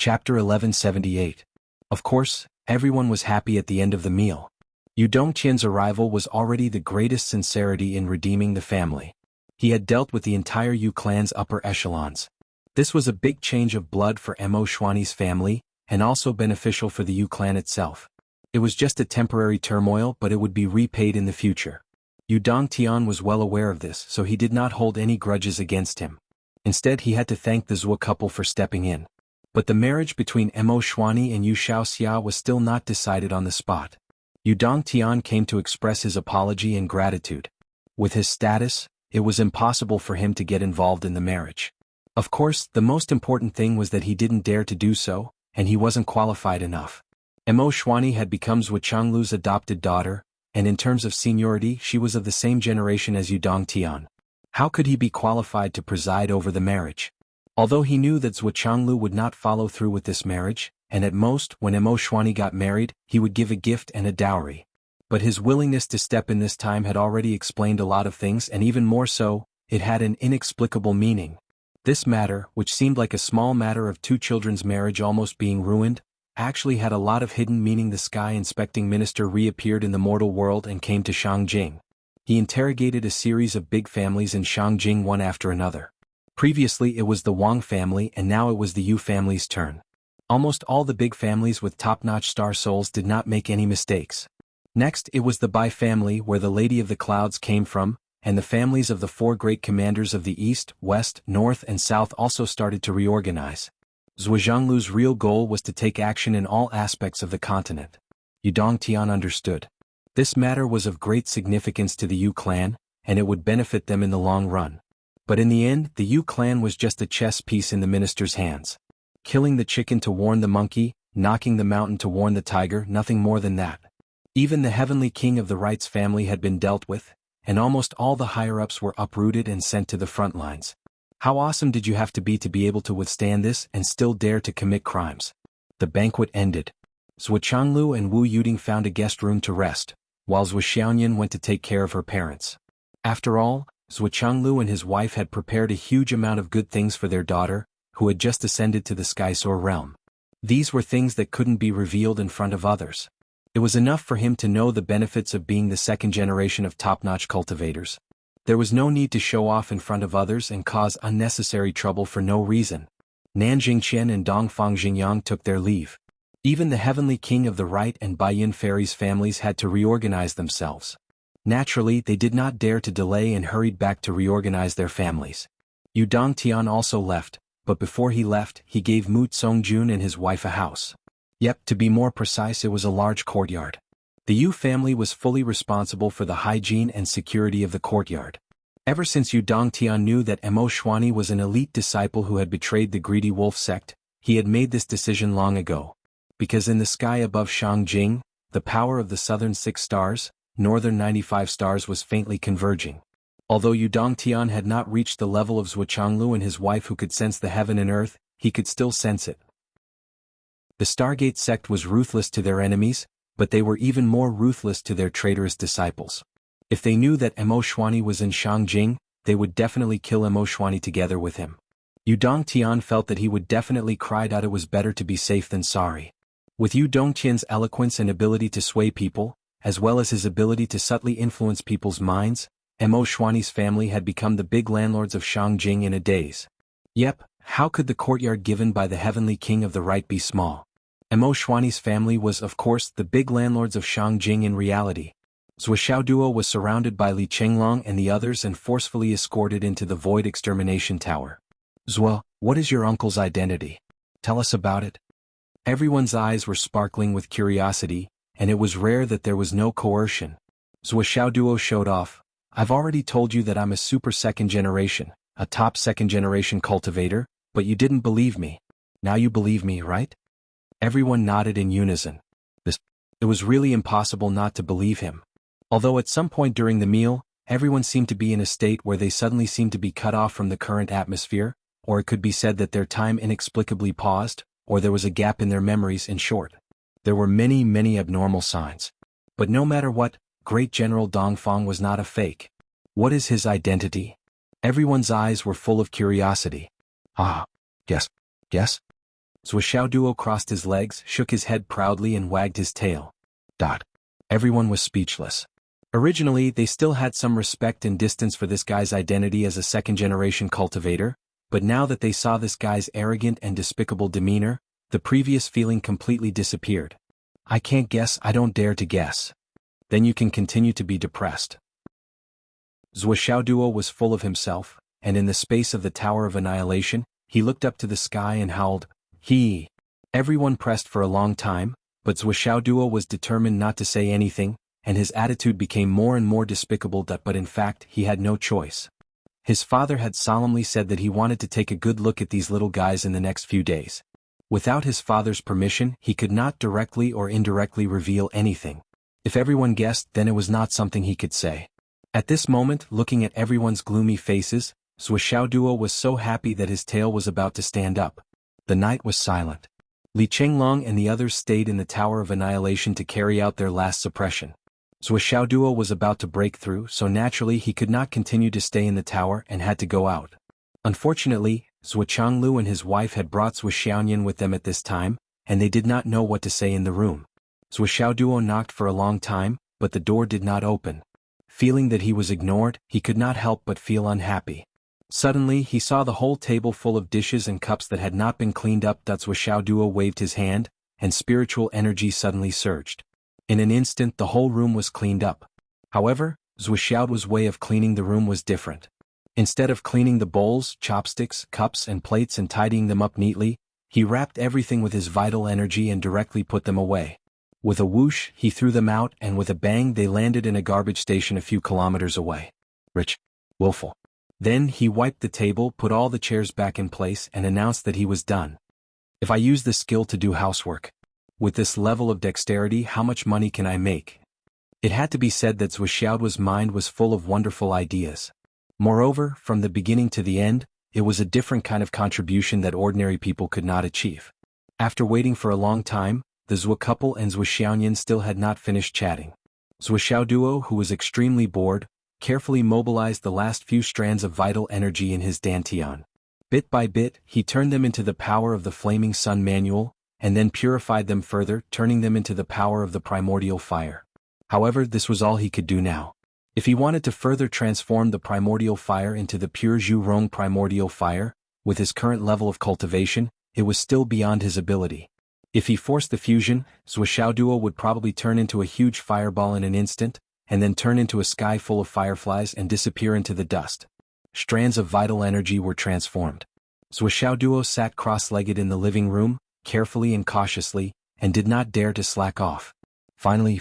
Chapter 1178. Of course, everyone was happy at the end of the meal. Yu Dongqian's arrival was already the greatest sincerity in redeeming the family. He had dealt with the entire Yu clan's upper echelons. This was a big change of blood for Mo Xuanyi's family, and also beneficial for the Yu clan itself. It was just a temporary turmoil, but it would be repaid in the future. Yu Dongtian was well aware of this, so he did not hold any grudges against him. Instead, he had to thank the Zhuo couple for stepping in. But the marriage between Mo Xuanyi and Yu Shaoxia was still not decided on the spot. Yu Dongtian came to express his apology and gratitude. With his status, it was impossible for him to get involved in the marriage. Of course, the most important thing was that he didn't dare to do so, and he wasn't qualified enough. Mo Xuanyi had become Zhuo Changlu's adopted daughter, and in terms of seniority she was of the same generation as Yu Dongtian. How could he be qualified to preside over the marriage? Although he knew that Zhuo Changlu would not follow through with this marriage, and at most, when Mo Xuanyi got married, he would give a gift and a dowry. But his willingness to step in this time had already explained a lot of things, and even more so, it had an inexplicable meaning. This matter, which seemed like a small matter of two children's marriage almost being ruined, actually had a lot of hidden meaning. The sky inspecting minister reappeared in the mortal world and came to Shangjing. He interrogated a series of big families in Shangjing one after another. Previously it was the Wang family, and now it was the Yu family's turn. Almost all the big families with top-notch star souls did not make any mistakes. Next it was the Bai family, where the Lady of the Clouds came from, and the families of the four great commanders of the East, West, North and South also started to reorganize. Zhuo Zhanglu's real goal was to take action in all aspects of the continent. Yu Dongtian understood. This matter was of great significance to the Yu clan, and it would benefit them in the long run. But in the end, the Yu clan was just a chess piece in the minister's hands. Killing the chicken to warn the monkey, knocking the mountain to warn the tiger, nothing more than that. Even the heavenly king of the Rights family had been dealt with, and almost all the higher-ups were uprooted and sent to the front lines. How awesome did you have to be able to withstand this and still dare to commit crimes? The banquet ended. Zhuo Changlu and Wu Yuding found a guest room to rest, while Zhuo Xiaoyan went to take care of her parents. After all, Zhuo Changlu and his wife had prepared a huge amount of good things for their daughter, who had just ascended to the Sky Soar realm. These were things that couldn't be revealed in front of others. It was enough for him to know the benefits of being the second generation of top-notch cultivators. There was no need to show off in front of others and cause unnecessary trouble for no reason. Nan Jingqian and Dongfang Xingyang took their leave. Even the heavenly king of the Right and Baiyin fairies families had to reorganize themselves. Naturally, they did not dare to delay and hurried back to reorganize their families. Yu Dongtian also left, but before he left, he gave Mu Songjun and his wife a house. Yep, to be more precise, it was a large courtyard. The Yu family was fully responsible for the hygiene and security of the courtyard. Ever since Yu Dongtian knew that Mo Xuanyi was an elite disciple who had betrayed the greedy wolf sect, he had made this decision long ago. Because in the sky above Shangjing, the power of the southern 6 stars, northern 95 stars was faintly converging. Although Yu Dongtian had not reached the level of Zhuo Changlu and his wife who could sense the heaven and earth, he could still sense it. The Stargate sect was ruthless to their enemies, but they were even more ruthless to their traitorous disciples. If they knew that Mo Xuanyi was in Shangjing, they would definitely kill Mo Xuanyi together with him. Yu Dongtian felt that he would definitely cry out it was better to be safe than sorry. With Yu Dongtian's eloquence and ability to sway people, as well as his ability to subtly influence people's minds, Mo Xuanyi's family had become the big landlords of Shangjing in a daze. Yep, how could the courtyard given by the heavenly king of the Right be small? Mo Xuanyi's family was, of course, the big landlords of Shangjing in reality. Zhuo Xiaoduo was surrounded by Li Chenglong and the others and forcefully escorted into the Void Extermination Tower. Zhuo, what is your uncle's identity? Tell us about it. Everyone's eyes were sparkling with curiosity, and it was rare that there was no coercion. Zhuo Xiaoduo showed off. I've already told you that I'm a super second generation, a top second generation cultivator, but you didn't believe me. Now you believe me, right? Everyone nodded in unison. It was really impossible not to believe him. Although at some point during the meal, everyone seemed to be in a state where they suddenly seemed to be cut off from the current atmosphere, or it could be said that their time inexplicably paused, or there was a gap in their memories. In short, there were many abnormal signs. But no matter what, Great General Dongfang was not a fake. What is his identity? Everyone's eyes were full of curiosity. Yes. Duo crossed his legs, shook his head proudly and wagged his tail. Everyone was speechless. Originally, they still had some respect and distance for this guy's identity as a second-generation cultivator, but now that they saw this guy's arrogant and despicable demeanor, the previous feeling completely disappeared. I can't guess, I don't dare to guess. Then you can continue to be depressed. Duo was full of himself, and in the space of the Tower of Annihilation, he looked up to the sky and howled, "Hee!" Everyone pressed for a long time, but Duo was determined not to say anything, and his attitude became more and more despicable but in fact he had no choice. His father had solemnly said that he wanted to take a good look at these little guys in the next few days. Without his father's permission, he could not directly or indirectly reveal anything. If everyone guessed, then it was not something he could say. At this moment, looking at everyone's gloomy faces, Duo was so happy that his tail was about to stand up. The night was silent. Li Chenglong and the others stayed in the Tower of Annihilation to carry out their last suppression. Duo was about to break through, so naturally he could not continue to stay in the tower and had to go out. Unfortunately, Changlu and his wife had brought Xiaoyan with them at this time, and they did not know what to say in the room. Duo knocked for a long time, but the door did not open. Feeling that he was ignored, he could not help but feel unhappy. Suddenly he saw the whole table full of dishes and cups that had not been cleaned up. Duo waved his hand, and spiritual energy suddenly surged. In an instant the whole room was cleaned up. However, Duo's way of cleaning the room was different. Instead of cleaning the bowls, chopsticks, cups and plates and tidying them up neatly, he wrapped everything with his vital energy and directly put them away. With a whoosh, he threw them out and with a bang they landed in a garbage station a few kilometers away. Rich. Willful. Then he wiped the table, put all the chairs back in place and announced that he was done. If I use this skill to do housework, with this level of dexterity, how much money can I make? It had to be said that Duo's mind was full of wonderful ideas. Moreover, from the beginning to the end, it was a different kind of contribution that ordinary people could not achieve. After waiting for a long time, the Zhuo couple and Xiaoyan still had not finished chatting. Duo, who was extremely bored, carefully mobilized the last few strands of vital energy in his dantian. Bit by bit, he turned them into the power of the Flaming Sun manual, and then purified them further, turning them into the power of the primordial fire. However, this was all he could do now. If he wanted to further transform the primordial fire into the pure Zhurong primordial fire, with his current level of cultivation, it was still beyond his ability. If he forced the fusion, Duo would probably turn into a huge fireball in an instant, and then turn into a sky full of fireflies and disappear into the dust. Strands of vital energy were transformed. Duo sat cross-legged in the living room, carefully and cautiously, and did not dare to slack off. Finally,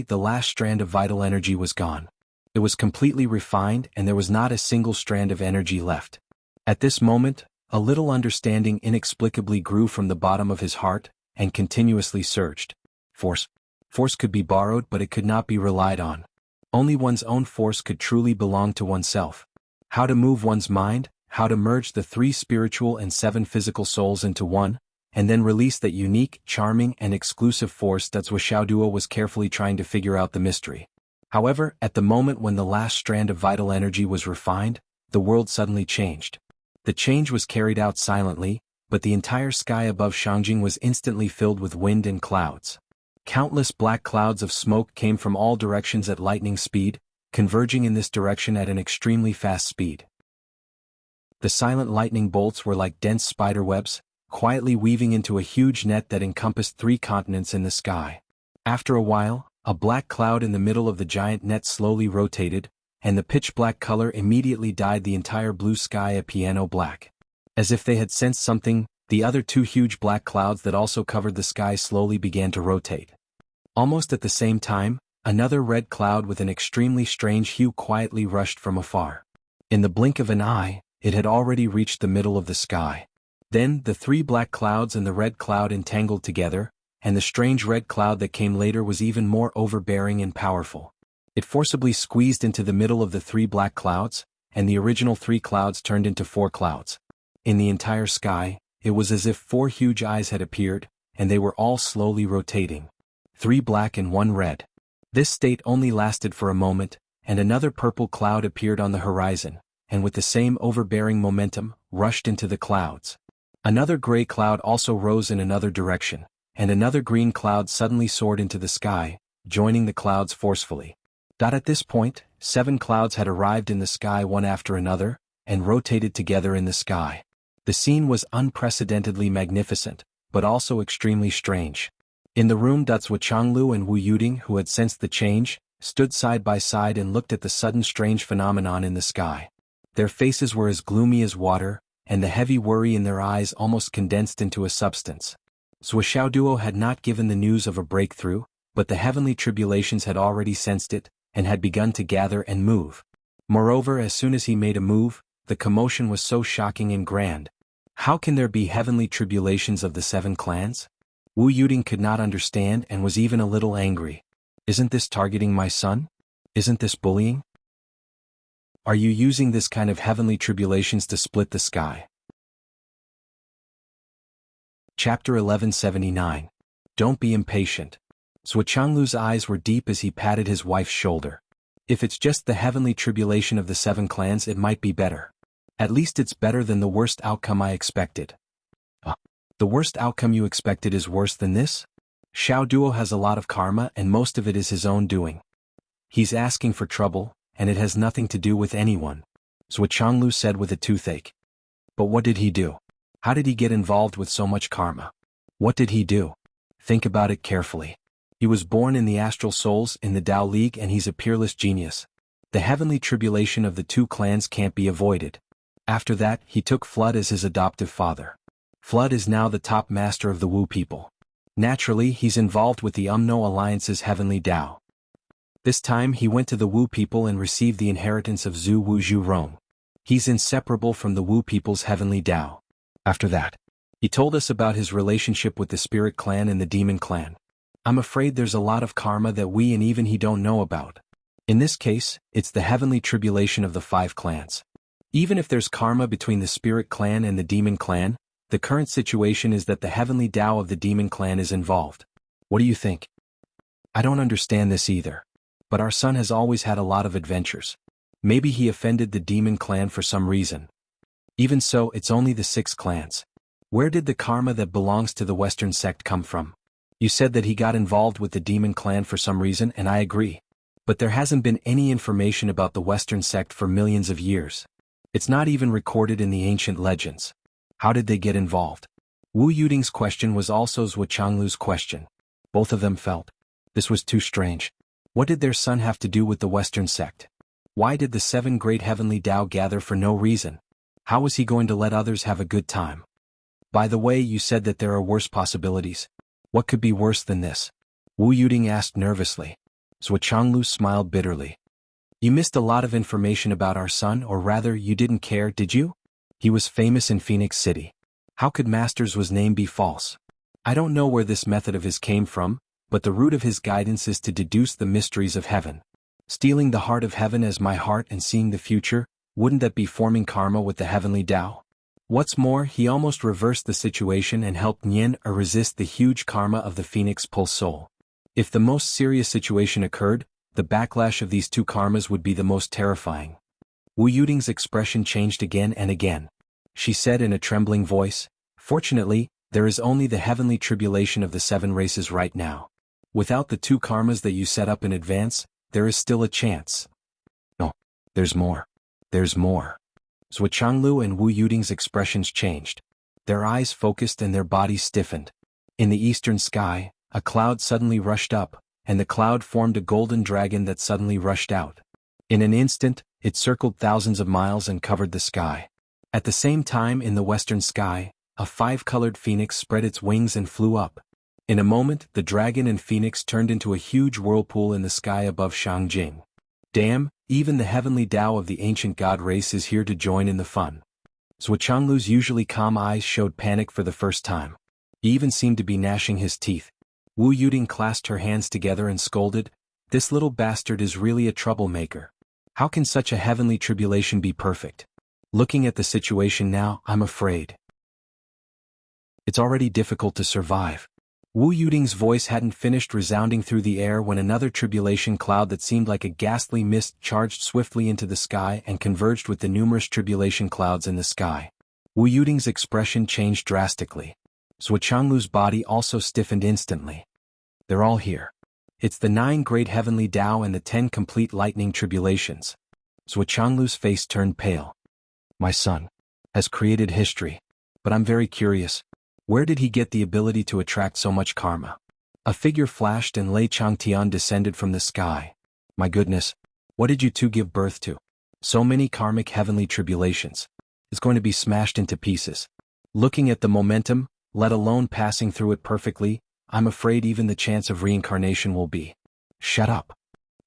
the last strand of vital energy was gone. It was completely refined and there was not a single strand of energy left. At this moment, a little understanding inexplicably grew from the bottom of his heart, and continuously surged. Force could be borrowed but it could not be relied on. Only one's own force could truly belong to oneself. How to move one's mind, how to merge the 3 spiritual and 7 physical souls into one, and then release that unique, charming and exclusive force. That's what Duo was carefully trying to figure out the mystery. However, at the moment when the last strand of vital energy was refined, the world suddenly changed. The change was carried out silently, but the entire sky above Shangjing was instantly filled with wind and clouds. Countless black clouds of smoke came from all directions at lightning speed, converging in this direction at an extremely fast speed. The silent lightning bolts were like dense spider webs, quietly weaving into a huge net that encompassed 3 continents in the sky. After a while, a black cloud in the middle of the giant net slowly rotated, and the pitch-black color immediately dyed the entire blue sky a piano black. As if they had sensed something, the other 2 huge black clouds that also covered the sky slowly began to rotate. Almost at the same time, another red cloud with an extremely strange hue quietly rushed from afar. In the blink of an eye, it had already reached the middle of the sky. Then, the 3 black clouds and the red cloud entangled together, and the strange red cloud that came later was even more overbearing and powerful. It forcibly squeezed into the middle of the 3 black clouds, and the original 3 clouds turned into 4 clouds. In the entire sky, it was as if 4 huge eyes had appeared, and they were all slowly rotating. 3 black and 1 red. This state only lasted for a moment, and another purple cloud appeared on the horizon, and with the same overbearing momentum, rushed into the clouds. Another gray cloud also rose in another direction, and another green cloud suddenly soared into the sky, joining the clouds forcefully. At this point, 7 clouds had arrived in the sky one after another, and rotated together in the sky. The scene was unprecedentedly magnificent, but also extremely strange. In the room, Jianghu and Wu Yuding, who had sensed the change, stood side by side and looked at the sudden strange phenomenon in the sky. Their faces were as gloomy as water, and the heavy worry in their eyes almost condensed into a substance. Duo had not given the news of a breakthrough, but the heavenly tribulations had already sensed it, and had begun to gather and move. Moreover, as soon as he made a move, the commotion was so shocking and grand. How can there be heavenly tribulations of the 7 clans? Wu Yuding could not understand and was even a little angry. Isn't this targeting my son? Isn't this bullying? Are you using this kind of heavenly tribulations to split the sky? Chapter 1179. Don't be impatient. Changlu's eyes were deep as he patted his wife's shoulder. If it's just the heavenly tribulation of the 7 clans, it might be better. At least it's better than the worst outcome I expected. The worst outcome you expected is worse than this? Xiao Duo has a lot of karma and most of it is his own doing. He's asking for trouble, and it has nothing to do with anyone, Changlu said with a toothache. But what did he do? How did he get involved with so much karma? What did he do? Think about it carefully. He was born in the astral souls in the Tao League and he's a peerless genius. The heavenly tribulation of the 2 clans can't be avoided. After that, he took Flood as his adoptive father. Flood is now the top master of the Wu people. Naturally, he's involved with the Umno Alliance's heavenly Tao. This time he went to the Wu people and received the inheritance of Zhu Wu Zhu Rong. He's inseparable from the Wu people's heavenly Tao. After that, he told us about his relationship with the Spirit Clan and the Demon Clan. I'm afraid there's a lot of karma that we and even he don't know about. In this case, it's the heavenly tribulation of the 5 clans. Even if there's karma between the Spirit Clan and the Demon Clan, the current situation is that the heavenly Tao of the Demon Clan is involved. What do you think? I don't understand this either. But our son has always had a lot of adventures. Maybe he offended the Demon Clan for some reason. Even so, it's only the 6 clans. Where did the karma that belongs to the Western sect come from? You said that he got involved with the Demon Clan for some reason, and I agree. But there hasn't been any information about the Western sect for millions of years. It's not even recorded in the ancient legends. How did they get involved? Wu Yuding's question was also Zhuo Changlu's question. Both of them felt. This was too strange. What did their son have to do with the Western sect? Why did the 7 great heavenly Tao gather for no reason? How was he going to let others have a good time? By the way, you said that there are worse possibilities. What could be worse than this? Wu Yuding asked nervously. Zhuo Changlu smiled bitterly. You missed a lot of information about our son, or rather, you didn't care, did you? He was famous in Phoenix City. How could Master's name be false? I don't know where this method of his came from, but the root of his guidance is to deduce the mysteries of heaven. Stealing the heart of heaven as my heart and seeing the future, wouldn't that be forming karma with the heavenly Tao? What's more, he almost reversed the situation and helped Nian resist the huge karma of the Phoenix Pulse Soul. If the most serious situation occurred, the backlash of these 2 karmas would be the most terrifying. Wu Yuding's expression changed again and again. She said in a trembling voice, Fortunately, there is only the heavenly tribulation of the 7 races right now. Without the 2 karmas that you set up in advance, there is still a chance. No, there's more. There's more. Zhuo Changlu and Wu Yuding's expressions changed. Their eyes focused and their bodies stiffened. In the eastern sky, a cloud suddenly rushed up, and the cloud formed a golden dragon that suddenly rushed out. In an instant, it circled thousands of miles and covered the sky. At the same time, in the western sky, a 5-colored phoenix spread its wings and flew up. In a moment, the dragon and phoenix turned into a huge whirlpool in the sky above Shangjing. Damn, even the heavenly Tao of the ancient god race is here to join in the fun. Zhuo Changlu's usually calm eyes showed panic for the first time. He even seemed to be gnashing his teeth. Wu Yuding clasped her hands together and scolded, This little bastard is really a troublemaker. How can such a heavenly tribulation be perfect? Looking at the situation now, I'm afraid it's already difficult to survive. Wu Yuding's voice hadn't finished resounding through the air when another tribulation cloud that seemed like a ghastly mist charged swiftly into the sky and converged with the numerous tribulation clouds in the sky. Wu Yuding's expression changed drastically. Zhuochanglu's body also stiffened instantly. They're all here. It's the 9 great heavenly Tao and the 10 complete lightning tribulations. Zhuochanglu's face turned pale. My son has created history, but I'm very curious. Where did he get the ability to attract so much karma? A figure flashed and Lei Changtian descended from the sky. My goodness, what did you two give birth to? So many karmic heavenly tribulations. It's going to be smashed into pieces. Looking at the momentum, let alone passing through it perfectly, I'm afraid even the chance of reincarnation will be. Shut up.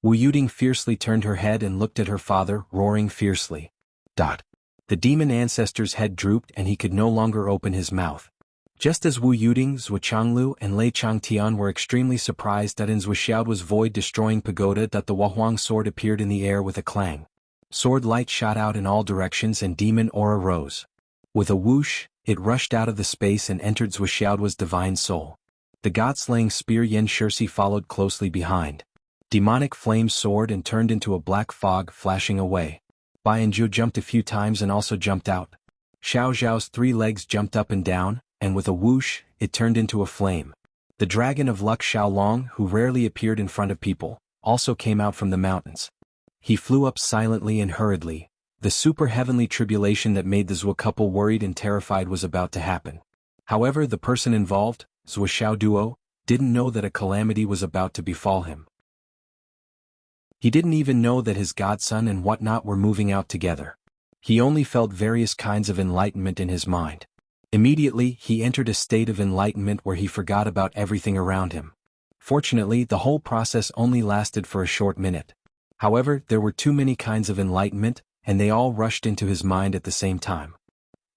Wu Yuding fiercely turned her head and looked at her father, roaring fiercely. The demon ancestor's head drooped and he could no longer open his mouth. Just as Wu Yuding, Zhuochanglu, and Lei Changtian were extremely surprised that in Zhuoxiao's void-destroying pagoda that the Huahuang sword appeared in the air with a clang. Sword light shot out in all directions and demon aura rose. With a whoosh, it rushed out of the space and entered Zhuoxiao's divine soul. The god-slaying spear Yen Shirsi followed closely behind. Demonic flames soared and turned into a black fog, flashing away. Bai and Zhu jumped a few times and also jumped out. Xiao Zhao's 3 legs jumped up and down, and with a whoosh, it turned into a flame. The dragon of luck Xiaolong, who rarely appeared in front of people, also came out from the mountains. He flew up silently and hurriedly. The super heavenly tribulation that made the Zhuo couple worried and terrified was about to happen. However, the person involved, Zhuo Duo, didn't know that a calamity was about to befall him. He didn't even know that his godson and whatnot were moving out together. He only felt various kinds of enlightenment in his mind. Immediately, he entered a state of enlightenment where he forgot about everything around him. Fortunately, the whole process only lasted for a short minute. However, there were too many kinds of enlightenment, and they all rushed into his mind at the same time.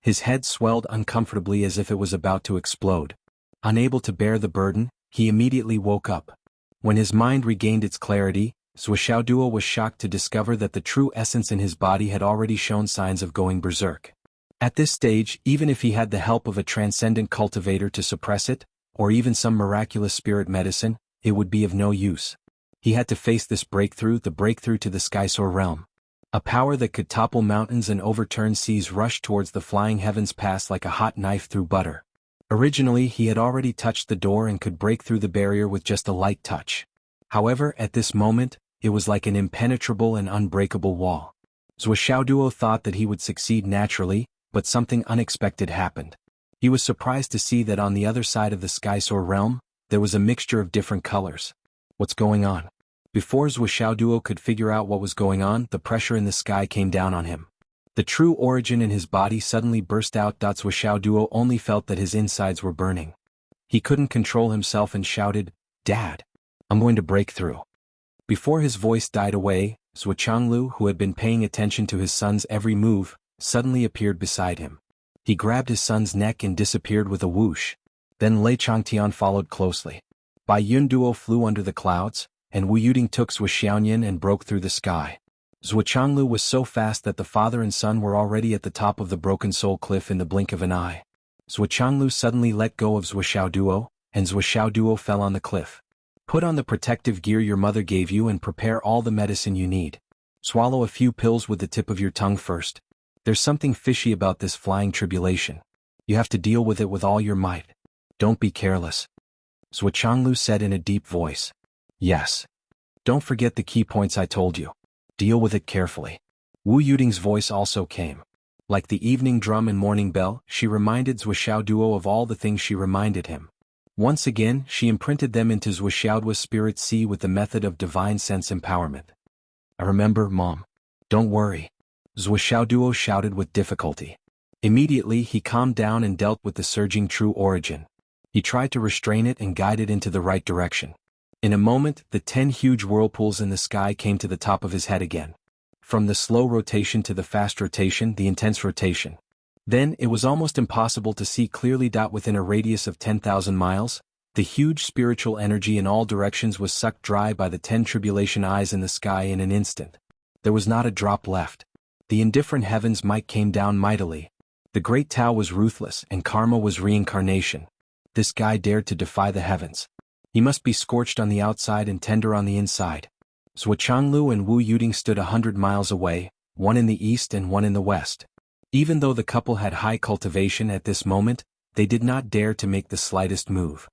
His head swelled uncomfortably as if it was about to explode. Unable to bear the burden, he immediately woke up. When his mind regained its clarity, Zhuo Duo was shocked to discover that the true essence in his body had already shown signs of going berserk. At this stage, even if he had the help of a transcendent cultivator to suppress it, or even some miraculous spirit medicine, it would be of no use. He had to face this breakthrough, the breakthrough to the Skysoar realm. A power that could topple mountains and overturn seas rushed towards the flying heavens past like a hot knife through butter. Originally, he had already touched the door and could break through the barrier with just a light touch. However, at this moment, it was like an impenetrable and unbreakable wall. Zhuo Duo thought that he would succeed naturally, but something unexpected happened. He was surprised to see that on the other side of the Skysoar realm, there was a mixture of different colors. What's going on? Before Zhuo Duo could figure out what was going on, the pressure in the sky came down on him. The true origin in his body suddenly burst out. Zhuo Duo only felt that his insides were burning. He couldn't control himself and shouted, "Dad! I'm going to break through." Before his voice died away, Zhuochanglu, who had been paying attention to his son's every move, suddenly appeared beside him. He grabbed his son's neck and disappeared with a whoosh. Then Lei Changtian followed closely. Bai Yun Duo flew under the clouds, and Wu Yuding took Zhuoxiaoyan and broke through the sky. Zhuochanglu was so fast that the father and son were already at the top of the Broken Soul Cliff in the blink of an eye. Zhuochanglu suddenly let go of Zhuo Duo, and Zhuo Duo fell on the cliff. Put on the protective gear your mother gave you and prepare all the medicine you need. Swallow a few pills with the tip of your tongue first. There's something fishy about this flying tribulation. You have to deal with it with all your might. Don't be careless. Zhuochanglu said in a deep voice. Yes. Don't forget the key points I told you. Deal with it carefully. Wu Yuding's voice also came. Like the evening drum and morning bell, she reminded Zhuo Duo of all the things she reminded him. Once again, she imprinted them into Zhuoxiao's spirit sea with the method of divine sense empowerment. I remember, Mom. Don't worry. Zhuo Duo shouted with difficulty. Immediately, he calmed down and dealt with the surging true origin. He tried to restrain it and guide it into the right direction. In a moment, the 10 huge whirlpools in the sky came to the top of his head again. From the slow rotation to the fast rotation, the intense rotation. Then, it was almost impossible to see clearly. Within a radius of 10,000 miles, the huge spiritual energy in all directions was sucked dry by the 10 tribulation eyes in the sky in an instant. There was not a drop left. The indifferent heavens might came down mightily. The great Tao was ruthless and karma was reincarnation. This guy dared to defy the heavens. He must be scorched on the outside and tender on the inside. Zhuochanglu and Wu Yuding stood 100 miles away, one in the east and one in the west. Even though the couple had high cultivation at this moment, they did not dare to make the slightest move.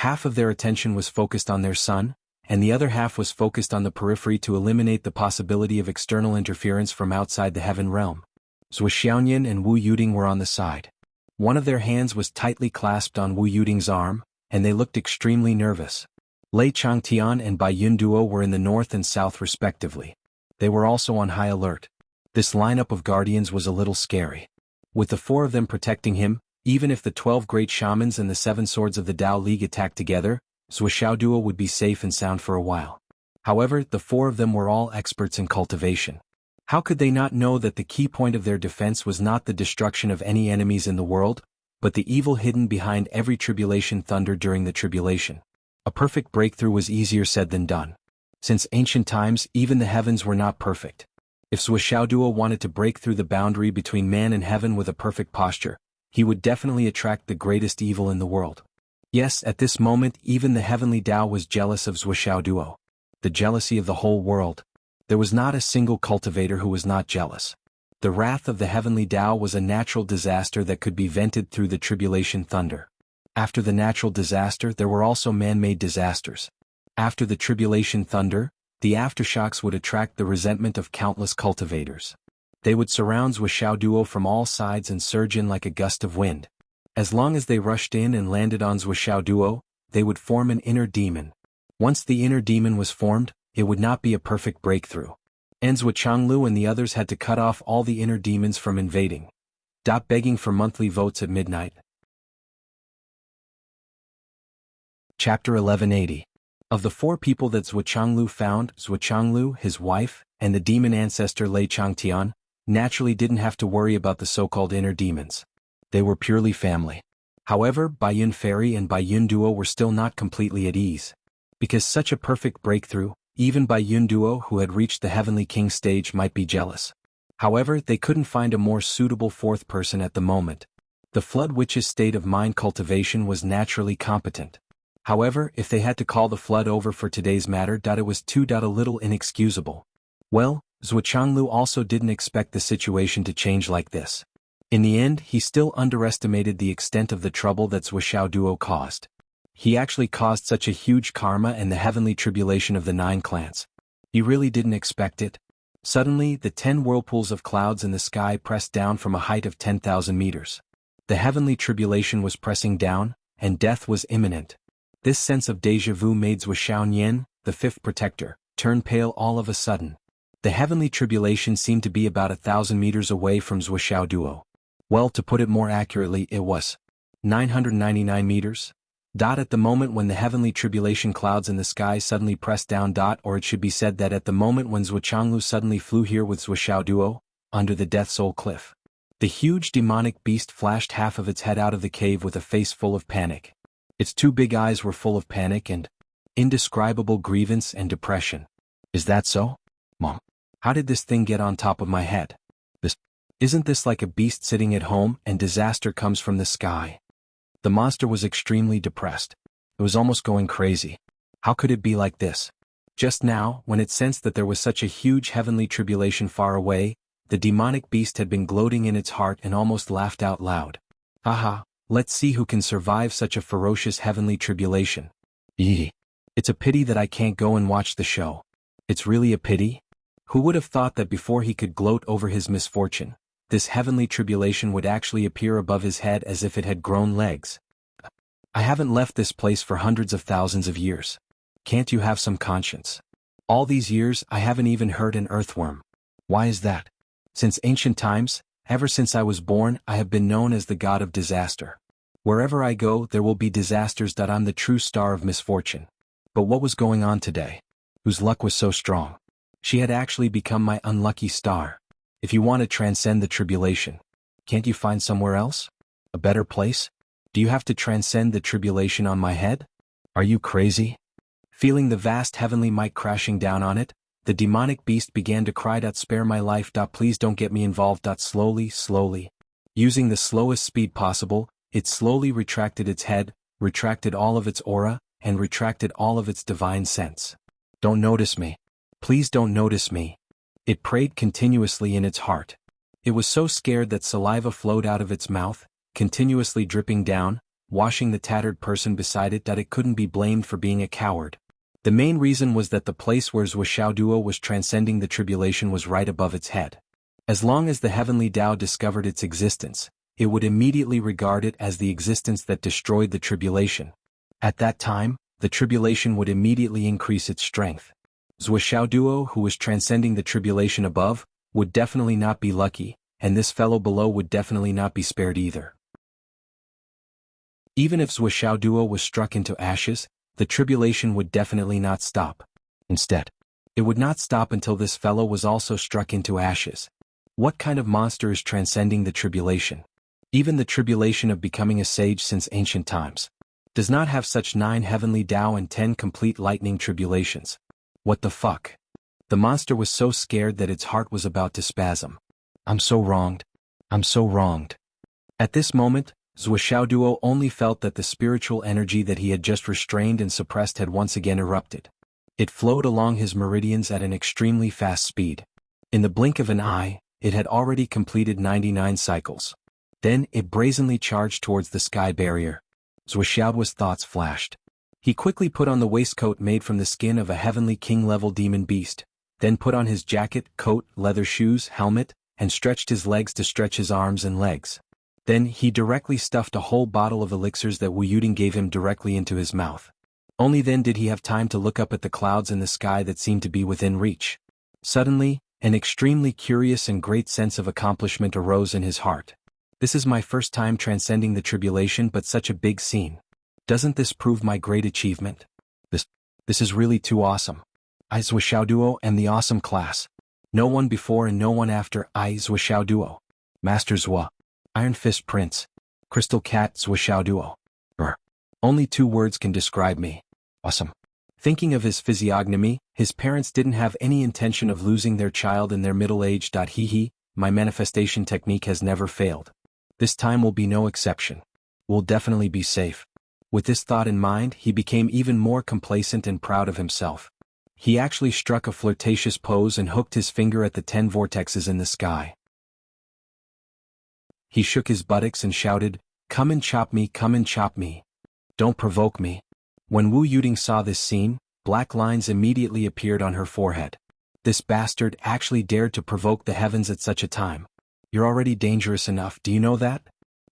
Half of their attention was focused on their son, and the other half was focused on the periphery to eliminate the possibility of external interference from outside the heaven realm. Zhou Xiaoyan and Wu Yuding were on the side. One of their hands was tightly clasped on Wu Yuding's arm, and they looked extremely nervous. Lei Changtian and Bai Yun Duo were in the north and south respectively. They were also on high alert. This lineup of guardians was a little scary. With the 4 of them protecting him, even if the 12 great shamans and the 7 swords of the Tao League attacked together, Zuoxiao Duo would be safe and sound for a while. However, the 4 of them were all experts in cultivation. How could they not know that the key point of their defense was not the destruction of any enemies in the world, but the evil hidden behind every tribulation thunder during the tribulation? A perfect breakthrough was easier said than done. Since ancient times, even the heavens were not perfect. If Zuoxiao Duo wanted to break through the boundary between man and heaven with a perfect posture, he would definitely attract the greatest evil in the world. Yes, at this moment even the heavenly Tao was jealous of Zuoxiao Duo. The jealousy of the whole world. There was not a single cultivator who was not jealous. The wrath of the heavenly Tao was a natural disaster that could be vented through the tribulation thunder. After the natural disaster there were also man-made disasters. After the tribulation thunder, the aftershocks would attract the resentment of countless cultivators. They would surround Zuoxiao Duo from all sides and surge in like a gust of wind. As long as they rushed in and landed on Zuoxiao Duo, they would form an inner demon. Once the inner demon was formed, it would not be a perfect breakthrough. Zuo Changlu and the others had to cut off all the inner demons from invading. Begging for monthly votes at midnight. Chapter 1180. Of the 4 people that Zuo Changlu found, Zuo Changlu, his wife, and the demon ancestor Lei Changtian, naturally didn't have to worry about the so-called inner demons. They were purely family. However, Bai Yun Fairy and Bai Yun Duo were still not completely at ease. Because such a perfect breakthrough, even Bai Yun Duo who had reached the Heavenly King stage might be jealous. However, they couldn't find a more suitable 4th person at the moment. The Flood Witch's state of mind cultivation was naturally competent. However, if they had to call the Flood over for today's matter, it was a little inexcusable. Well, Zuo Changlu also didn't expect the situation to change like this. In the end, he still underestimated the extent of the trouble that Zuoxiao Duo caused. He actually caused such a huge karma and the heavenly tribulation of the 9 clans. He really didn't expect it. Suddenly, the 10 whirlpools of clouds in the sky pressed down from a height of 10,000 meters. The heavenly tribulation was pressing down, and death was imminent. This sense of déjà vu made Zuoxiao Nian, the 5th protector, turn pale all of a sudden. The heavenly tribulation seemed to be about 1,000 meters away from Zuoxiao Duo. Well, to put it more accurately, it was 999 meters. At the moment when the heavenly tribulation clouds in the sky suddenly pressed down. Or it should be said that at the moment when Zuo Changlu suddenly flew here with Zuoxiao Duo, under the Death Soul Cliff. The huge demonic beast flashed half of its head out of the cave with a face full of panic. Its 2 big eyes were full of panic and indescribable grievance and depression. Is that so? Mom, how did this thing get on top of my head? Isn't this like a beast sitting at home and disaster comes from the sky? The monster was extremely depressed. It was almost going crazy. How could it be like this? Just now, when it sensed that there was such a huge heavenly tribulation far away, the demonic beast had been gloating in its heart and almost laughed out loud. Haha, let's see who can survive such a ferocious heavenly tribulation. Yee. It's a pity that I can't go and watch the show. It's really a pity? Who would have thought that before he could gloat over his misfortune, this heavenly tribulation would actually appear above his head as if it had grown legs? I haven't left this place for hundreds of thousands of years. Can't you have some conscience? All these years I haven't even heard an earthworm. Why is that? Since ancient times, ever since I was born, I have been known as the god of disaster. Wherever I go, there will be disasters. I'm the true star of misfortune. But what was going on today? Whose luck was so strong? She had actually become my unlucky star. If you want to transcend the tribulation, can't you find somewhere else? A better place? Do you have to transcend the tribulation on my head? Are you crazy? Feeling the vast heavenly might crashing down on it, the demonic beast began to cry, "Spare my life. Please don't get me involved." Slowly. Using the slowest speed possible, it slowly retracted its head, retracted all of its aura, and retracted all of its divine sense. Don't notice me. Please don't notice me. It prayed continuously in its heart. It was so scared that saliva flowed out of its mouth, continuously dripping down, washing the tattered person beside it, that it couldn't be blamed for being a coward. The main reason was that the place where Zhuoxiaoduo was transcending the tribulation was right above its head. As long as the heavenly Tao discovered its existence, it would immediately regard it as the existence that destroyed the tribulation. At that time, the tribulation would immediately increase its strength. Zhuoxiaoduo, who was transcending the tribulation above, would definitely not be lucky, and this fellow below would definitely not be spared either. Even if Zhuoxiaoduo was struck into ashes, the tribulation would definitely not stop. Instead, it would not stop until this fellow was also struck into ashes. What kind of monster is transcending the tribulation? Even the tribulation of becoming a sage since ancient times does not have such 9 heavenly Tao and 10 complete lightning tribulations. What the fuck? The monster was so scared that its heart was about to spasm. I'm so wronged. I'm so wronged. At this moment, Zhuoxiaoduo only felt that the spiritual energy that he had just restrained and suppressed had once again erupted. It flowed along his meridians at an extremely fast speed. In the blink of an eye, it had already completed 99 cycles. Then it brazenly charged towards the sky barrier. Zhuoxiaoduo's thoughts flashed. He quickly put on the waistcoat made from the skin of a heavenly king-level demon beast, then put on his jacket, coat, leather shoes, helmet, and stretched his legs to stretch his arms and legs. Then he directly stuffed a whole bottle of elixirs that Wu Yuding gave him directly into his mouth. Only then did he have time to look up at the clouds in the sky that seemed to be within reach. Suddenly, an extremely curious and great sense of accomplishment arose in his heart. This is my first time transcending the tribulation, but such a big scene. Doesn't this prove my great achievement? This is really too awesome. I Zhuoxiaoduo am the awesome class. No one before and no one after I Zhuoxiaoduo. Master Zhuo. Iron Fist Prince. Crystal Cat Zhuoxiaoduo. Only 2 words can describe me. Awesome. Thinking of his physiognomy, his parents didn't have any intention of losing their child in their middle age. Hee, my manifestation technique has never failed. This time will be no exception. We'll definitely be safe. With this thought in mind, he became even more complacent and proud of himself. He actually struck a flirtatious pose and hooked his finger at the 10 vortexes in the sky. He shook his buttocks and shouted, "Come and chop me, come and chop me. Don't provoke me." When Wu Yuding saw this scene, black lines immediately appeared on her forehead. This bastard actually dared to provoke the heavens at such a time. You're already dangerous enough, do you know that?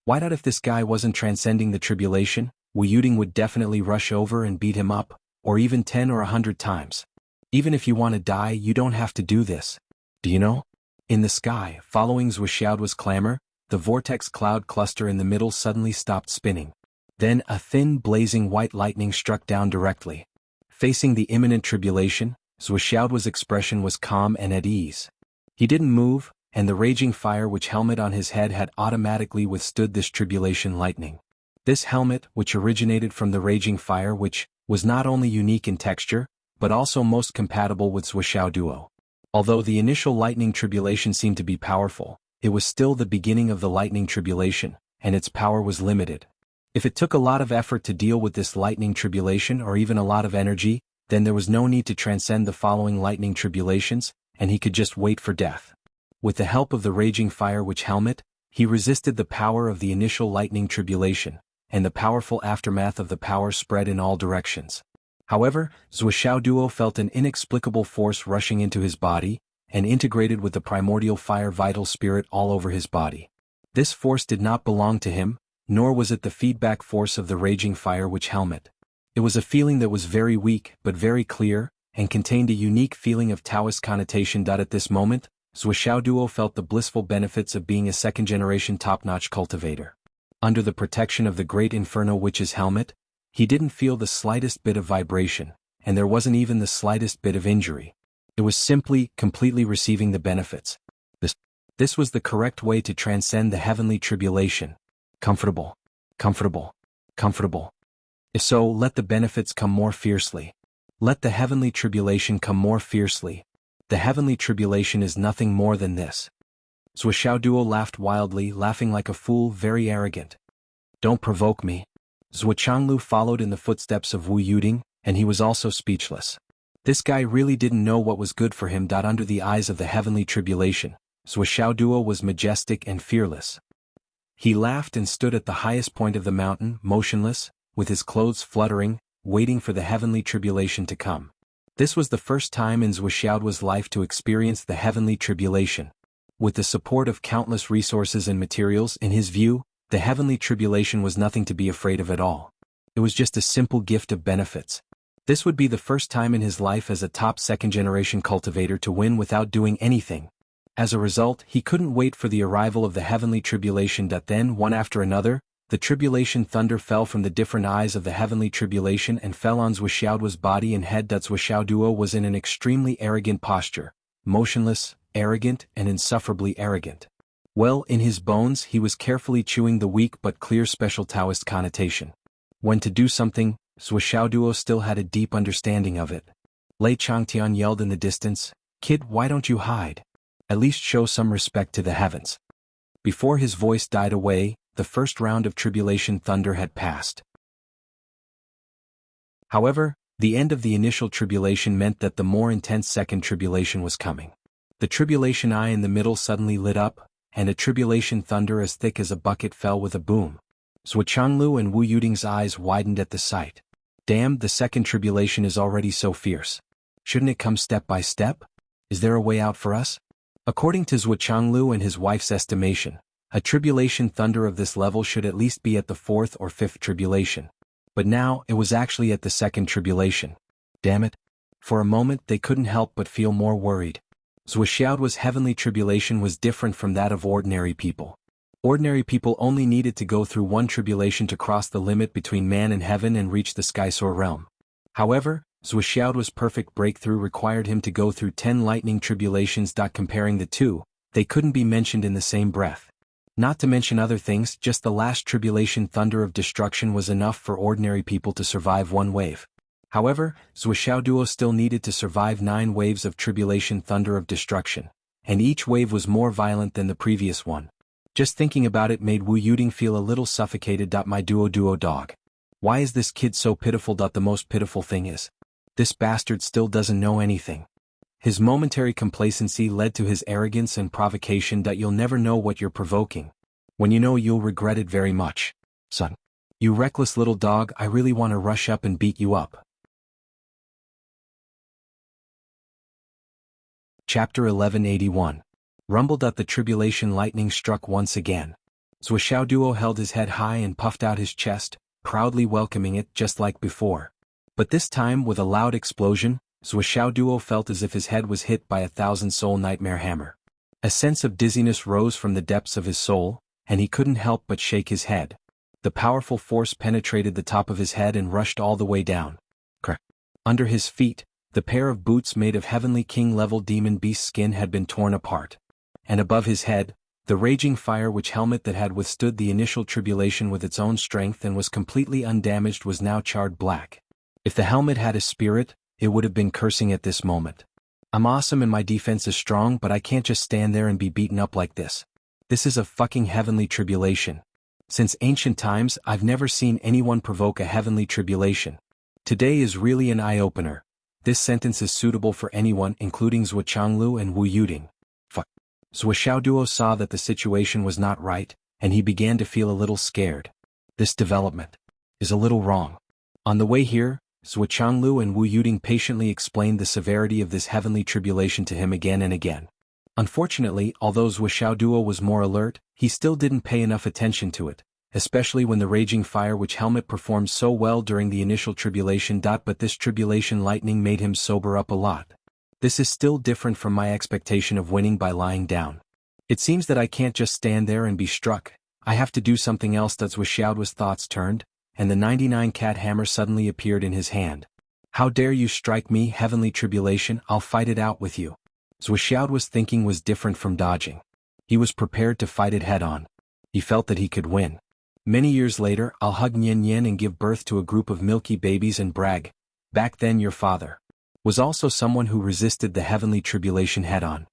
Why not if this guy wasn't transcending the tribulation, Wu Yuding would definitely rush over and beat him up, or even 10 or 100 times. Even if you want to die, you don't have to do this. Do you know? In the sky, following Zhuoxiaoduo's clamor, the vortex cloud cluster in the middle suddenly stopped spinning. Then a thin blazing white lightning struck down directly. Facing the imminent tribulation, Zhuoxiaoduo's expression was calm and at ease. He didn't move, and the raging fire which helmet on his head had automatically withstood this tribulation lightning. This helmet, which originated from the raging fire, which was not only unique in texture, but also most compatible with Zhuoxiaoduo. Although the initial lightning tribulation seemed to be powerful, it was still the beginning of the lightning tribulation, and its power was limited. If it took a lot of effort to deal with this lightning tribulation or even a lot of energy, then there was no need to transcend the following lightning tribulations, and he could just wait for death. With the help of the raging fire which helmet, he resisted the power of the initial lightning tribulation, and the powerful aftermath of the power spread in all directions. However, Zhuoxiaoduo felt an inexplicable force rushing into his body, and integrated with the primordial fire vital spirit all over his body. This force did not belong to him, nor was it the feedback force of the raging fire which helmet. It was a feeling that was very weak but very clear, and contained a unique feeling of Taoist connotation. At this moment, Zhuoxiaoduo felt the blissful benefits of being a second-generation top-notch cultivator. Under the protection of the great Inferno Witch's helmet, he didn't feel the slightest bit of vibration, and there wasn't even the slightest bit of injury. It was simply, completely receiving the benefits. This was the correct way to transcend the heavenly tribulation. Comfortable. Comfortable. Comfortable. If so, let the benefits come more fiercely. Let the heavenly tribulation come more fiercely. The heavenly tribulation is nothing more than this. Zhuoxiaoduo laughed wildly, laughing like a fool, very arrogant. Don't provoke me. Zhuochanglu followed in the footsteps of Wu Yuding, and he was also speechless. This guy really didn't know what was good for him. Under the eyes of the heavenly tribulation, Duo was majestic and fearless. He laughed and stood at the highest point of the mountain, motionless, with his clothes fluttering, waiting for the heavenly tribulation to come. This was the first time in Duo's life to experience the heavenly tribulation. With the support of countless resources and materials, in his view, the heavenly tribulation was nothing to be afraid of at all. It was just a simple gift of benefits. This would be the first time in his life as a top second-generation cultivator to win without doing anything. As a result, he couldn't wait for the arrival of the heavenly tribulation. Then, one after another, the tribulation thunder fell from the different eyes of the heavenly tribulation and fell on Duo's body and head. Duo was in an extremely arrogant posture, motionless, arrogant, and insufferably arrogant. Well, in his bones he was carefully chewing the weak but clear special Taoist connotation. When to do something, Duo still had a deep understanding of it. Lei Changtian yelled in the distance, "Kid, why don't you hide? At least show some respect to the heavens." Before his voice died away, the first round of tribulation thunder had passed. However, the end of the initial tribulation meant that the more intense second tribulation was coming. The tribulation eye in the middle suddenly lit up, and a tribulation thunder as thick as a bucket fell with a boom. Zuochanglu and Wu Yuding's eyes widened at the sight. Damn, the second tribulation is already so fierce. Shouldn't it come step by step? Is there a way out for us? According to Zuochanglu and his wife's estimation, a tribulation thunder of this level should at least be at the fourth or fifth tribulation. But now, it was actually at the second tribulation. Damn it. For a moment they couldn't help but feel more worried. Zuo's heavenly tribulation was different from that of ordinary people. Ordinary people only needed to go through one tribulation to cross the limit between man and heaven and reach the Skysoar realm. However, Zuo's perfect breakthrough required him to go through 10 lightning tribulations. Comparing the two, they couldn't be mentioned in the same breath. Not to mention other things, just the last tribulation thunder of destruction was enough for ordinary people to survive one wave. However, Duo still needed to survive 9 waves of tribulation thunder of destruction, and each wave was more violent than the previous one. Just thinking about it made Wu Yuding feel a little suffocated. My duo dog. Why is this kid so pitiful? The most pitiful thing is, this bastard still doesn't know anything. His momentary complacency led to his arrogance and provocation. You'll never know what you're provoking. When you know, you'll regret it very much. Son. You reckless little dog, I really want to rush up and beat you up. Chapter 1181. Rumbled. The tribulation lightning struck once again. Duo held his head high and puffed out his chest, proudly welcoming it just like before. But this time with a loud explosion, Duo felt as if his head was hit by a 1,000-soul nightmare hammer. A sense of dizziness rose from the depths of his soul, and he couldn't help but shake his head. The powerful force penetrated the top of his head and rushed all the way down. Crack. Under his feet, the pair of boots made of heavenly king-level demon beast skin had been torn apart. And above his head, the raging fire witch helmet that had withstood the initial tribulation with its own strength and was completely undamaged was now charred black. If the helmet had a spirit, it would have been cursing at this moment. I'm awesome and my defense is strong, but I can't just stand there and be beaten up like this. This is a fucking heavenly tribulation. Since ancient times, I've never seen anyone provoke a heavenly tribulation. Today is really an eye-opener. This sentence is suitable for anyone, including Zuochanglu and Wu Yuding. Fuck. Duo saw that the situation was not right, and he began to feel a little scared. This development is a little wrong. On the way here, Zuochanglu and Wu Yuding patiently explained the severity of this heavenly tribulation to him again and again. Unfortunately, although Duo was more alert, he still didn't pay enough attention to it, especially when the raging fire witch helmet performed so well during the initial tribulation. But this tribulation lightning made him sober up a lot. This is still different from my expectation of winning by lying down. It seems that I can't just stand there and be struck. I have to do something else. Duo's thoughts turned, and the 99 cat hammer suddenly appeared in his hand. How dare you strike me, heavenly tribulation, I'll fight it out with you. Duo's thinking was different from dodging. He was prepared to fight it head-on. He felt that he could win. Many years later, I'll hug Nian Yen and give birth to a group of milky babies and brag. Back then your father was also someone who resisted the heavenly tribulation head-on.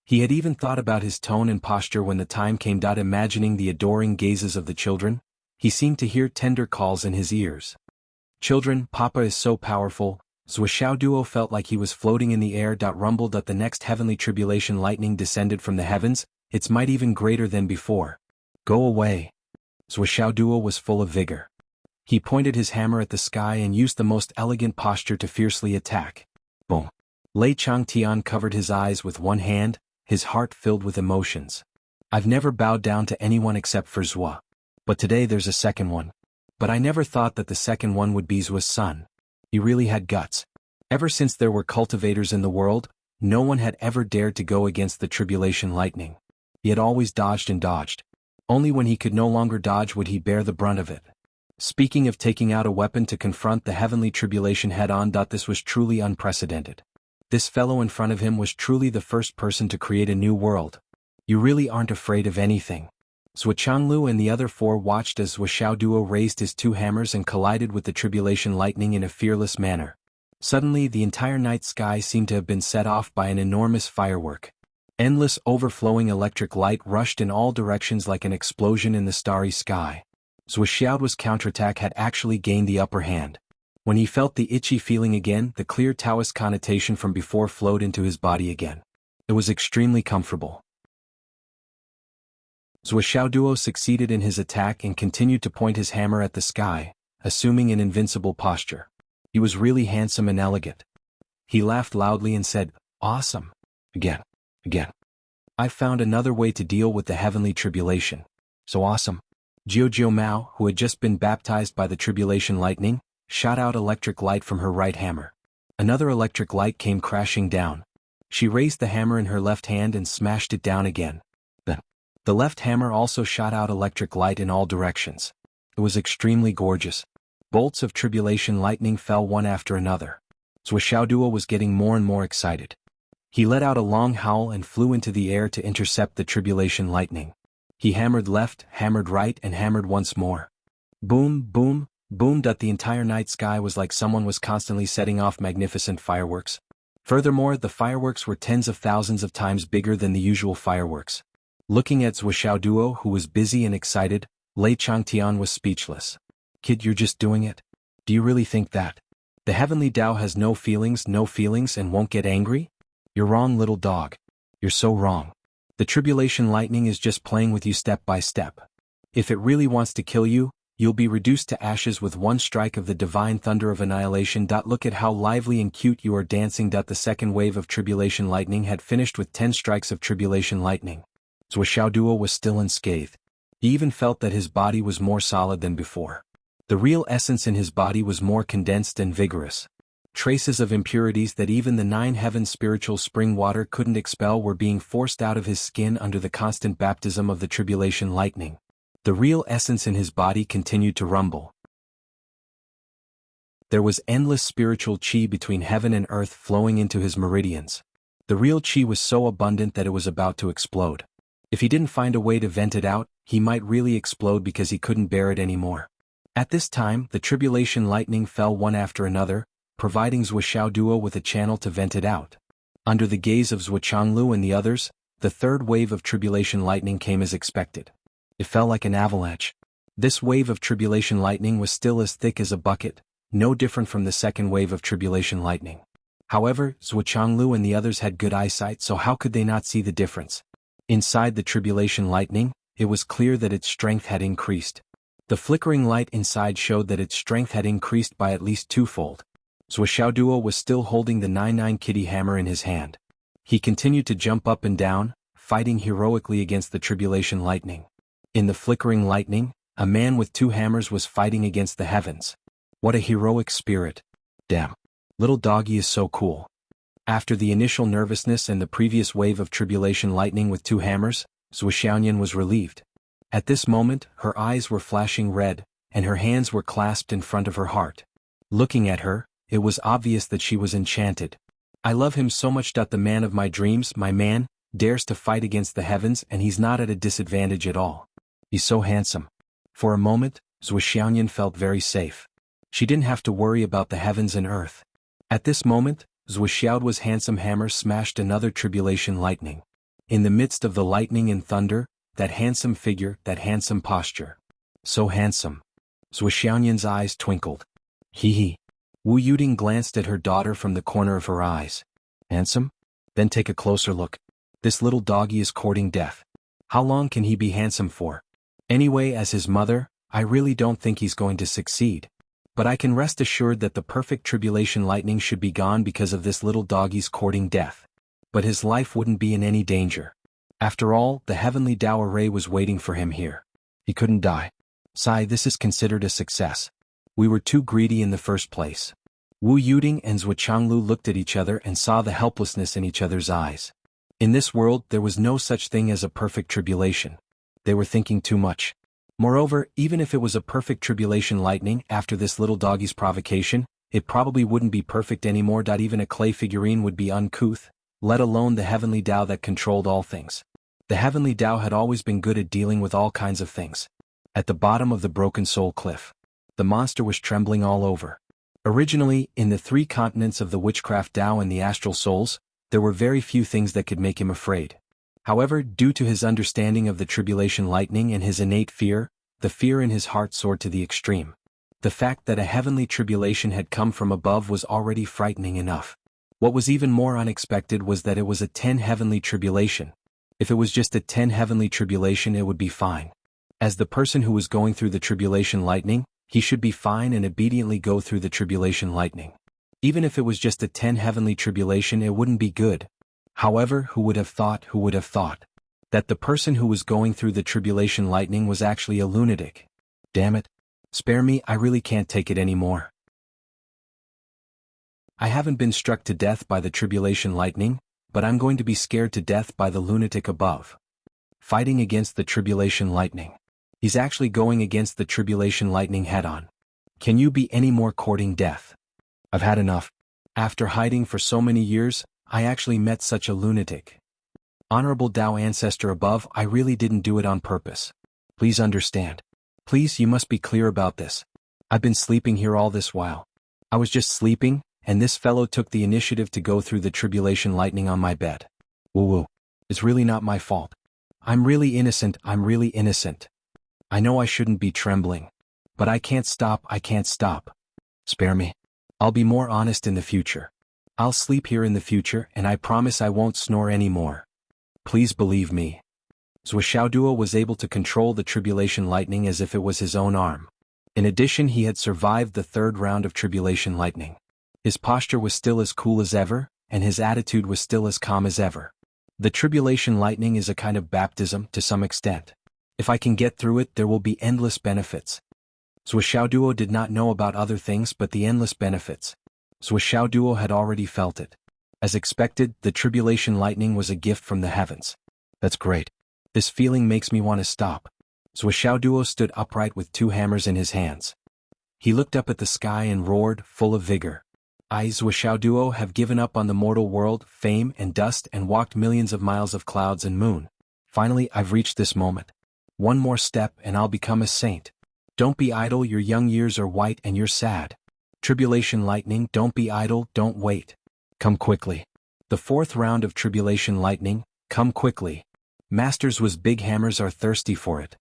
He had even thought about his tone and posture when the time came. Imagining the adoring gazes of the children, he seemed to hear tender calls in his ears. Children, Papa is so powerful. Duo felt like he was floating in the air. Rumbled that the next heavenly tribulation lightning descended from the heavens, its might even greater than before. Go away. Duo was full of vigor. He pointed his hammer at the sky and used the most elegant posture to fiercely attack. Boom. Lei Changtian covered his eyes with one hand, his heart filled with emotions. I've never bowed down to anyone except for Zhua. But today there's a second one. But I never thought that the second one would be Zhua's son. He really had guts. Ever since there were cultivators in the world, no one had ever dared to go against the tribulation lightning. He had always dodged and dodged. Only when he could no longer dodge would he bear the brunt of it. Speaking of taking out a weapon to confront the heavenly tribulation head-on, this was truly unprecedented. This fellow in front of him was truly the first person to create a new world. You really aren't afraid of anything. Zhuchanglu and the other four watched as Duo raised his two hammers and collided with the tribulation lightning in a fearless manner. Suddenly the entire night sky seemed to have been set off by an enormous firework. Endless overflowing electric light rushed in all directions like an explosion in the starry sky. Zhuxiao's counterattack had actually gained the upper hand. When he felt the itchy feeling again, the clear Taoist connotation from before flowed into his body again. It was extremely comfortable. Duo succeeded in his attack and continued to point his hammer at the sky, assuming an invincible posture. He was really handsome and elegant. He laughed loudly and said, "Awesome. Again. I've found another way to deal with the heavenly tribulation. So awesome." Jiao Mao, who had just been baptized by the tribulation lightning, shot out electric light from her right hammer. Another electric light came crashing down. She raised the hammer in her left hand and smashed it down again. The left hammer also shot out electric light in all directions. It was extremely gorgeous. Bolts of tribulation lightning fell one after another. Duo was getting more and more excited. He let out a long howl and flew into the air to intercept the tribulation lightning. He hammered left, hammered right, and hammered once more. Boom, boom, boom. The entire night sky was like someone was constantly setting off magnificent fireworks. Furthermore, the fireworks were tens of thousands of times bigger than the usual fireworks. Looking at Duo, who was busy and excited, Lei Changtian was speechless. "Kid, you're just doing it? Do you really think that? The heavenly Tao has no feelings and won't get angry? You're wrong, little dog. You're so wrong. The tribulation lightning is just playing with you step by step. If it really wants to kill you, you'll be reduced to ashes with one strike of the divine thunder of annihilation. Look at how lively and cute you are dancing. The second wave of tribulation lightning had finished with 10 strikes of tribulation lightning. Duo was still unscathed. He even felt that his body was more solid than before. The real essence in his body was more condensed and vigorous. Traces of impurities that even the 9 heavens spiritual spring water couldn't expel were being forced out of his skin under the constant baptism of the tribulation lightning. The real essence in his body continued to rumble. There was endless spiritual chi between heaven and earth flowing into his meridians. The real chi was so abundant that it was about to explode. If he didn't find a way to vent it out, he might really explode because he couldn't bear it anymore. At this time, the tribulation lightning fell one after another, providing Duo with a channel to vent it out. Under the gaze of Zhuchanglu and the others, the third wave of tribulation lightning came as expected. It fell like an avalanche. This wave of tribulation lightning was still as thick as a bucket, no different from the second wave of tribulation lightning. However, Zhuchanglu and the others had good eyesight, so how could they not see the difference? Inside the tribulation lightning, it was clear that its strength had increased. The flickering light inside showed that its strength had increased by at least twofold. Duo was still holding the 9-9 kitty hammer in his hand. He continued to jump up and down, fighting heroically against the tribulation lightning. In the flickering lightning, a man with 2 hammers was fighting against the heavens. What a heroic spirit. Damn. Little doggy is so cool. After the initial nervousness and the previous wave of tribulation lightning with 2 hammers, Zhuxiaoyan was relieved. At this moment, her eyes were flashing red, and her hands were clasped in front of her heart. Looking at her, it was obvious that she was enchanted. I love him so much. The man of my dreams, my man, dares to fight against the heavens, and he's not at a disadvantage at all. He's so handsome. For a moment, Zhuxiaoyan felt very safe. She didn't have to worry about the heavens and earth. At this moment, Zhuxiao's handsome hammer smashed another tribulation lightning. In the midst of the lightning and thunder, that handsome figure, that handsome posture. So handsome. Zhuxiaoyan's eyes twinkled. Hee hee. Wu Yuding glanced at her daughter from the corner of her eyes. Handsome? Then take a closer look. This little doggy is courting death. How long can he be handsome for? Anyway, as his mother, I really don't think he's going to succeed. But I can rest assured that the perfect tribulation lightning should be gone because of this little doggy's courting death. But his life wouldn't be in any danger. After all, the heavenly Tao array was waiting for him here. He couldn't die. Sai, this is considered a success. We were too greedy in the first place. Wu Yuding and Zhuchanglu looked at each other and saw the helplessness in each other's eyes. In this world there was no such thing as a perfect tribulation. They were thinking too much. Moreover, even if it was a perfect tribulation lightning after this little doggy's provocation, it probably wouldn't be perfect anymore. Even a clay figurine would be uncouth, let alone the heavenly Tao that controlled all things. The heavenly Tao had always been good at dealing with all kinds of things. At the bottom of the Broken Soul Cliff, the monster was trembling all over. Originally, in the 3 continents of the witchcraft Tao and the astral souls, there were very few things that could make him afraid. However, due to his understanding of the tribulation lightning and his innate fear, the fear in his heart soared to the extreme. The fact that a heavenly tribulation had come from above was already frightening enough. What was even more unexpected was that it was a 10 heavenly tribulation. If it was just a 10 heavenly tribulation, it would be fine. As the person who was going through the tribulation lightning, he should be fine and obediently go through the tribulation lightning. Even if it was just a 10 heavenly tribulation, it wouldn't be good. However, who would have thought that the person who was going through the tribulation lightning was actually a lunatic? Damn it. Spare me, I really can't take it anymore. I haven't been struck to death by the tribulation lightning, but I'm going to be scared to death by the lunatic above. Fighting against the tribulation lightning. He's actually going against the tribulation lightning head-on. Can you be any more courting death? I've had enough. After hiding for so many years, I actually met such a lunatic. Honorable Tao ancestor above, I really didn't do it on purpose. Please understand. Please, you must be clear about this. I've been sleeping here all this while. I was just sleeping, and this fellow took the initiative to go through the tribulation lightning on my bed. Woo-woo. It's really not my fault. I'm really innocent. I know I shouldn't be trembling. But I can't stop. Spare me. I'll be more honest in the future. I'll sleep here in the future, and I promise I won't snore anymore. Please believe me. Zhuchanglu was able to control the tribulation lightning as if it was his own arm. In addition, he had survived the 3rd round of tribulation lightning. His posture was still as cool as ever, and his attitude was still as calm as ever. The tribulation lightning is a kind of baptism to some extent. If I can get through it, there will be endless benefits. Zhuchanglu did not know about other things but the endless benefits. Zhuchanglu had already felt it. As expected, the tribulation lightning was a gift from the heavens. That's great. This feeling makes me want to stop. Zhuchanglu stood upright with 2 hammers in his hands. He looked up at the sky and roared, full of vigor. I, Zhuchanglu, have given up on the mortal world, fame and dust, and walked millions of miles of clouds and moon. Finally, I've reached this moment. One more step and I'll become a saint. Don't be idle, your young years are white and you're sad. Tribulation lightning, don't be idle, don't wait. Come quickly. The 4th round of tribulation lightning, come quickly. Masters with big hammers are thirsty for it.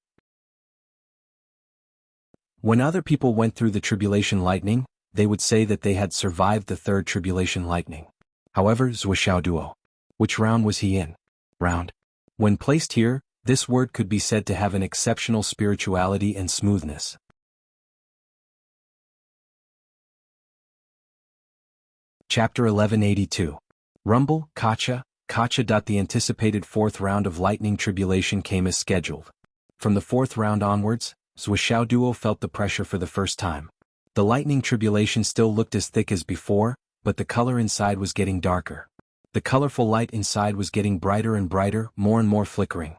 When other people went through the tribulation lightning, they would say that they had survived the 3rd tribulation lightning. However, Zhuchanglu. Which round was he in? Round. When placed here, this word could be said to have an exceptional spirituality and smoothness. Chapter 1182. Rumble, Kacha. The anticipated 4th round of lightning tribulation came as scheduled. From the 4th round onwards, Zhuchanglu felt the pressure for the first time. The lightning tribulation still looked as thick as before, but the color inside was getting darker. The colorful light inside was getting brighter and brighter, more and more flickering.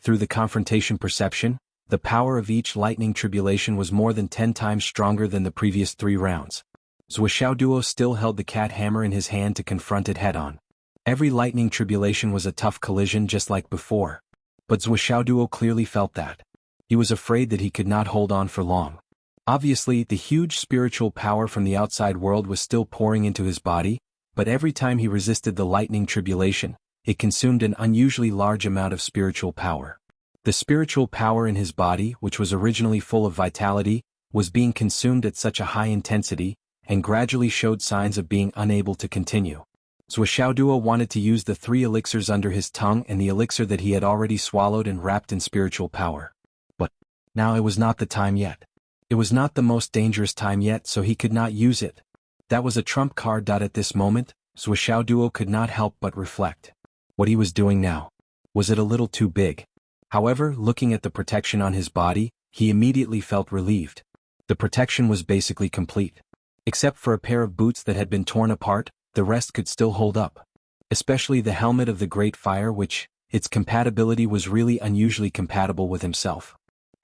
Through the confrontation perception, the power of each lightning tribulation was more than 10 times stronger than the previous 3 rounds. Zhuchanglu still held the cat hammer in his hand to confront it head-on. Every lightning tribulation was a tough collision just like before. But Zhuchanglu clearly felt that. He was afraid that he could not hold on for long. Obviously, the huge spiritual power from the outside world was still pouring into his body, but every time he resisted the lightning tribulation, it consumed an unusually large amount of spiritual power. The spiritual power in his body, which was originally full of vitality, was being consumed at such a high intensity, and gradually showed signs of being unable to continue. Zhuo wanted to use the 3 elixirs under his tongue and the elixir that he had already swallowed and wrapped in spiritual power. But now it was not the time yet. It was not the most dangerous time yet, so he could not use it. That was a trump card. At this moment, Zhuo could not help but reflect. What he was doing now. Was it a little too big? However, looking at the protection on his body, he immediately felt relieved. The protection was basically complete. Except for a pair of boots that had been torn apart, the rest could still hold up. Especially the helmet of the Great Fire, which, its compatibility was really unusually compatible with himself.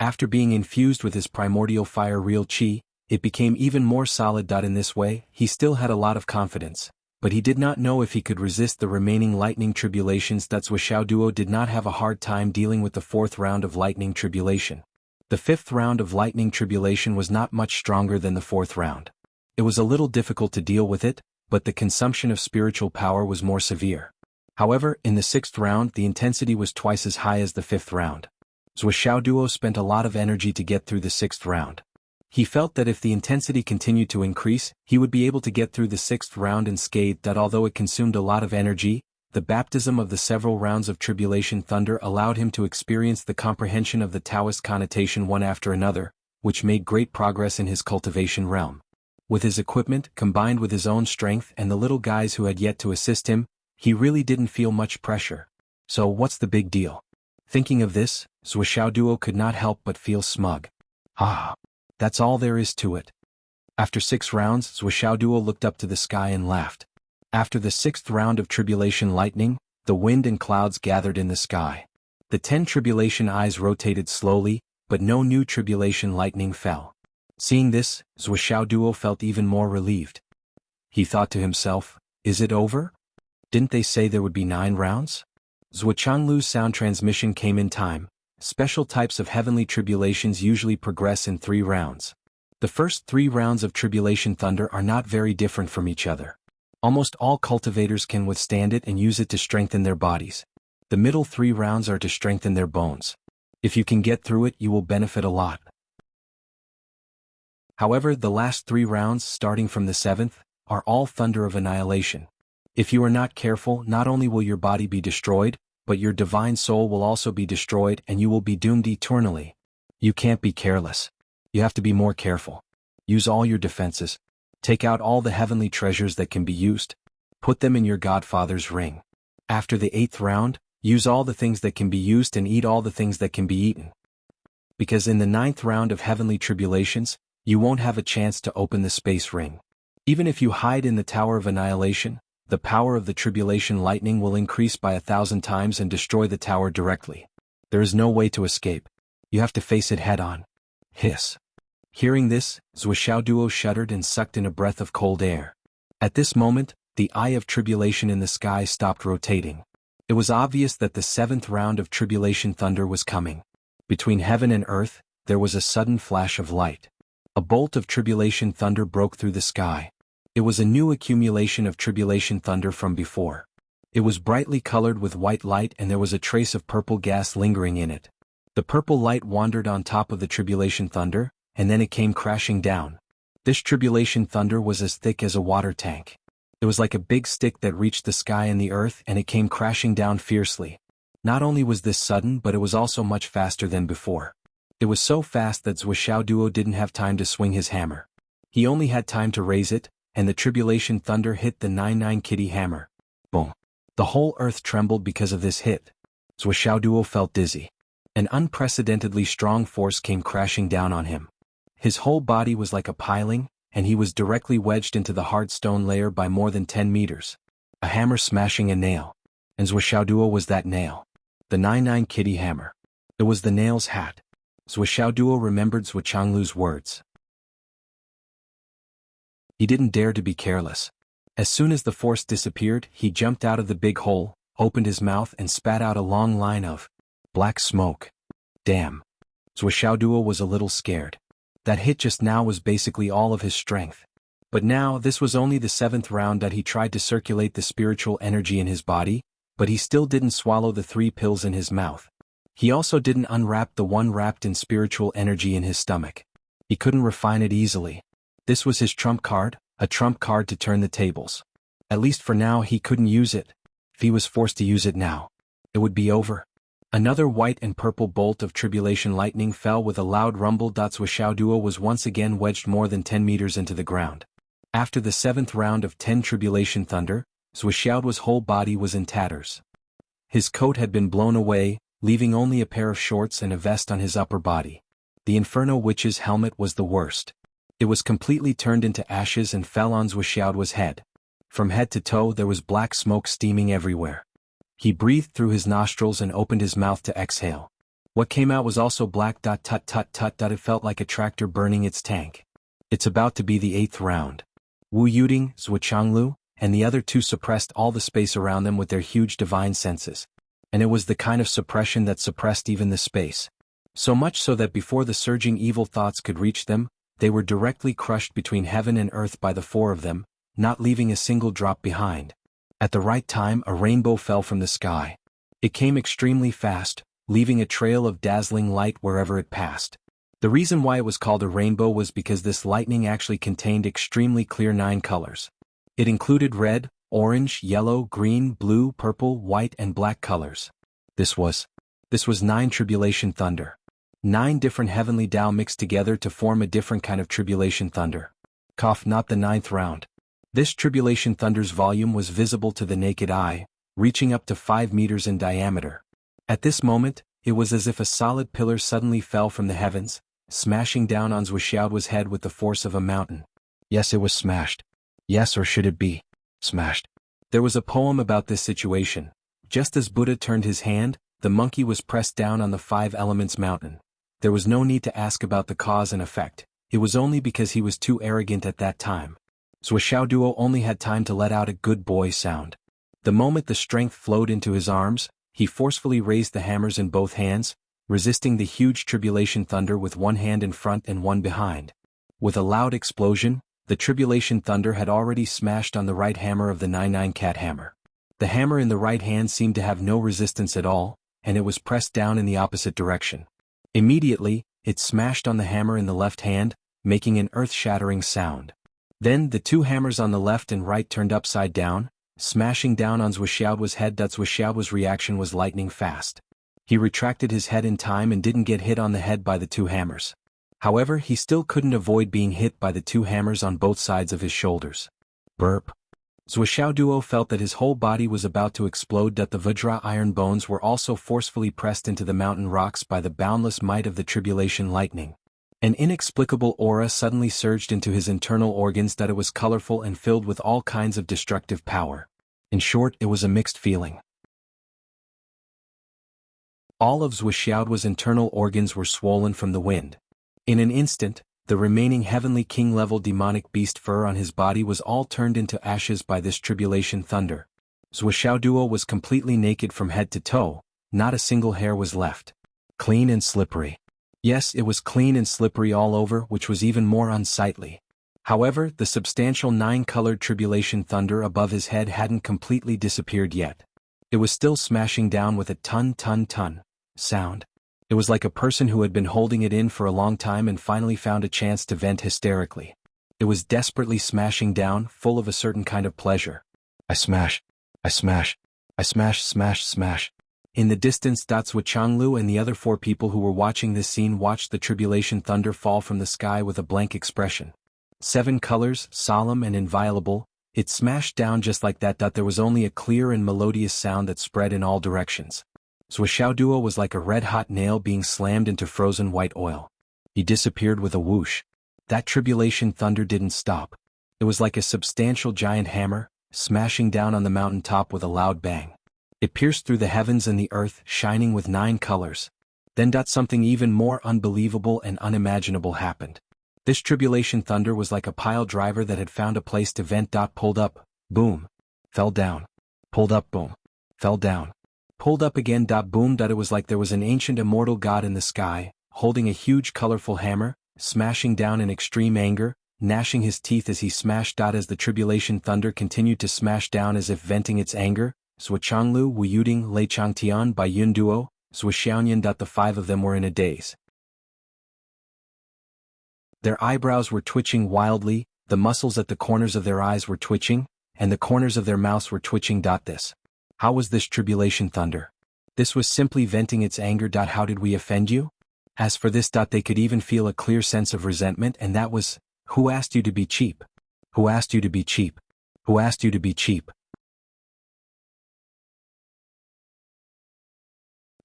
After being infused with his primordial fire real chi, it became even more solid. In this way, he still had a lot of confidence, but he did not know if he could resist the remaining lightning tribulations. Zhuo did not have a hard time dealing with the 4th round of lightning tribulation. The 5th round of lightning tribulation was not much stronger than the 4th round. It was a little difficult to deal with it, but the consumption of spiritual power was more severe. However, in the 6th round the intensity was twice as high as the 5th round. Zhuo spent a lot of energy to get through the 6th round. He felt that if the intensity continued to increase, he would be able to get through the 6th round unscathed. Although it consumed a lot of energy, the baptism of the several rounds of tribulation thunder allowed him to experience the comprehension of the Taoist connotation one after another, which made great progress in his cultivation realm. With his equipment, combined with his own strength and the little guys who had yet to assist him, he really didn't feel much pressure. So what's the big deal? Thinking of this, Zhuo could not help but feel smug. That's all there is to it. After 6 rounds, Zhuo looked up to the sky and laughed. After the 6th round of tribulation lightning, the wind and clouds gathered in the sky. The 10 tribulation eyes rotated slowly, but no new tribulation lightning fell. Seeing this, Zhuo felt even more relieved. He thought to himself, is it over? Didn't they say there would be 9 rounds? Zhuanglu's sound transmission came in time. Special types of heavenly tribulations usually progress in 3 rounds. The first 3 rounds of tribulation thunder are not very different from each other. Almost all cultivators can withstand it and use it to strengthen their bodies. The middle 3 rounds are to strengthen their bones. If you can get through it, you will benefit a lot. However, the last 3 rounds, starting from the 7th, are all thunder of annihilation. If you are not careful, not only will your body be destroyed, but your divine soul will also be destroyed and you will be doomed eternally. You can't be careless. You have to be more careful. Use all your defenses. Take out all the heavenly treasures that can be used. Put them in your Godfather's ring. After the 8th round, use all the things that can be used and eat all the things that can be eaten. Because in the 9th round of heavenly tribulations, you won't have a chance to open the space ring. Even if you hide in the Tower of Annihilation, the power of the tribulation lightning will increase by 1,000 times and destroy the tower directly. There is no way to escape. You have to face it head on. Hiss. Hearing this, Zhuo shuddered and sucked in a breath of cold air. At this moment, the eye of tribulation in the sky stopped rotating. It was obvious that the 7th round of tribulation thunder was coming. Between heaven and earth, there was a sudden flash of light. A bolt of tribulation thunder broke through the sky. It was a new accumulation of tribulation thunder from before. It was brightly colored with white light and there was a trace of purple gas lingering in it. The purple light wandered on top of the tribulation thunder, and then it came crashing down. This tribulation thunder was as thick as a water tank. It was like a big stick that reached the sky and the earth and it came crashing down fiercely. Not only was this sudden, but it was also much faster than before. It was so fast that Zhuo didn't have time to swing his hammer. He only had time to raise it, and the tribulation thunder hit the 99 kitty hammer. Boom. The whole earth trembled because of this hit. Zhuo felt dizzy. An unprecedentedly strong force came crashing down on him. His whole body was like a piling, and he was directly wedged into the hard stone layer by more than 10 meters. A hammer smashing a nail. And Zhuo was that nail. The 99 kitty hammer. It was the nail's hat. Zhuo remembered Zhuanglu's words. He didn't dare to be careless. As soon as the force disappeared, he jumped out of the big hole, opened his mouth and spat out a long line of black smoke. Damn. Zhuo was a little scared. That hit just now was basically all of his strength. But now, this was only the 7th round that he tried to circulate the spiritual energy in his body, but he still didn't swallow the 3 pills in his mouth. He also didn't unwrap the one wrapped in spiritual energy in his stomach. He couldn't refine it easily. This was his trump card, A trump card to turn the tables. At least for now he couldn't use it. If he was forced to use it now, it would be over. Another white and purple bolt of tribulation lightning fell with a loud rumble. Wuxia duo was once again wedged more than 10 meters into the ground. After the 7th round of 10 tribulation thunder, Wuxia's whole body was in tatters. His coat had been blown away, leaving only a pair of shorts and a vest on his upper body. The Inferno Witch's helmet was the worst. It was completely turned into ashes and fell on Wuxia's head. From head to toe there was black smoke steaming everywhere. He breathed through his nostrils and opened his mouth to exhale. What came out was also black. Tut tut tut. It felt like a tractor burning its tank. It's about to be the 8th round. Wu Yuding, Zhuchanglu, and the other two suppressed all the space around them with their huge divine senses. And it was the kind of suppression that suppressed even the space. So much so that before the surging evil thoughts could reach them, they were directly crushed between heaven and earth by the 4 of them, not leaving a single drop behind. At the right time a rainbow fell from the sky. It came extremely fast, leaving a trail of dazzling light wherever it passed. The reason why it was called a rainbow was because this lightning actually contained extremely clear 9 colors. It included red, orange, yellow, green, blue, purple, white and black colors. This was 9 tribulation thunder. 9 different heavenly Tao mixed together to form a different kind of tribulation thunder. Not the 9th round. This tribulation thunder's volume was visible to the naked eye, reaching up to 5 meters in diameter. At this moment, it was as if a solid pillar suddenly fell from the heavens, smashing down on Wuxia's head with the force of a mountain. Yes, it was smashed. Yes, or should it be smashed? There was a poem about this situation. Just as Buddha turned his hand, the monkey was pressed down on the 5 elements mountain. There was no need to ask about the cause and effect. It was only because he was too arrogant at that time. Wuxia duo only had time to let out a good boy sound. The moment the strength flowed into his arms, he forcefully raised the hammers in both hands, resisting the huge tribulation thunder with one hand in front and one behind. With a loud explosion, the tribulation thunder had already smashed on the right hammer of the 9-9 cat hammer. The hammer in the right hand seemed to have no resistance at all, and it was pressed down in the opposite direction. Immediately, it smashed on the hammer in the left hand, making an earth-shattering sound. Then the 2 hammers on the left and right turned upside down, smashing down on Wuxia's head. Wuxia's reaction was lightning fast. He retracted his head in time and didn't get hit on the head by the 2 hammers. However, he still couldn't avoid being hit by the 2 hammers on both sides of his shoulders. Burp. Wuxia duo felt that his whole body was about to explode. The Vajra iron bones were also forcefully pressed into the mountain rocks by the boundless might of the tribulation lightning. An inexplicable aura suddenly surged into his internal organs that it was colorful and filled with all kinds of destructive power. In short, it was a mixed feeling. All of Wuxia's internal organs were swollen from the wind. In an instant, the remaining heavenly king-level demonic beast fur on his body was all turned into ashes by this tribulation thunder. Wuxia duo was completely naked from head to toe, not a single hair was left. Clean and slippery. Yes, it was clean and slippery all over, which was even more unsightly. However, the substantial 9-colored tribulation thunder above his head hadn't completely disappeared yet. It was still smashing down with a ton sound. It was like a person who had been holding it in for a long time and finally found a chance to vent hysterically. It was desperately smashing down, full of a certain kind of pleasure. I smash. In the distance, Wuchanglu and the other 4 people who were watching this scene watched the tribulation thunder fall from the sky with a blank expression. 7 colors, solemn and inviolable, it smashed down just like that. There was only a clear and melodious sound that spread in all directions. Wuxia duo was like a red-hot nail being slammed into frozen white oil. He disappeared with a whoosh. That tribulation thunder didn't stop. It was like a substantial giant hammer, smashing down on the mountain top with a loud bang. It pierced through the heavens and the earth, shining with 9 colors. Then something even more unbelievable and unimaginable happened. This tribulation thunder was like a pile driver that had found a place to vent. Pulled up, boom, fell down. Pulled up, boom, fell down. Pulled up again. Boom. It was like there was an ancient immortal god in the sky, holding a huge colorful hammer, smashing down in extreme anger, gnashing his teeth as he smashed. As the tribulation thunder continued to smash down as if venting its anger, Zhuchanglu, Wu Yuding, Lei Changtian, Bai Yun duo, Zhuxiaoyan. The 5 of them were in a daze. Their eyebrows were twitching wildly, the muscles at the corners of their eyes were twitching, and the corners of their mouths were twitching. This. How was this tribulation thunder? This was simply venting its anger. How did we offend you? As for this. They could even feel a clear sense of resentment, and that was, who asked you to be cheap? Who asked you to be cheap? Who asked you to be cheap?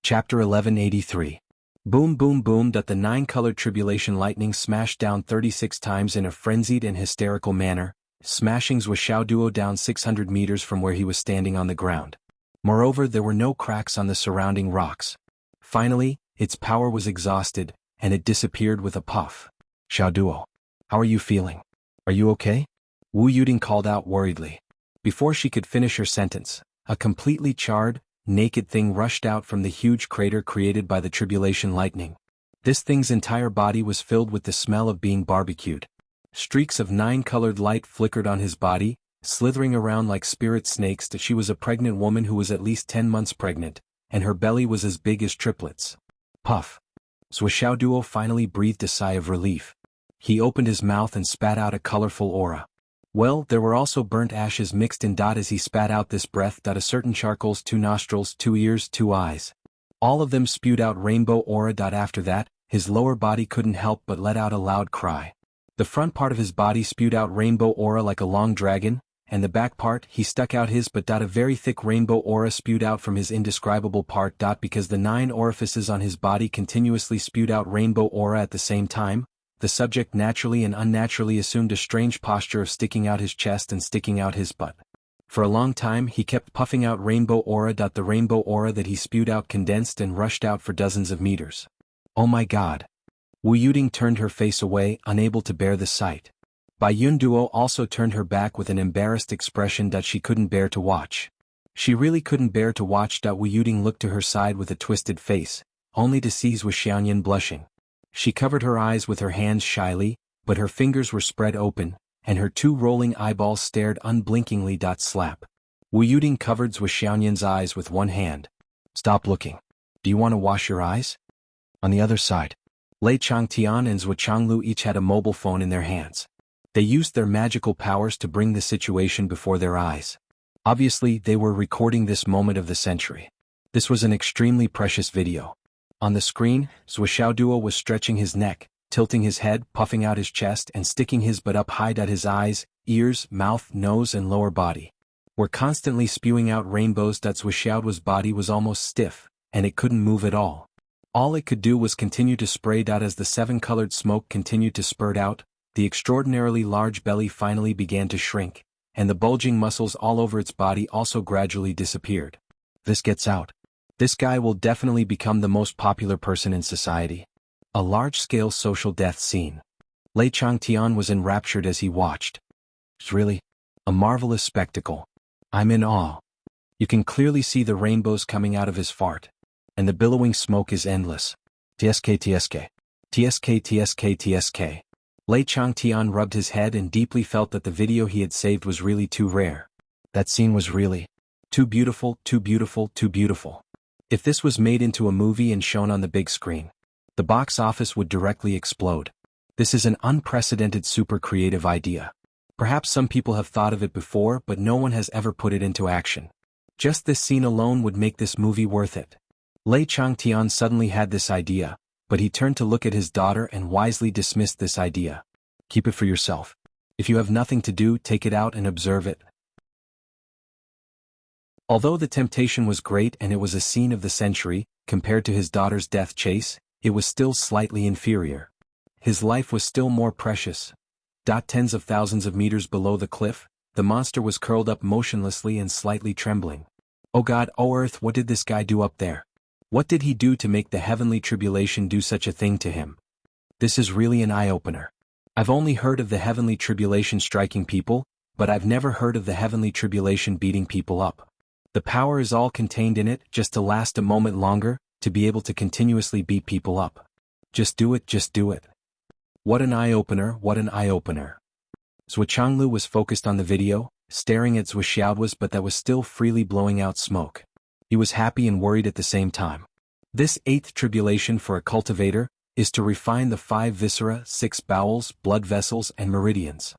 Chapter 1183. Boom boom boom. The 9-colored tribulation lightning smashed down 36 times in a frenzied and hysterical manner, smashing Wuxia Duo down 600 meters from where he was standing on the ground. Moreover, there were no cracks on the surrounding rocks. Finally, its power was exhausted, and it disappeared with a puff. Xiao Duo, how are you feeling? Are you okay? Wu Yuding called out worriedly. Before she could finish her sentence, a completely charred, naked thing rushed out from the huge crater created by the tribulation lightning. This thing's entire body was filled with the smell of being barbecued. Streaks of 9-colored light flickered on his body, slithering around like spirit snakes. She was a pregnant woman who was at least 10 months pregnant, and her belly was as big as triplets. Puff. Wuxia Duo finally breathed a sigh of relief. He opened his mouth and spat out a colorful aura. Well, there were also burnt ashes mixed in. As he spat out this breath. A certain charcoal's 2 nostrils, 2 ears, 2 eyes. All of them spewed out rainbow aura. After that, his lower body couldn't help but let out a loud cry. The front part of his body spewed out rainbow aura like a long dragon, and the back part, he stuck out his but. A very thick rainbow aura spewed out from his indescribable part. Because the 9 orifices on his body continuously spewed out rainbow aura at the same time, the subject naturally and unnaturally assumed a strange posture of sticking out his chest and sticking out his butt. For a long time he kept puffing out rainbow aura. The rainbow aura that he spewed out condensed and rushed out for dozens of meters. Oh my god. Wu Yuding turned her face away, unable to bear the sight. Bai Yun Duo also turned her back with an embarrassed expression that she couldn't bear to watch. She really couldn't bear to watch. Wu Yuding looked to her side with a twisted face, only to see Zhu Xiaoyan blushing. She covered her eyes with her hands shyly, but her fingers were spread open, and her 2 rolling eyeballs stared unblinkingly. Slap. Wu Yuding covered Zhu Xiaoyan's eyes with one hand. Stop looking. Do you want to wash your eyes? On the other side. Lei Changtian and Zhu Changlu each had a mobile phone in their hands. They used their magical powers to bring the situation before their eyes. Obviously, they were recording this moment of the century. This was an extremely precious video. On the screen, Wuxia Duo was stretching his neck, tilting his head, puffing out his chest and sticking his butt up high. His eyes, ears, mouth, nose and lower body were constantly spewing out rainbows. Wuxiao's body was almost stiff, and it couldn't move at all. All it could do was continue to spray. As the 7-colored smoke continued to spurt out, the extraordinarily large belly finally began to shrink, and the bulging muscles all over its body also gradually disappeared. This gets out. This guy will definitely become the most popular person in society. A large-scale social death scene. Lei Changtian was enraptured as he watched. It's really a marvelous spectacle. I'm in awe. You can clearly see the rainbows coming out of his fart. And the billowing smoke is endless. TSK TSK. TSK TSK TSK. Lei Changtian rubbed his head and deeply felt that the video he had saved was really too rare. That scene was really too beautiful, too beautiful, too beautiful. If this was made into a movie and shown on the big screen, the box office would directly explode. This is an unprecedented super creative idea. Perhaps some people have thought of it before, but no one has ever put it into action. Just this scene alone would make this movie worth it. Lei Changtian suddenly had this idea, but he turned to look at his daughter and wisely dismissed this idea. Keep it for yourself. If you have nothing to do, take it out and observe it. Although the temptation was great and it was a scene of the century, compared to his daughter's death chase, it was still slightly inferior. His life was still more precious. Tens of thousands of meters below the cliff, the monster was curled up motionlessly and slightly trembling. Oh God, oh Earth, what did this guy do up there? What did he do to make the heavenly tribulation do such a thing to him? This is really an eye-opener. I've only heard of the heavenly tribulation striking people, but I've never heard of the heavenly tribulation beating people up. The power is all contained in it, just to last a moment longer, to be able to continuously beat people up. Just do it, just do it. What an eye-opener, what an eye-opener. Zhu Changlu was focused on the video, staring at Zhu Xiao's but that was still freely blowing out smoke. He was happy and worried at the same time. This 8th tribulation for a cultivator is to refine the 5 viscera, 6 bowels, blood vessels and meridians.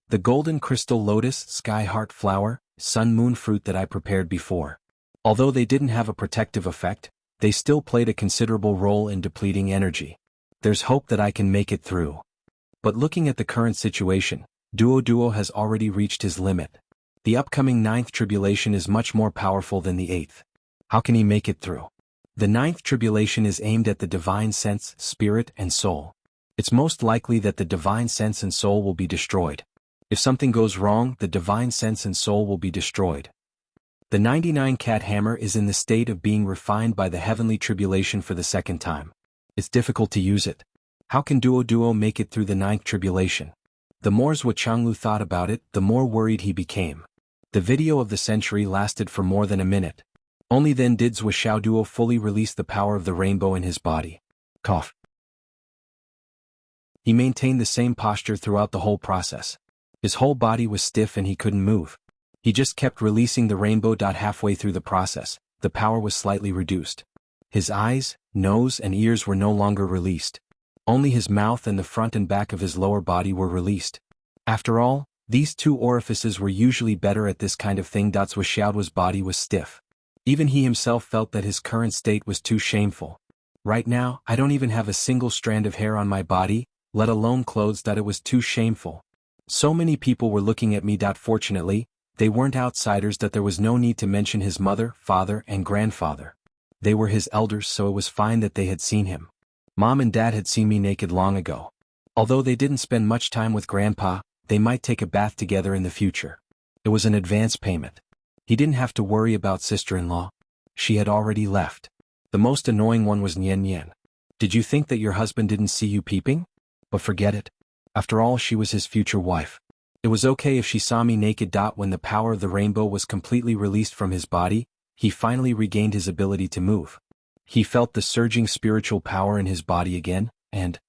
The golden crystal lotus, sky heart flower, sun moon fruit that I prepared before. Although they didn't have a protective effect, they still played a considerable role in depleting energy. There's hope that I can make it through. But looking at the current situation, Duo has already reached his limit. The upcoming 9th tribulation is much more powerful than the 8th. How can he make it through? The 9th tribulation is aimed at the divine sense, spirit, and soul. It's most likely that the divine sense and soul will be destroyed. If something goes wrong, the divine sense and soul will be destroyed. The 99 cat hammer is in the state of being refined by the heavenly tribulation for the second time. It's difficult to use it. How can Duo make it through the 9th tribulation? The more Jianghu thought about it, the more worried he became. The video of the century lasted for more than a minute. Only then did Duo fully release the power of the rainbow in his body. Cough. He maintained the same posture throughout the whole process. His whole body was stiff and he couldn't move. He just kept releasing the rainbow. Halfway through the process, the power was slightly reduced. His eyes, nose, and ears were no longer released. Only his mouth and the front and back of his lower body were released. After all, these two orifices were usually better at this kind of thing. Wuxiao's body was stiff. Even he himself felt that his current state was too shameful. Right now, I don't even have a single strand of hair on my body, let alone clothes. It was too shameful. So many people were looking at me. Fortunately, they weren't outsiders. There was no need to mention his mother, father, and grandfather. They were his elders, so it was fine that they had seen him. Mom and Dad had seen me naked long ago. Although they didn't spend much time with Grandpa, they might take a bath together in the future. It was an advance payment. He didn't have to worry about sister-in-law. She had already left. The most annoying one was Nian. Did you think that your husband didn't see you peeping? But forget it. After all, she was his future wife. It was okay if she saw me naked. When the power of the rainbow was completely released from his body, he finally regained his ability to move. He felt the surging spiritual power in his body again, and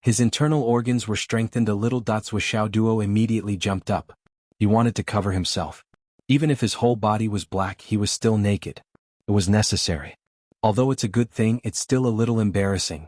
his internal organs were strengthened a little. Duo immediately jumped up. He wanted to cover himself. Even if his whole body was black, he was still naked. It was necessary. Although it's a good thing, it's still a little embarrassing.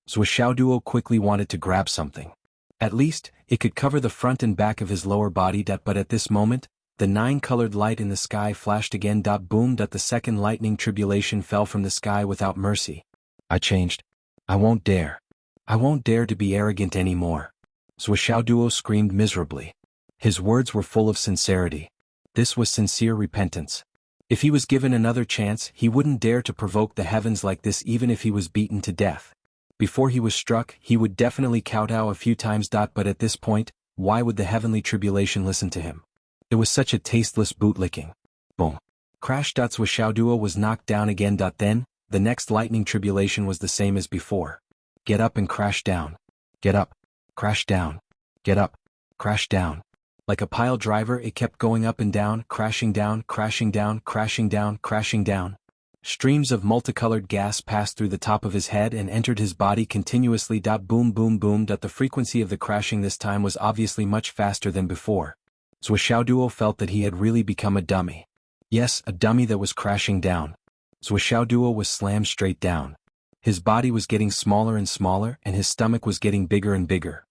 Duo quickly wanted to grab something. At least, it could cover the front and back of his lower body. But at this moment, the 9-colored light in the sky flashed again. Boom! The second lightning tribulation fell from the sky without mercy. I changed. I won't dare. I won't dare to be arrogant anymore. Duo screamed miserably. His words were full of sincerity. This was sincere repentance. If he was given another chance, he wouldn't dare to provoke the heavens like this even if he was beaten to death. Before he was struck, he would definitely kowtow a few times. But at this point, why would the heavenly tribulation listen to him? It was such a tasteless bootlicking. Boom. Crash. Duo was knocked down again. Then, the next lightning tribulation was the same as before. Get up and crash down. Get up. Crash down. Get up. Crash down. Like a pile driver, it kept going up and down, crashing down, crashing down, crashing down, crashing down. Streams of multicolored gas passed through the top of his head and entered his body continuously. Boom, boom, boom. The frequency of the crashing this time was obviously much faster than before. Duo felt that he had really become a dummy. Yes, a dummy that was crashing down. Duo was slammed straight down. His body was getting smaller and smaller, and his stomach was getting bigger and bigger.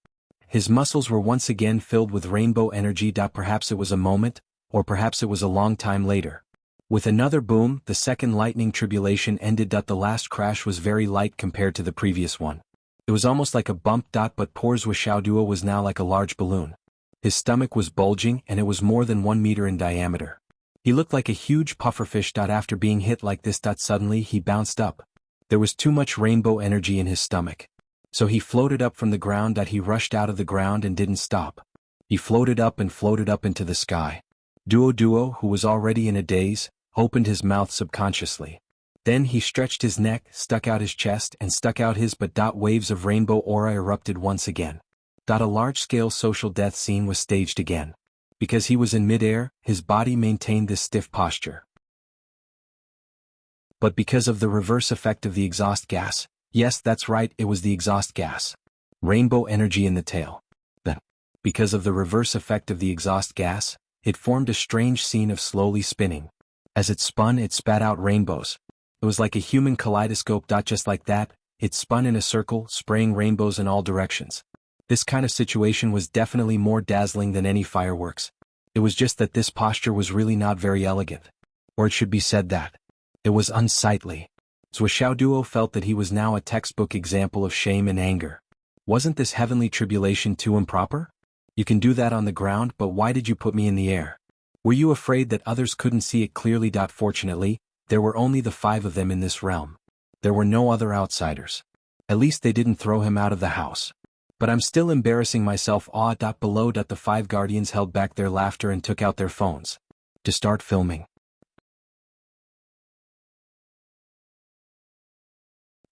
His muscles were once again filled with rainbow energy. Perhaps it was a moment, or perhaps it was a long time later. With another boom, the second lightning tribulation ended. The last crash was very light compared to the previous one. It was almost like a bump. But poor Duo was now like a large balloon. His stomach was bulging and it was more than 1 meter in diameter. He looked like a huge pufferfish. After being hit like this, suddenly he bounced up. There was too much rainbow energy in his stomach. So he floated up from the ground. He rushed out of the ground and didn't stop. He floated up and floated up into the sky. Duo, who was already in a daze, opened his mouth subconsciously. Then he stretched his neck, stuck out his chest, and stuck out his butt. Waves of rainbow aura erupted once again. A large-scale social death scene was staged again. Because he was in midair, his body maintained this stiff posture. But because of the reverse effect of the exhaust gas, yes, that's right, it was the exhaust gas. Rainbow energy in the tail. Then, because of the reverse effect of the exhaust gas, it formed a strange scene of slowly spinning. As it spun, it spat out rainbows. It was like a human kaleidoscope. Just like that, it spun in a circle, spraying rainbows in all directions. This kind of situation was definitely more dazzling than any fireworks. It was just that this posture was really not very elegant. Or it should be said that it was unsightly. Zhuo Duo felt that he was now a textbook example of shame and anger. Wasn't this heavenly tribulation too improper? You can do that on the ground, but why did you put me in the air? Were you afraid that others couldn't see it clearly? Fortunately, there were only the 5 of them in this realm. There were no other outsiders. At least they didn't throw him out of the house. But I'm still embarrassing myself. Below. The 5 guardians held back their laughter and took out their phones to start filming.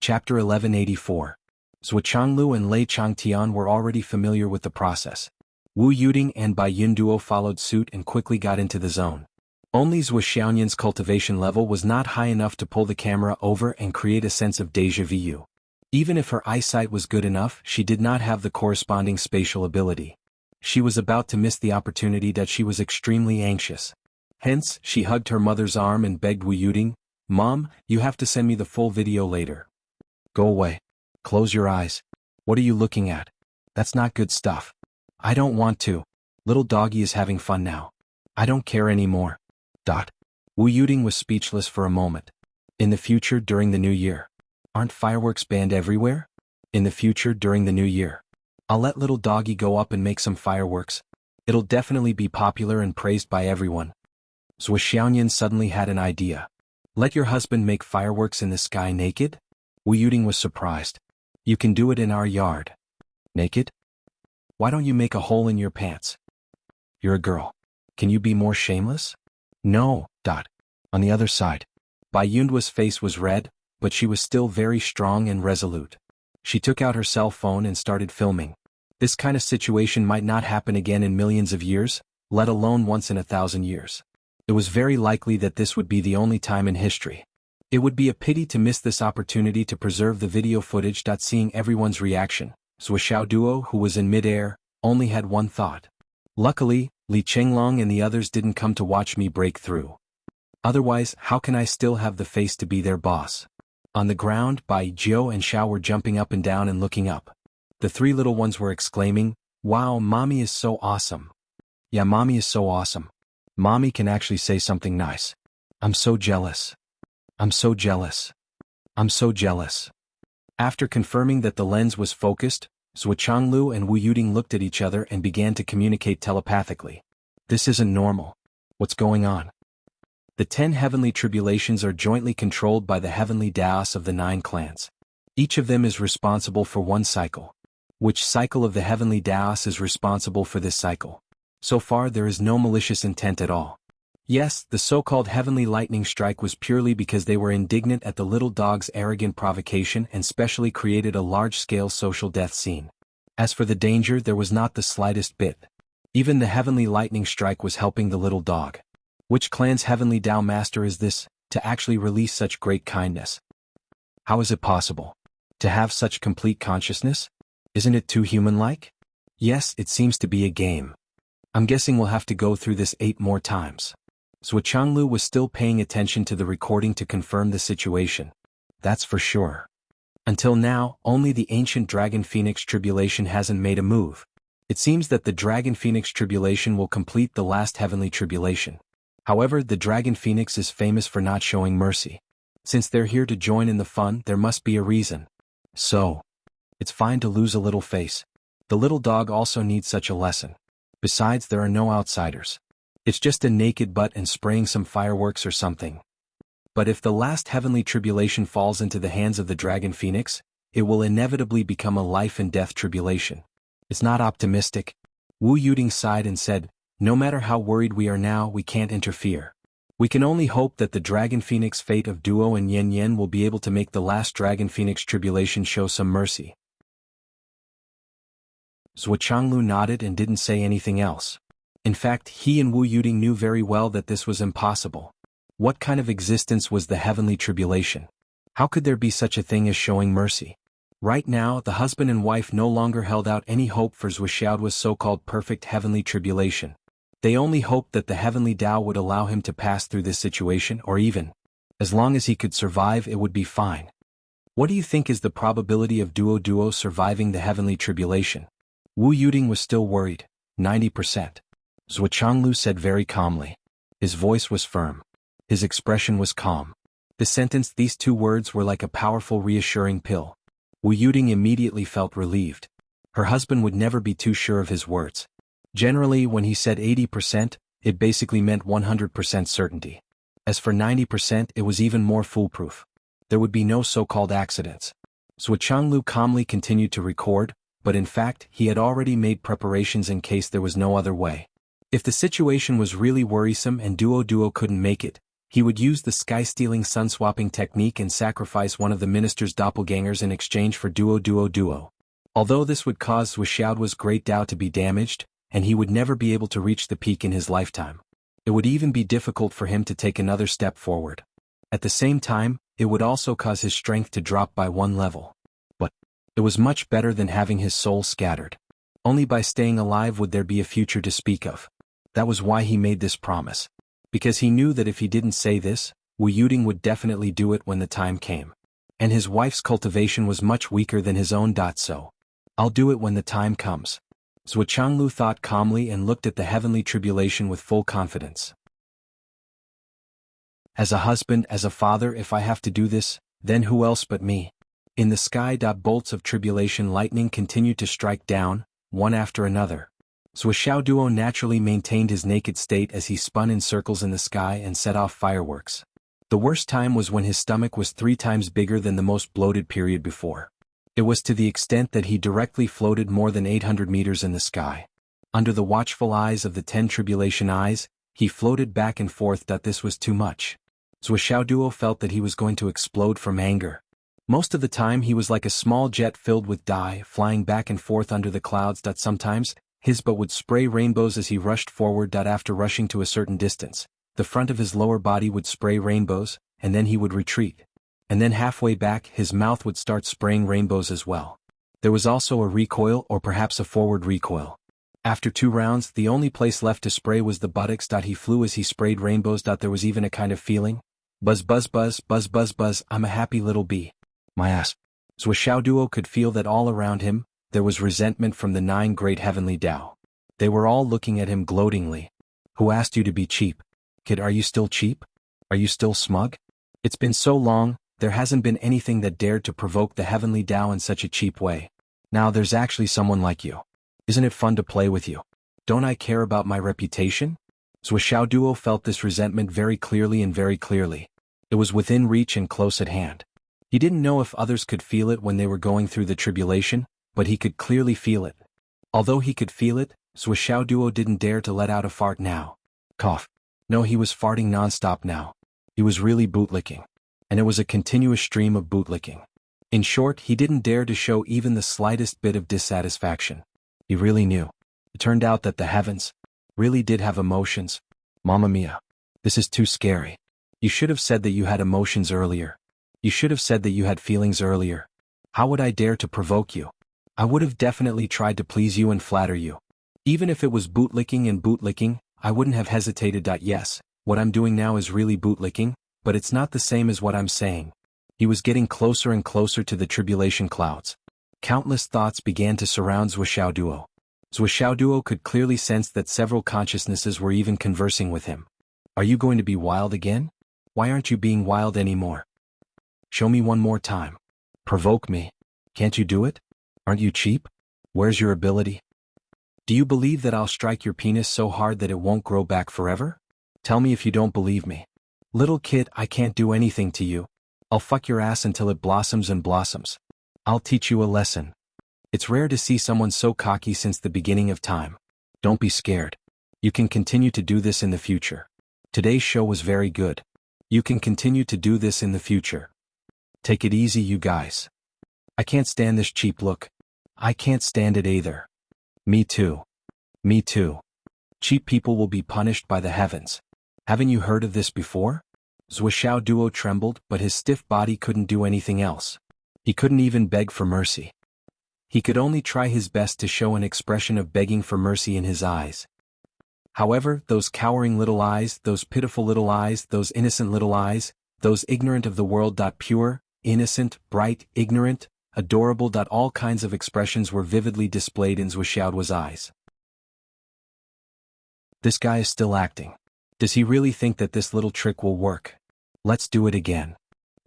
Chapter 1184. Zhuo Changlu and Lei Changtian were already familiar with the process. Wu Yuding and Bai Yunduo followed suit and quickly got into the zone. Only Zhuo Xiaoyan's cultivation level was not high enough to pull the camera over and create a sense of déjà vu. Even if her eyesight was good enough, she did not have the corresponding spatial ability. She was about to miss the opportunity. She was extremely anxious. Hence, she hugged her mother's arm and begged Wu Yuding, "Mom, you have to send me the full video later." "Go away. Close your eyes. What are you looking at? That's not good stuff." "I don't want to. Little doggy is having fun now. I don't care anymore." Wu Yuding was speechless for a moment. In the future during the new year. Aren't fireworks banned everywhere? In the future during the new year. I'll let little doggy go up and make some fireworks. It'll definitely be popular and praised by everyone. Zhuo Xiaoyan suddenly had an idea. "Let your husband make fireworks in the sky naked?" Wu Yuding was surprised. "You can do it in our yard." "Naked? Why don't you make a hole in your pants? You're a girl. Can you be more shameless?" "No." On the other side. Bai Yunduo's face was red, but she was still very strong and resolute. She took out her cell phone and started filming. This kind of situation might not happen again in millions of years, let alone once in 1,000 years. It was very likely that this would be the only time in history. It would be a pity to miss this opportunity to preserve the video footage. Seeing everyone's reaction, Zhuo Duo, who was in midair, only had one thought. Luckily, Li Chenglong and the others didn't come to watch me break through. Otherwise, how can I still have the face to be their boss? On the ground, Bai Jiao and Xiao were jumping up and down and looking up. The 3 little ones were exclaiming, "Wow, Mommy is so awesome. Yeah, Mommy is so awesome. Mommy can actually say something nice. I'm so jealous. I'm so jealous. I'm so jealous." After confirming that the lens was focused, Zhuo Changlu and Wu Yuding looked at each other and began to communicate telepathically. "This isn't normal. What's going on?" The 10 heavenly tribulations are jointly controlled by the heavenly Daos of the 9 clans. Each of them is responsible for one cycle. Which cycle of the heavenly Daos is responsible for this cycle? So far there is no malicious intent at all. Yes, the so-called heavenly lightning strike was purely because they were indignant at the little dog's arrogant provocation and specially created a large-scale social death scene. As for the danger, there was not the slightest bit. Even the heavenly lightning strike was helping the little dog. Which clan's heavenly Dao master is this, to actually release such great kindness? How is it possible? To have such complete consciousness? Isn't it too human-like? Yes, it seems to be a game. I'm guessing we'll have to go through this 8 more times. Zhuo Changlu was still paying attention to the recording to confirm the situation. That's for sure. Until now, only the ancient Dragon Phoenix Tribulation hasn't made a move. It seems that the Dragon Phoenix Tribulation will complete the last heavenly tribulation. However, the Dragon Phoenix is famous for not showing mercy. Since they're here to join in the fun, there must be a reason. So, it's fine to lose a little face. The little dog also needs such a lesson. Besides, there are no outsiders. It's just a naked butt and spraying some fireworks or something. But if the last heavenly tribulation falls into the hands of the Dragon Phoenix, it will inevitably become a life and death tribulation. It's not optimistic. Wu Yuding sighed and said, "No matter how worried we are now, we can't interfere. We can only hope that the Dragon Phoenix fate of Duo and Yen Yen will be able to make the last Dragon Phoenix tribulation show some mercy." Zhuo Changlu nodded and didn't say anything else. In fact, he and Wu Yuding knew very well that this was impossible. What kind of existence was the heavenly tribulation? How could there be such a thing as showing mercy? Right now, the husband and wife no longer held out any hope for Zhuo Xiaoduo's so-called perfect heavenly tribulation. They only hoped that the heavenly Tao would allow him to pass through this situation, or even, as long as he could survive, it would be fine. What do you think is the probability of Duo surviving the heavenly tribulation? Wu Yuding was still worried. 90%. Zhuchanglu said very calmly. His voice was firm. His expression was calm. The sentence, these two words, were like a powerful reassuring pill. Wu Yuding immediately felt relieved. Her husband would never be too sure of his words. Generally, when he said 80%, it basically meant 100% certainty. As for 90%, it was even more foolproof. There would be no so-called accidents. Zhuchanglu calmly continued to record, but in fact, he had already made preparations in case there was no other way. If the situation was really worrisome and Duo couldn't make it, he would use the sky-stealing sun-swapping technique and sacrifice one of the minister's doppelgangers in exchange for Duo. Although this would cause Zhuxiaoduo's great Dao to be damaged, and he would never be able to reach the peak in his lifetime. It would even be difficult for him to take another step forward. At the same time, it would also cause his strength to drop by one level. But it was much better than having his soul scattered. Only by staying alive would there be a future to speak of. That was why he made this promise. Because he knew that if he didn't say this, Wu Yuding would definitely do it when the time came. And his wife's cultivation was much weaker than his own. So, I'll do it when the time comes. Zhuchanglu thought calmly and looked at the heavenly tribulation with full confidence. As a husband, as a father, if I have to do this, then who else but me? In the sky, bolts of tribulation lightning continued to strike down, one after another. Zhuxiaoduo naturally maintained his naked state as he spun in circles in the sky and set off fireworks. The worst time was when his stomach was 3 times bigger than the most bloated period before. It was to the extent that he directly floated more than 800 meters in the sky. Under the watchful eyes of the 10 tribulation eyes, he floated back and forth. This was too much. Zhuxiaoduo felt that he was going to explode from anger. Most of the time he was like a small jet filled with dye flying back and forth under the clouds. Sometimes, his butt would spray rainbows as he rushed forward. After rushing to a certain distance, the front of his lower body would spray rainbows, and then he would retreat. And then halfway back his mouth would start spraying rainbows as well. There was also a recoil or perhaps a forward recoil. After 2 rounds, the only place left to spray was the buttocks. He flew as he sprayed rainbows. There was even a kind of feeling. Buzz buzz buzz buzz buzz buzz, I'm a happy little bee. My ass. Zhuxiaoduo could feel that all around him, there was resentment from the 9 great heavenly Dao. They were all looking at him gloatingly. Who asked you to be cheap? Kid, are you still cheap? Are you still smug? It's been so long, there hasn't been anything that dared to provoke the heavenly Dao in such a cheap way. Now there's actually someone like you. Isn't it fun to play with you? Don't I care about my reputation? Zhuxiaoduo felt this resentment very clearly and very clearly. It was within reach and close at hand. He didn't know if others could feel it when they were going through the tribulation, but he could clearly feel it. Although he could feel it, Zhuxiaoduo didn't dare to let out a fart now. Cough. No, he was farting non-stop now. He was really bootlicking. And it was a continuous stream of bootlicking. In short, he didn't dare to show even the slightest bit of dissatisfaction. He really knew. It turned out that the heavens really did have emotions. Mamma mia. This is too scary. You should have said that you had emotions earlier. You should have said that you had feelings earlier. How would I dare to provoke you? I would have definitely tried to please you and flatter you. Even if it was bootlicking, I wouldn't have hesitated. Yes, what I'm doing now is really bootlicking, but it's not the same as what I'm saying. He was getting closer and closer to the tribulation clouds. Countless thoughts began to surround Zhuxiaoduo. Zhuxiaoduo could clearly sense that several consciousnesses were even conversing with him. Are you going to be wild again? Why aren't you being wild anymore? Show me one more time. Provoke me. Can't you do it? Aren't you cheap? Where's your ability? Do you believe that I'll strike your penis so hard that it won't grow back forever? Tell me if you don't believe me. Little kid, I can't do anything to you. I'll fuck your ass until it blossoms and blossoms. I'll teach you a lesson. It's rare to see someone so cocky since the beginning of time. Don't be scared. You can continue to do this in the future. Today's show was very good. You can continue to do this in the future. Take it easy, you guys. I can't stand this cheap look. I can't stand it either. Me too. Me too. Cheap people will be punished by the heavens. Haven't you heard of this before? Zhuxiaoduo trembled, but his stiff body couldn't do anything else. He couldn't even beg for mercy. He could only try his best to show an expression of begging for mercy in his eyes. However, those cowering little eyes, those pitiful little eyes, those innocent little eyes, those ignorant of the world. Pure, innocent, bright, ignorant, adorable. All kinds of expressions were vividly displayed in Zhuoxiaoduo's eyes. This guy is still acting. Does he really think that this little trick will work? Let's do it again.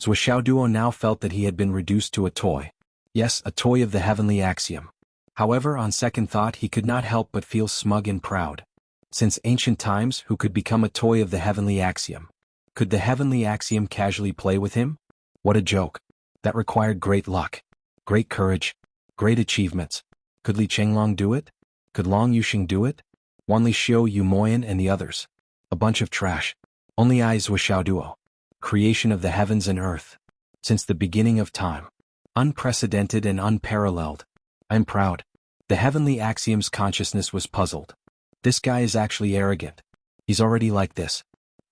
Zhuoxiaoduo now felt that he had been reduced to a toy. Yes, a toy of the heavenly axiom. However, on second thought he could not help but feel smug and proud. Since ancient times, who could become a toy of the heavenly axiom? Could the heavenly axiom casually play with him? What a joke. That required great luck, great courage, great achievements. Could Li Chenglong do it? Could Long Yuxing do it? Wanli Xiu Yu Moyan and the others. A bunch of trash. Only I Zhuoxiaoduo. Creation of the heavens and earth. Since the beginning of time. Unprecedented and unparalleled. I'm proud. The heavenly axiom's consciousness was puzzled. This guy is actually arrogant. He's already like this.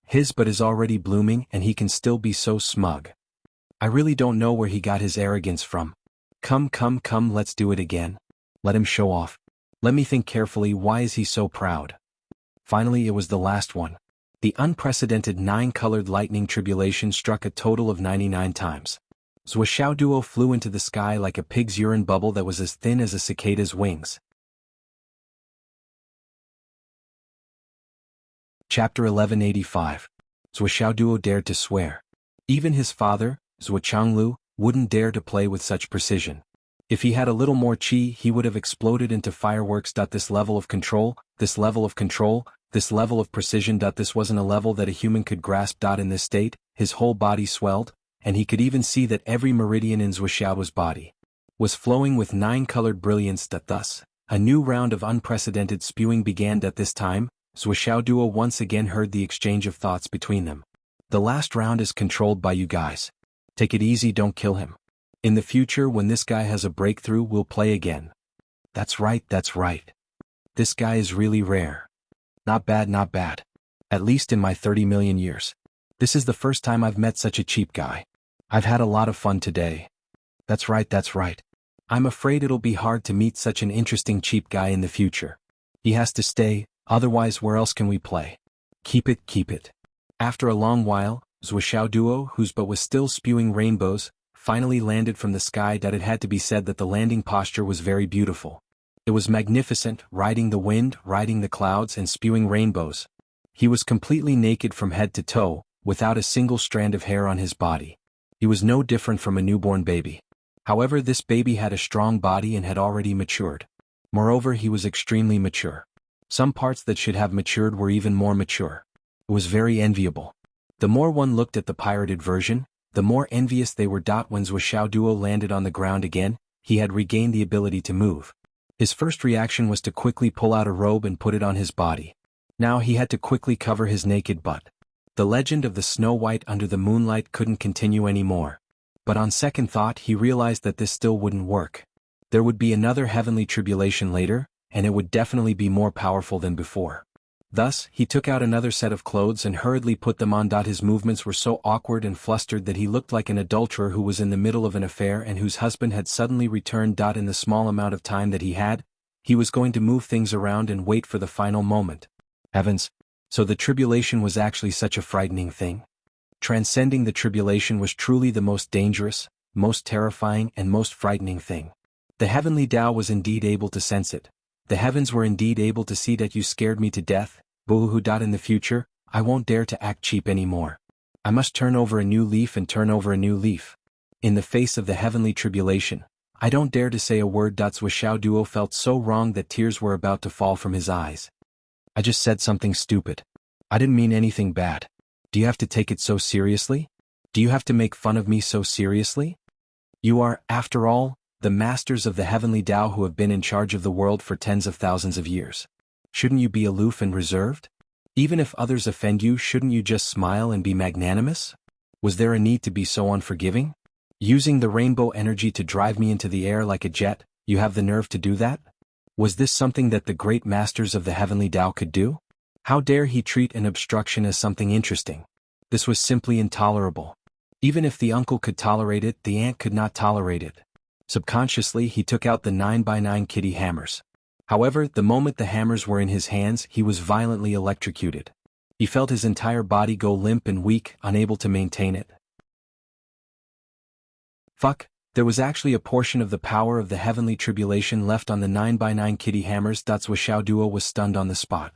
His but is already blooming and he can still be so smug. I really don't know where he got his arrogance from. Come, let's do it again. Let him show off. Let me think carefully, why is he so proud? Finally it was the last one. The unprecedented 9-colored lightning tribulation struck a total of 99 times. Zhuoxiaoduo flew into the sky like a pig's urine bubble that was as thin as a cicada's wings. Chapter 1185. Zhuoxiaoduo dared to swear. Even his father, Zhuochanglu, wouldn't dare to play with such precision. If he had a little more qi, he would have exploded into fireworks. This level of control, this level of control, this level of precision. This wasn't a level that a human could grasp. In this state, his whole body swelled, and he could even see that every meridian in Zhuoxiaoduo's body was flowing with 9-colored brilliance. Thus, a new round of unprecedented spewing began. At this time, Zhuoxiaoduo once again heard the exchange of thoughts between them. The last round is controlled by you guys. Take it easy, don't kill him. In the future when this guy has a breakthrough, we'll play again. That's right. This guy is really rare. Not bad. At least in my 30 million years. This is the first time I've met such a cheap guy. I've had a lot of fun today. That's right. I'm afraid it'll be hard to meet such an interesting cheap guy in the future. He has to stay, otherwise where else can we play? Keep it. After a long while, Zhuoxiaoduo, whose butt was still spewing rainbows, finally landed from the sky. It had to be said that the landing posture was very beautiful. It was magnificent, riding the wind, riding the clouds and spewing rainbows. He was completely naked from head to toe, without a single strand of hair on his body. He was no different from a newborn baby. However, this baby had a strong body and had already matured. Moreover, he was extremely mature. Some parts that should have matured were even more mature. It was very enviable. The more one looked at the pirated version, the more envious they were. When Zhuoxiaoduo landed on the ground again, he had regained the ability to move. His first reaction was to quickly pull out a robe and put it on his body. Now he had to quickly cover his naked butt. The legend of the Snow White under the moonlight couldn't continue anymore. But on second thought he realized that this still wouldn't work. There would be another heavenly tribulation later, and it would definitely be more powerful than before. Thus, he took out another set of clothes and hurriedly put them on. His movements were so awkward and flustered that he looked like an adulterer who was in the middle of an affair and whose husband had suddenly returned. In the small amount of time that he had, he was going to move things around and wait for the final moment. Heavens! So the tribulation was actually such a frightening thing? Transcending the tribulation was truly the most dangerous, most terrifying and most frightening thing. The heavenly Tao was indeed able to sense it. The heavens were indeed able to see that you scared me to death. Boo-hoo. In the future, I won't dare to act cheap anymore. I must turn over a new leaf and turn over a new leaf. In the face of the heavenly tribulation, I don't dare to say a word. Zhuoxiaoduo felt so wrong that tears were about to fall from his eyes. I just said something stupid. I didn't mean anything bad. Do you have to take it so seriously? Do you have to make fun of me so seriously? You are, after all, the masters of the heavenly Tao who have been in charge of the world for tens of thousands of years. Shouldn't you be aloof and reserved? Even if others offend you, shouldn't you just smile and be magnanimous? Was there a need to be so unforgiving? Using the rainbow energy to drive me into the air like a jet, you have the nerve to do that? Was this something that the great masters of the heavenly Tao could do? How dare he treat an obstruction as something interesting? This was simply intolerable. Even if the uncle could tolerate it, the aunt could not tolerate it. Subconsciously he took out the 9x9 kitty hammers. However, the moment the hammers were in his hands, he was violently electrocuted. He felt his entire body go limp and weak, unable to maintain it. Fuck, There was actually a portion of the power of the heavenly tribulation left on the 9x9 kitty hammers. Wuxiao Duo was stunned on the spot.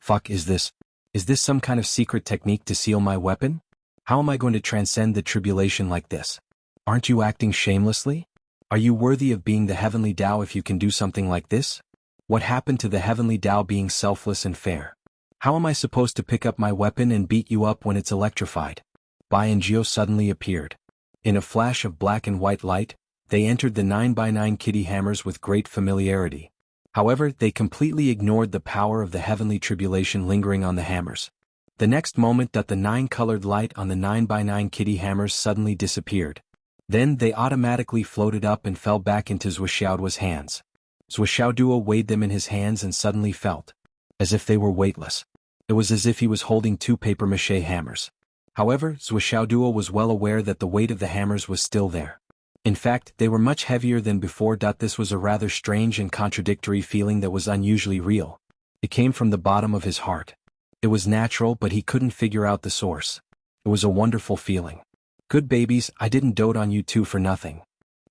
Fuck is this? Is this some kind of secret technique to seal my weapon? How am I going to transcend the tribulation like this? Aren't you acting shamelessly? Are you worthy of being the heavenly Tao if you can do something like this? What happened to the heavenly Tao being selfless and fair? How am I supposed to pick up my weapon and beat you up when it's electrified? Bai and Jiao suddenly appeared. In a flash of black and white light, they entered the 9x9 kitty hammers with great familiarity. However, they completely ignored the power of the heavenly tribulation lingering on the hammers. The next moment the 9-colored light on the 9x9 kitty hammers suddenly disappeared. Then they automatically floated up and fell back into Wuxiao's hands. Wuxiao Duo weighed them in his hands and suddenly felt as if they were weightless. It was as if he was holding 2 papier-mâché hammers. However, Wuxiao Duo was well aware that the weight of the hammers was still there. In fact, they were much heavier than before. This was a rather strange and contradictory feeling that was unusually real. It came from the bottom of his heart. It was natural, but he couldn't figure out the source. It was a wonderful feeling. Good babies, I didn't dote on you two for nothing.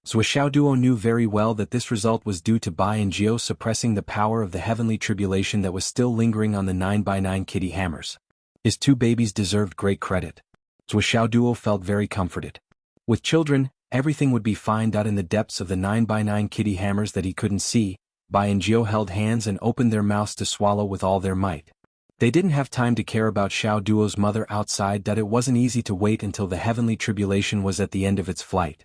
Wuxiao Duo knew very well that this result was due to Bai and Jiao suppressing the power of the heavenly tribulation that was still lingering on the 9x9 kitty hammers. His 2 babies deserved great credit. Wuxiao Duo felt very comforted. With children, everything would be fine. In the depths of the 9x9 kitty hammers that he couldn't see, Bai and Jiao held hands and opened their mouths to swallow with all their might. They didn't have time to care about Xiao Duo's mother outside. It wasn't easy to wait until the heavenly tribulation was at the end of its flight.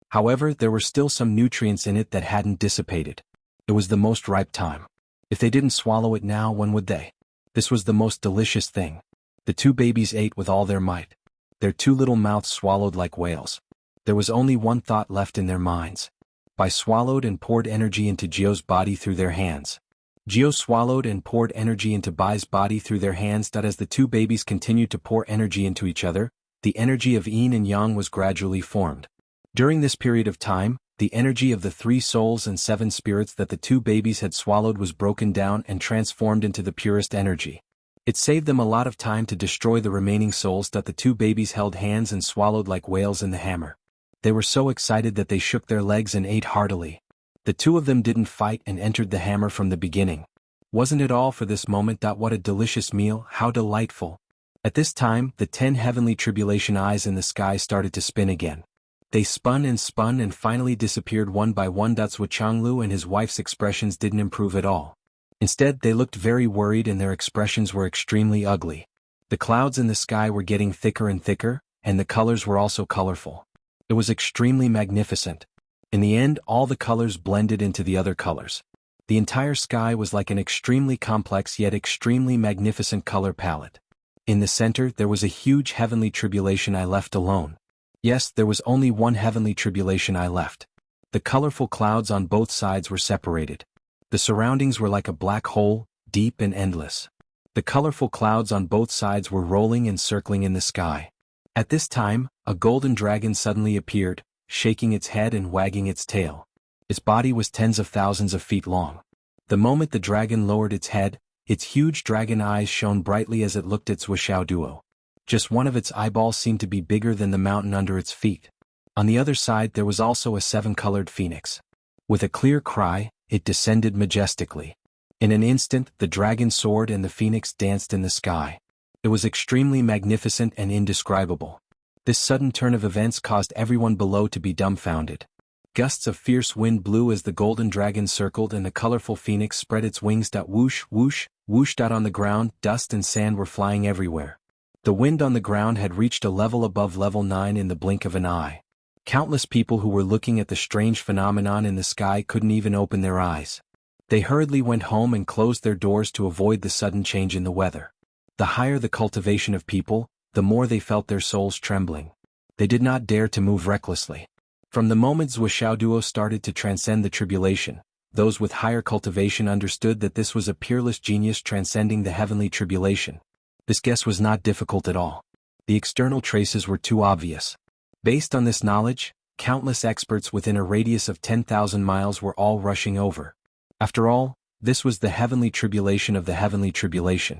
However, there were still some nutrients in it that hadn't dissipated. It was the most ripe time. If they didn't swallow it now, when would they? This was the most delicious thing. The 2 babies ate with all their might. Their 2 little mouths swallowed like whales. There was only one thought left in their minds. Bai swallowed and poured energy into Jiao's body through their hands. Jiao swallowed and poured energy into Bai's body through their hands. As the 2 babies continued to pour energy into each other, the energy of yin and yang was gradually formed. During this period of time, the energy of the 3 souls and 7 spirits that the 2 babies had swallowed was broken down and transformed into the purest energy. It saved them a lot of time to destroy the remaining souls. The 2 babies held hands and swallowed like whales in the hammer. They were so excited that they shook their legs and ate heartily. The 2 of them didn't fight and entered the hammer from the beginning. Wasn't it all for this moment? What a delicious meal, how delightful. At this time, the 10 heavenly tribulation eyes in the sky started to spin again. They spun and finally disappeared one by one. Jianghu and his wife's expressions didn't improve at all. Instead, they looked very worried and their expressions were extremely ugly. The clouds in the sky were getting thicker and thicker, and the colors were also colorful. It was extremely magnificent. In the end, all the colors blended into the other colors. The entire sky was like an extremely complex yet extremely magnificent color palette. In the center, there was a huge heavenly tribulation eye left alone. Yes, there was only one heavenly tribulation eye left. The colorful clouds on both sides were separated. The surroundings were like a black hole, deep and endless. The colorful clouds on both sides were rolling and circling in the sky. At this time, a golden dragon suddenly appeared, shaking its head and wagging its tail. Its body was tens of thousands of feet long. The moment the dragon lowered its head, its huge dragon eyes shone brightly as it looked at Wuxiao Duo. Just one of its eyeballs seemed to be bigger than the mountain under its feet. On the other side there was also a 7-colored phoenix. With a clear cry, it descended majestically. In an instant, the dragon soared and the phoenix danced in the sky. It was extremely magnificent and indescribable. This sudden turn of events caused everyone below to be dumbfounded. Gusts of fierce wind blew as the golden dragon circled and the colorful phoenix spread its wings. Whoosh, whoosh, whoosh. On the ground, dust and sand were flying everywhere. The wind on the ground had reached a level above level 9 in the blink of an eye. Countless people who were looking at the strange phenomenon in the sky couldn't even open their eyes. They hurriedly went home and closed their doors to avoid the sudden change in the weather. The higher the cultivation of people, the more they felt their souls trembling. They did not dare to move recklessly. From the moment Wuxiao Duo started to transcend the tribulation, those with higher cultivation understood that this was a peerless genius transcending the heavenly tribulation. This guess was not difficult at all. The external traces were too obvious. Based on this knowledge, countless experts within a radius of 10,000 miles were all rushing over. After all, this was the heavenly tribulation of the heavenly tribulation.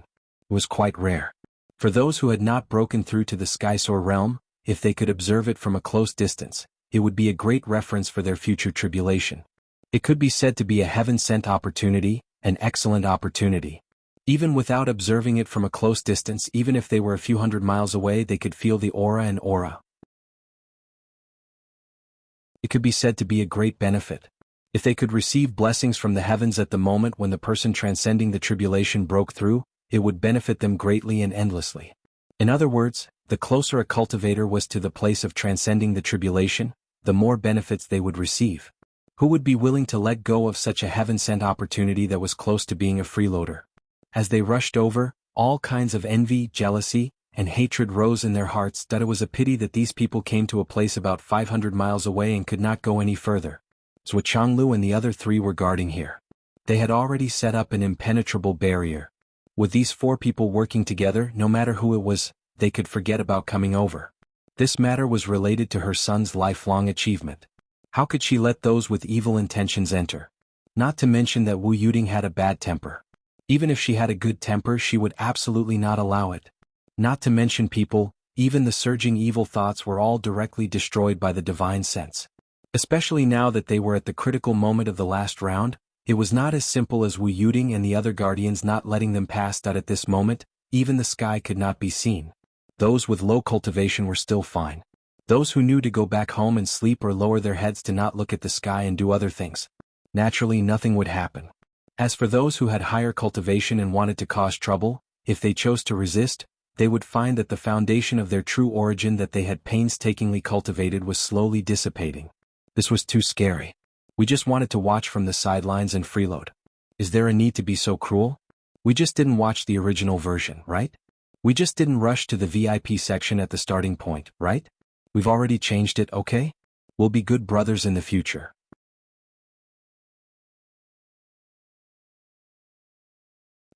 It was quite rare. For those who had not broken through to the Skysoar realm, if they could observe it from a close distance, it would be a great reference for their future tribulation. It could be said to be a heaven-sent opportunity, an excellent opportunity. Even without observing it from a close distance, even if they were a few hundred miles away, they could feel the aura. It could be said to be a great benefit. If they could receive blessings from the heavens at the moment when the person transcending the tribulation broke through, it would benefit them greatly and endlessly. In other words, the closer a cultivator was to the place of transcending the tribulation, the more benefits they would receive. Who would be willing to let go of such a heaven-sent opportunity that was close to being a freeloader? As they rushed over, all kinds of envy, jealousy, and hatred rose in their hearts that it was a pity that these people came to a place about 500 miles away and could not go any further. Jianghu and the other three were guarding here. They had already set up an impenetrable barrier. With these four people working together, no matter who it was, they could forget about coming over. This matter was related to her son's lifelong achievement. How could she let those with evil intentions enter? Not to mention that Wu Yuding had a bad temper. Even if she had a good temper, she would absolutely not allow it. Not to mention people, even the surging evil thoughts were all directly destroyed by the divine sense. Especially now that they were at the critical moment of the last round, it was not as simple as Wu Yuding and the other guardians not letting them pass that at this moment, even the sky could not be seen. Those with low cultivation were still fine. Those who knew to go back home and sleep or lower their heads to not look at the sky and do other things. Naturally, nothing would happen. As for those who had higher cultivation and wanted to cause trouble, if they chose to resist, they would find that the foundation of their true origin that they had painstakingly cultivated was slowly dissipating. This was too scary. We just wanted to watch from the sidelines and freeload. Is there a need to be so cruel? We just didn't watch the original version, right? We just didn't rush to the VIP section at the starting point, right? We've already changed it, okay? We'll be good brothers in the future.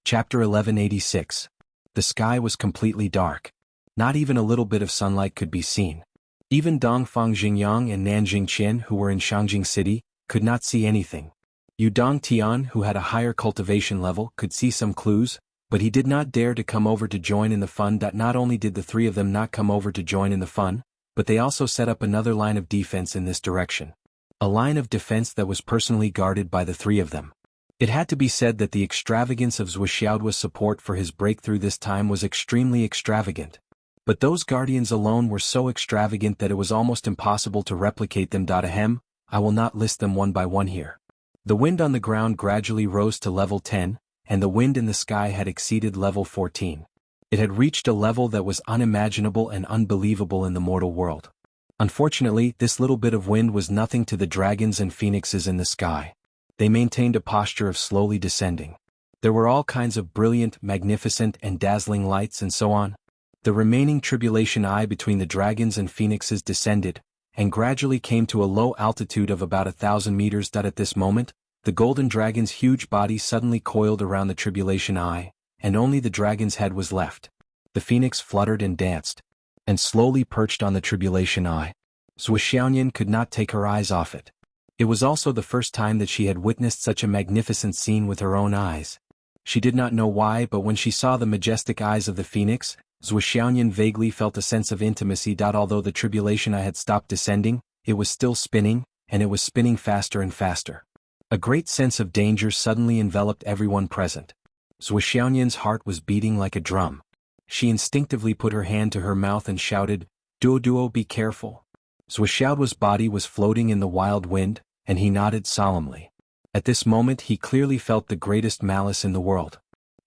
Chapter 1186. The sky was completely dark. Not even a little bit of sunlight could be seen. Even Dongfang Xingyang and Nanjing Qian, who were in Shangjing City, could not see anything. Yudong Tian, who had a higher cultivation level, could see some clues, but he did not dare to come over to join in the fun. Not only did the three of them not come over to join in the fun, but they also set up another line of defense in this direction. A line of defense that was personally guarded by the three of them. It had to be said that the extravagance of Zhuxiaodua's support for his breakthrough this time was extremely extravagant. But those guardians alone were so extravagant that it was almost impossible to replicate them. Ahem, I will not list them one by one here. The wind on the ground gradually rose to level 10, and the wind in the sky had exceeded level 14. It had reached a level that was unimaginable and unbelievable in the mortal world. Unfortunately, this little bit of wind was nothing to the dragons and phoenixes in the sky. They maintained a posture of slowly descending. There were all kinds of brilliant, magnificent, and dazzling lights and so on. The remaining tribulation eye between the dragons and phoenixes descended, and gradually came to a low altitude of about 1,000 meters. At this moment, the golden dragon's huge body suddenly coiled around the tribulation eye, and only the dragon's head was left. The phoenix fluttered and danced, and slowly perched on the tribulation eye. Zhuxiaoyan could not take her eyes off it. It was also the first time that she had witnessed such a magnificent scene with her own eyes. She did not know why, but when she saw the majestic eyes of the phoenix, Zhuxiaoyan vaguely felt a sense of intimacy. Although the tribulation eye had stopped descending, it was still spinning, and it was spinning faster and faster. A great sense of danger suddenly enveloped everyone present. Zhuxiaoyan's heart was beating like a drum. She instinctively put her hand to her mouth and shouted, "Duo, be careful." Zhuxiaodua's body was floating in the wild wind, and he nodded solemnly. At this moment he clearly felt the greatest malice in the world.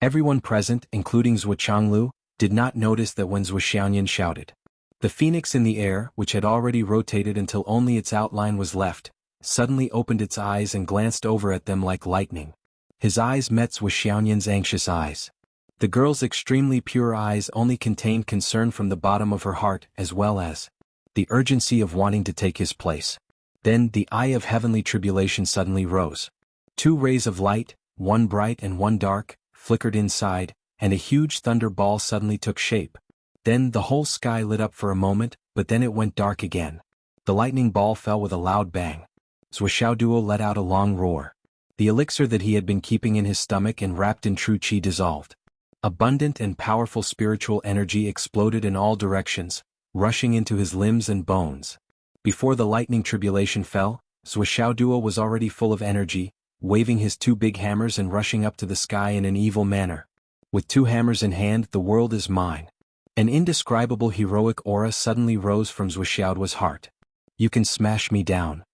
Everyone present, including Zhuqianglu, did not notice that when Zhuxiaoyan shouted. The phoenix in the air, which had already rotated until only its outline was left, suddenly opened its eyes and glanced over at them like lightning. His eyes met Zhuxiaoyan's anxious eyes. The girl's extremely pure eyes only contained concern from the bottom of her heart as well as the urgency of wanting to take his place. Then the eye of heavenly tribulation suddenly rose. Two rays of light, one bright and one dark, flickered inside, and a huge thunder ball suddenly took shape. Then the whole sky lit up for a moment, but then it went dark again. The lightning ball fell with a loud bang. Zhuxiaoduo let out a long roar. The elixir that he had been keeping in his stomach and wrapped in true qi dissolved. Abundant and powerful spiritual energy exploded in all directions, rushing into his limbs and bones. Before the lightning tribulation fell, Duo was already full of energy, waving his two big hammers and rushing up to the sky in an evil manner. With two hammers in hand, the world is mine. An indescribable heroic aura suddenly rose from Duo's heart. You can smash me down,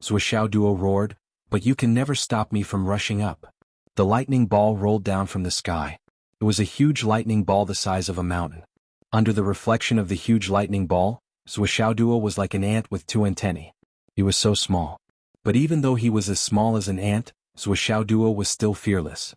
Duo roared, but you can never stop me from rushing up. The lightning ball rolled down from the sky. It was a huge lightning ball the size of a mountain. Under the reflection of the huge lightning ball, Duo was like an ant with two antennae. He was so small. But even though he was as small as an ant, Duo was still fearless.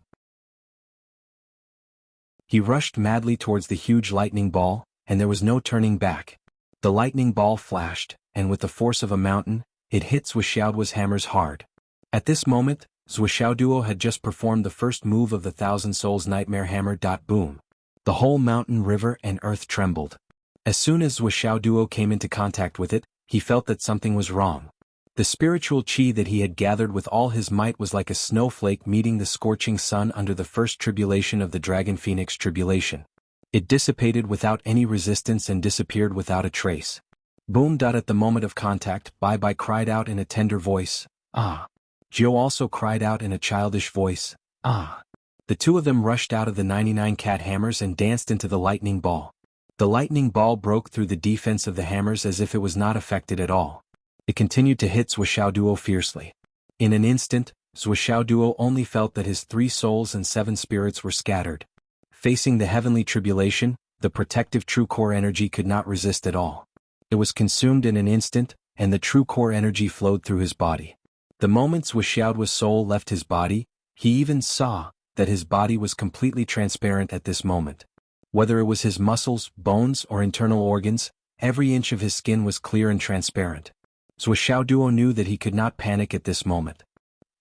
He rushed madly towards the huge lightning ball, and there was no turning back. The lightning ball flashed, and with the force of a mountain, it hit Duo's hammers hard. At this moment, Duo had just performed the first move of the Thousand Souls Nightmare Hammer. Boom. The whole mountain, river, and earth trembled. As soon as Duo came into contact with it, he felt that something was wrong. The spiritual chi that he had gathered with all his might was like a snowflake meeting the scorching sun under the first tribulation of the Dragon Phoenix tribulation. It dissipated without any resistance and disappeared without a trace. Boom. At the moment of contact, Bai cried out in a tender voice, "Ah!" Jiao also cried out in a childish voice, "Ah!" The two of them rushed out of the 99 cat hammers and danced into the lightning ball. The lightning ball broke through the defense of the hammers as if it was not affected at all. It continued to hit Duo fiercely. In an instant, Duo only felt that his 3 souls and 7 spirits were scattered. Facing the heavenly tribulation, the protective true core energy could not resist at all. It was consumed in an instant, and the true core energy flowed through his body. The moment Duo's soul left his body, he even saw that his body was completely transparent at this moment. Whether it was his muscles, bones, or internal organs, every inch of his skin was clear and transparent. Duo knew that he could not panic at this moment.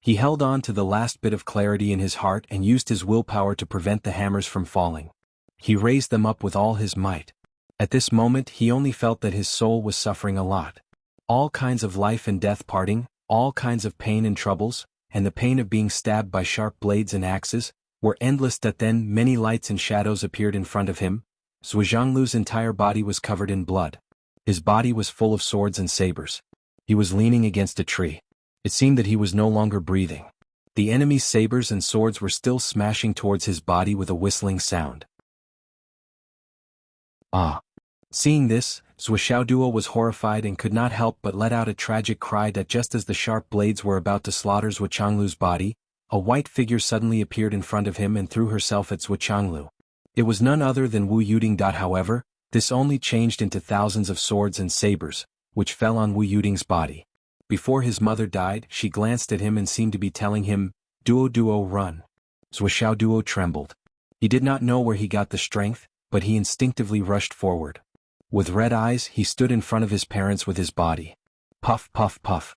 He held on to the last bit of clarity in his heart and used his willpower to prevent the hammers from falling. He raised them up with all his might. At this moment he only felt that his soul was suffering a lot. All kinds of life and death parting, all kinds of pain and troubles, and the pain of being stabbed by sharp blades and axes, were endless. Then many lights and shadows appeared in front of him. Jianghu's entire body was covered in blood. His body was full of swords and sabers. He was leaning against a tree. It seemed that he was no longer breathing. The enemy's sabers and swords were still smashing towards his body with a whistling sound. Ah! Seeing this, Duo was horrified and could not help but let out a tragic cry. Just as the sharp blades were about to slaughter Jianghu's body, a white figure suddenly appeared in front of him and threw herself at Jianghu. It was none other than Wu Yuding. However, this only changed into thousands of swords and sabers, which fell on Wu Yuding's body. Before his mother died, she glanced at him and seemed to be telling him, Duo, run." Duo trembled. He did not know where he got the strength, but he instinctively rushed forward. With red eyes, he stood in front of his parents with his body. Puff, puff, puff.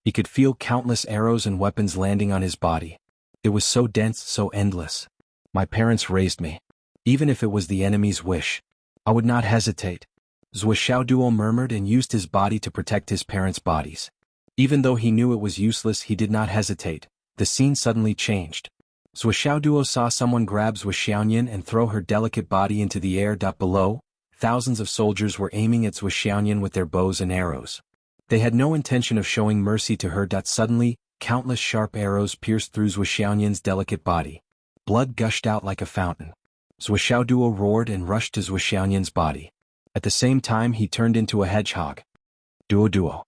He could feel countless arrows and weapons landing on his body. It was so dense, so endless. My parents raised me. Even if it was the enemy's wish, I would not hesitate. Duo murmured and used his body to protect his parents' bodies. Even though he knew it was useless, he did not hesitate. The scene suddenly changed. Duo saw someone grab Xiaoyan and throw her delicate body into the air. Below, thousands of soldiers were aiming at Xiaoyan with their bows and arrows. They had no intention of showing mercy to her. Suddenly, countless sharp arrows pierced through Xiaoyan's delicate body. Blood gushed out like a fountain. Duo roared and rushed to Xiaoyan's body. At the same time he turned into a hedgehog. Duo.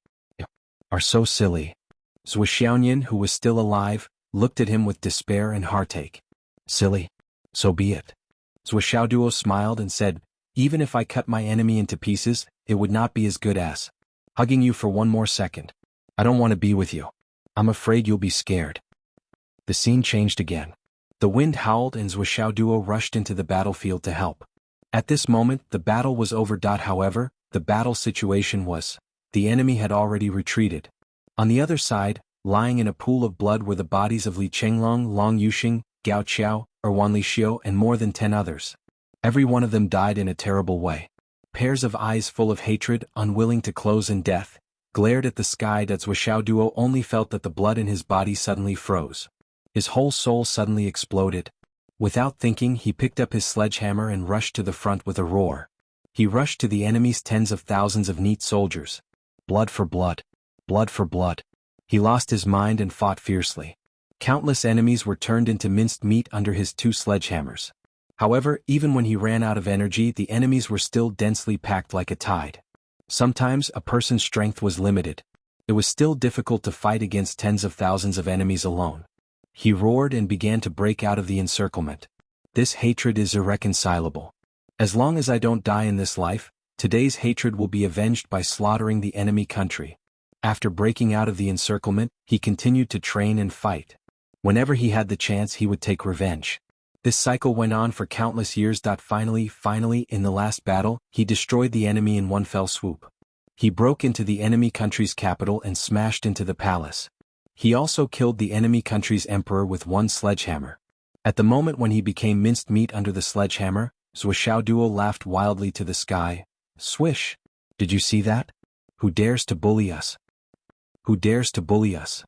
Are so silly. Xiaoyan, who was still alive, looked at him with despair and heartache. Silly? So be it. Duo smiled and said, even if I cut my enemy into pieces, it would not be as good as hugging you for one more second. I don't want to be with you. I'm afraid you'll be scared. The scene changed again. The wind howled and Duo rushed into the battlefield to help. At this moment, the battle was over. However, the battle situation was, the enemy had already retreated. On the other side, lying in a pool of blood were the bodies of Li Chenglong, Long Yuxing, Gao Qiao, Erwan Li Xiu and more than 10 others. Every one of them died in a terrible way. Pairs of eyes full of hatred, unwilling to close in death, glared at the sky. Duo only felt that the blood in his body suddenly froze. His whole soul suddenly exploded. Without thinking, he picked up his sledgehammer and rushed to the front with a roar. He rushed to the enemy's tens of thousands of neat soldiers. Blood for blood. Blood for blood. He lost his mind and fought fiercely. Countless enemies were turned into minced meat under his 2 sledgehammers. However, even when he ran out of energy, the enemies were still densely packed like a tide. Sometimes a person's strength was limited. It was still difficult to fight against tens of thousands of enemies alone. He roared and began to break out of the encirclement. This hatred is irreconcilable. As long as I don't die in this life, today's hatred will be avenged by slaughtering the enemy country. After breaking out of the encirclement, he continued to train and fight. Whenever he had the chance, he would take revenge. This cycle went on for countless years. Finally, in the last battle, he destroyed the enemy in one fell swoop. He broke into the enemy country's capital and smashed into the palace. He also killed the enemy country's emperor with 1 sledgehammer. At the moment when he became minced meat under the sledgehammer, Zhuxiaoduo laughed wildly to the sky. Swish! Did you see that? Who dares to bully us? Who dares to bully us?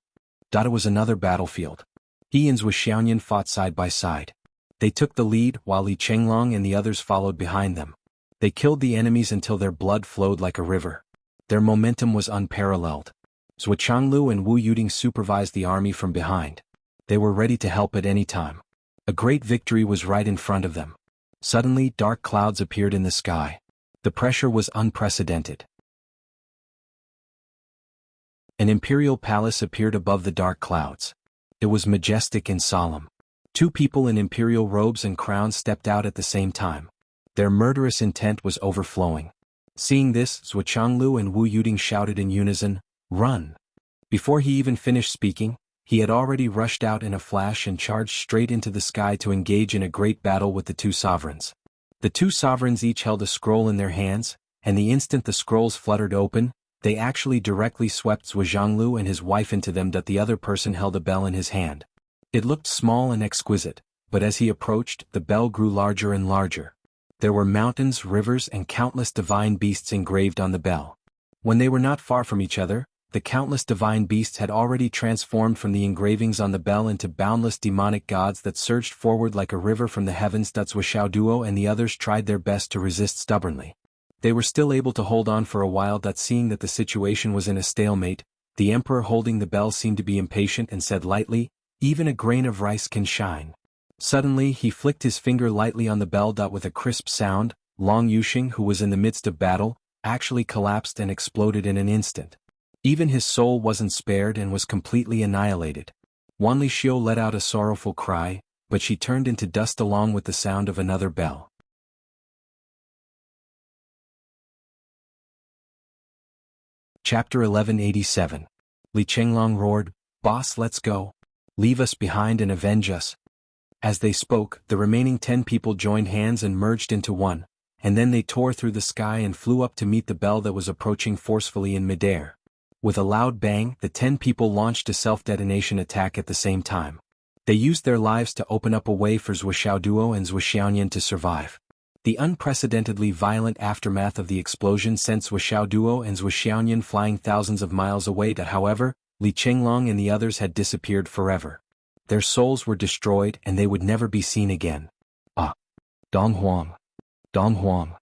It was another battlefield. He and Zhuxiaoyan fought side by side. They took the lead while Li Chenglong and the others followed behind them. They killed the enemies until their blood flowed like a river. Their momentum was unparalleled. Zhuo Changlu and Wu Yuding supervised the army from behind. They were ready to help at any time. A great victory was right in front of them. Suddenly, dark clouds appeared in the sky. The pressure was unprecedented. An imperial palace appeared above the dark clouds. It was majestic and solemn. 2 people in imperial robes and crowns stepped out at the same time. Their murderous intent was overflowing. Seeing this, Zhuo Changlu and Wu Yuding shouted in unison, "Run!" Before he even finished speaking, he had already rushed out in a flash and charged straight into the sky to engage in a great battle with the 2 sovereigns. The 2 sovereigns each held a scroll in their hands, and the instant the scrolls fluttered open, they actually directly swept Zhuo Zhanglu and his wife into them. The other person held a bell in his hand. It looked small and exquisite, but as he approached, the bell grew larger and larger. There were mountains, rivers, and countless divine beasts engraved on the bell. When they were not far from each other, the countless divine beasts had already transformed from the engravings on the bell into boundless demonic gods that surged forward like a river from the heavens. Zhuxiaoduo and the others tried their best to resist stubbornly. They were still able to hold on for a while. Seeing that the situation was in a stalemate, the emperor holding the bell seemed to be impatient and said lightly, "Even a grain of rice can shine." Suddenly he flicked his finger lightly on the bell. With a crisp sound, Long Yuxing, who was in the midst of battle, actually collapsed and exploded in an instant. Even his soul wasn't spared and was completely annihilated. Wan Lixio let out a sorrowful cry, but she turned into dust along with the sound of another bell. Chapter 1187. Li Chenglong roared, "Boss, let's go. Leave us behind and avenge us." As they spoke, the remaining 10 people joined hands and merged into one, and then they tore through the sky and flew up to meet the bell that was approaching forcefully in midair. With a loud bang, the 10 people launched a self-detonation attack at the same time. They used their lives to open up a way for Zhuxiaoduo and Zhuxiaoyan to survive. The unprecedentedly violent aftermath of the explosion sent Zhuxiaoduo and Zhuxiaoyan flying thousands of miles away. However, Li Chenglong and the others had disappeared forever. Their souls were destroyed and they would never be seen again. "Ah! Dong Huang! Dong Huang!"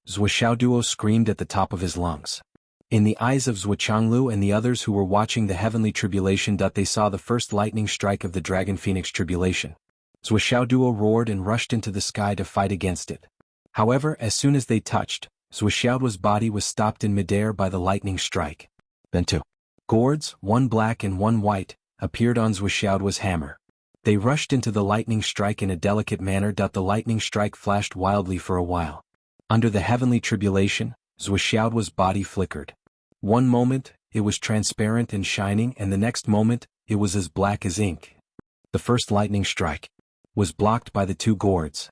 Zhuxiaoduo screamed at the top of his lungs. In the eyes of Zhuo Changlu and the others who were watching the heavenly tribulation, they saw the first lightning strike of the Dragon Phoenix tribulation. Zhuxiaoduo roared and rushed into the sky to fight against it. However, as soon as they touched, Zhuxiaoduo's body was stopped in midair by the lightning strike. Then 2 gourds, one black and one white, appeared on Zhuxiaoduo's hammer. They rushed into the lightning strike in a delicate manner. The lightning strike flashed wildly for a while. Under the heavenly tribulation, Zhuxiaoduo's body flickered. One moment, it was transparent and shining, and the next moment, it was as black as ink. The first lightning strike was blocked by the 2 gourds.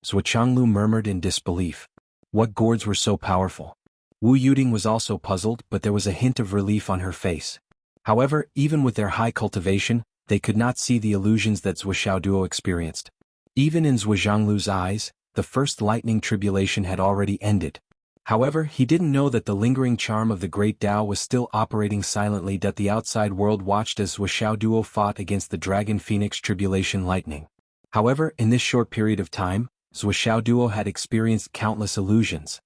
Zhuo Changlu murmured in disbelief. What gourds were so powerful? Wu Yuding was also puzzled, but there was a hint of relief on her face. However, even with their high cultivation, they could not see the illusions that Zhuxiaoduo experienced. Even in Zhuo Zhanglu's eyes, the first lightning tribulation had already ended. However, he didn't know that the lingering charm of the Great Tao was still operating silently. The outside world watched as Zhuxiaoduo fought against the Dragon Phoenix tribulation lightning. However, in this short period of time, Zhuxiaoduo had experienced countless illusions.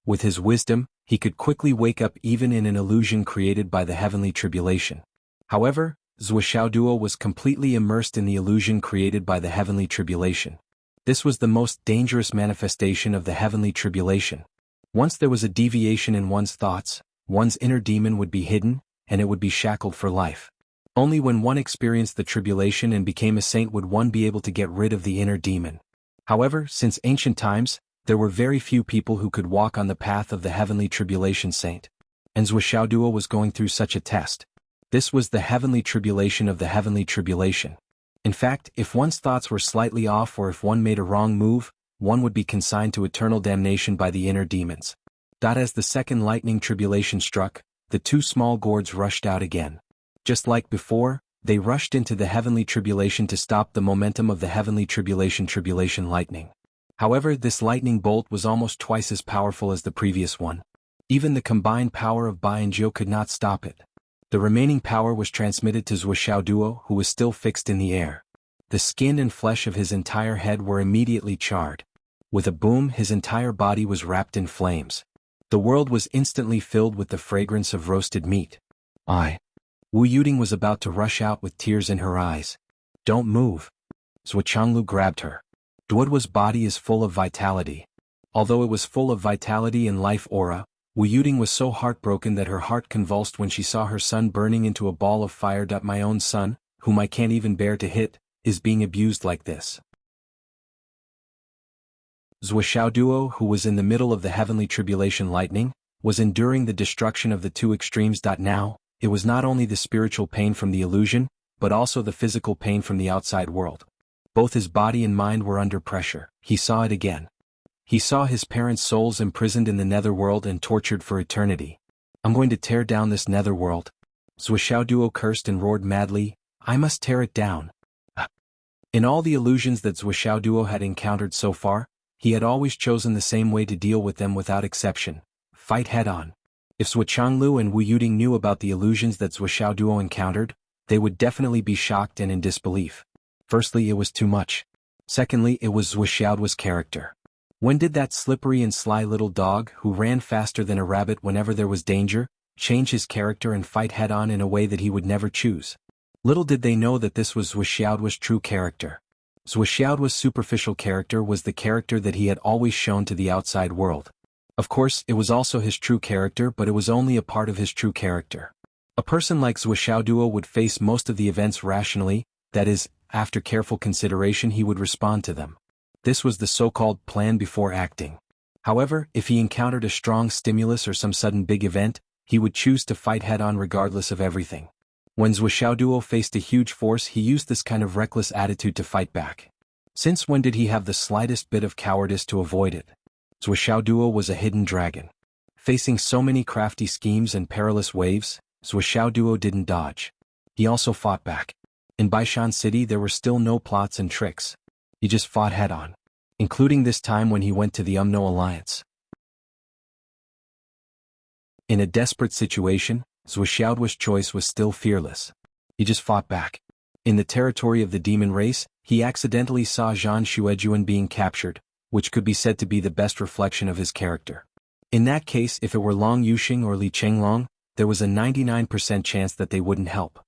With his wisdom, he could quickly wake up even in an illusion created by the heavenly tribulation. However, Zuo was completely immersed in the illusion created by the heavenly tribulation. This was the most dangerous manifestation of the heavenly tribulation. Once there was a deviation in one's thoughts, one's inner demon would be hidden, and it would be shackled for life. Only when one experienced the tribulation and became a saint would one be able to get rid of the inner demon. However, since ancient times, there were very few people who could walk on the path of the heavenly tribulation saint. And Zuo was going through such a test. This was the heavenly tribulation of the heavenly tribulation. In fact, if one's thoughts were slightly off or if one made a wrong move, one would be consigned to eternal damnation by the inner demons. As the second lightning tribulation struck, the two small gourds rushed out again. Just like before, they rushed into the heavenly tribulation to stop the momentum of the heavenly tribulation lightning. However, this lightning bolt was almost twice as powerful as the previous one. Even the combined power of Bai and Jiu could not stop it. The remaining power was transmitted to Zuo, who was still fixed in the air. The skin and flesh of his entire head were immediately charred. With a boom, his entire body was wrapped in flames. The world was instantly filled with the fragrance of roasted meat. Wu Yuding was about to rush out with tears in her eyes. "Don't move." Zuo grabbed her. Duodwa's body is full of vitality. Although it was full of vitality and life aura, Wu Yuding was so heartbroken that her heart convulsed when she saw her son burning into a ball of fire. My own son, whom I can't even bear to hit, is being abused like this. Zuo, who was in the middle of the heavenly tribulation lightning, was enduring the destruction of the two extremes. Now, it was not only the spiritual pain from the illusion, but also the physical pain from the outside world. Both his body and mind were under pressure. He saw it again. He saw his parents' souls imprisoned in the netherworld and tortured for eternity. "I'm going to tear down this netherworld." Zuo cursed and roared madly, "I must tear it down." In all the illusions that Zuo had encountered so far, he had always chosen the same way to deal with them without exception: fight head-on. If Shuochanglu and Wu Yuding knew about the illusions that Zuo encountered, they would definitely be shocked and in disbelief. Firstly, it was too much. Secondly, it was Zuo's character. When did that slippery and sly little dog, who ran faster than a rabbit whenever there was danger, change his character and fight head-on in a way that he would never choose? Little did they know that this was Zuo's true character. Zuo's superficial character was the character that he had always shown to the outside world. Of course, it was also his true character, but it was only a part of his true character. A person like Zuo would face most of the events rationally, that is, after careful consideration he would respond to them. This was the so-called plan before acting. However, if he encountered a strong stimulus or some sudden big event, he would choose to fight head-on regardless of everything. When Zuo faced a huge force, he used this kind of reckless attitude to fight back. Since when did he have the slightest bit of cowardice to avoid it? Zuo was a hidden dragon. Facing so many crafty schemes and perilous waves, Zuo didn't dodge. He also fought back. In Baishan City there were still no plots and tricks. He just fought head-on. Including this time when he went to the Umno Alliance. In a desperate situation, Zuo's choice was still fearless. He just fought back. In the territory of the demon race, he accidentally saw Zhan Xuejuan being captured, which could be said to be the best reflection of his character. In that case, if it were Long Yuxing or Li Chenglong, there was a 99% chance that they wouldn't help.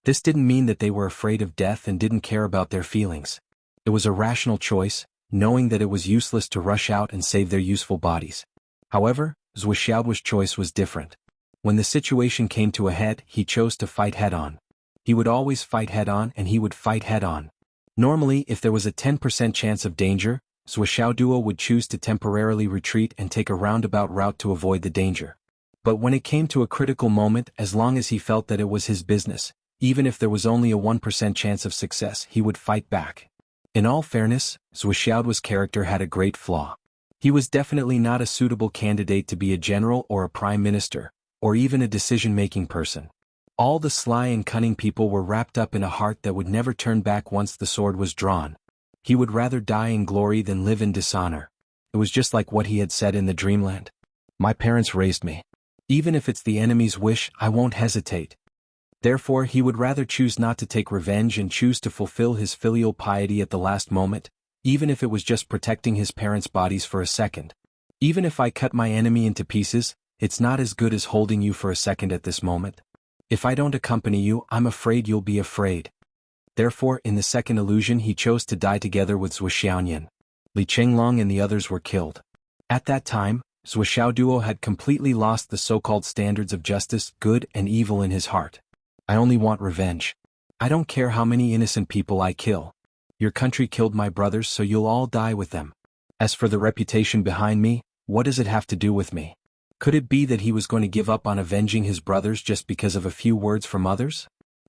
This didn't mean that they were afraid of death and didn't care about their feelings. It was a rational choice, knowing that it was useless to rush out and save their useful bodies. However, Zuo's choice was different. When the situation came to a head, he chose to fight head-on. He would always fight head-on and he would fight head-on. Normally, if there was a 10% chance of danger, Zuo would choose to temporarily retreat and take a roundabout route to avoid the danger. But when it came to a critical moment, as long as he felt that it was his business, even if there was only a 1% chance of success, he would fight back. In all fairness, Zuo's character had a great flaw. He was definitely not a suitable candidate to be a general or a prime minister, or even a decision-making person. All the sly and cunning people were wrapped up in a heart that would never turn back once the sword was drawn. He would rather die in glory than live in dishonor. It was just like what he had said in the dreamland. "My parents raised me. Even if it's the enemy's wish, I won't hesitate." Therefore, he would rather choose not to take revenge and choose to fulfill his filial piety at the last moment, even if it was just protecting his parents' bodies for a second. Even if I cut my enemy into pieces, it's not as good as holding you for a second at this moment. If I don't accompany you, I'm afraid you'll be afraid. Therefore, in the second illusion he chose to die together with Zhou Xiaoyan. Li Chenglong and the others were killed. At that time, Zhou Xiaoduo had completely lost the so-called standards of justice, good and evil in his heart. I only want revenge. I don't care how many innocent people I kill. Your country killed my brothers, so you'll all die with them. As for the reputation behind me, what does it have to do with me? Could it be that he was going to give up on avenging his brothers just because of a few words from others?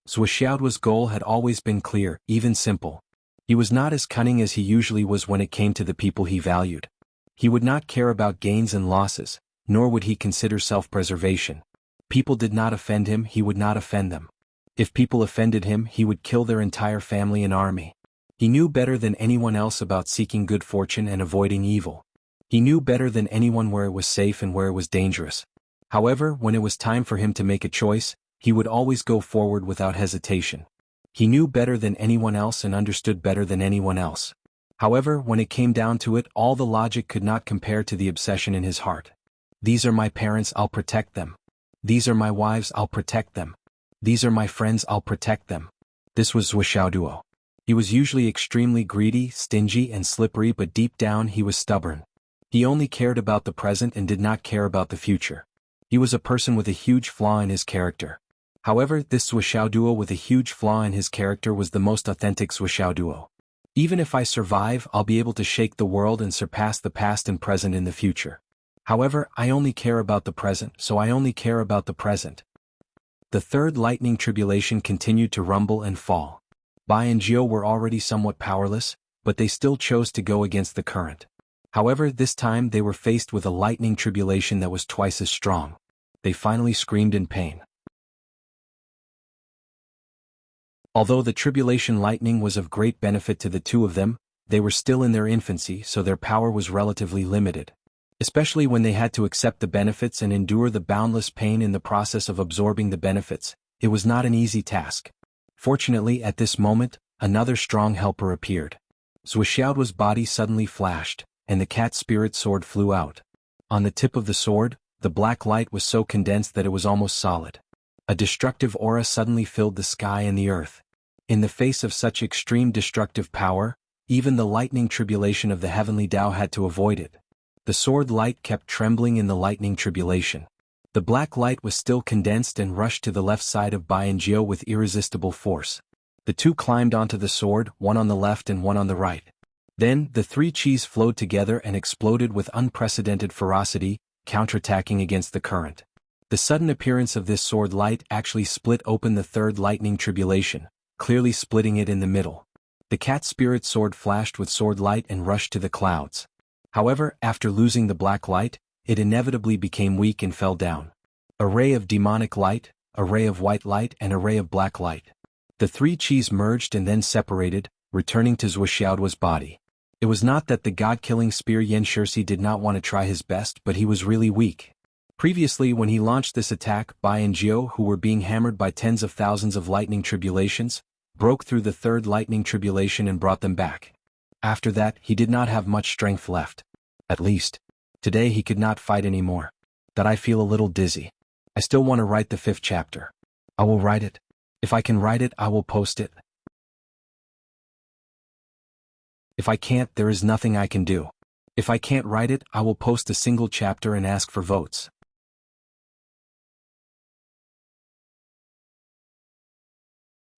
Zhou Xiaoduo's goal had always been clear, even simple. He was not as cunning as he usually was when it came to the people he valued. He would not care about gains and losses, nor would he consider self-preservation. People did not offend him, he would not offend them. If people offended him, he would kill their entire family and army. He knew better than anyone else about seeking good fortune and avoiding evil. He knew better than anyone where it was safe and where it was dangerous. However, when it was time for him to make a choice, he would always go forward without hesitation. He knew better than anyone else and understood better than anyone else. However, when it came down to it, all the logic could not compare to the obsession in his heart. These are my parents, I'll protect them. These are my wives, I'll protect them. These are my friends, I'll protect them. This was Zhou Xiaoduo. He was usually extremely greedy, stingy and slippery, but deep down he was stubborn. He only cared about the present and did not care about the future. He was a person with a huge flaw in his character. However, this Zhou Xiaoduo with a huge flaw in his character was the most authentic Zhou Xiaoduo. Even if I survive, I'll be able to shake the world and surpass the past and present in the future. However, I only care about the present, so I only care about the present. The third lightning tribulation continued to rumble and fall. Bai and Jiao were already somewhat powerless, but they still chose to go against the current. However, this time they were faced with a lightning tribulation that was twice as strong. They finally screamed in pain. Although the tribulation lightning was of great benefit to the two of them, they were still in their infancy, so their power was relatively limited. Especially when they had to accept the benefits and endure the boundless pain in the process of absorbing the benefits, it was not an easy task. Fortunately, at this moment, another strong helper appeared. Zhou Xiaoduo's body suddenly flashed, and the cat spirit sword flew out. On the tip of the sword, the black light was so condensed that it was almost solid. A destructive aura suddenly filled the sky and the earth. In the face of such extreme destructive power, even the lightning tribulation of the heavenly Tao had to avoid it. The sword light kept trembling in the lightning tribulation. The black light was still condensed and rushed to the left side of Bai and Jiao with irresistible force. The two climbed onto the sword, one on the left and one on the right. Then, the three chis flowed together and exploded with unprecedented ferocity, counterattacking against the current. The sudden appearance of this sword light actually split open the third lightning tribulation, clearly splitting it in the middle. The cat spirit sword flashed with sword light and rushed to the clouds. However, after losing the black light, it inevitably became weak and fell down. A ray of demonic light, a ray of white light and a ray of black light. The three chis merged and then separated, returning to Zhou Xiaoduo's body. It was not that the god-killing spear Yan Shirsi did not want to try his best, but he was really weak. Previously, when he launched this attack, Bai and Jiao, who were being hammered by tens of thousands of lightning tribulations, broke through the third lightning tribulation and brought them back. After that, he did not have much strength left. At least, today he could not fight anymore. That I feel a little dizzy. I still want to write the 5th chapter. I will write it. If I can write it, I will post it. If I can't, there is nothing I can do. If I can't write it, I will post a single chapter and ask for votes.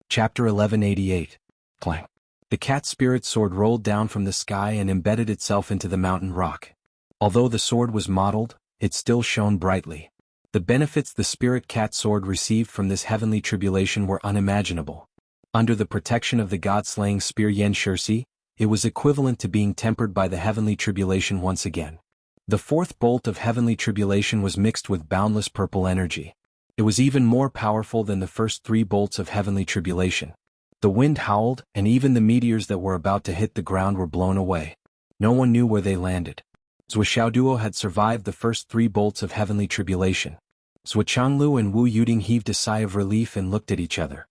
Chapter 1188. Clang. The cat spirit sword rolled down from the sky and embedded itself into the mountain rock. Although the sword was mottled, it still shone brightly. The benefits the spirit cat sword received from this heavenly tribulation were unimaginable. Under the protection of the god-slaying spear Yan Shirsi, it was equivalent to being tempered by the heavenly tribulation once again. The 4th bolt of heavenly tribulation was mixed with boundless purple energy. It was even more powerful than the first 3 bolts of heavenly tribulation. The wind howled, and even the meteors that were about to hit the ground were blown away. No one knew where they landed. Zhou Xiaoduo had survived the first 3 bolts of heavenly tribulation. Zhou Changlu and Wu Yuding heaved a sigh of relief and looked at each other.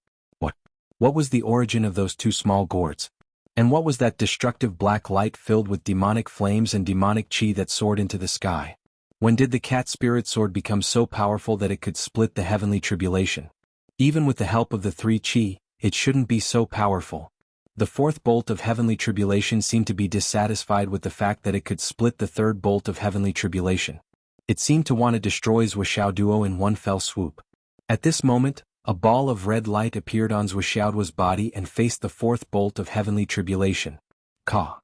What was the origin of those 2 small gourds? And what was that destructive black light filled with demonic flames and demonic chi that soared into the sky? When did the cat spirit sword become so powerful that it could split the heavenly tribulation? Even with the help of the 3 chi, it shouldn't be so powerful. The 4th bolt of heavenly tribulation seemed to be dissatisfied with the fact that it could split the 3rd bolt of heavenly tribulation. It seemed to want to destroy Zhuoxiao Duo in one fell swoop. At this moment, a ball of red light appeared on Zhuoxiao Duo's body and faced the 4th bolt of heavenly tribulation. Caw!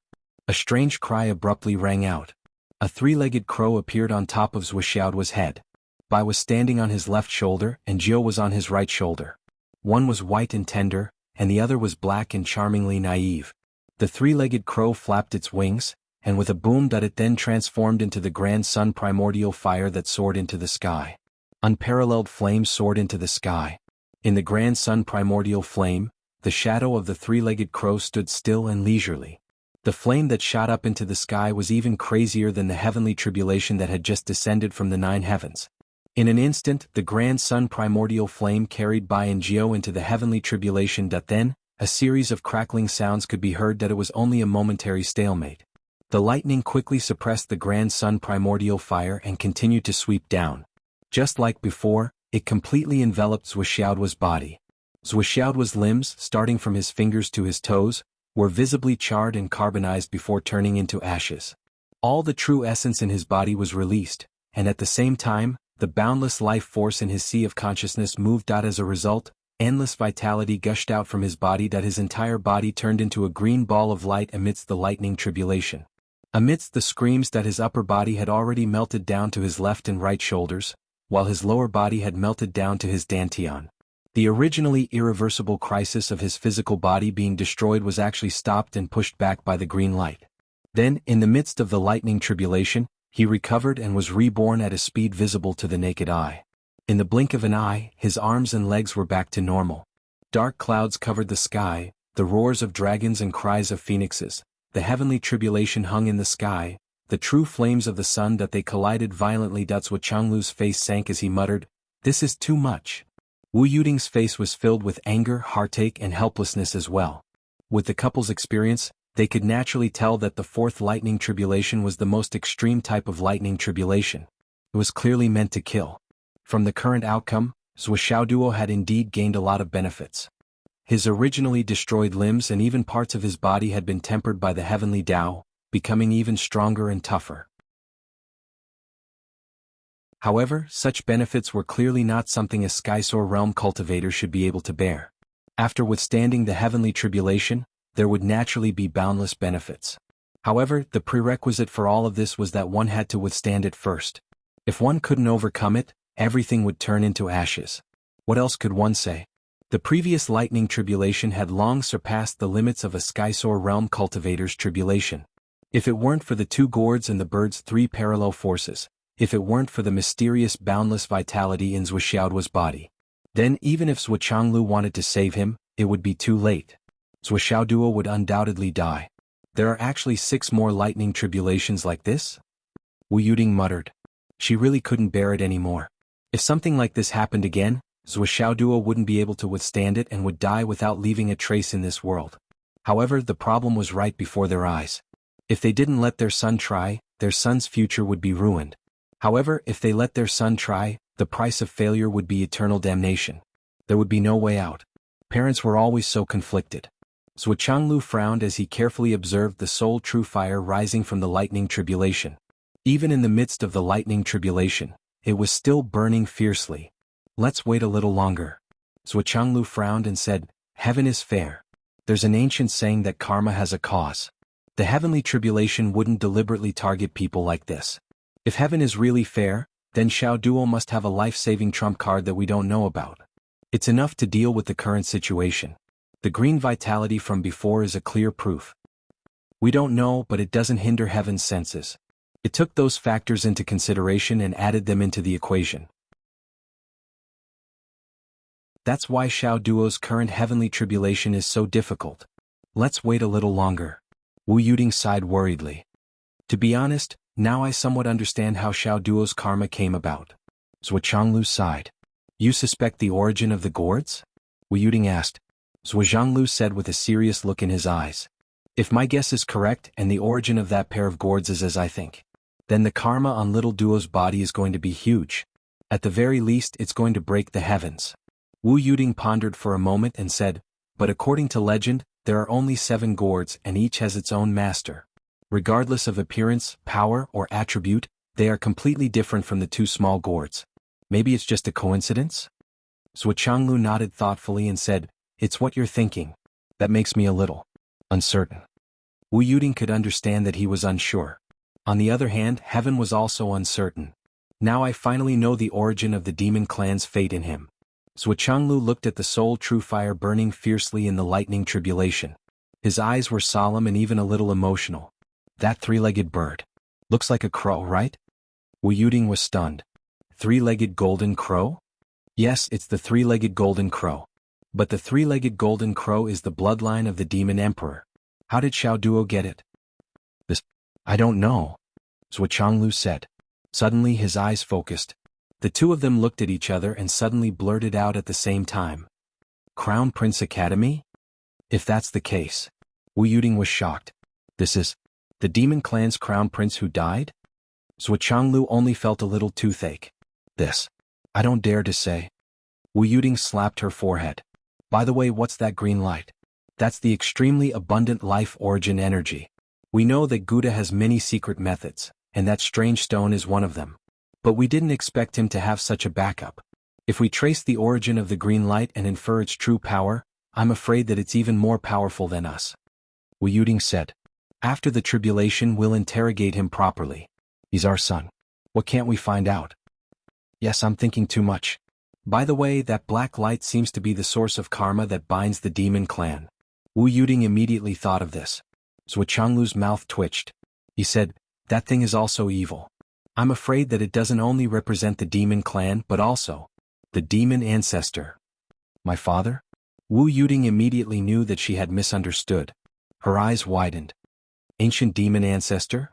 A strange cry abruptly rang out. A 3-legged crow appeared on top of Zhuoxiao Duo's head. Bai was standing on his left shoulder and Jiao was on his right shoulder. One was white and tender, and the other was black and charmingly naive. The 3-legged crow flapped its wings, and with a boom that it then transformed into the grand sun primordial fire that soared into the sky. Unparalleled flame soared into the sky. In the grand sun primordial flame, the shadow of the 3-legged crow stood still and leisurely. The flame that shot up into the sky was even crazier than the heavenly tribulation that had just descended from the 9 heavens. In an instant, the grand sun primordial flame carried Bai and Jiao into the heavenly tribulation. Then, a series of crackling sounds could be heard that it was only a momentary stalemate. The lightning quickly suppressed the grand sun primordial fire and continued to sweep down. Just like before, it completely enveloped Zhuoxiao Duo's body. Zhuoxiao Duo's limbs, starting from his fingers to his toes, were visibly charred and carbonized before turning into ashes. All the true essence in his body was released, and at the same time, the boundless life force in his sea of consciousness moved out. As a result, endless vitality gushed out from his body that his entire body turned into a green ball of light amidst the lightning tribulation. Amidst the screams that his upper body had already melted down to his left and right shoulders, while his lower body had melted down to his dantian. The originally irreversible crisis of his physical body being destroyed was actually stopped and pushed back by the green light. Then, in the midst of the lightning tribulation, he recovered and was reborn at a speed visible to the naked eye. In the blink of an eye, his arms and legs were back to normal. Dark clouds covered the sky, the roars of dragons and cries of phoenixes, the heavenly tribulation hung in the sky, the true flames of the sun that they collided violently. Zhuoxianglu's face sank as he muttered, "This is too much." Wu Yuding's face was filled with anger, heartache and helplessness as well. With the couple's experience, they could naturally tell that the 4th lightning tribulation was the most extreme type of lightning tribulation. It was clearly meant to kill. From the current outcome, Zhuoxiao Duo had indeed gained a lot of benefits. His originally destroyed limbs and even parts of his body had been tempered by the heavenly Tao, becoming even stronger and tougher. However, such benefits were clearly not something a Skysoar realm cultivator should be able to bear. After withstanding the heavenly tribulation, there would naturally be boundless benefits. However, the prerequisite for all of this was that one had to withstand it first. If one couldn't overcome it, everything would turn into ashes. What else could one say? The previous lightning tribulation had long surpassed the limits of a Skysoar realm cultivator's tribulation. If it weren't for the 2 gourds and the bird's 3 parallel forces, if it weren't for the mysterious boundless vitality in Zhuoxiao Duo's body, then even if Zhuoxianglu wanted to save him, it would be too late. Zhuoxiao Duo would undoubtedly die. There are actually 6 more lightning tribulations like this? Wu Yuding muttered. She really couldn't bear it anymore. If something like this happened again, Zhuoxiao Duo wouldn't be able to withstand it and would die without leaving a trace in this world. However, the problem was right before their eyes. If they didn't let their son try, their son's future would be ruined. However, if they let their son try, the price of failure would be eternal damnation. There would be no way out. Parents were always so conflicted. Zhuoxianglu frowned as he carefully observed the sole true fire rising from the lightning tribulation. Even in the midst of the lightning tribulation, it was still burning fiercely. Let's wait a little longer. Zhuoxianglu frowned and said, "Heaven is fair. There's an ancient saying that karma has a cause. The heavenly tribulation wouldn't deliberately target people like this. If heaven is really fair, then Xiao Duo must have a life-saving trump card that we don't know about. It's enough to deal with the current situation. The green vitality from before is a clear proof. We don't know, but it doesn't hinder heaven's senses." It took those factors into consideration and added them into the equation. That's why Xiao Duo's current heavenly tribulation is so difficult. Let's wait a little longer. Wu Yuding sighed worriedly. To be honest, now I somewhat understand how Xiao Duo's karma came about. Zhuoxianglu sighed. You suspect the origin of the gourds? Wu Yuding asked. Zhuoxianglu said with a serious look in his eyes. If my guess is correct and the origin of that pair of gourds is as I think, then the karma on little Duo's body is going to be huge. At the very least it's going to break the heavens. Wu Yuding pondered for a moment and said, but according to legend, there are only 7 gourds and each has its own master. Regardless of appearance, power, or attribute, they are completely different from the 2 small gourds. Maybe it's just a coincidence? Jianghu nodded thoughtfully and said, it's what you're thinking. That makes me a little uncertain. Wu Yuding could understand that he was unsure. On the other hand, heaven was also uncertain. Now I finally know the origin of the demon clan's fate in him. Jianghu looked at the soul true fire burning fiercely in the lightning tribulation. His eyes were solemn and even a little emotional. That 3-legged bird. Looks like a crow, right? Wu Yuding was stunned. 3-legged golden crow? Yes, it's the 3-legged golden crow. But the 3-legged golden crow is the bloodline of the demon emperor. How did Xiao Duo get it? This, I don't know, Jianghu said. Suddenly his eyes focused. The 2 of them looked at each other and suddenly blurted out at the same time. Crown Prince Academy? If that's the case. Wu Yuding was shocked. This is the demon clan's crown prince who died? Jianghu only felt a little toothache. This, I don't dare to say. Wu Yuding slapped her forehead. By the way, what's that green light? That's the extremely abundant life origin energy. We know that Buddha has many secret methods, and that strange stone is one of them. But we didn't expect him to have such a backup. If we trace the origin of the green light and infer its true power, I'm afraid that it's even more powerful than us. Wu Yuding said. After the tribulation we'll interrogate him properly. He's our son. What can't we find out? Yes, I'm thinking too much. By the way, that black light seems to be the source of karma that binds the demon clan. Wu Yuding immediately thought of this. Jianghu's mouth twitched. He said, that thing is also evil. I'm afraid that it doesn't only represent the demon clan but also the demon ancestor. My father? Wu Yuding immediately knew that she had misunderstood. Her eyes widened. Ancient demon ancestor?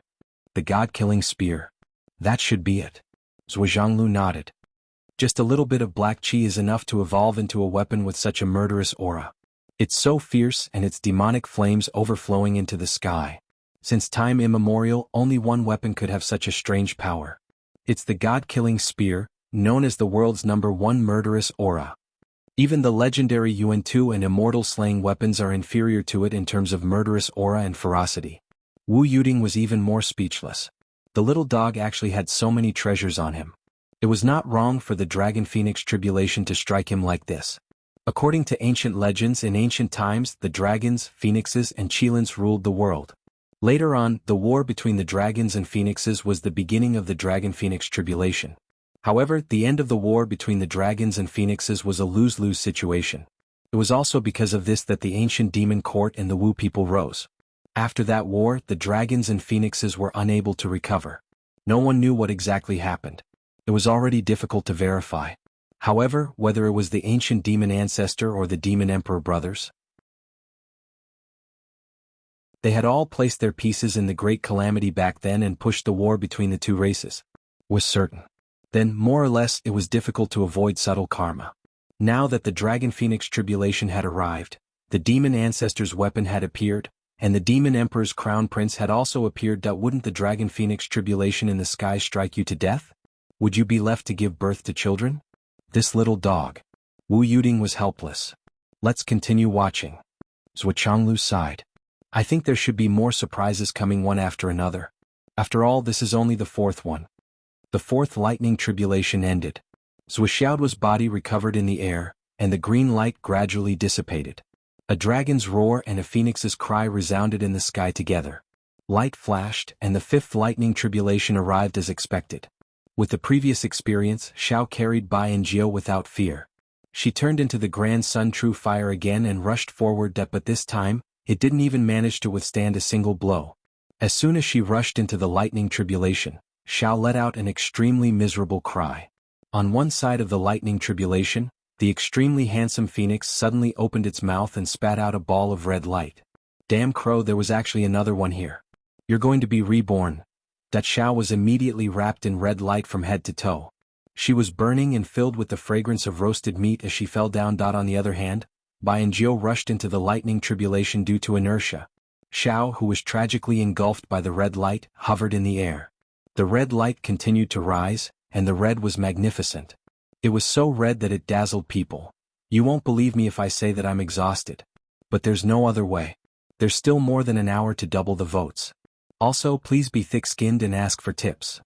The god-killing spear. That should be it. Jianghu nodded. Just a little bit of black chi is enough to evolve into a weapon with such a murderous aura. It's so fierce and its demonic flames overflowing into the sky. Since time immemorial, only one weapon could have such a strange power. It's the god-killing spear, known as the world's #1 murderous aura. Even the legendary Yuan-2 and immortal slaying weapons are inferior to it in terms of murderous aura and ferocity. Wu Yuding was even more speechless. The little dog actually had so many treasures on him. It was not wrong for the Dragon Phoenix tribulation to strike him like this. According to ancient legends, in ancient times, the dragons, phoenixes, and qilins ruled the world. Later on, the war between the dragons and phoenixes was the beginning of the Dragon Phoenix tribulation. However, the end of the war between the dragons and phoenixes was a lose-lose situation. It was also because of this that the ancient demon court and the Wu people rose. After that war, the dragons and phoenixes were unable to recover. No one knew what exactly happened. It was already difficult to verify. However, whether it was the ancient demon ancestor or the demon emperor brothers, they had all placed their pieces in the great calamity back then and pushed the war between the 2 races. Was certain. Then, more or less, it was difficult to avoid subtle karma. Now that the Dragon Phoenix tribulation had arrived, the demon ancestor's weapon had appeared, and the demon emperor's crown prince had also appeared. Wouldn't the Dragon Phoenix tribulation in the sky strike you to death? Would you be left to give birth to children? This little dog. Wu Yuding was helpless. Let's continue watching. Jianghu sighed. I think there should be more surprises coming one after another. After all, this is only the 4th one. The 4th lightning tribulation ended. Xiaoduo's body recovered in the air, and the green light gradually dissipated. A dragon's roar and a phoenix's cry resounded in the sky together. Light flashed, and the 5th lightning tribulation arrived as expected. With the previous experience, Xiao carried Bai and Jiao without fear. She turned into the Grand Sun True Fire again and rushed forward, but this time, it didn't even manage to withstand a single blow. As soon as she rushed into the lightning tribulation, Xiao let out an extremely miserable cry. On one side of the lightning tribulation, the extremely handsome phoenix suddenly opened its mouth and spat out a ball of red light. Damn crow, there was actually another one here. You're going to be reborn. That Xiao was immediately wrapped in red light from head to toe. She was burning and filled with the fragrance of roasted meat as she fell down. On the other hand, Bai and Jiao rushed into the lightning tribulation due to inertia. Xiao, who was tragically engulfed by the red light, hovered in the air. The red light continued to rise, and the red was magnificent. It was so red that it dazzled people. You won't believe me if I say that I'm exhausted. But there's no other way. There's still more than an hour to double the votes. Also, please be thick-skinned and ask for tips.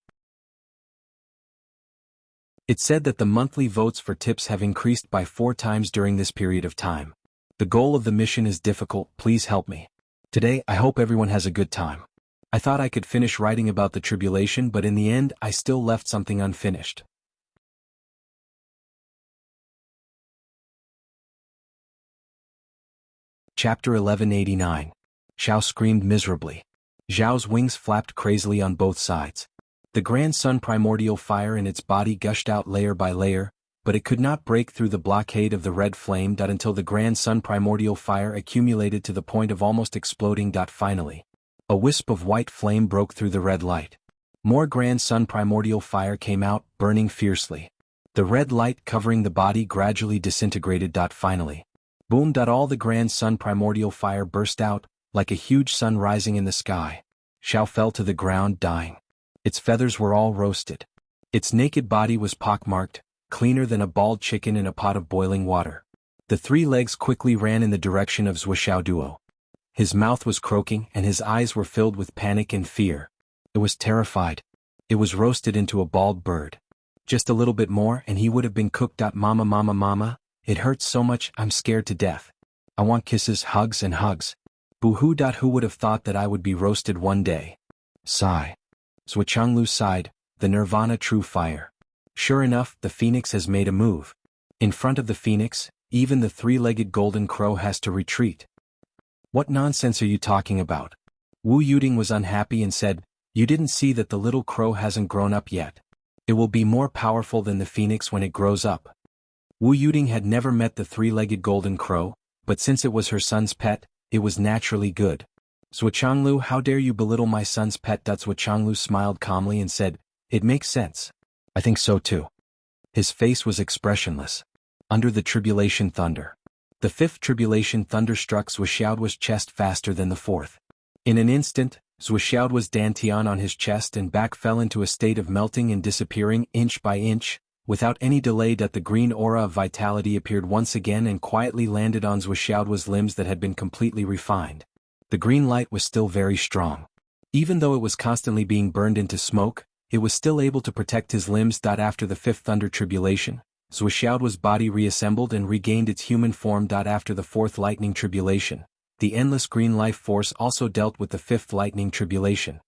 It said that the monthly votes for tips have increased by 4 times during this period of time. The goal of the mission is difficult, please help me. Today, I hope everyone has a good time. I thought I could finish writing about the tribulation, but in the end, I still left something unfinished. Chapter 1189. Xiao screamed miserably. Zhao's wings flapped crazily on both sides. The Grand Sun primordial fire in its body gushed out layer by layer, but it could not break through the blockade of the red flame. Until the Grand Sun primordial fire accumulated to the point of almost exploding. Finally, a wisp of white flame broke through the red light. More Grand Sun primordial fire came out, burning fiercely. The red light covering the body gradually disintegrated. Finally, boom! All the Grand Sun primordial fire burst out, like a huge sun rising in the sky. Xiao fell to the ground, dying. Its feathers were all roasted. Its naked body was pockmarked, cleaner than a bald chicken in a pot of boiling water. The 3 legs quickly ran in the direction of Zuoxiao Duo. His mouth was croaking and his eyes were filled with panic and fear. It was terrified. It was roasted into a bald bird. Just a little bit more and he would have been cooked. Mama, mama, mama, it hurts so much, I'm scared to death. I want kisses, hugs and hugs. Boo-hoo. Who would have thought that I would be roasted one day? Sigh. Jianghu sighed, the nirvana true fire. Sure enough, the phoenix has made a move. In front of the phoenix, even the 3-legged golden crow has to retreat. What nonsense are you talking about? Wu Yuding was unhappy and said, you didn't see that the little crow hasn't grown up yet. It will be more powerful than the phoenix when it grows up. Wu Yuding had never met the 3-legged golden crow, but since it was her son's pet, it was naturally good. Zuochanglu, how dare you belittle my son's pet? Zuochanglu smiled calmly and said, it makes sense. I think so too. His face was expressionless. Under the tribulation thunder. The 5th tribulation thunder struck Zuoxiao's chest faster than the 4th. In an instant, Zuoxiao's dantian on his chest and back fell into a state of melting and disappearing inch by inch. Without any delay, the green aura of vitality appeared once again and quietly landed on Zuoxiao's limbs that had been completely refined. The green light was still very strong. Even though it was constantly being burned into smoke, it was still able to protect his limbs. After the 5th thunder tribulation, Zuoxiao's body reassembled and regained its human form. After the 4th lightning tribulation, the endless green life force also dealt with the 5th lightning tribulation.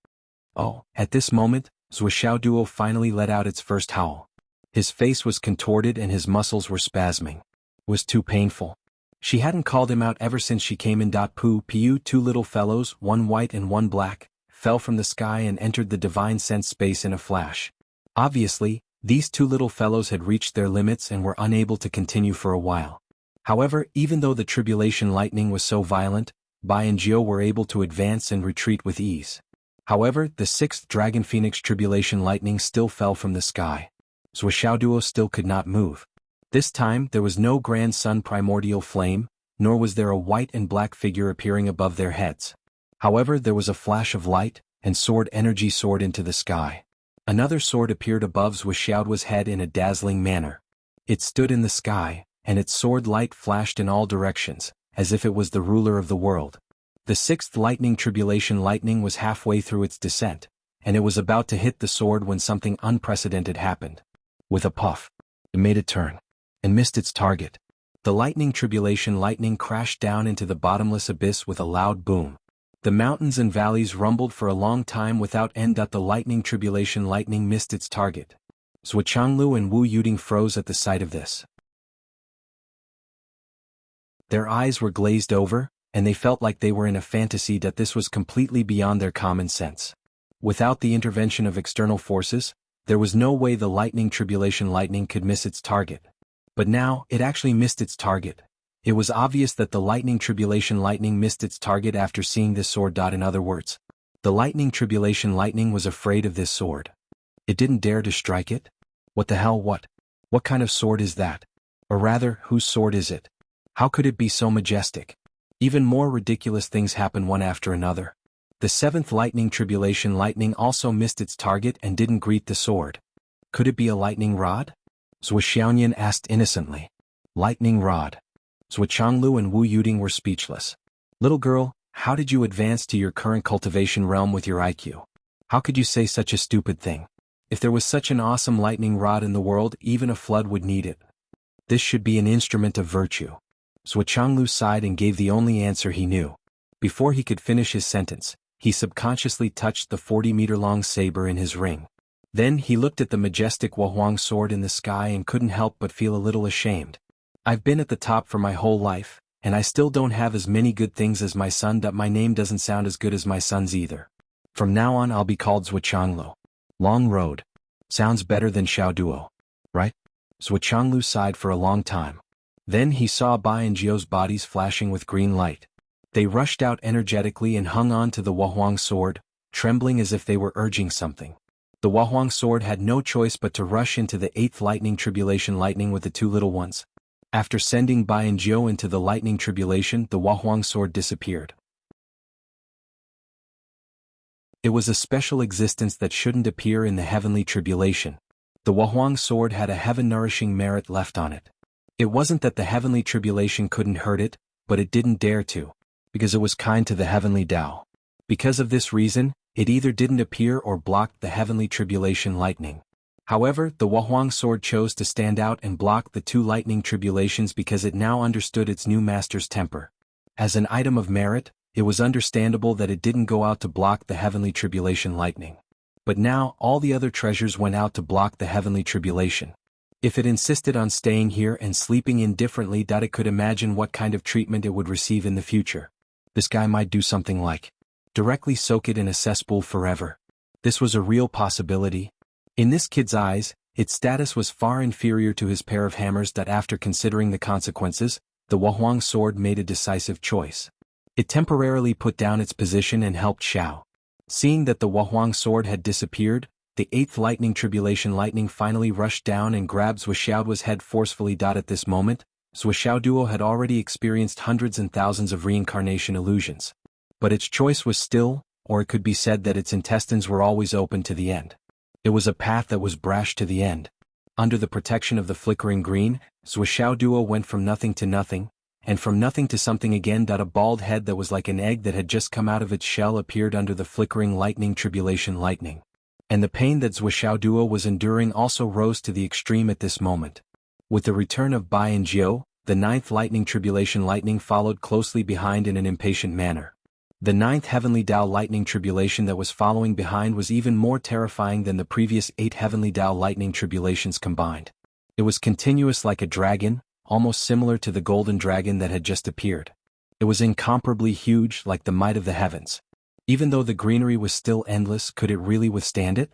Oh, at this moment, Zuoxiao Duo finally let out its first howl. His face was contorted and his muscles were spasming. It was too painful. She hadn't called him out ever since she came in. Pu 2 little fellows, one white and one black, fell from the sky and entered the divine sense space in a flash. Obviously, these 2 little fellows had reached their limits and were unable to continue for a while. However, even though the tribulation lightning was so violent, Bai and Jiao were able to advance and retreat with ease. However, the 6th dragon phoenix tribulation lightning still fell from the sky. Zuoxiao Duo still could not move. This time there was no Grand Sun primordial flame, nor was there a white and black figure appearing above their heads. However, there was a flash of light, and sword energy soared into the sky. Another sword appeared above Zuoxiao's head in a dazzling manner. It stood in the sky, and its sword light flashed in all directions, as if it was the ruler of the world. The 6th lightning tribulation lightning was halfway through its descent, and it was about to hit the sword when something unprecedented happened. With a puff, it made a turn and missed its target. The lightning tribulation lightning crashed down into the bottomless abyss with a loud boom. The mountains and valleys rumbled for a long time without end. The lightning tribulation lightning missed its target. Zuochanglu and Wu Yuding froze at the sight of this. Their eyes were glazed over, and they felt like they were in a fantasy. This was completely beyond their common sense. Without the intervention of external forces, there was no way the lightning tribulation lightning could miss its target. But now, it actually missed its target. It was obvious that the lightning tribulation lightning missed its target after seeing this sword. In other words, the lightning tribulation lightning was afraid of this sword. It didn't dare to strike it? What the hell? What kind of sword is that? Or rather, whose sword is it? How could it be so majestic? Even more ridiculous things happen one after another. The seventh lightning tribulation lightning also missed its target and didn't greet the sword. Could it be a lightning rod? Zhou Xiaoyan asked innocently. Lightning rod. Zhou Changlu and Wu Yuding were speechless. Little girl, how did you advance to your current cultivation realm with your IQ? How could you say such a stupid thing? If there was such an awesome lightning rod in the world, even a flood would need it. This should be an instrument of virtue. Zhou Changlu sighed and gave the only answer he knew. Before he could finish his sentence, he subconsciously touched the 40-meter-long saber in his ring. Then he looked at the majestic Wuhuang sword in the sky and couldn't help but feel a little ashamed. I've been at the top for my whole life, and I still don't have as many good things as my son. My name doesn't sound as good as my son's either. From now on I'll be called Zhou Changlu. Long road. Sounds better than Xiao Duo. Right? Zhou Changlu sighed for a long time. Then he saw Bai and Jiu's bodies flashing with green light. They rushed out energetically and hung on to the Wuhuang sword, trembling as if they were urging something. The Wuhuang sword had no choice but to rush into the 8th lightning tribulation lightning with the two little ones. After sending Bai and Jiu into the lightning tribulation, the Wuhuang sword disappeared. It was a special existence that shouldn't appear in the heavenly tribulation. The Wuhuang sword had a heaven-nourishing merit left on it. It wasn't that the heavenly tribulation couldn't hurt it, but it didn't dare to, because it was kind to the heavenly Tao. Because of this reason, it either didn't appear or blocked the heavenly tribulation lightning. However, the Wuhuang sword chose to stand out and block the two lightning tribulations because it now understood its new master's temper. As an item of merit, it was understandable that it didn't go out to block the heavenly tribulation lightning. But now, all the other treasures went out to block the heavenly tribulation. If it insisted on staying here and sleeping indifferently, it could imagine what kind of treatment it would receive in the future. This guy might do something like directly soak it in a cesspool forever. This was a real possibility. In this kid's eyes, its status was far inferior to his pair of hammers. After considering the consequences, the Wuhuang sword made a decisive choice. It temporarily put down its position and helped Xiao. Seeing that the Wuhuang sword had disappeared, the 8th lightning tribulation lightning finally rushed down and grabbed Zhou Xiaoduo's head forcefully. At this moment, Zhou Xiaoduo had already experienced hundreds and thousands of reincarnation illusions. But its choice was still, or it could be said that its intestines were always open to the end. It was a path that was brash to the end. Under the protection of the flickering green, Zhou Xiaoduo went from nothing to nothing, and from nothing to something again. A bald head that was like an egg that had just come out of its shell appeared under the flickering lightning tribulation lightning. And the pain that Zhou Xiaoduo was enduring also rose to the extreme at this moment. With the return of Bai and Jiu, the 9th lightning tribulation lightning followed closely behind in an impatient manner. The 9th heavenly Tao lightning tribulation that was following behind was even more terrifying than the previous 8 heavenly Tao lightning tribulations combined. It was continuous like a dragon, almost similar to the golden dragon that had just appeared. It was incomparably huge like the might of the heavens. Even though the greenery was still endless, could it really withstand it?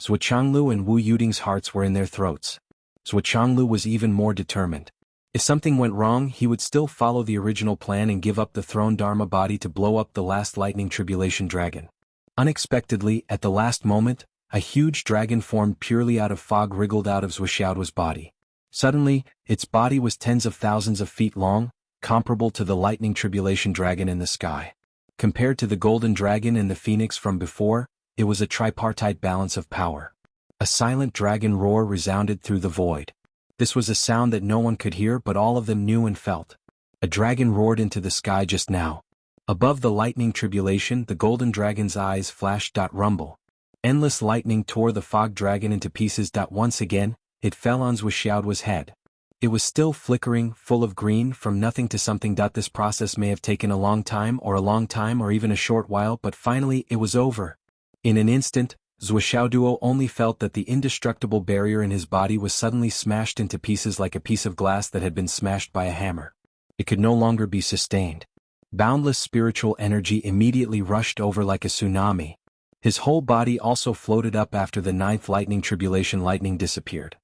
Zhou Changlu and Wu Yuding's hearts were in their throats. Zhou Changlu was even more determined. If something went wrong, he would still follow the original plan and give up the throne Dharma body to blow up the last lightning tribulation dragon. Unexpectedly, at the last moment, a huge dragon formed purely out of fog wriggled out of Zhou Xiaoduo's body. Suddenly, its body was tens of thousands of feet long, comparable to the lightning tribulation dragon in the sky. Compared to the golden dragon and the phoenix from before, it was a tripartite balance of power. A silent dragon roar resounded through the void. This was a sound that no one could hear, but all of them knew and felt. A dragon roared into the sky just now. Above the lightning tribulation, the golden dragon's eyes flashed. Rumble. Endless lightning tore the fog dragon into pieces. Once again, it fell on Zhou Xiaoduo's head. It was still flickering, full of green, from nothing to something. This process may have taken a long time or even a short while, but finally it was over. In an instant, Zhou Xiaoduo only felt that the indestructible barrier in his body was suddenly smashed into pieces like a piece of glass that had been smashed by a hammer. It could no longer be sustained. Boundless spiritual energy immediately rushed over like a tsunami. His whole body also floated up after the 9th lightning tribulation lightning disappeared.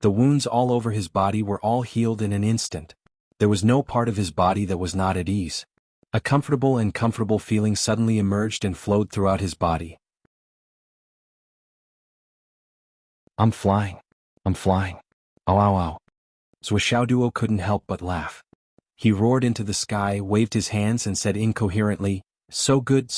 The wounds all over his body were all healed in an instant. There was no part of his body that was not at ease. A comfortable and comfortable feeling suddenly emerged and flowed throughout his body. I'm flying. I'm flying. Ow ow ow. Zhou Xiaoduo couldn't help but laugh. He roared into the sky, waved his hands and said incoherently, so good,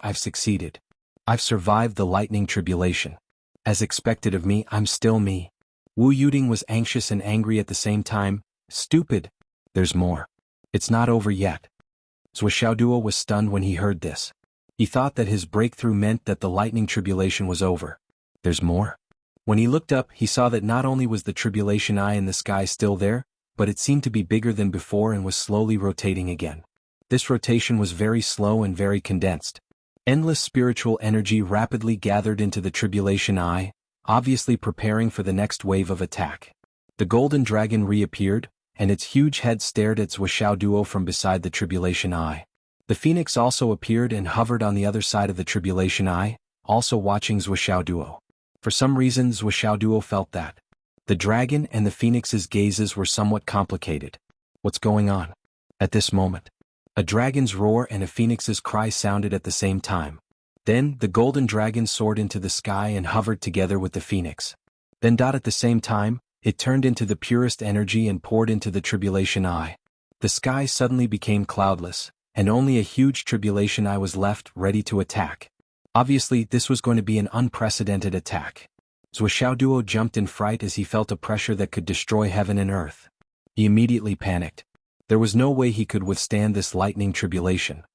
I've succeeded. I've survived the lightning tribulation. As expected of me, I'm still me. Wu Yuding was anxious and angry at the same time. Stupid. There's more. It's not over yet. Zhou Xiaoduo was stunned when he heard this. He thought that his breakthrough meant that the lightning tribulation was over. There's more? When he looked up, he saw that not only was the tribulation eye in the sky still there, but it seemed to be bigger than before and was slowly rotating again. This rotation was very slow and very condensed. Endless spiritual energy rapidly gathered into the tribulation eye, obviously preparing for the next wave of attack. The golden dragon reappeared, and its huge head stared at Zhou Xiaoduo from beside the tribulation eye. The phoenix also appeared and hovered on the other side of the tribulation eye, also watching Zhou Xiaoduo. For some reason Zhou Xiaoduo felt that the dragon and the phoenix's gazes were somewhat complicated. What's going on? At this moment, a dragon's roar and a phoenix's cry sounded at the same time. Then, the golden dragon soared into the sky and hovered together with the phoenix. Then at the same time, it turned into the purest energy and poured into the tribulation eye. The sky suddenly became cloudless, and only a huge tribulation eye was left, ready to attack. Obviously, this was going to be an unprecedented attack. Zhou Xiaoduo jumped in fright as he felt a pressure that could destroy heaven and earth. He immediately panicked. There was no way he could withstand this lightning tribulation.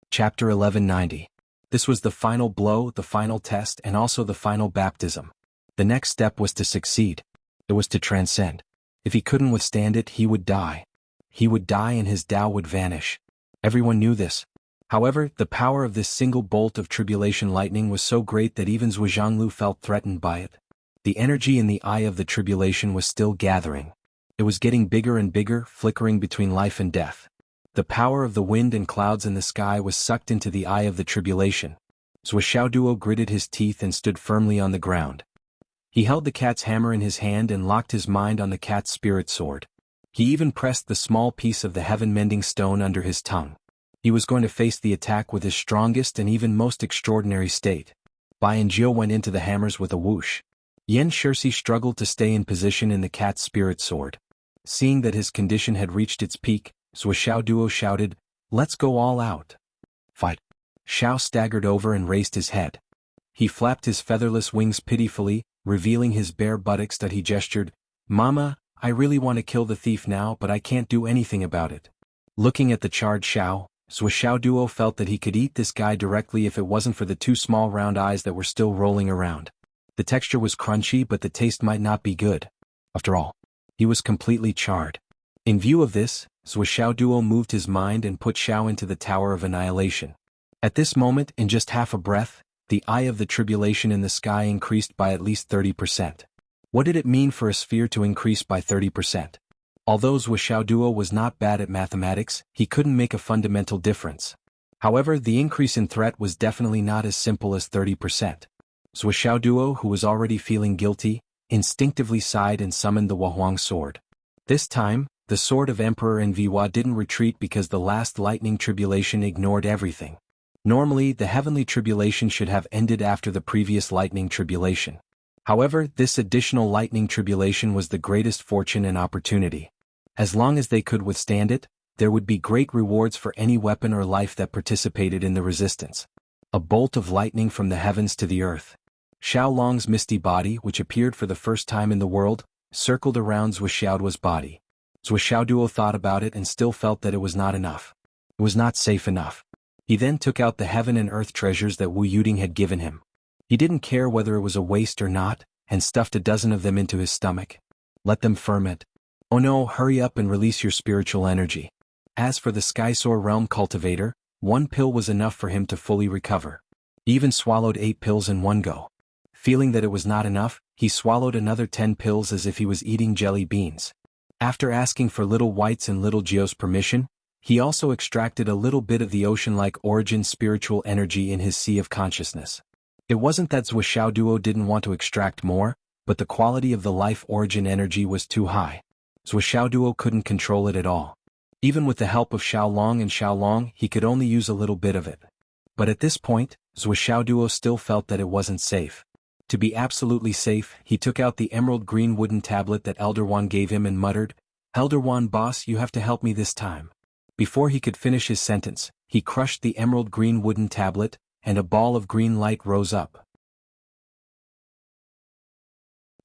Chapter 1190. This was the final blow, the final test, and also the final baptism. The next step was to succeed. It was to transcend. If he couldn't withstand it, he would die. He would die and his Tao would vanish. Everyone knew this. However, the power of this single bolt of tribulation lightning was so great that even Zhuo Zhanglu felt threatened by it. The energy in the eye of the tribulation was still gathering. It was getting bigger and bigger, flickering between life and death. The power of the wind and clouds in the sky was sucked into the eye of the tribulation. Zhou Xiaoduo gritted his teeth and stood firmly on the ground. He held the cat's hammer in his hand and locked his mind on the cat's spirit sword. He even pressed the small piece of the heaven-mending stone under his tongue. He was going to face the attack with his strongest and even most extraordinary state. Bai and Jiu went into the hammers with a whoosh. Yan Shirsi struggled to stay in position in the cat's spirit sword. Seeing that his condition had reached its peak, Zhou Xiaoduo shouted, "Let's go all out." Fight. Xiao staggered over and raised his head. He flapped his featherless wings pitifully, revealing his bare buttocks that he gestured, "Mama, I really want to kill the thief now but I can't do anything about it." Looking at the charred Xiao, Zhou Xiaoduo felt that he could eat this guy directly if it wasn't for the two small round eyes that were still rolling around. The texture was crunchy but the taste might not be good. After all, he was completely charred. In view of this, Zhou Xiaoduo moved his mind and put Xiao into the Tower of Annihilation. At this moment, in just half a breath, the eye of the tribulation in the sky increased by at least 30%. What did it mean for a sphere to increase by 30%? Although Zhou Xiaoduo was not bad at mathematics, he couldn't make a fundamental difference. However, the increase in threat was definitely not as simple as 30%. Zhou Xiaoduo, who was already feeling guilty, instinctively sighed and summoned the Wahuang sword. This time, the sword of Emperor Enviwa didn't retreat because the last lightning tribulation ignored everything. Normally, the heavenly tribulation should have ended after the previous lightning tribulation. However, this additional lightning tribulation was the greatest fortune and opportunity. As long as they could withstand it, there would be great rewards for any weapon or life that participated in the resistance. A bolt of lightning from the heavens to the earth. Xiao Long's misty body, which appeared for the first time in the world, circled around Zhou Xiaoduo's body. Zhou Xiaoduo thought about it and still felt that it was not enough. It was not safe enough. He then took out the heaven and earth treasures that Wu Yuding had given him. He didn't care whether it was a waste or not, and stuffed a dozen of them into his stomach. Let them ferment. Oh no, hurry up and release your spiritual energy. As for the Skysoar Realm Cultivator, 1 pill was enough for him to fully recover. He even swallowed 8 pills in one go. Feeling that it was not enough, he swallowed another 10 pills as if he was eating jelly beans. After asking for Little White's and Little Gio's permission, he also extracted a little bit of the ocean-like origin spiritual energy in his sea of consciousness. It wasn't that Zhou Xiaoduo didn't want to extract more, but the quality of the life origin energy was too high. Zhou Xiaoduo couldn't control it at all. Even with the help of Xiao Long and Xiao Long, he could only use a little bit of it. But at this point, Zhou Xiaoduo still felt that it wasn't safe. To be absolutely safe, he took out the emerald green wooden tablet that Elder Wan gave him and muttered, "Elder Wan boss, you have to help me this time." Before he could finish his sentence, he crushed the emerald green wooden tablet, and a ball of green light rose up.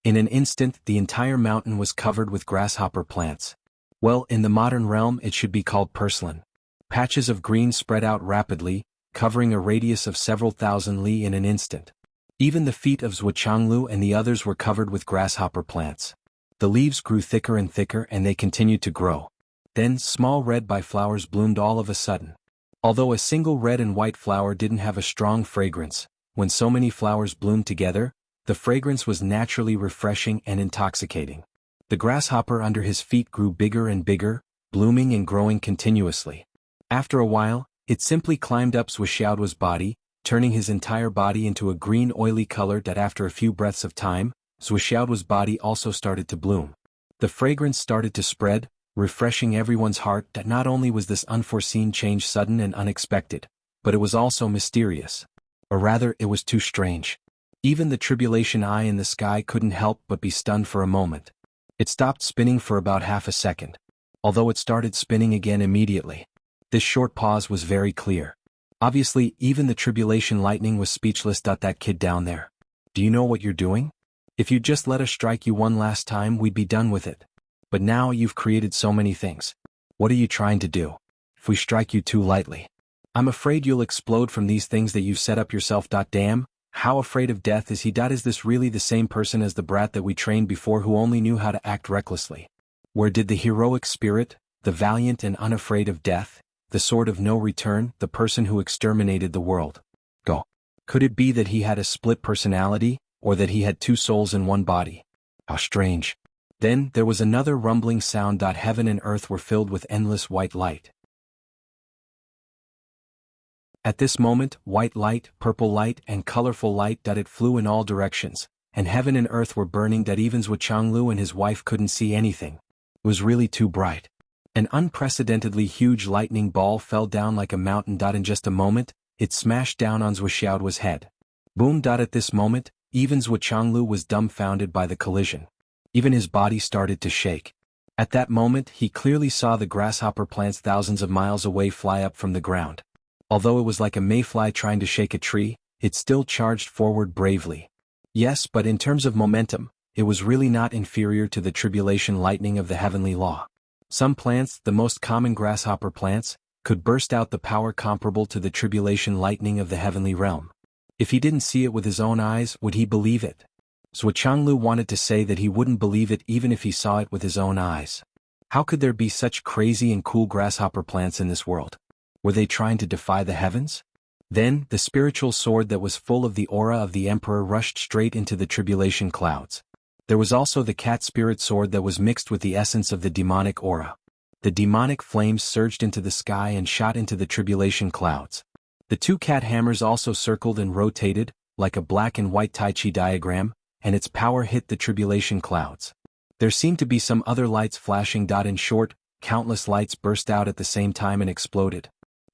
In an instant, the entire mountain was covered with grasshopper plants. Well, in the modern realm it should be called purslane. Patches of green spread out rapidly, covering a radius of several thousand li in an instant. Even the feet of Jianghu and the others were covered with grasshopper plants. The leaves grew thicker and thicker and they continued to grow. Then small red flowers bloomed all of a sudden. Although a single red and white flower didn't have a strong fragrance, when so many flowers bloomed together, the fragrance was naturally refreshing and intoxicating. The grasshopper under his feet grew bigger and bigger, blooming and growing continuously. After a while, it simply climbed up Wuxia's body, turning his entire body into a green oily color that after a few breaths of time, Wuxia's body also started to bloom. The fragrance started to spread, refreshing everyone's heart that not only was this unforeseen change sudden and unexpected, but it was also mysterious. Or rather, it was too strange. Even the tribulation eye in the sky couldn't help but be stunned for a moment. It stopped spinning for about half a second, although it started spinning again immediately. This short pause was very clear. Obviously, even the tribulation lightning was speechless. That kid down there. Do you know what you're doing? If you'd just let us strike you one last time, we'd be done with it. But now you've created so many things. What are you trying to do? If we strike you too lightly, I'm afraid you'll explode from these things that you've set up yourself. Damn, how afraid of death is he? Is this really the same person as the brat that we trained before who only knew how to act recklessly? Where did the heroic spirit, the valiant and unafraid of death, the sword of no return, the person who exterminated the world, go? Could it be that he had a split personality, or that he had two souls in one body? How strange. Then there was another rumbling sound. Heaven and earth were filled with endless white light. At this moment, white light, purple light, and colorful light it flew in all directions, and heaven and earth were burning. Even Jianghu and his wife couldn't see anything. It was really too bright. An unprecedentedly huge lightning ball fell down like a mountain. In just a moment, it smashed down on Wuxia's head. Boom. At this moment, even Jianghu was dumbfounded by the collision. Even his body started to shake. At that moment, he clearly saw the grasshopper plants thousands of miles away fly up from the ground. Although it was like a mayfly trying to shake a tree, it still charged forward bravely. Yes, but in terms of momentum, it was really not inferior to the tribulation lightning of the heavenly law. Some plants, the most common grasshopper plants, could burst out the power comparable to the tribulation lightning of the heavenly realm. If he didn't see it with his own eyes, would he believe it? Jianghu wanted to say that he wouldn't believe it even if he saw it with his own eyes. How could there be such crazy and cool grasshopper plants in this world? Were they trying to defy the heavens? Then, the spiritual sword that was full of the aura of the emperor rushed straight into the tribulation clouds. There was also the cat spirit sword that was mixed with the essence of the demonic aura. The demonic flames surged into the sky and shot into the tribulation clouds. The two cat hammers also circled and rotated, like a black and white Tai Chi diagram, and its power hit the tribulation clouds. There seemed to be some other lights flashing. In short, countless lights burst out at the same time and exploded.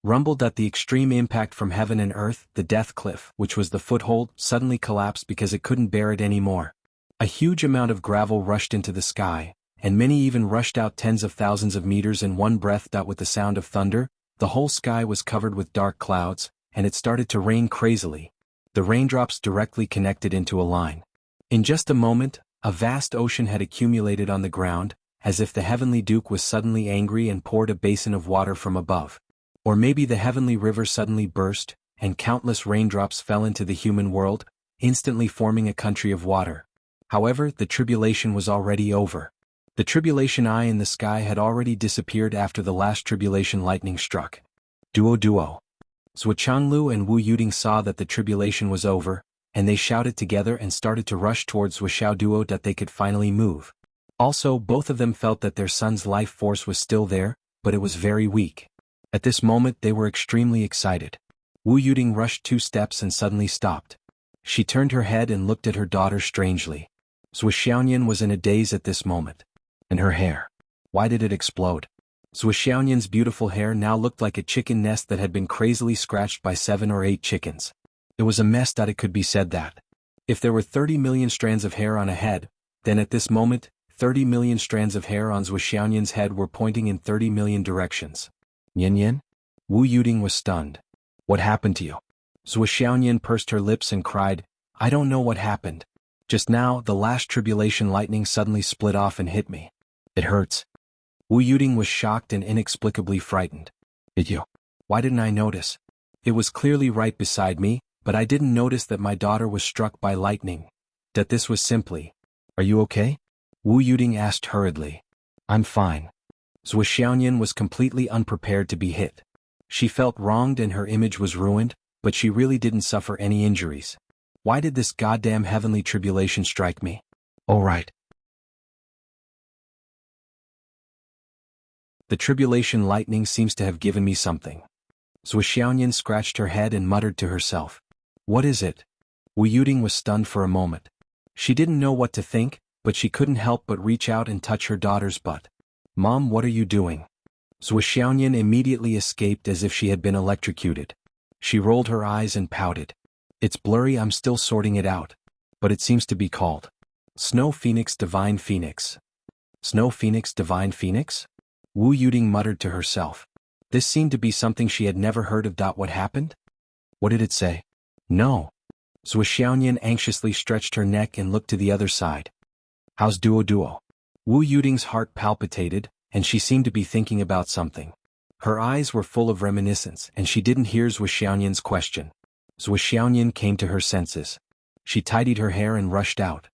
Rumbled. The extreme impact from heaven and earth, the death cliff, which was the foothold, suddenly collapsed because it couldn't bear it anymore. A huge amount of gravel rushed into the sky, and many even rushed out tens of thousands of meters in one breath. With the sound of thunder, the whole sky was covered with dark clouds, and it started to rain crazily. The raindrops directly connected into a line. In just a moment, a vast ocean had accumulated on the ground, as if the heavenly Duke was suddenly angry and poured a basin of water from above. Or maybe the heavenly river suddenly burst, and countless raindrops fell into the human world, instantly forming a country of water. However, the tribulation was already over. The tribulation eye in the sky had already disappeared after the last tribulation lightning struck. Duo. Jianghu and Wu Yuding saw that the tribulation was over, and they shouted together and started to rush towards Wuxiao Duo that they could finally move. Also, both of them felt that their son's life force was still there, but it was very weak. At this moment they were extremely excited. Wu Yuding rushed 2 steps and suddenly stopped. She turned her head and looked at her daughter strangely. Zhuxiaoyan was in a daze at this moment. And her hair. Why did it explode? Zhuxiaoyan's beautiful hair now looked like a chicken nest that had been crazily scratched by 7 or 8 chickens. It was a mess. It could be said that If there were 30 million strands of hair on a head, then at this moment, 30 million strands of hair on Zhuo Xiaoyan's head were pointing in 30 million directions. Yin Yin? Wu Yuding was stunned. What happened to you? Zhuo Xiaoyan pursed her lips and cried, I don't know what happened. Just now, the last tribulation lightning suddenly split off and hit me. It hurts. Wu Yuding was shocked and inexplicably frightened. Did you? Why didn't I notice? It was clearly right beside me, but I didn't notice that my daughter was struck by lightning. That this was simply. Are you okay? Wu Yuding asked hurriedly. I'm fine. Zhuo Xiaoyan was completely unprepared to be hit. She felt wronged and her image was ruined, but she really didn't suffer any injuries. Why did this goddamn heavenly tribulation strike me? All right. The tribulation lightning seems to have given me something. Zhuo Xiaoyan scratched her head and muttered to herself. What is it? Wu Yuding was stunned for a moment. She didn't know what to think, but she couldn't help but reach out and touch her daughter's butt. Mom, what are you doing? Zhuo Xiaoyan immediately escaped as if she had been electrocuted. She rolled her eyes and pouted. It's blurry, I'm still sorting it out. But it seems to be called Snow Phoenix Divine Phoenix. Snow Phoenix Divine Phoenix? Wu Yuding muttered to herself. This seemed to be something she had never heard of. What happened? What did it say? No. Zhuo Xiaoyan anxiously stretched her neck and looked to the other side. How's Duo? Wu Yuding's heart palpitated, and she seemed to be thinking about something. Her eyes were full of reminiscence, and she didn't hear Zhuo Xiaoyan's question. Zhuo Xiaoyan came to her senses. She tidied her hair and rushed out.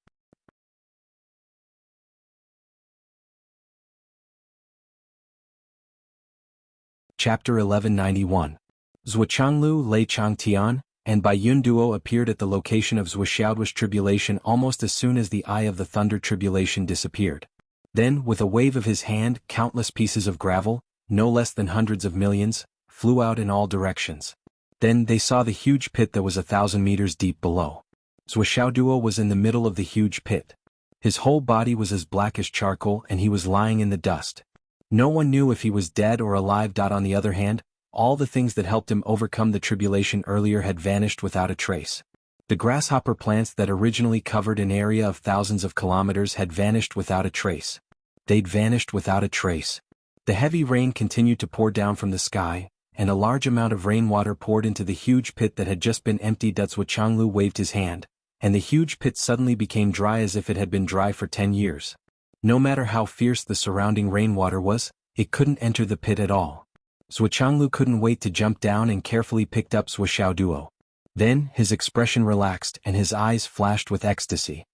Chapter 1191. Zhuo Changlu, Lei Changtian, and Bai Yun Duo appeared at the location of Zhuo Xiaoduo's tribulation almost as soon as the eye of the thunder tribulation disappeared. Then, with a wave of his hand, countless pieces of gravel, no less than hundreds of millions, flew out in all directions. Then they saw the huge pit that was 1,000 meters deep below. Zhuo Xiaoduo was in the middle of the huge pit. His whole body was as black as charcoal and he was lying in the dust. No one knew if he was dead or alive. On the other hand, all the things that helped him overcome the tribulation earlier had vanished without a trace. The grasshopper plants that originally covered an area of thousands of kilometers had vanished without a trace. They'd vanished without a trace. The heavy rain continued to pour down from the sky, and a large amount of rainwater poured into the huge pit that had just been emptied. Zhuo Changlu waved his hand, and the huge pit suddenly became dry as if it had been dry for 10 years. No matter how fierce the surrounding rainwater was, it couldn't enter the pit at all. Zhuo Changlu couldn't wait to jump down and carefully picked up Zhuo Xiaoduo. Then, his expression relaxed and his eyes flashed with ecstasy.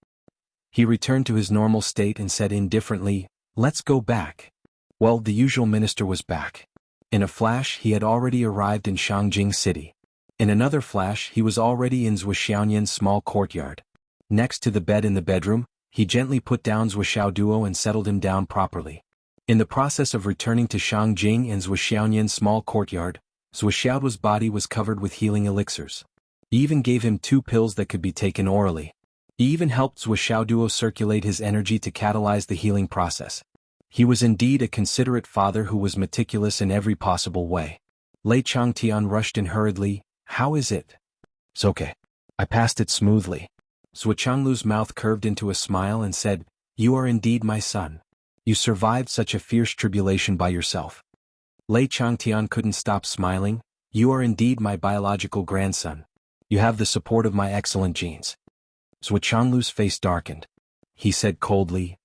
He returned to his normal state and said indifferently, Let's go back. Well, the usual minister was back. In a flash he had already arrived in Shangjing City. In another flash he was already in Zhuo Xiaoyan's small courtyard. Next to the bed in the bedroom, he gently put down Zhuo Xiaoduo and settled him down properly. In the process of returning to Shangjing and Zhuo Xiaoyan's small courtyard, Zhuo Xiaoduo's body was covered with healing elixirs. He even gave him 2 pills that could be taken orally. He even helped Zhuo Xiaoduo circulate his energy to catalyze the healing process. He was indeed a considerate father who was meticulous in every possible way. Lei Changtian rushed in hurriedly, How is it? It's okay. I passed it smoothly. Zhuo Changlu's mouth curved into a smile and said, You are indeed my son. You survived such a fierce tribulation by yourself. Lei Changtian couldn't stop smiling, You are indeed my biological grandson. You have the support of my excellent genes. Zhuo Changlu's face darkened. He said coldly,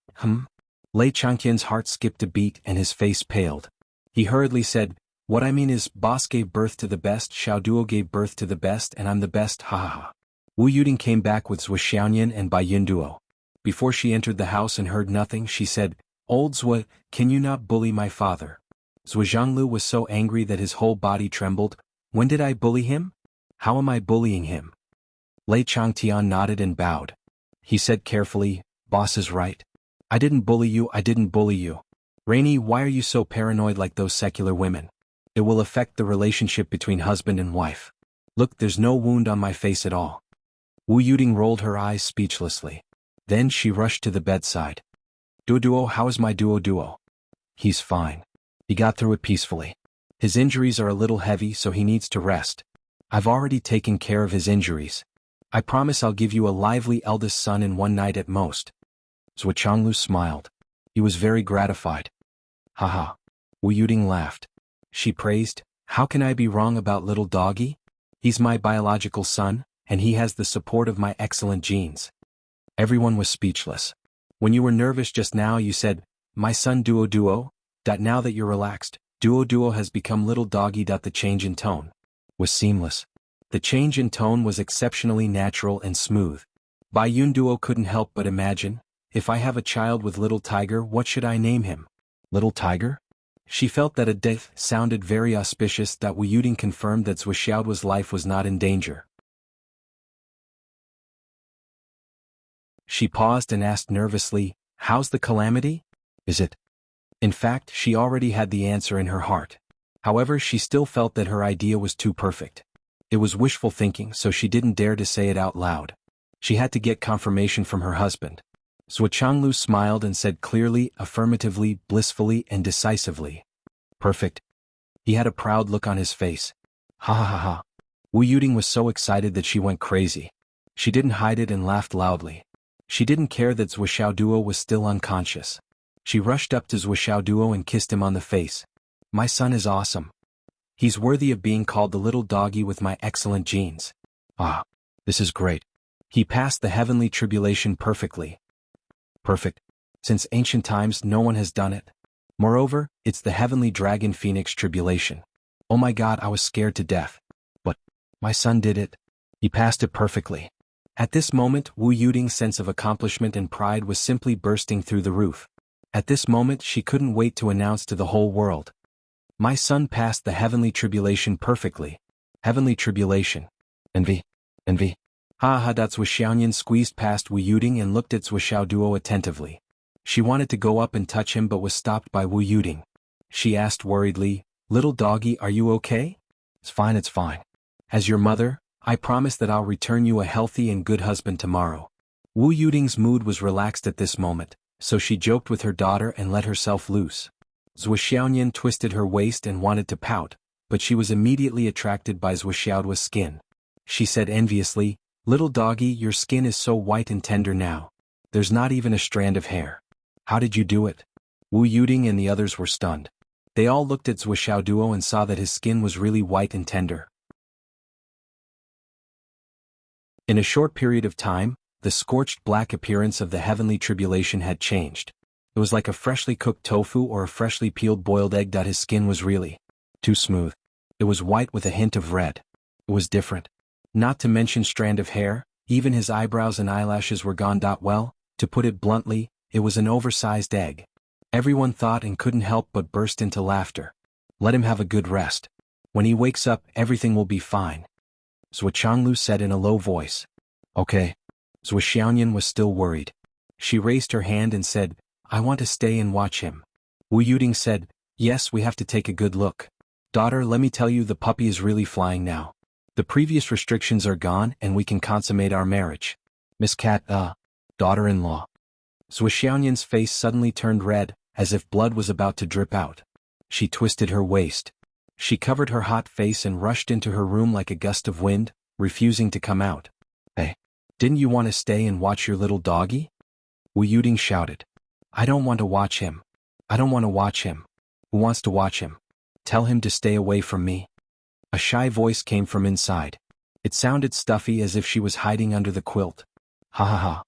Lei Changtian's heart skipped a beat and his face paled. He hurriedly said, What I mean is, boss gave birth to the best, Xiaoduo gave birth to the best, and I'm the best, ha ha ha. Wu Yuding came back with Zhuo Xiaoyan and Bai Yun Duo. Before she entered the house and heard nothing, she said, Old Zhuo, can you not bully my father? Zhuo Zhanglu was so angry that his whole body trembled. When did I bully him? How am I bullying him? Lei Changtian nodded and bowed. He said carefully, Boss is right. I didn't bully you. Rainy, why are you so paranoid like those secular women? It will affect the relationship between husband and wife. Look, there's no wound on my face at all. Wu Yuding rolled her eyes speechlessly. Then she rushed to the bedside. Duo, how is my Duo? He's fine. He got through it peacefully. His injuries are a little heavy, so he needs to rest. I've already taken care of his injuries. I promise I'll give you a lively eldest son in one night at most. Zhuchanglu smiled. He was very gratified. Haha. Wu Yuding laughed. She praised, how can I be wrong about little doggy? He's my biological son, and he has the support of my excellent genes. Everyone was speechless. When you were nervous just now you said, my son Duo Duo? Now that you're relaxed, Duo Duo has become little doggy. The change in tone was seamless. The change in tone was exceptionally natural and smooth. Bai Yun Duo couldn't help but imagine, if I have a child with little tiger, what should I name him? Little tiger? She felt that a death sounded very auspicious. Wu Yuding confirmed that Zhu Xiaoduo's life was not in danger. She paused and asked nervously, how's the calamity? Is it? In fact, she already had the answer in her heart. However, she still felt that her idea was too perfect. It was wishful thinking, so she didn't dare to say it out loud. She had to get confirmation from her husband. Zhuchanglu smiled and said clearly, affirmatively, blissfully, and decisively. Perfect. He had a proud look on his face. Ha ha ha ha. Wu Yuding was so excited that she went crazy. She didn't hide it and laughed loudly. She didn't care that Zhu Xiaoduo was still unconscious. She rushed up to Zhu Xiaoduo and kissed him on the face. My son is awesome. He's worthy of being called the little doggy with my excellent genes. Ah, this is great. He passed the heavenly tribulation perfectly. Perfect. Since ancient times no one has done it. Moreover, it's the heavenly dragon phoenix tribulation. Oh my God, I was scared to death. But my son did it. He passed it perfectly. At this moment, Wu Yuding's sense of accomplishment and pride was simply bursting through the roof. At this moment she couldn't wait to announce to the whole world. My son passed the heavenly tribulation perfectly. Heavenly tribulation. Envy. Envy. Ha. Zhu Xiaoyan squeezed past Wu Yuding and looked at Zhu Xiaoduo attentively. She wanted to go up and touch him but was stopped by Wu Yuding. She asked worriedly, little doggy, are you okay? It's fine, it's fine. As your mother, I promise that I'll return you a healthy and good husband tomorrow. Wu Yuding's mood was relaxed at this moment, so she joked with her daughter and let herself loose. Zhu Xiaoyan twisted her waist and wanted to pout, but she was immediately attracted by Zhu Xiaoduo's skin. She said enviously, little doggy, your skin is so white and tender now. There's not even a strand of hair. How did you do it? Wu Yuding and the others were stunned. They all looked at Zhu Xiaoduo and saw that his skin was really white and tender. In a short period of time, the scorched black appearance of the heavenly tribulation had changed. It was like a freshly cooked tofu or a freshly peeled boiled egg. His skin was really too smooth. It was white with a hint of red. It was different. Not to mention strand of hair, even his eyebrows and eyelashes were gone. Well, to put it bluntly, it was an oversized egg. Everyone thought and couldn't help but burst into laughter. Let him have a good rest. When he wakes up, everything will be fine. Zhuchanglu said in a low voice. Okay. Zhu Xiaoyan was still worried. She raised her hand and said, I want to stay and watch him. Wu Yuding said, yes, we have to take a good look. Daughter, let me tell you, the puppy is really flying now. The previous restrictions are gone and we can consummate our marriage. Miss Cat, daughter-in-law. Zhu Xiaoyan's face suddenly turned red, as if blood was about to drip out. She twisted her waist. She covered her hot face and rushed into her room like a gust of wind, refusing to come out. Hey, didn't you want to stay and watch your little doggy? Wu Yuding shouted. I don't want to watch him. I don't want to watch him. Who wants to watch him? Tell him to stay away from me. A shy voice came from inside. It sounded stuffy, as if she was hiding under the quilt. Ha ha ha.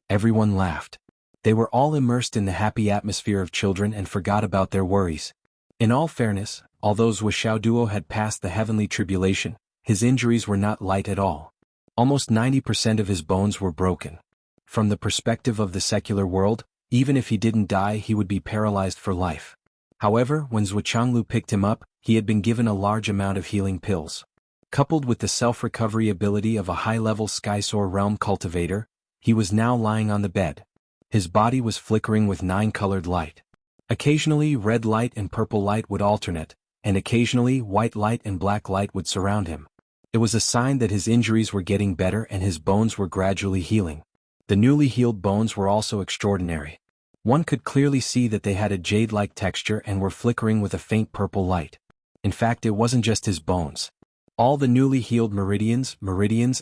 Everyone laughed. They were all immersed in the happy atmosphere of children and forgot about their worries. In all fairness, although Zhu Xiaoduo had passed the heavenly tribulation, his injuries were not light at all. Almost 90% of his bones were broken. From the perspective of the secular world, even if he didn't die, he would be paralyzed for life. However, when Zhuchanglu picked him up, he had been given a large amount of healing pills. Coupled with the self-recovery ability of a high-level Skysoar realm cultivator, he was now lying on the bed. His body was flickering with 9-colored light. Occasionally red light and purple light would alternate, and occasionally white light and black light would surround him. It was a sign that his injuries were getting better and his bones were gradually healing. The newly healed bones were also extraordinary. One could clearly see that they had a jade-like texture and were flickering with a faint purple light. In fact, it wasn't just his bones. All the newly healed meridians,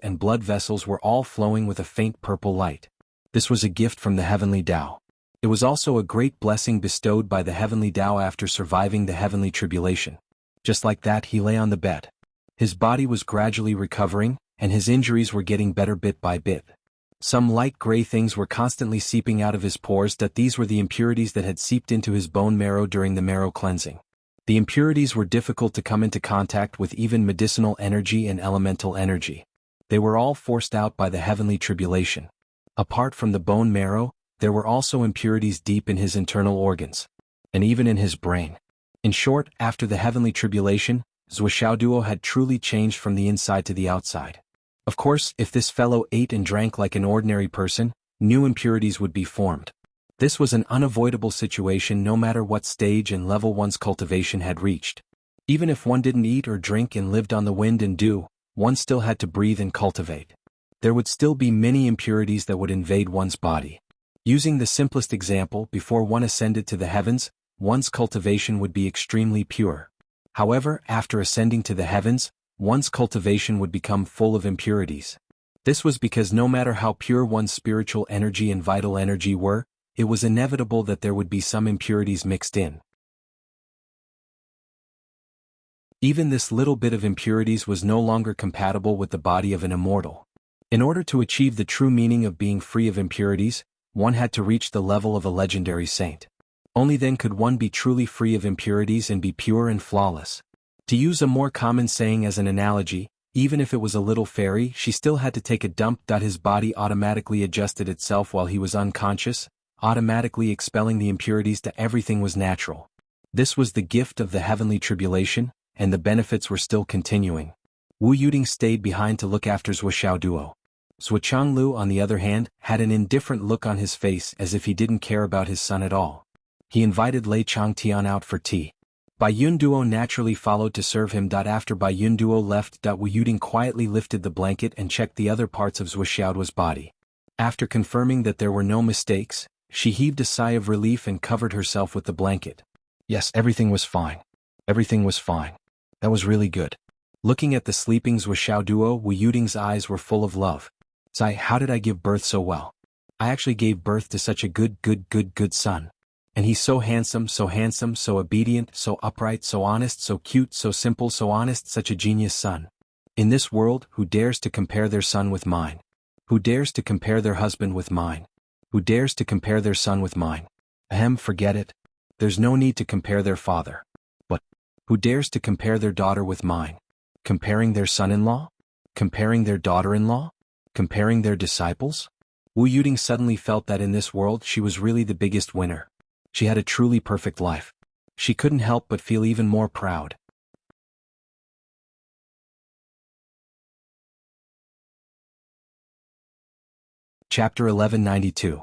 and blood vessels were all flowing with a faint purple light. This was a gift from the heavenly Tao. It was also a great blessing bestowed by the heavenly Tao after surviving the heavenly tribulation. Just like that, he lay on the bed. His body was gradually recovering, and his injuries were getting better bit by bit. Some light gray things were constantly seeping out of his pores. These were the impurities that had seeped into his bone marrow during the marrow cleansing. The impurities were difficult to come into contact with even medicinal energy and elemental energy. They were all forced out by the heavenly tribulation. Apart from the bone marrow, there were also impurities deep in his internal organs, and even in his brain. In short, after the heavenly tribulation, Zhuoxiaoduo had truly changed from the inside to the outside. Of course, if this fellow ate and drank like an ordinary person, new impurities would be formed. This was an unavoidable situation no matter what stage and level one's cultivation had reached. Even if one didn't eat or drink and lived on the wind and dew, one still had to breathe and cultivate. There would still be many impurities that would invade one's body. Using the simplest example, before one ascended to the heavens, one's cultivation would be extremely pure. However, after ascending to the heavens, one's cultivation would become full of impurities. This was because no matter how pure one's spiritual energy and vital energy were, it was inevitable that there would be some impurities mixed in. Even this little bit of impurities was no longer compatible with the body of an immortal. In order to achieve the true meaning of being free of impurities, one had to reach the level of a legendary saint. Only then could one be truly free of impurities and be pure and flawless. To use a more common saying as an analogy, even if it was a little fairy, she still had to take a dump. His body automatically adjusted itself while he was unconscious, automatically expelling the impurities. Everything was natural. This was the gift of the heavenly tribulation, and the benefits were still continuing. Wu Yuding stayed behind to look after Zhuoxiaoduo. Zhuoqianglu, on the other hand, had an indifferent look on his face as if he didn't care about his son at all. He invited Lei Changtian out for tea. Bai Yunduo naturally followed to serve him. After Bai Yunduo left, Wu Yuding quietly lifted the blanket and checked the other parts of Zhuoxiaoduo's body. After confirming that there were no mistakes, she heaved a sigh of relief and covered herself with the blanket. Yes, everything was fine. Everything was fine. That was really good. Looking at the sleeping Zhuoxiaoduo, Wu Yuding's eyes were full of love. Sai, how did I give birth so well? I actually gave birth to such a good son. And he's so handsome, so obedient, so upright, so honest, so cute, so simple, so honest, such a genius son. In this world, who dares to compare their son with mine? Who dares to compare their husband with mine? Who dares to compare their son with mine? Ahem, forget it. There's no need to compare their father. But who dares to compare their daughter with mine? Comparing their son-in-law? Comparing their daughter-in-law? Comparing their disciples? Wu Yuding suddenly felt that in this world she was really the biggest winner. She had a truly perfect life. She couldn't help but feel even more proud. Chapter 1192.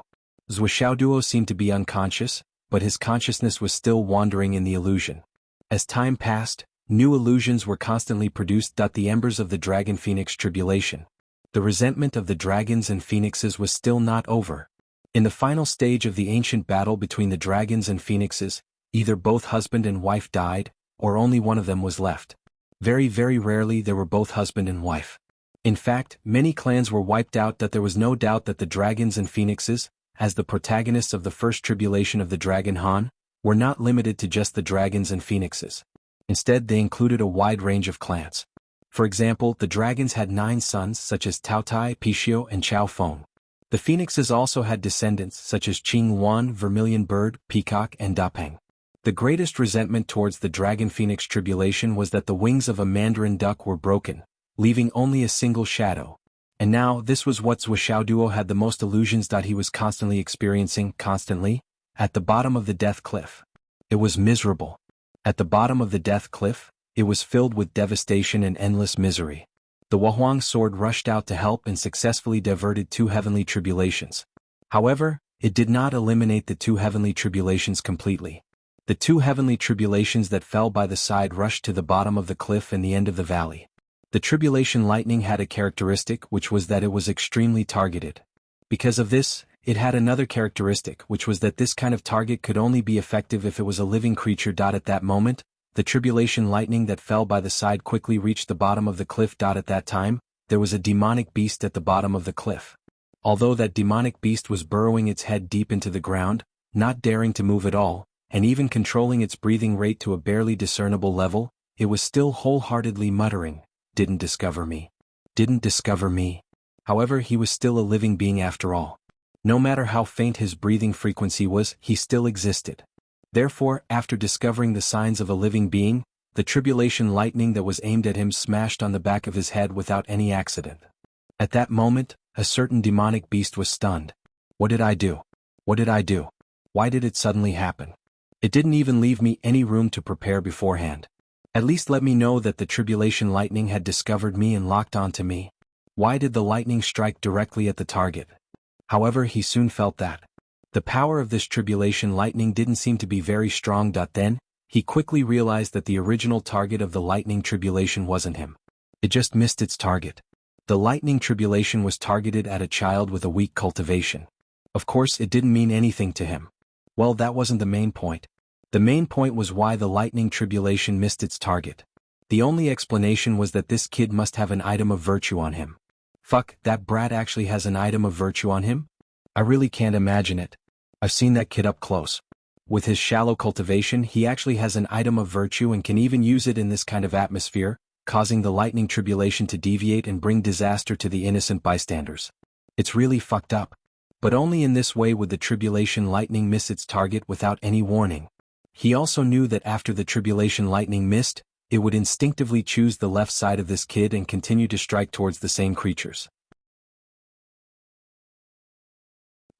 Zhuoxiaoduo seemed to be unconscious, but his consciousness was still wandering in the illusion. As time passed, new illusions were constantly produced. The embers of the dragon phoenix tribulation. The resentment of the dragons and phoenixes was still not over. In the final stage of the ancient battle between the dragons and phoenixes, either both husband and wife died, or only one of them was left. Very rarely there were both husband and wife. In fact, many clans were wiped out. There was no doubt that the dragons and phoenixes, as the protagonists of the first tribulation of the Dragon Han, were not limited to just the dragons and phoenixes. Instead, they included a wide range of clans. For example, the dragons had 9 sons such as Tao Tai, Pishio, and Chao Feng. The phoenixes also had descendants such as Qing Wan, Vermilion Bird, Peacock, and Dapeng. The greatest resentment towards the dragon phoenix tribulation was that the wings of a mandarin duck were broken, leaving only a single shadow. And now, this was what Zhuoxiaoduo had the most illusions. He was constantly experiencing, at the bottom of the death cliff. It was miserable. At the bottom of the death cliff, it was filled with devastation and endless misery. The Wuhuang sword rushed out to help and successfully diverted 2 heavenly tribulations. However, it did not eliminate the 2 heavenly tribulations completely. The 2 heavenly tribulations that fell by the side rushed to the bottom of the cliff and the end of the valley. The tribulation lightning had a characteristic, which was that it was extremely targeted. Because of this, it had another characteristic, which was that this kind of target could only be effective if it was a living creature. At that moment, The tribulation lightning that fell by the side quickly reached the bottom of the cliff. At that time, there was a demonic beast at the bottom of the cliff. Although that demonic beast was burrowing its head deep into the ground, not daring to move at all, and even controlling its breathing rate to a barely discernible level, it was still wholeheartedly muttering, "Didn't discover me. Didn't discover me." However, he was still a living being after all. No matter how faint his breathing frequency was, he still existed. Therefore, after discovering the signs of a living being, the tribulation lightning that was aimed at him smashed on the back of his head without any accident. At that moment, a certain demonic beast was stunned. What did I do? What did I do? Why did it suddenly happen? It didn't even leave me any room to prepare beforehand. At least let me know that the tribulation lightning had discovered me and locked onto me. Why did the lightning strike directly at the target? However, he soon felt that the power of this tribulation lightning didn't seem to be very strong. Then, he quickly realized that the original target of the lightning tribulation wasn't him. It just missed its target. The lightning tribulation was targeted at a child with a weak cultivation. Of course, it didn't mean anything to him. Well, that wasn't the main point. The main point was why the lightning tribulation missed its target. The only explanation was that this kid must have an item of virtue on him. Fuck, that brat actually has an item of virtue on him? I really can't imagine it. I've seen that kid up close. With his shallow cultivation, he actually has an item of virtue and can even use it in this kind of atmosphere, causing the lightning tribulation to deviate and bring disaster to the innocent bystanders. It's really fucked up. But only in this way would the tribulation lightning miss its target without any warning. He also knew that after the tribulation lightning missed, it would instinctively choose the left side of this kid and continue to strike towards the same creatures.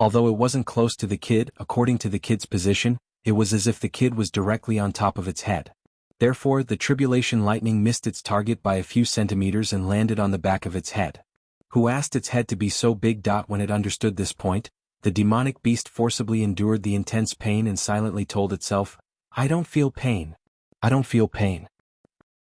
Although it wasn't close to the kid, according to the kid's position, it was as if the kid was directly on top of its head. Therefore, the tribulation lightning missed its target by a few centimeters and landed on the back of its head. Who asked its head to be so big? When it understood this point, the demonic beast forcibly endured the intense pain and silently told itself, "I don't feel pain. I don't feel pain.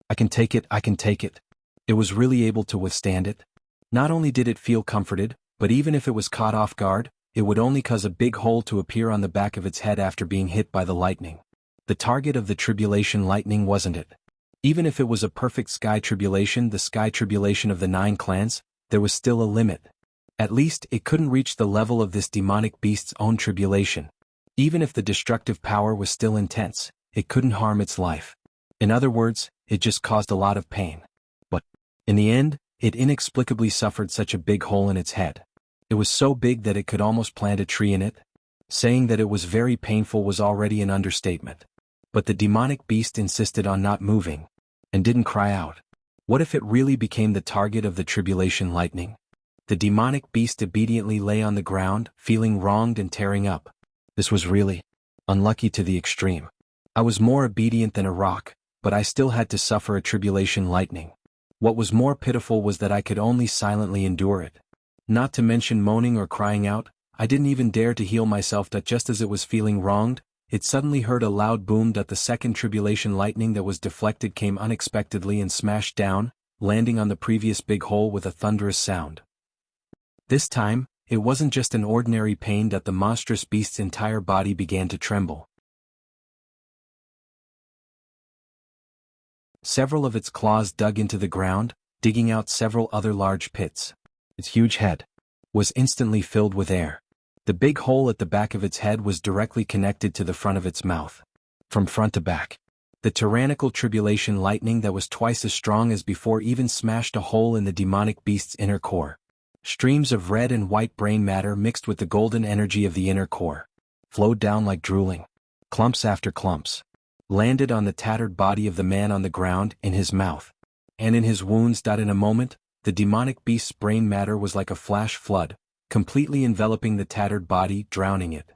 I can take it, I can take it." It was really able to withstand it. Not only did it feel comforted, but even if it was caught off guard, it would only cause a big hole to appear on the back of its head after being hit by the lightning. The target of the tribulation lightning wasn't it. Even if it was a perfect sky tribulation, the sky tribulation of the 9 clans, there was still a limit. At least, it couldn't reach the level of this demonic beast's own tribulation. Even if the destructive power was still intense, it couldn't harm its life. In other words, it just caused a lot of pain. But, in the end, it inexplicably suffered such a big hole in its head. It was so big that it could almost plant a tree in it. Saying that it was very painful was already an understatement. But the demonic beast insisted on not moving, and didn't cry out. What if it really became the target of the tribulation lightning? The demonic beast obediently lay on the ground, feeling wronged and tearing up. This was really unlucky to the extreme. I was more obedient than a rock, but I still had to suffer a tribulation lightning. What was more pitiful was that I could only silently endure it. Not to mention moaning or crying out, I didn't even dare to heal myself. Just as it was feeling wronged, it suddenly heard a loud boom. The second tribulation lightning that was deflected came unexpectedly and smashed down, landing on the previous big hole with a thunderous sound. This time, it wasn't just an ordinary pain. The monstrous beast's entire body began to tremble. Several of its claws dug into the ground, digging out several other large pits. Its huge head was instantly filled with air. The big hole at the back of its head was directly connected to the front of its mouth. From front to back, the tyrannical tribulation lightning that was twice as strong as before even smashed a hole in the demonic beast's inner core. Streams of red and white brain matter mixed with the golden energy of the inner core flowed down like drooling clumps after clumps, landed on the tattered body of the man on the ground, in his mouth, and in his wounds. In a moment, the demonic beast's brain matter was like a flash flood, completely enveloping the tattered body, drowning it.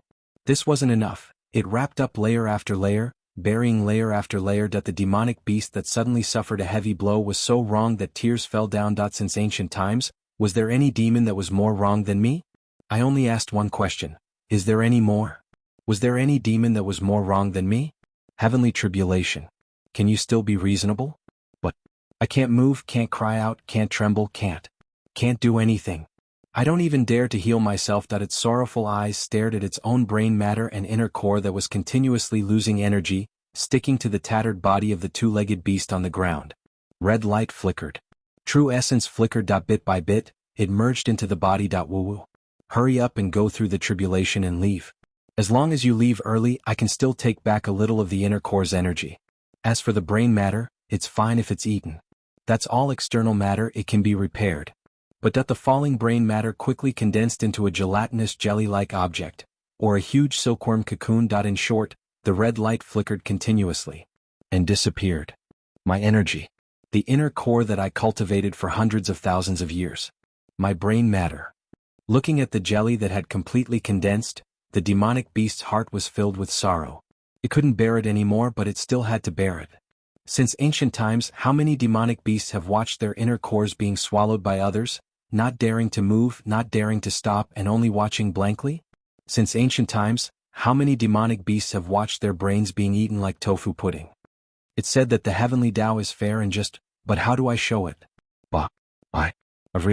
This wasn't enough. It wrapped up layer after layer, burying layer after layer. The demonic beast that suddenly suffered a heavy blow was so wrong that tears fell down. Since ancient times, was there any demon that was more wrong than me? I only asked one question. Is there any more? Was there any demon that was more wrong than me? Heavenly tribulation. Can you still be reasonable? But I can't move, can't cry out, can't tremble, can't do anything. I don't even dare to heal myself. Its sorrowful eyes stared at its own brain matter and inner core that was continuously losing energy, sticking to the tattered body of the two-legged beast on the ground. Red light flickered. True essence flickered. Bit by bit, it merged into the body. Woo. Hurry up and go through the tribulation and leave. As long as you leave early, I can still take back a little of the inner core's energy. As for the brain matter, it's fine if it's eaten. That's all external matter, it can be repaired. But the falling brain matter quickly condensed into a gelatinous jelly-like object, or a huge silkworm cocoon. In short, the red light flickered continuously. And disappeared. My energy. The inner core that I cultivated for hundreds of thousands of years. My brain matter. Looking at the jelly that had completely condensed, the demonic beast's heart was filled with sorrow. It couldn't bear it anymore, but it still had to bear it. Since ancient times, how many demonic beasts have watched their inner cores being swallowed by others, not daring to move, not daring to stop, and only watching blankly? Since ancient times, how many demonic beasts have watched their brains being eaten like tofu pudding? It's said that the heavenly Tao is fair and just, but how do I show it? Bah. I've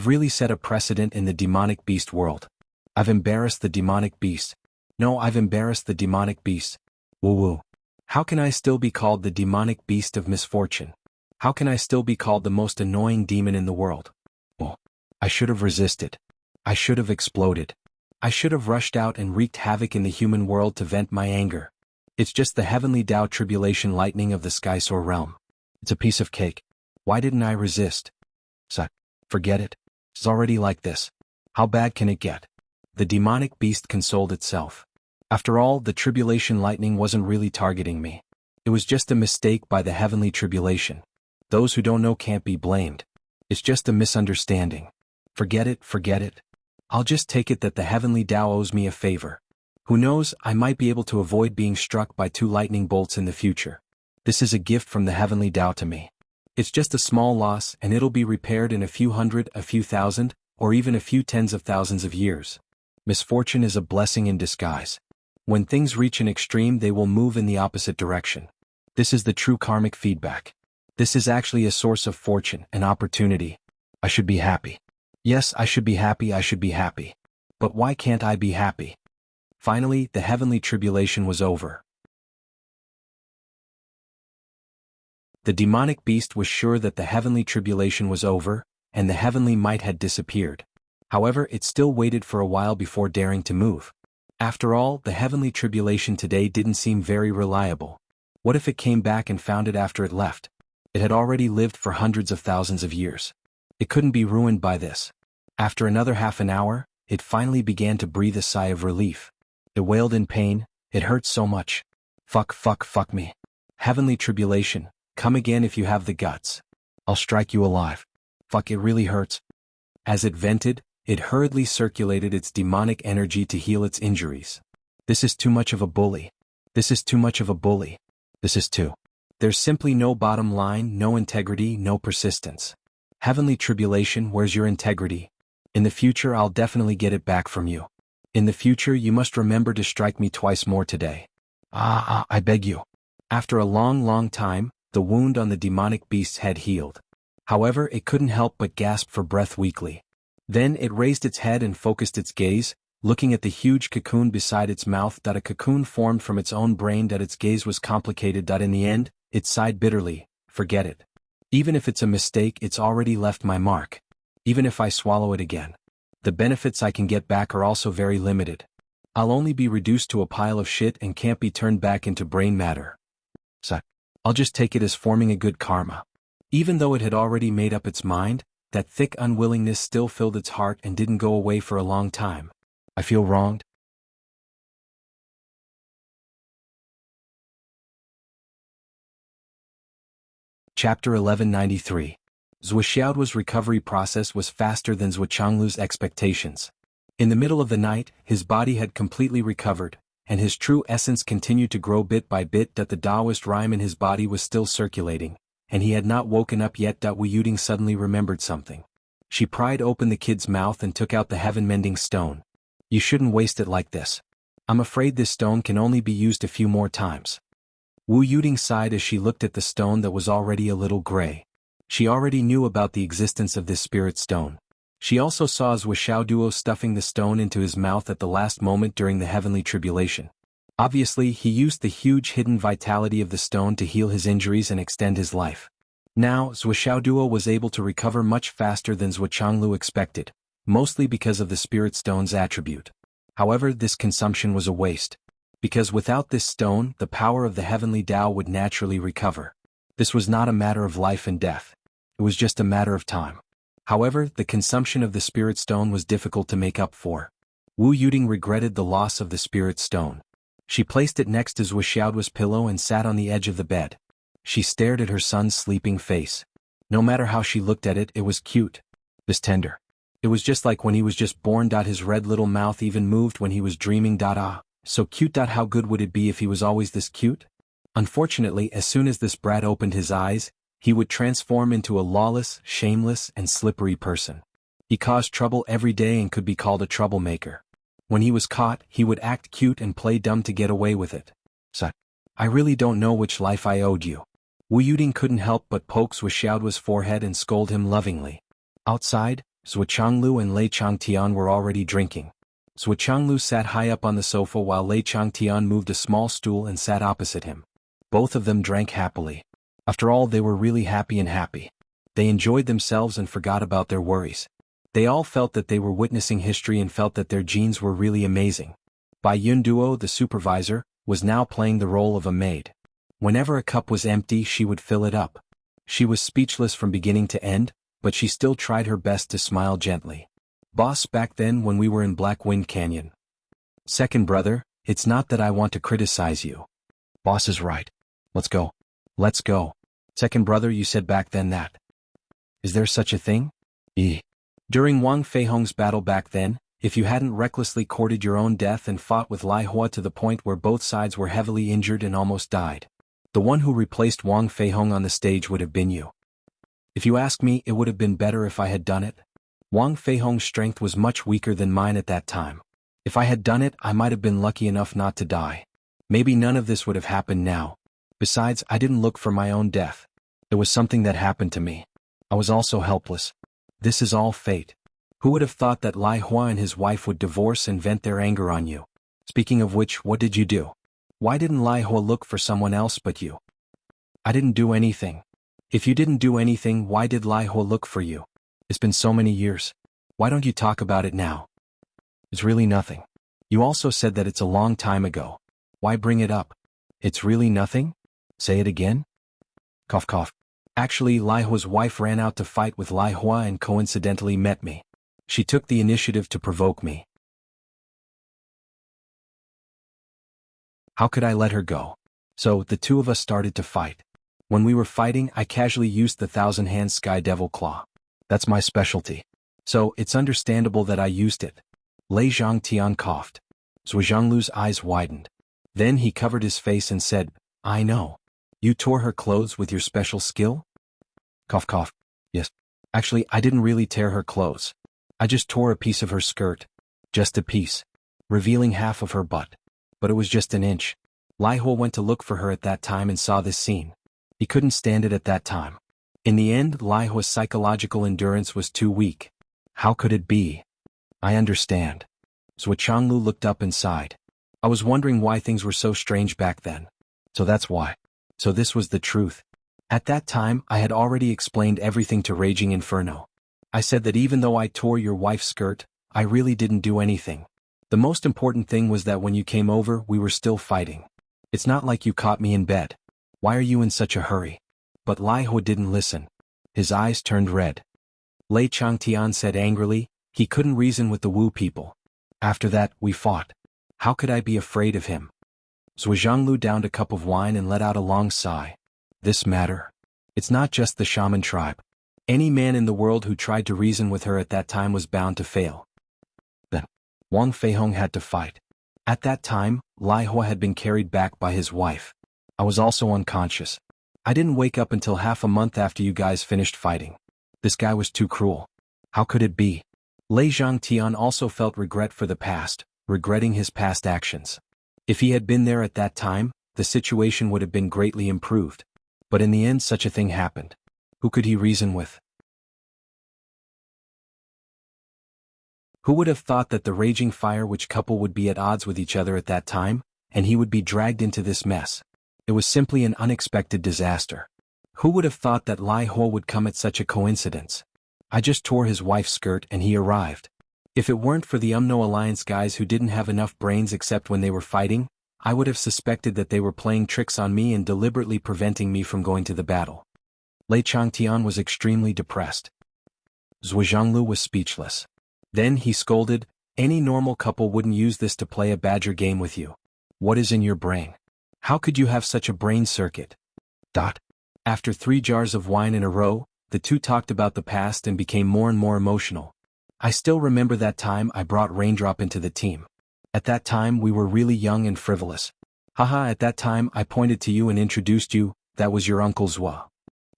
really set a precedent in the demonic beast world. I've embarrassed the demonic beast. No, I've embarrassed the demonic beast. Woo. How can I still be called the demonic beast of misfortune? How can I still be called the most annoying demon in the world? Oh, I should have resisted. I should have exploded. I should have rushed out and wreaked havoc in the human world to vent my anger. It's just the heavenly Tao tribulation lightning of the Skysoar realm. It's a piece of cake. Why didn't I resist? Forget it. It's already like this. How bad can it get? The demonic beast consoled itself. After all, the tribulation lightning wasn't really targeting me. It was just a mistake by the heavenly tribulation. Those who don't know can't be blamed. It's just a misunderstanding. Forget it. I'll just take it that the heavenly Tao owes me a favor. Who knows, I might be able to avoid being struck by 2 lightning bolts in the future. This is a gift from the heavenly Tao to me. It's just a small loss, and it'll be repaired in a few hundred, a few thousand, or even a few tens of thousands of years. Misfortune is a blessing in disguise. When things reach an extreme, they will move in the opposite direction. This is the true karmic feedback. This is actually a source of fortune, an opportunity. I should be happy. Yes, I should be happy. But why can't I be happy? Finally, the heavenly tribulation was over. The demonic beast was sure that the heavenly tribulation was over, and the heavenly might had disappeared. However, it still waited for a while before daring to move. After all, the heavenly tribulation today didn't seem very reliable. What if it came back and found it after it left? It had already lived for hundreds of thousands of years. It couldn't be ruined by this. After another half an hour, it finally began to breathe a sigh of relief. It wailed in pain. It hurt so much. Fuck me. Heavenly tribulation, come again if you have the guts. I'll strike you alive. Fuck, it really hurts. As it vented, it hurriedly circulated its demonic energy to heal its injuries. This is too much of a bully. This is too. There's simply no bottom line, no integrity, no persistence. Heavenly tribulation, where's your integrity? In the future, I'll definitely get it back from you. In the future, you must remember to strike me twice more today. I beg you. After a long time, the wound on the demonic beast's head healed. However, it couldn't help but gasp for breath weakly. Then it raised its head and focused its gaze, looking at the huge cocoon beside its mouth. A cocoon formed from its own brain. Its gaze was complicated. In the end, it sighed bitterly. Forget it. Even if it's a mistake, it's already left my mark. Even if I swallow it again, the benefits I can get back are also very limited. I'll only be reduced to a pile of shit and can't be turned back into brain matter. So, I'll just take it as forming a good karma. Even though it had already made up its mind, that thick unwillingness still filled its heart and didn't go away for a long time. I feel wronged. Chapter 1193. Zhuo Xiaoduo's recovery process was faster than Zhuo Changlu's expectations. In the middle of the night, his body had completely recovered, and his true essence continued to grow bit by bit. The Taoist rhyme in his body was still circulating, and he had not woken up yet. Wu Yuding suddenly remembered something. She pried open the kid's mouth and took out the heaven-mending stone. You shouldn't waste it like this. I'm afraid this stone can only be used a few more times. Wu Yuding sighed as she looked at the stone that was already a little gray. She already knew about the existence of this spirit stone. She also saw Zhuo Xiaoduo stuffing the stone into his mouth at the last moment during the heavenly tribulation. Obviously, he used the huge hidden vitality of the stone to heal his injuries and extend his life. Now, Zhuoxiaoduo was able to recover much faster than Zhuoqianglu expected, mostly because of the spirit stone's attribute. However, this consumption was a waste. Because without this stone, the power of the heavenly Tao would naturally recover. This was not a matter of life and death. It was just a matter of time. However, the consumption of the spirit stone was difficult to make up for. Wu Yuding regretted the loss of the spirit stone. She placed it next to Zhuoxiaoduo's pillow and sat on the edge of the bed. She stared at her son's sleeping face. No matter how she looked at it, it was cute. This tender. It was just like when he was just born. His red little mouth even moved when he was dreaming. Ah, so cute. How good would it be if he was always this cute? Unfortunately, as soon as this brat opened his eyes, he would transform into a lawless, shameless, and slippery person. He caused trouble every day and could be called a troublemaker. When he was caught, he would act cute and play dumb to get away with it. So, I really don't know which life I owed you. Wu Yuding couldn't help but poke Zhuoxiaoduo's forehead and scold him lovingly. Outside, Zhuoqianglu and Lei Changtian were already drinking. Zhuoqianglu sat high up on the sofa while Lei Changtian moved a small stool and sat opposite him. Both of them drank happily. After all, they were really happy. They enjoyed themselves and forgot about their worries. They all felt that they were witnessing history and felt that their genes were really amazing. Bai Yunduo, the supervisor, was now playing the role of a maid. Whenever a cup was empty, she would fill it up. She was speechless from beginning to end, but she still tried her best to smile gently. Boss, back then when we were in Black Wind Canyon. Second brother, it's not that I want to criticize you. Boss is right. Let's go. Let's go. Second brother, you said back then that. Is there such a thing? During Wang Feihong's battle back then, if you hadn't recklessly courted your own death and fought with Lai Hua to the point where both sides were heavily injured and almost died, the one who replaced Wang Feihong on the stage would have been you. If you ask me, it would have been better if I had done it. Wang Feihong's strength was much weaker than mine at that time. If I had done it, I might have been lucky enough not to die. Maybe none of this would have happened now. Besides, I didn't look for my own death. It was something that happened to me. I was also helpless. This is all fate. Who would have thought that Lai Hua and his wife would divorce and vent their anger on you? Speaking of which, what did you do? Why didn't Lai Hua look for someone else but you? I didn't do anything. If you didn't do anything, why did Lai Hua look for you? It's been so many years. Why don't you talk about it now? It's really nothing. You also said that it's a long time ago. Why bring it up? It's really nothing? Say it again? Cough cough. Actually, Lai Hua's wife ran out to fight with Lai Hua and coincidentally met me. She took the initiative to provoke me. How could I let her go? So, the two of us started to fight. When we were fighting, I casually used the 1,000-hand Sky Devil Claw. That's my specialty. So, it's understandable that I used it. Lei Zhangtian coughed. Zhuoxianglu's eyes widened. Then he covered his face and said, I know. You tore her clothes with your special skill? Cough cough. Yes. Actually, I didn't really tear her clothes. I just tore a piece of her skirt. Just a piece. Revealing half of her butt. But it was just an inch. Lai Hua went to look for her at that time and saw this scene. He couldn't stand it at that time. In the end, Lai Hua's psychological endurance was too weak. How could it be? I understand. Zhuoqianglu looked up and sighed. I was wondering why things were so strange back then. So that's why. So this was the truth. At that time, I had already explained everything to Raging Inferno. I said that even though I tore your wife's skirt, I really didn't do anything. The most important thing was that when you came over, we were still fighting. It's not like you caught me in bed. Why are you in such a hurry? But Lai Hua didn't listen. His eyes turned red. Lei Changtian said angrily, he couldn't reason with the Wu people. After that, we fought. How could I be afraid of him? Zhuoxianglu downed a cup of wine and let out a long sigh. This matter? It's not just the shaman tribe. Any man in the world who tried to reason with her at that time was bound to fail. Then, Wang Feihong had to fight. At that time, Lai Hua had been carried back by his wife. I was also unconscious. I didn't wake up until half a month after you guys finished fighting. This guy was too cruel. How could it be? Lei Zhangtian also felt regret for the past, regretting his past actions. If he had been there at that time, the situation would have been greatly improved. But in the end, such a thing happened. Who could he reason with? Who would have thought that the raging fire which couple would be at odds with each other at that time, and he would be dragged into this mess. It was simply an unexpected disaster. Who would have thought that Lai Ho would come at such a coincidence? I just tore his wife's skirt and he arrived. If it weren't for the UMNO Alliance guys who didn't have enough brains except when they were fighting, I would have suspected that they were playing tricks on me and deliberately preventing me from going to the battle. Lei Changtian was extremely depressed. Zhuanglu was speechless. Then he scolded, "Any normal couple wouldn't use this to play a badger game with you. What is in your brain? How could you have such a brain circuit?" After 3 jars of wine in a row, the two talked about the past and became more and more emotional. I still remember that time I brought Raindrop into the team. At that time we were really young and frivolous. Haha, at that time I pointed to you and introduced you, that was your Uncle Zhua.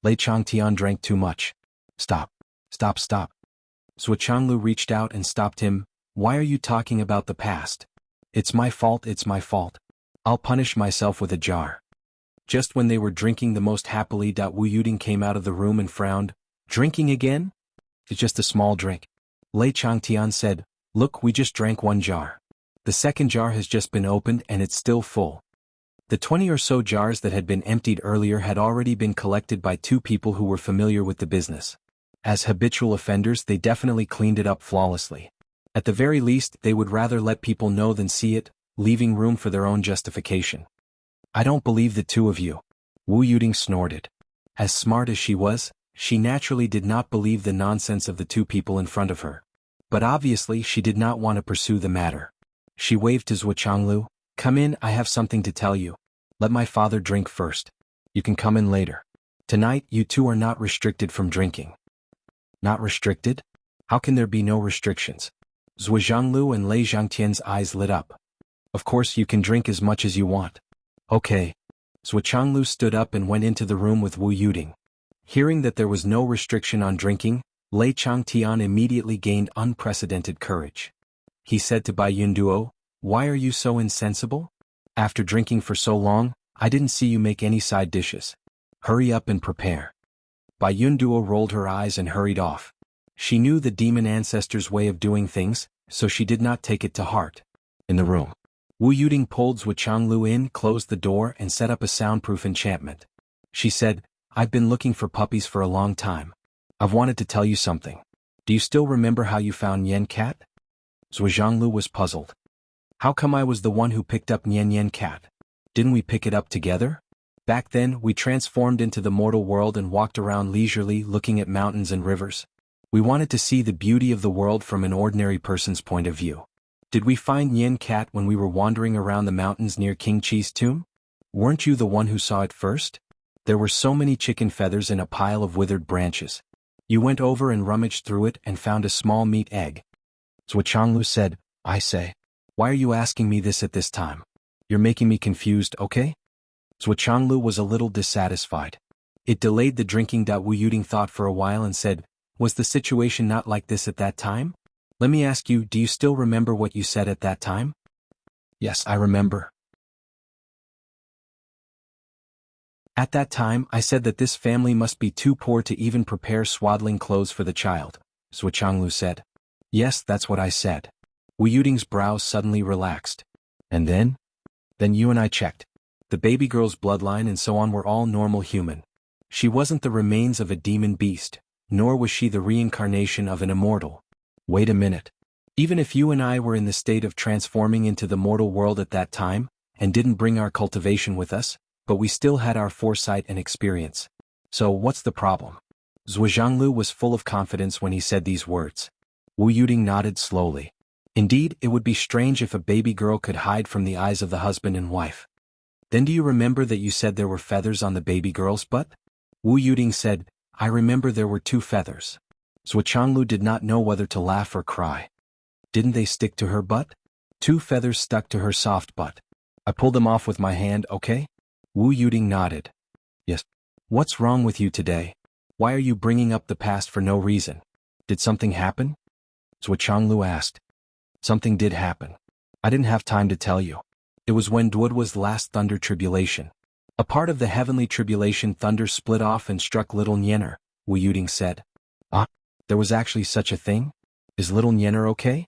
Lei Changtian drank too much. Stop. Zhua Changlu reached out and stopped him. Why are you talking about the past? It's my fault. I'll punish myself with a jar. Just when they were drinking the most happily, Wu Yuding came out of the room and frowned. Drinking again? It's just a small drink. Lei Changtian said, look, we just drank 1 jar. The second jar has just been opened and it's still full. The 20 or so jars that had been emptied earlier had already been collected by 2 people who were familiar with the business. As habitual offenders, they definitely cleaned it up flawlessly. At the very least, they would rather let people know than see it, leaving room for their own justification. I don't believe the 2 of you. Wu Yuding snorted. As smart as she was, she naturally did not believe the nonsense of the 2 people in front of her. But obviously she did not want to pursue the matter. She waved to Zhuo Changlu. Come in, I have something to tell you. Let my father drink first. You can come in later. Tonight you 2 are not restricted from drinking. Not restricted? How can there be no restrictions? Zhuo Zhanglu and Lei Zhangtian's eyes lit up. Of course you can drink as much as you want. Okay. Zhuo Changlu stood up and went into the room with Wu Yuding. Hearing that there was no restriction on drinking, Lei Changtian immediately gained unprecedented courage. He said to Bai Yunduo, why are you so insensible? After drinking for so long, I didn't see you make any side dishes. Hurry up and prepare. Bai Yunduo rolled her eyes and hurried off. She knew the demon ancestor's way of doing things, so she did not take it to heart. In the room, Wu Yuding pulled Zhuo Changlu in, closed the door and set up a soundproof enchantment. She said, I've been looking for puppies for a long time. I've wanted to tell you something. Do you still remember how you found Nian Cat? Zhuo Zhanglu was puzzled. How come I was the one who picked up Nian Cat? Didn't we pick it up together? Back then, we transformed into the mortal world and walked around leisurely looking at mountains and rivers. We wanted to see the beauty of the world from an ordinary person's point of view. Did we find Nian Cat when we were wandering around the mountains near King Chi's tomb? Weren't you the one who saw it first? There were so many chicken feathers in a pile of withered branches. You went over and rummaged through it and found a small meat egg. Zhuo Changlu said, I say, why are you asking me this at this time? You're making me confused, okay? Zhuo Changlu was a little dissatisfied. It delayed the drinking. Wu Yuding thought for a while and said, was the situation not like this at that time? Let me ask you, do you still remember what you said at that time? Yes, I remember. At that time, I said that this family must be too poor to even prepare swaddling clothes for the child, Zhuo Changlu said. Yes, that's what I said. Wu Yuding's brows suddenly relaxed. And then? Then you and I checked. The baby girl's bloodline and so on were all normal human. She wasn't the remains of a demon beast, nor was she the reincarnation of an immortal. Wait a minute. Even if you and I were in the state of transforming into the mortal world at that time, and didn't bring our cultivation with us, but we still had our foresight and experience. So what's the problem? Zhuo Zhanglu was full of confidence when he said these words. Wu Yuding nodded slowly. Indeed, it would be strange if a baby girl could hide from the eyes of the husband and wife. Then do you remember that you said there were feathers on the baby girl's butt? Wu Yuding said, I remember there were 2 feathers. Zhuo Changlu did not know whether to laugh or cry. Didn't they stick to her butt? 2 feathers stuck to her soft butt. I pulled them off with my hand, okay? Wu Yuding nodded. Yes. What's wrong with you today? Why are you bringing up the past for no reason? Did something happen? Zhuo Changlu asked. Something did happen. I didn't have time to tell you. It was when Duodwa's last thunder tribulation. A part of the heavenly tribulation thunder split off and struck little Nyener, Wu Yuding said. Ah, there was actually such a thing? Is little Nyener okay?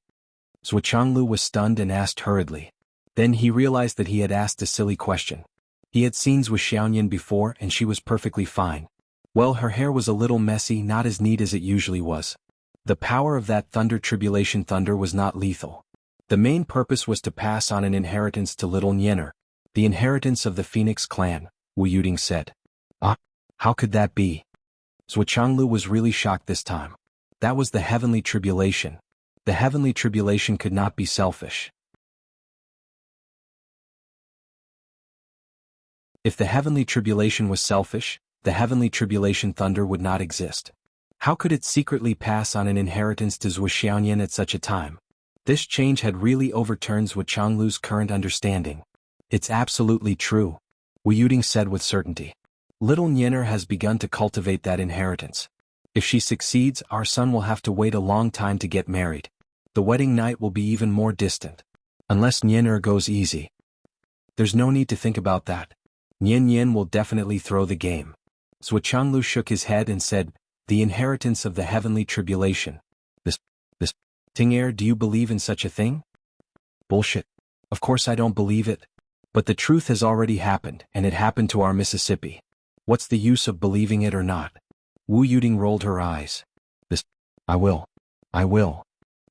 Zhuo Changlu was stunned and asked hurriedly. Then he realized that he had asked a silly question. He had seen Zhu Xiaoyan before and she was perfectly fine. Well, her hair was a little messy, not as neat as it usually was. The power of that tribulation thunder was not lethal. The main purpose was to pass on an inheritance to little Nianer, the inheritance of the Phoenix clan, Wu Yuding said. Ah, how could that be? Zhu Changlu was really shocked this time. That was the heavenly tribulation. The heavenly tribulation could not be selfish. If the heavenly tribulation was selfish, the heavenly tribulation thunder would not exist. How could it secretly pass on an inheritance to Zhu Xiaoyan at such a time? This change had really overturned Zhu Changlu's current understanding. It's absolutely true, Wu Yuding said with certainty. Little Nianer has begun to cultivate that inheritance. If she succeeds, our son will have to wait a long time to get married. The wedding night will be even more distant. Unless Nianer goes easy. There's no need to think about that. Nian will definitely throw the game. Zhu Changlu shook his head and said, the inheritance of the heavenly tribulation. This. Ting'er, do you believe in such a thing? Bullshit. Of course I don't believe it. But the truth has already happened, and it happened to our Mississippi. What's the use of believing it or not? Wu Yuding rolled her eyes. I will.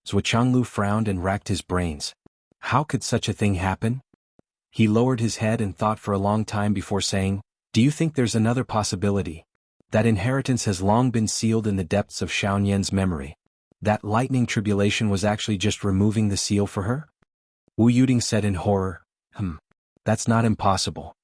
Zhu Changlu frowned and racked his brains. How could such a thing happen? He lowered his head and thought for a long time before saying, do you think there's another possibility? That inheritance has long been sealed in the depths of Xiaoyan's memory. That lightning tribulation was actually just removing the seal for her? Wu Yuding said in horror, that's not impossible.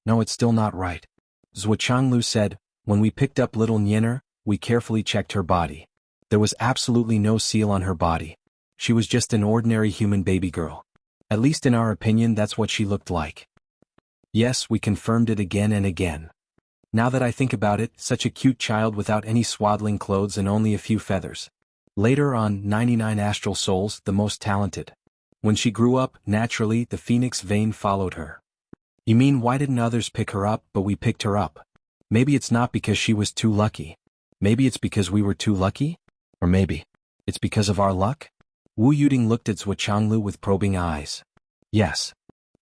No, it's still not right. Zhu Changlu said, when we picked up little Nianer, we carefully checked her body. There was absolutely no seal on her body. She was just an ordinary human baby girl. At least in our opinion, that's what she looked like. Yes, we confirmed it again and again. Now that I think about it, such a cute child without any swaddling clothes and only a few feathers. Later on, 99 astral souls, the most talented. When she grew up, naturally, the phoenix vein followed her. You mean why didn't others pick her up, but we picked her up? Maybe it's not because she was too lucky. Maybe it's because we were too lucky? Or maybe it's because of our luck? Wu Yuding looked at Zhu Changlu with probing eyes. Yes.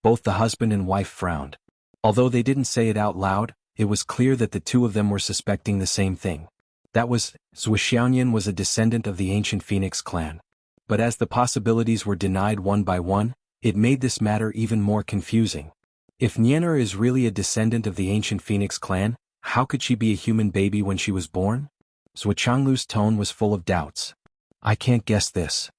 Both the husband and wife frowned. Although they didn't say it out loud, it was clear that the two of them were suspecting the same thing. That was, Zhu Xiaoyan was a descendant of the ancient Phoenix clan. But as the possibilities were denied one by one, it made this matter even more confusing. If Nianer is really a descendant of the ancient Phoenix clan, how could she be a human baby when she was born? Zhu Changlu's tone was full of doubts. I can't guess this.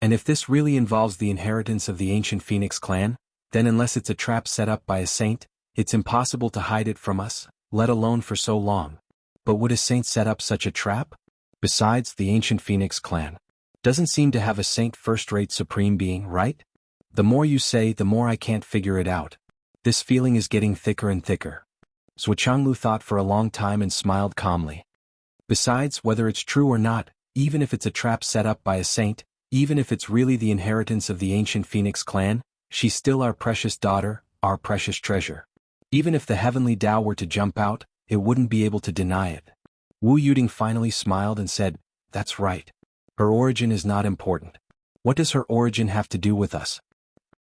And if this really involves the inheritance of the ancient Phoenix clan, then unless it's a trap set up by a saint, it's impossible to hide it from us, let alone for so long. But would a saint set up such a trap? Besides, the ancient Phoenix clan doesn't seem to have a saint first-rate supreme being, right? The more you say, the more I can't figure it out. This feeling is getting thicker and thicker. Zhu Changlu thought for a long time and smiled calmly. Besides, whether it's true or not, even if it's a trap set up by a saint, even if it's really the inheritance of the ancient Phoenix clan, she's still our precious daughter, our precious treasure. Even if the heavenly Tao were to jump out, it wouldn't be able to deny it. Wu Yuding finally smiled and said, that's right. Her origin is not important. What does her origin have to do with us?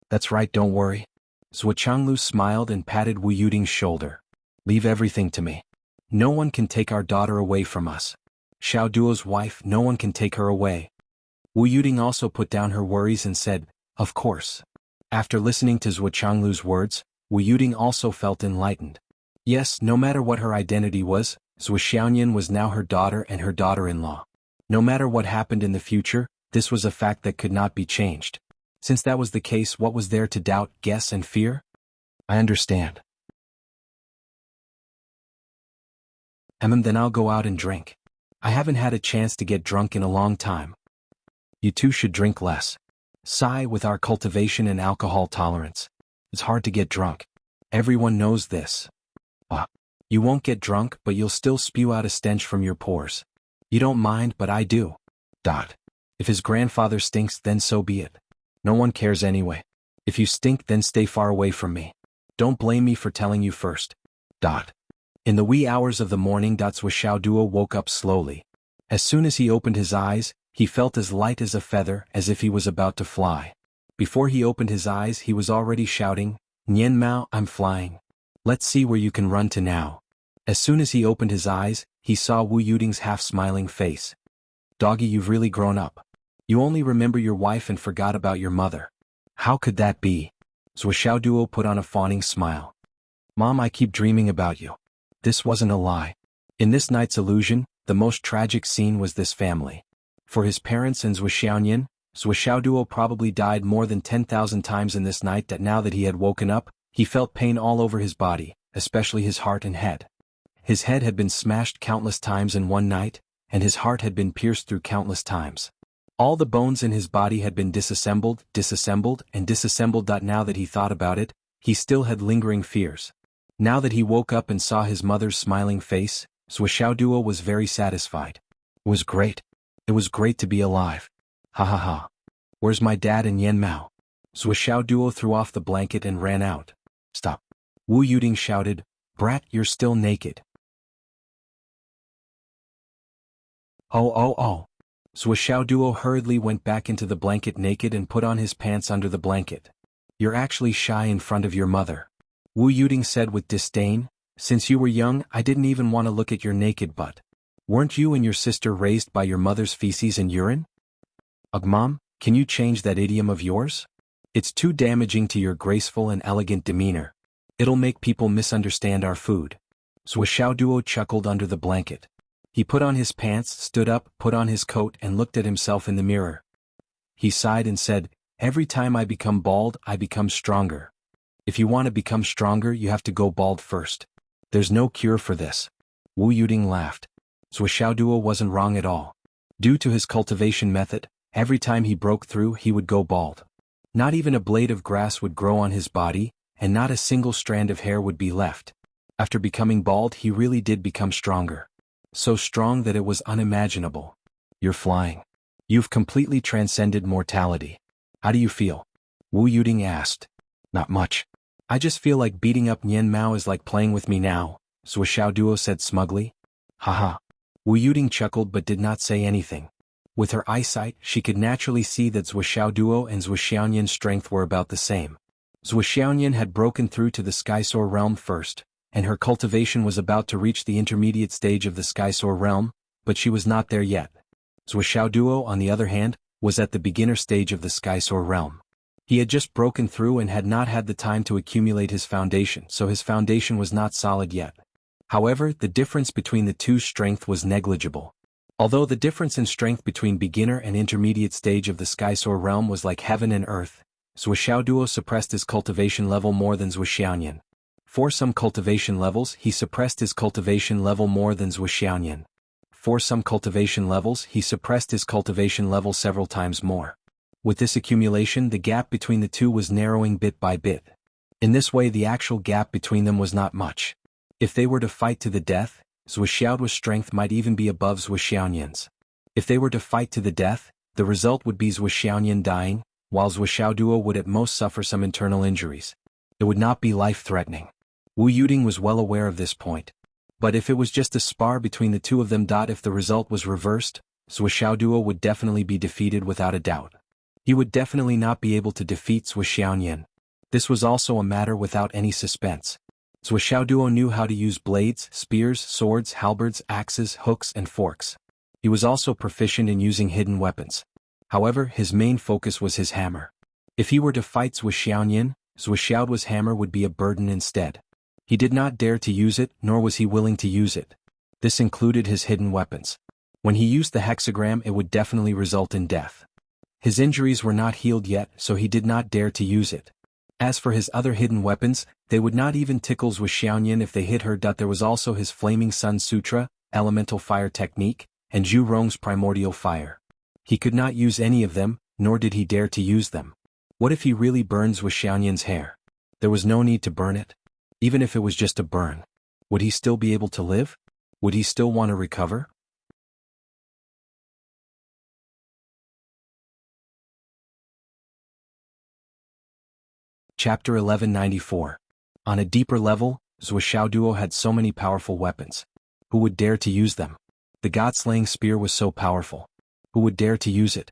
That's right, don't worry. Zhu Changlu smiled and patted Wu Yuding's shoulder. Leave everything to me. No one can take our daughter away from us. Xiao Duo's wife, no one can take her away. Wu Yuding also put down her worries and said, of course. After listening to Zhu Changlu's words, Wu Yuding also felt enlightened. Yes, no matter what her identity was, Zhu Xiaoyan was now her daughter and her daughter-in-law. No matter what happened in the future, this was a fact that could not be changed. Since that was the case, what was there to doubt, guess, and fear? I understand. Then I'll go out and drink. I haven't had a chance to get drunk in a long time. You two should drink less. Sigh, with our cultivation and alcohol tolerance. It's hard to get drunk. Everyone knows this. You won't get drunk, but you'll still spew out a stench from your pores. You don't mind, but I do. If his grandfather stinks, then so be it. No one cares anyway. If you stink, then stay far away from me. Don't blame me for telling you first. In the wee hours of the morning, Xiao Duo woke up slowly. As soon as he opened his eyes, he felt as light as a feather, as if he was about to fly. Before he opened his eyes he was already shouting, "Nian Mao, I'm flying. Let's see where you can run to now." As soon as he opened his eyes, he saw Wu Yuding's half-smiling face. "Doggy, you've really grown up. You only remember your wife and forgot about your mother. How could that be?" Zhuo Duo put on a fawning smile. "Mom, I keep dreaming about you." This wasn't a lie. In this night's illusion, the most tragic scene was this family. For his parents and Zhuo Duo probably died more than 10,000 times in this night that now that he had woken up, he felt pain all over his body, especially his heart and head. His head had been smashed countless times in one night, and his heart had been pierced through countless times. All the bones in his body had been disassembled, and disassembled. Now that he thought about it, he still had lingering fears. Now that he woke up and saw his mother's smiling face, Zhuo Duo was very satisfied. It was great. It was great to be alive. Ha ha ha. Where's my dad and Yan Mao? Zhuo Duo threw off the blanket and ran out. Stop. Wu Yuding shouted, "Brat, you're still naked." Oh. Zhuo Duo hurriedly went back into the blanket naked and put on his pants under the blanket. "You're actually shy in front of your mother," Wu Yuding said with disdain. "Since you were young, I didn't even want to look at your naked butt. Weren't you and your sister raised by your mother's feces and urine? Ugh, Mom, can you change that idiom of yours? It's too damaging to your graceful and elegant demeanor. It'll make people misunderstand our food." Zhuo Duo chuckled under the blanket. He put on his pants, stood up, put on his coat and looked at himself in the mirror. He sighed and said, "Every time I become bald, I become stronger. If you want to become stronger, you have to go bald first. There's no cure for this." Wu Yuding laughed. Zhuo Duo wasn't wrong at all. Due to his cultivation method, every time he broke through he would go bald. Not even a blade of grass would grow on his body, and not a single strand of hair would be left. After becoming bald he really did become stronger. So strong that it was unimaginable. "You're flying. You've completely transcended mortality. How do you feel?" Wu Yuding asked. "Not much. I just feel like beating up Nian Mao is like playing with me now," Zhuo Duo said smugly. Haha. Wu Yuding chuckled but did not say anything. With her eyesight, she could naturally see that Zhuo Duo and Zhuo Xiaoyan's strength were about the same. Zhuo Xiaoyan had broken through to the Skysoar realm first, and her cultivation was about to reach the intermediate stage of the Skysoar realm, but she was not there yet. Zhuo Duo, on the other hand, was at the beginner stage of the Skysoar realm. He had just broken through and had not had the time to accumulate his foundation, so his foundation was not solid yet. However, the difference between the two strength was negligible. Although the difference in strength between beginner and intermediate stage of the Skysoar realm was like heaven and earth, Zhuo Duo suppressed his cultivation level more than Zhuo Xiaoyan. For some cultivation levels, he suppressed his cultivation level more than Zhuo Xiaoyan. For some cultivation levels, he suppressed his cultivation level several times more. With this accumulation, the gap between the two was narrowing bit by bit. In this way, the actual gap between them was not much. If they were to fight to the death, Zhuo Xiaoduo's strength might even be above Zhuo Xiaoyan's. If they were to fight to the death, the result would be Zhuo Xiaoyan dying, while Zhuo Duo would at most suffer some internal injuries. It would not be life-threatening. Wu Yuding was well aware of this point. But if it was just a spar between the two of them, if the result was reversed, Zhuo Duo would definitely be defeated without a doubt. He would definitely not be able to defeat Zhuo Xiaoyan. This was also a matter without any suspense. Zhuo Duo knew how to use blades, spears, swords, halberds, axes, hooks, and forks. He was also proficient in using hidden weapons. However, his main focus was his hammer. If he were to fight Zhuo Xiaoyan, Zhuo Xiaoduo's hammer would be a burden instead. He did not dare to use it, nor was he willing to use it. This included his hidden weapons. When he used the hexagram, it would definitely result in death. His injuries were not healed yet, so he did not dare to use it. As for his other hidden weapons, they would not even tickle Zhuo Xiaoyan if they hit her. There was also his Flaming Sun Sutra, Elemental Fire Technique, and Zhu Rong's Primordial Fire. He could not use any of them, nor did he dare to use them. What if he really burned Zhuo Xiaoyan's hair? There was no need to burn it. Even if it was just a burn. Would he still be able to live? Would he still want to recover? Chapter 1194. On a deeper level, Zhuo Duo had so many powerful weapons. Who would dare to use them? The god-slaying spear was so powerful. Who would dare to use it?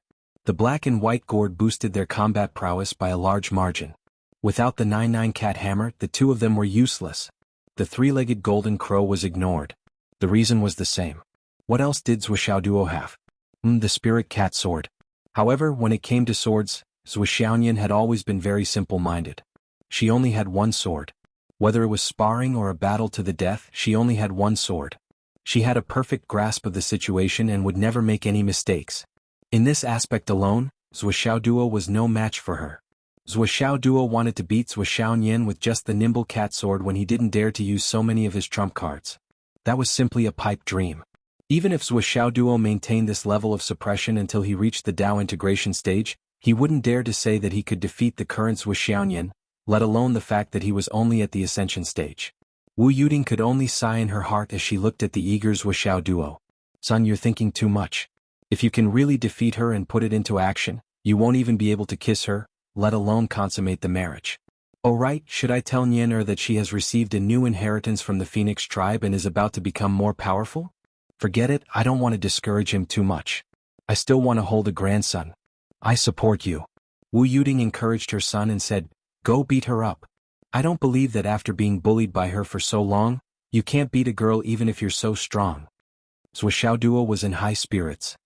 The black and white gourd boosted their combat prowess by a large margin. Without the 9-9 cat hammer, the two of them were useless. The three-legged golden crow was ignored. The reason was the same. What else did Zhuoxiaoduo have? The spirit cat sword. However, when it came to swords, Zhuoxiaoyan had always been very simple-minded. She only had one sword. Whether it was sparring or a battle to the death, she only had one sword. She had a perfect grasp of the situation and would never make any mistakes. In this aspect alone, Zhuoxiaoduo was no match for her. Zhuoxiaoduo wanted to beat Zhuoxiaoyan with just the nimble cat sword when he didn't dare to use so many of his trump cards. That was simply a pipe dream. Even if Zhuoxiaoduo maintained this level of suppression until he reached the Dao integration stage, he wouldn't dare to say that he could defeat the current Zhuoxiaoyan, let alone the fact that he was only at the ascension stage. Wu Yuding could only sigh in her heart as she looked at the eager Zhuoxiaoduo. Son, you're thinking too much. If you can really defeat her and put it into action, you won't even be able to kiss her, let alone consummate the marriage. Oh right, should I tell Nian that she has received a new inheritance from the Phoenix tribe and is about to become more powerful? Forget it, I don't want to discourage him too much. I still want to hold a grandson. I support you. Wu Yuding encouraged her son and said, go beat her up. I don't believe that after being bullied by her for so long, you can't beat a girl even if you're so strong. Zhuoxiaoduo was in high spirits.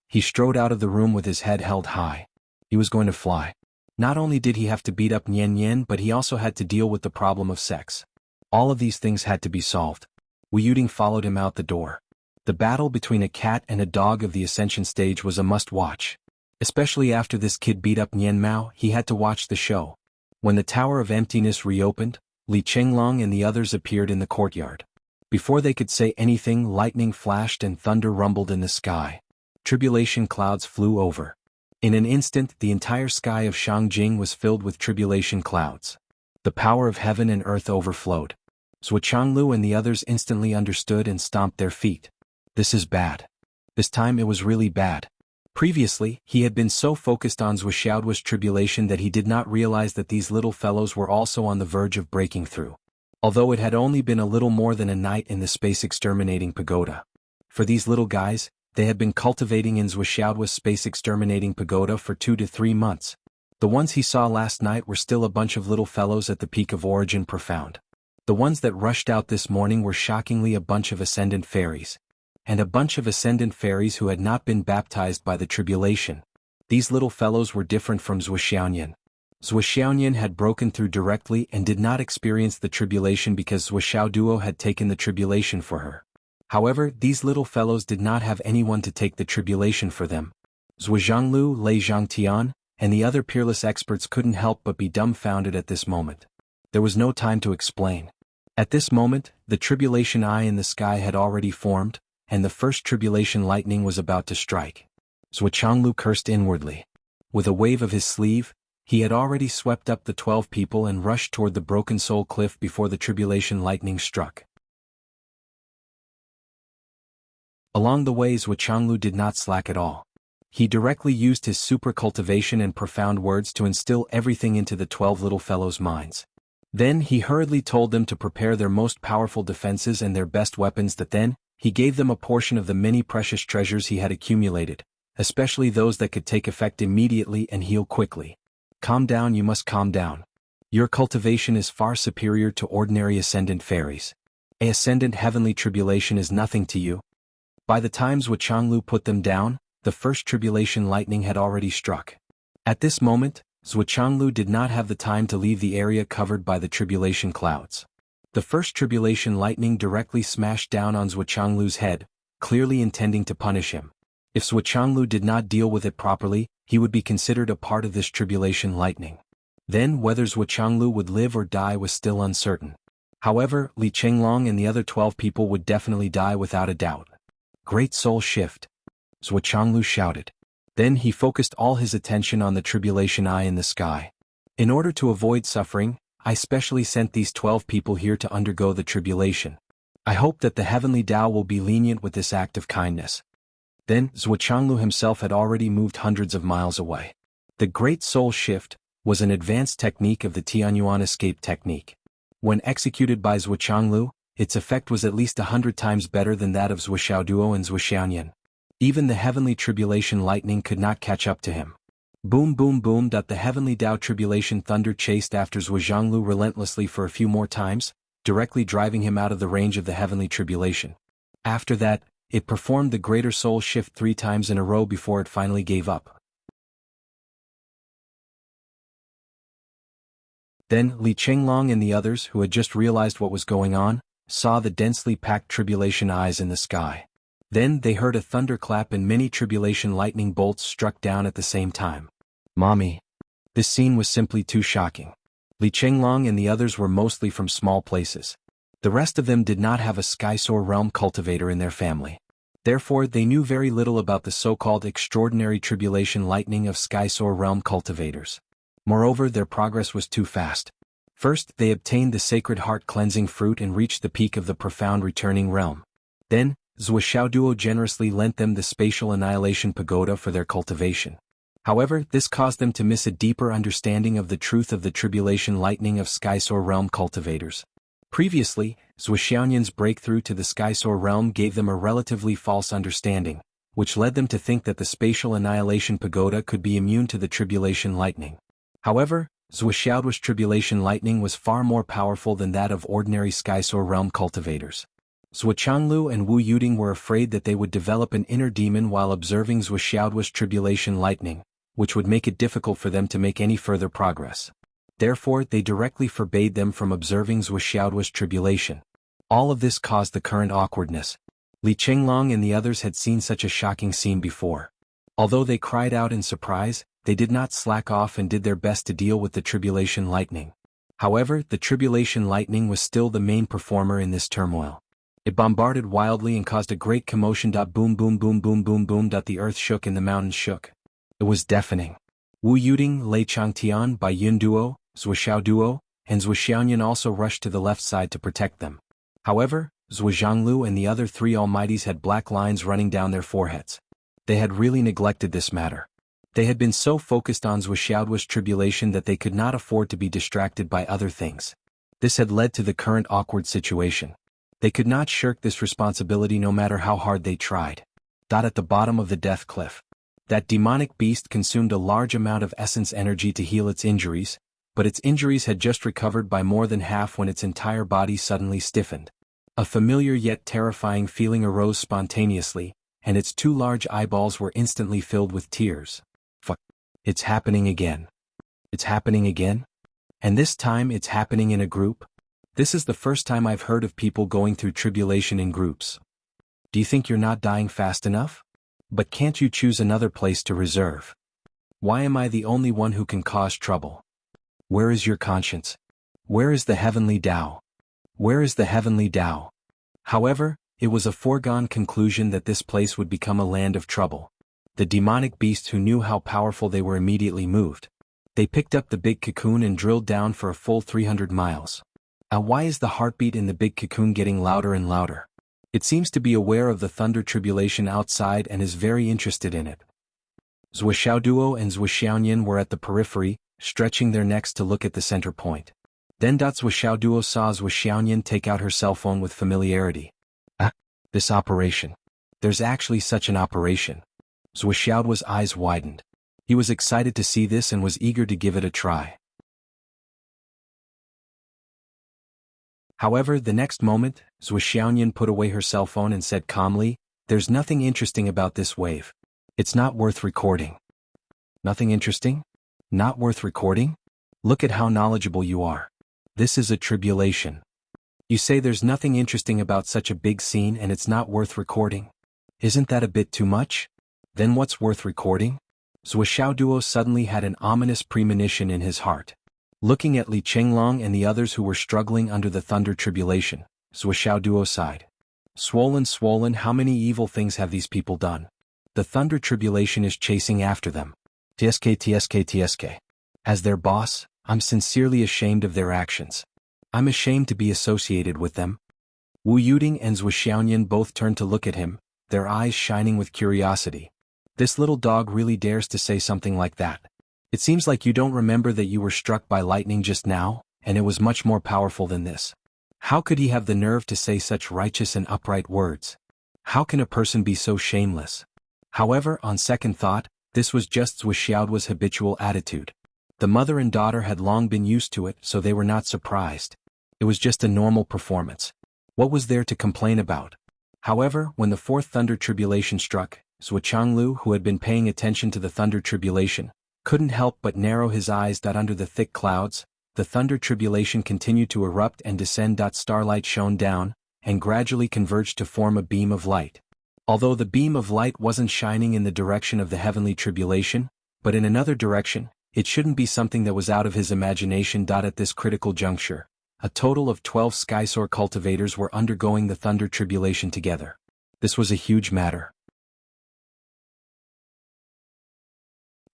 He strode out of the room with his head held high. He was going to fly. Not only did he have to beat up Nian, but he also had to deal with the problem of sex. All of these things had to be solved. Wu Yuding followed him out the door. The battle between a cat and a dog of the ascension stage was a must-watch. Especially after this kid beat up Nian Mao, he had to watch the show. When the Tower of Emptiness reopened, Li Chenglong and the others appeared in the courtyard. Before they could say anything, lightning flashed and thunder rumbled in the sky. Tribulation clouds flew over. In an instant, the entire sky of Shangjing was filled with tribulation clouds. The power of heaven and earth overflowed. Zhuoqianglu and the others instantly understood and stomped their feet. This is bad. This time it was really bad. Previously, he had been so focused on Zhuoxiaoduo's tribulation that he did not realize that these little fellows were also on the verge of breaking through. Although it had only been a little more than a night in the space exterminating pagoda. For these little guys, they had been cultivating in Zhuoxiaoduo's space exterminating pagoda for 2 to 3 months. The ones he saw last night were still a bunch of little fellows at the peak of origin profound. The ones that rushed out this morning were shockingly a bunch of ascendant fairies. And a bunch of ascendant fairies who had not been baptized by the tribulation. These little fellows were different from Zhuoxiaoyan. Zhuoxiaoyan had broken through directly and did not experience the tribulation because Zhuoxiaoduo had taken the tribulation for her. However, these little fellows did not have anyone to take the tribulation for them. Zhuoxianglu, Lei Zhangtian, and the other peerless experts couldn't help but be dumbfounded at this moment. There was no time to explain. At this moment, the tribulation eye in the sky had already formed, and the first tribulation lightning was about to strike. Zhuoqianglu cursed inwardly. With a wave of his sleeve, he had already swept up the 12 people and rushed toward the Broken Soul Cliff before the tribulation lightning struck. Along the way, Zhuoqianglu did not slack at all. He directly used his super cultivation and profound words to instill everything into the 12 little fellows' minds. Then he hurriedly told them to prepare their most powerful defenses and their best weapons. Then he gave them a portion of the many precious treasures he had accumulated, especially those that could take effect immediately and heal quickly. Calm down, you must calm down. Your cultivation is far superior to ordinary ascendant fairies. A ascendant heavenly tribulation is nothing to you. By the time Zhuoqianglu put them down, the first tribulation lightning had already struck. At this moment, Zhuoqianglu did not have the time to leave the area covered by the tribulation clouds. The first tribulation lightning directly smashed down on Zhuoqianglu's head, clearly intending to punish him. If Zhuoqianglu did not deal with it properly, he would be considered a part of this tribulation lightning. Then whether Zhuoqianglu would live or die was still uncertain. However, Li Chenglong and the other 12 people would definitely die without a doubt. Great soul shift! Zhuoqianglu shouted. Then he focused all his attention on the tribulation eye in the sky. In order to avoid suffering, I specially sent these 12 people here to undergo the tribulation. I hope that the heavenly Tao will be lenient with this act of kindness. Then, Zhuoqianglu himself had already moved hundreds of miles away. The Great Soul Shift was an advanced technique of the Tianyuan escape technique. When executed by Zhuoqianglu, its effect was at least 100 times better than that of Zhuoxiaoduo and Zhuoxiaoyan. Even the heavenly tribulation lightning could not catch up to him. Boom boom boom. The heavenly Tao tribulation thunder chased after Jianghu relentlessly for a few more times, directly driving him out of the range of the heavenly tribulation. After that, it performed the greater soul shift 3 times in a row before it finally gave up. Then Li Chenglong and the others, who had just realized what was going on, saw the densely packed tribulation eyes in the sky. Then they heard a thunderclap and many tribulation lightning bolts struck down at the same time. Mommy. This scene was simply too shocking. Li Chenglong and the others were mostly from small places. The rest of them did not have a Skysoar realm cultivator in their family. Therefore they knew very little about the so-called extraordinary tribulation lightning of Skysoar realm cultivators. Moreover, their progress was too fast. First, they obtained the sacred heart cleansing fruit and reached the peak of the profound returning realm. Then, Zuoxiaoduo generously lent them the spatial annihilation pagoda for their cultivation. However, this caused them to miss a deeper understanding of the truth of the tribulation lightning of Skysoar realm cultivators. Previously, Zuoxiaoyan's breakthrough to the Skysoar realm gave them a relatively false understanding, which led them to think that the spatial annihilation pagoda could be immune to the tribulation lightning. However, Zuoxiaoduo's tribulation lightning was far more powerful than that of ordinary Skysoar realm cultivators. Zuochanglu and Wu Yuding were afraid that they would develop an inner demon while observing Zuoxiaoduo's tribulation lightning, which would make it difficult for them to make any further progress. Therefore, they directly forbade them from observing Zuoxiaoduo's tribulation. All of this caused the current awkwardness. Li Chenglong and the others had seen such a shocking scene before. Although they cried out in surprise, they did not slack off and did their best to deal with the tribulation lightning. However, the tribulation lightning was still the main performer in this turmoil. It bombarded wildly and caused a great commotion. Boom boom boom boom boom boom. The earth shook and the mountains shook. It was deafening. Wu Yuding, Lei Changtian, Bai Yun Duo, Zuoxiaoduo, and Zuoxiaoyan also rushed to the left side to protect them. However, Zuozhanglu and the other 3 almighties had black lines running down their foreheads. They had really neglected this matter. They had been so focused on Zuoxiaoduo's tribulation that they could not afford to be distracted by other things. This had led to the current awkward situation. They could not shirk this responsibility no matter how hard they tried. At the bottom of the death cliff, that demonic beast consumed a large amount of essence energy to heal its injuries, but its injuries had just recovered by more than half when its entire body suddenly stiffened. A familiar yet terrifying feeling arose spontaneously, and its 2 large eyeballs were instantly filled with tears. Fuck. It's happening again. It's happening again? And this time it's happening in a group? This is the first time I've heard of people going through tribulation in groups. Do you think you're not dying fast enough? But can't you choose another place to reserve? Why am I the only one who can cause trouble? Where is your conscience? Where is the heavenly Tao? Where is the heavenly Tao? However, it was a foregone conclusion that this place would become a land of trouble. The demonic beasts who knew how powerful they were immediately moved. They picked up the big cocoon and drilled down for a full 300 miles. Why is the heartbeat in the big cocoon getting louder and louder? It seems to be aware of the thunder tribulation outside and is very interested in it. Zuoxiaoduo and Zuoxiaoyan were at the periphery, stretching their necks to look at the center point. Then Zuoxiaoduo saw Zuoxiaoyan take out her cell phone with familiarity. This operation. There's actually such an operation. Zuoxiaoduo's eyes widened. He was excited to see this and was eager to give it a try. However, the next moment, Zuoxiaoyan put away her cell phone and said calmly, "There's nothing interesting about this wave. It's not worth recording." Nothing interesting? Not worth recording? Look at how knowledgeable you are. This is a tribulation. You say there's nothing interesting about such a big scene and it's not worth recording? Isn't that a bit too much? Then what's worth recording? Zuoxiaoduo suddenly had an ominous premonition in his heart. Looking at Li Chenglong and the others who were struggling under the thunder tribulation, Zuoxiaoduo sighed. Swollen, how many evil things have these people done? The thunder tribulation is chasing after them. TSK. As their boss, I'm sincerely ashamed of their actions. I'm ashamed to be associated with them. Wu Yuding and Zuoxiaoyan both turned to look at him, their eyes shining with curiosity. This little dog really dares to say something like that. It seems like you don't remember that you were struck by lightning just now, and it was much more powerful than this. How could he have the nerve to say such righteous and upright words? How can a person be so shameless? However, on second thought, this was just Zhuxiaoduo's habitual attitude. The mother and daughter had long been used to it, so they were not surprised. It was just a normal performance. What was there to complain about? However, when the fourth thunder tribulation struck, Zhuqianglu, who had been paying attention to the thunder tribulation, couldn't help but narrow his eyes. Under the thick clouds, the thunder tribulation continued to erupt and descend. Starlight shone down, and gradually converged to form a beam of light. Although the beam of light wasn't shining in the direction of the heavenly tribulation, but in another direction, it shouldn't be something that was out of his imagination. At this critical juncture, a total of 12 Skysword cultivators were undergoing the thunder tribulation together. This was a huge matter.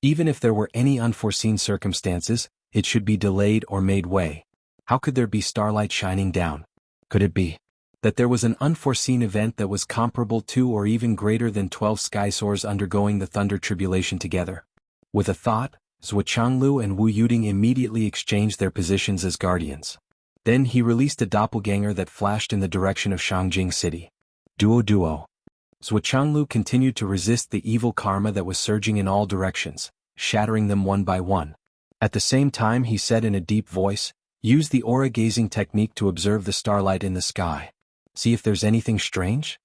Even if there were any unforeseen circumstances, it should be delayed or made way. How could there be starlight shining down? Could it be that there was an unforeseen event that was comparable to or even greater than 12 Skyswords undergoing the thunder tribulation together? With a thought, Zhuqianglu and Wu Yuding immediately exchanged their positions as guardians. Then he released a doppelganger that flashed in the direction of Shangjing City. Duo. Zhuqianglu continued to resist the evil karma that was surging in all directions, shattering them one by one. At the same time, he said in a deep voice, "Use the aura-gazing technique to observe the starlight in the sky. See if there's anything strange?"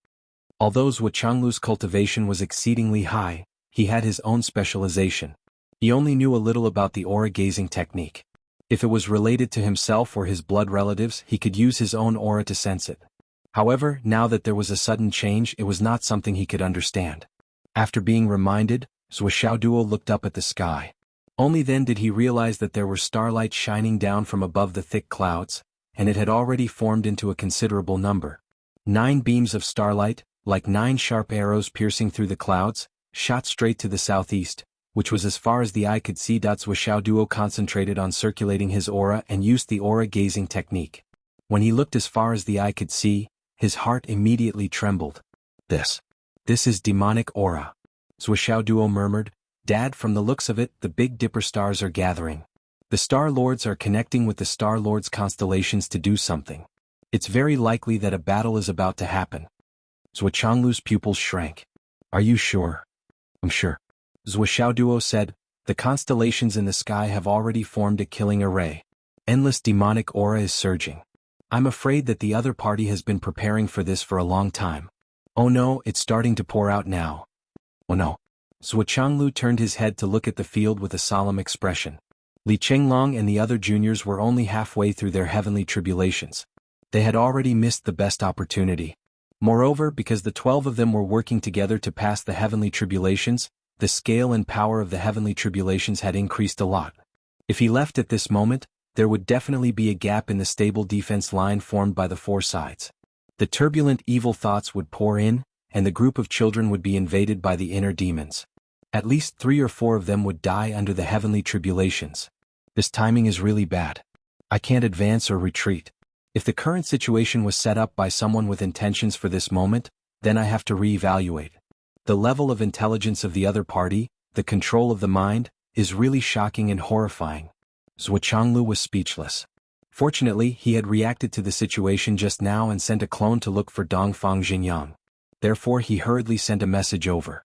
Although Zhuqianglu's cultivation was exceedingly high, he had his own specialization. He only knew a little about the aura-gazing technique. If it was related to himself or his blood relatives, he could use his own aura to sense it. However, now that there was a sudden change, it was not something he could understand. After being reminded, Zhuqianglu looked up at the sky. Only then did he realize that there were starlight shining down from above the thick clouds, and it had already formed into a considerable number. 9 beams of starlight, like 9 sharp arrows piercing through the clouds, shot straight to the southeast, which was as far as the eye could see. Zhuqianglu concentrated on circulating his aura and used the aura-gazing technique. When he looked as far as the eye could see, his heart immediately trembled. This is demonic aura. Zhuqianglu murmured, "Dad, from the looks of it, the Big Dipper stars are gathering. The Star Lords are connecting with the Star Lords constellations to do something. It's very likely that a battle is about to happen." Zhuqianglu's pupils shrank. "Are you sure?" "I'm sure." Zhuqianglu said, "The constellations in the sky have already formed a killing array. Endless demonic aura is surging. I'm afraid that the other party has been preparing for this for a long time. Oh no, it's starting to pour out now. Oh no." Zhuqianglu turned his head to look at the field with a solemn expression. Li Chenglong and the other juniors were only halfway through their heavenly tribulations. They had already missed the best opportunity. Moreover, because the 12 of them were working together to pass the heavenly tribulations, the scale and power of the heavenly tribulations had increased a lot. If he left at this moment, there would definitely be a gap in the stable defense line formed by the 4 sides. The turbulent evil thoughts would pour in, and the group of children would be invaded by the inner demons. At least 3 or 4 of them would die under the heavenly tribulations. This timing is really bad. I can't advance or retreat. If the current situation was set up by someone with intentions for this moment, then I have to reevaluate. The level of intelligence of the other party, the control of the mind, is really shocking and horrifying. Zhuqianglu was speechless. Fortunately, he had reacted to the situation just now and sent a clone to look for Dongfang Xingyang. Therefore he hurriedly sent a message over.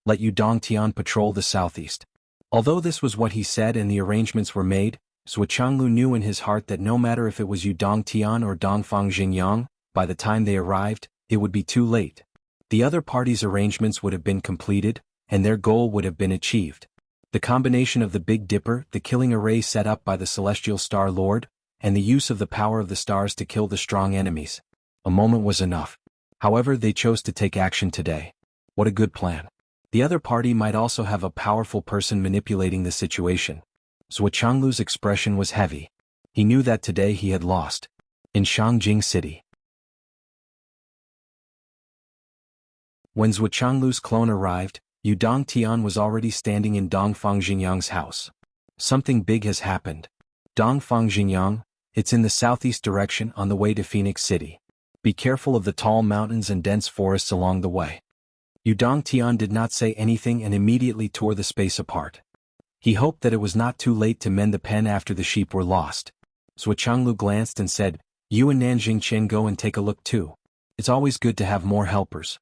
"Let Yu Dongtian patrol the southeast." Although this was what he said and the arrangements were made, Zhuqianglu knew in his heart that no matter if it was Yu Dongtian or Dongfang Xingyang, by the time they arrived, it would be too late. The other party's arrangements would have been completed, and their goal would have been achieved. The combination of the Big Dipper, the killing array set up by the Celestial Star Lord, and the use of the power of the stars to kill the strong enemies. A moment was enough. However, they chose to take action today. What a good plan. The other party might also have a powerful person manipulating the situation. Zhuqianglu's expression was heavy. He knew that today he had lost. In Shangjing City. When Zhuqianglu's clone arrived, Yu Dongtian was already standing in Dongfang Xingyang's house. "Something big has happened. Dongfang Xingyang, it's in the southeast direction on the way to Phoenix City. Be careful of the tall mountains and dense forests along the way." Yu Dongtian did not say anything and immediately tore the space apart. He hoped that it was not too late to mend the pen after the sheep were lost. Zhuqianglu glanced and said, "You and Nanjing Chen go and take a look too. It's always good to have more helpers."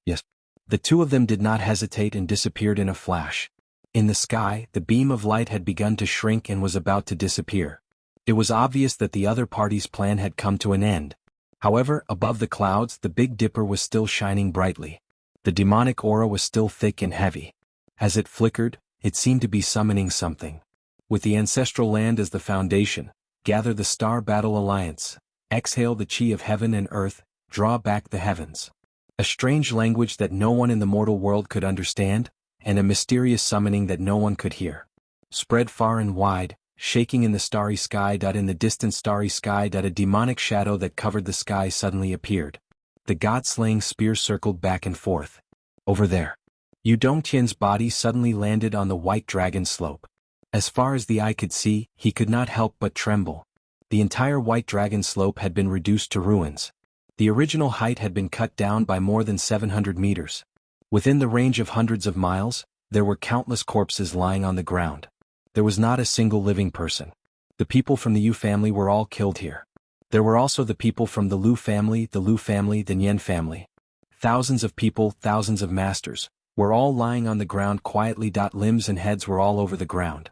"Yes." The two of them did not hesitate and disappeared in a flash. In the sky, the beam of light had begun to shrink and was about to disappear. It was obvious that the other party's plan had come to an end. However, above the clouds, the Big Dipper was still shining brightly. The demonic aura was still thick and heavy. As it flickered, it seemed to be summoning something. With the ancestral land as the foundation, gather the Star Battle Alliance, exhale the chi of heaven and earth, draw back the heavens. A strange language that no one in the mortal world could understand, and a mysterious summoning that no one could hear. Spread far and wide, shaking in the starry sky. In the distant starry sky. A demonic shadow that covered the sky suddenly appeared. The god-slaying spear circled back and forth. Over there. Yu Dongtian's body suddenly landed on the white dragon slope. As far as the eye could see, he could not help but tremble. The entire white dragon slope had been reduced to ruins. The original height had been cut down by more than 700 meters. Within the range of hundreds of miles, there were countless corpses lying on the ground. There was not a single living person. The people from the Yu family were all killed here. There were also the people from the Lu family, the Nian family. Thousands of people, thousands of masters, were all lying on the ground quietly. Limbs and heads were all over the ground.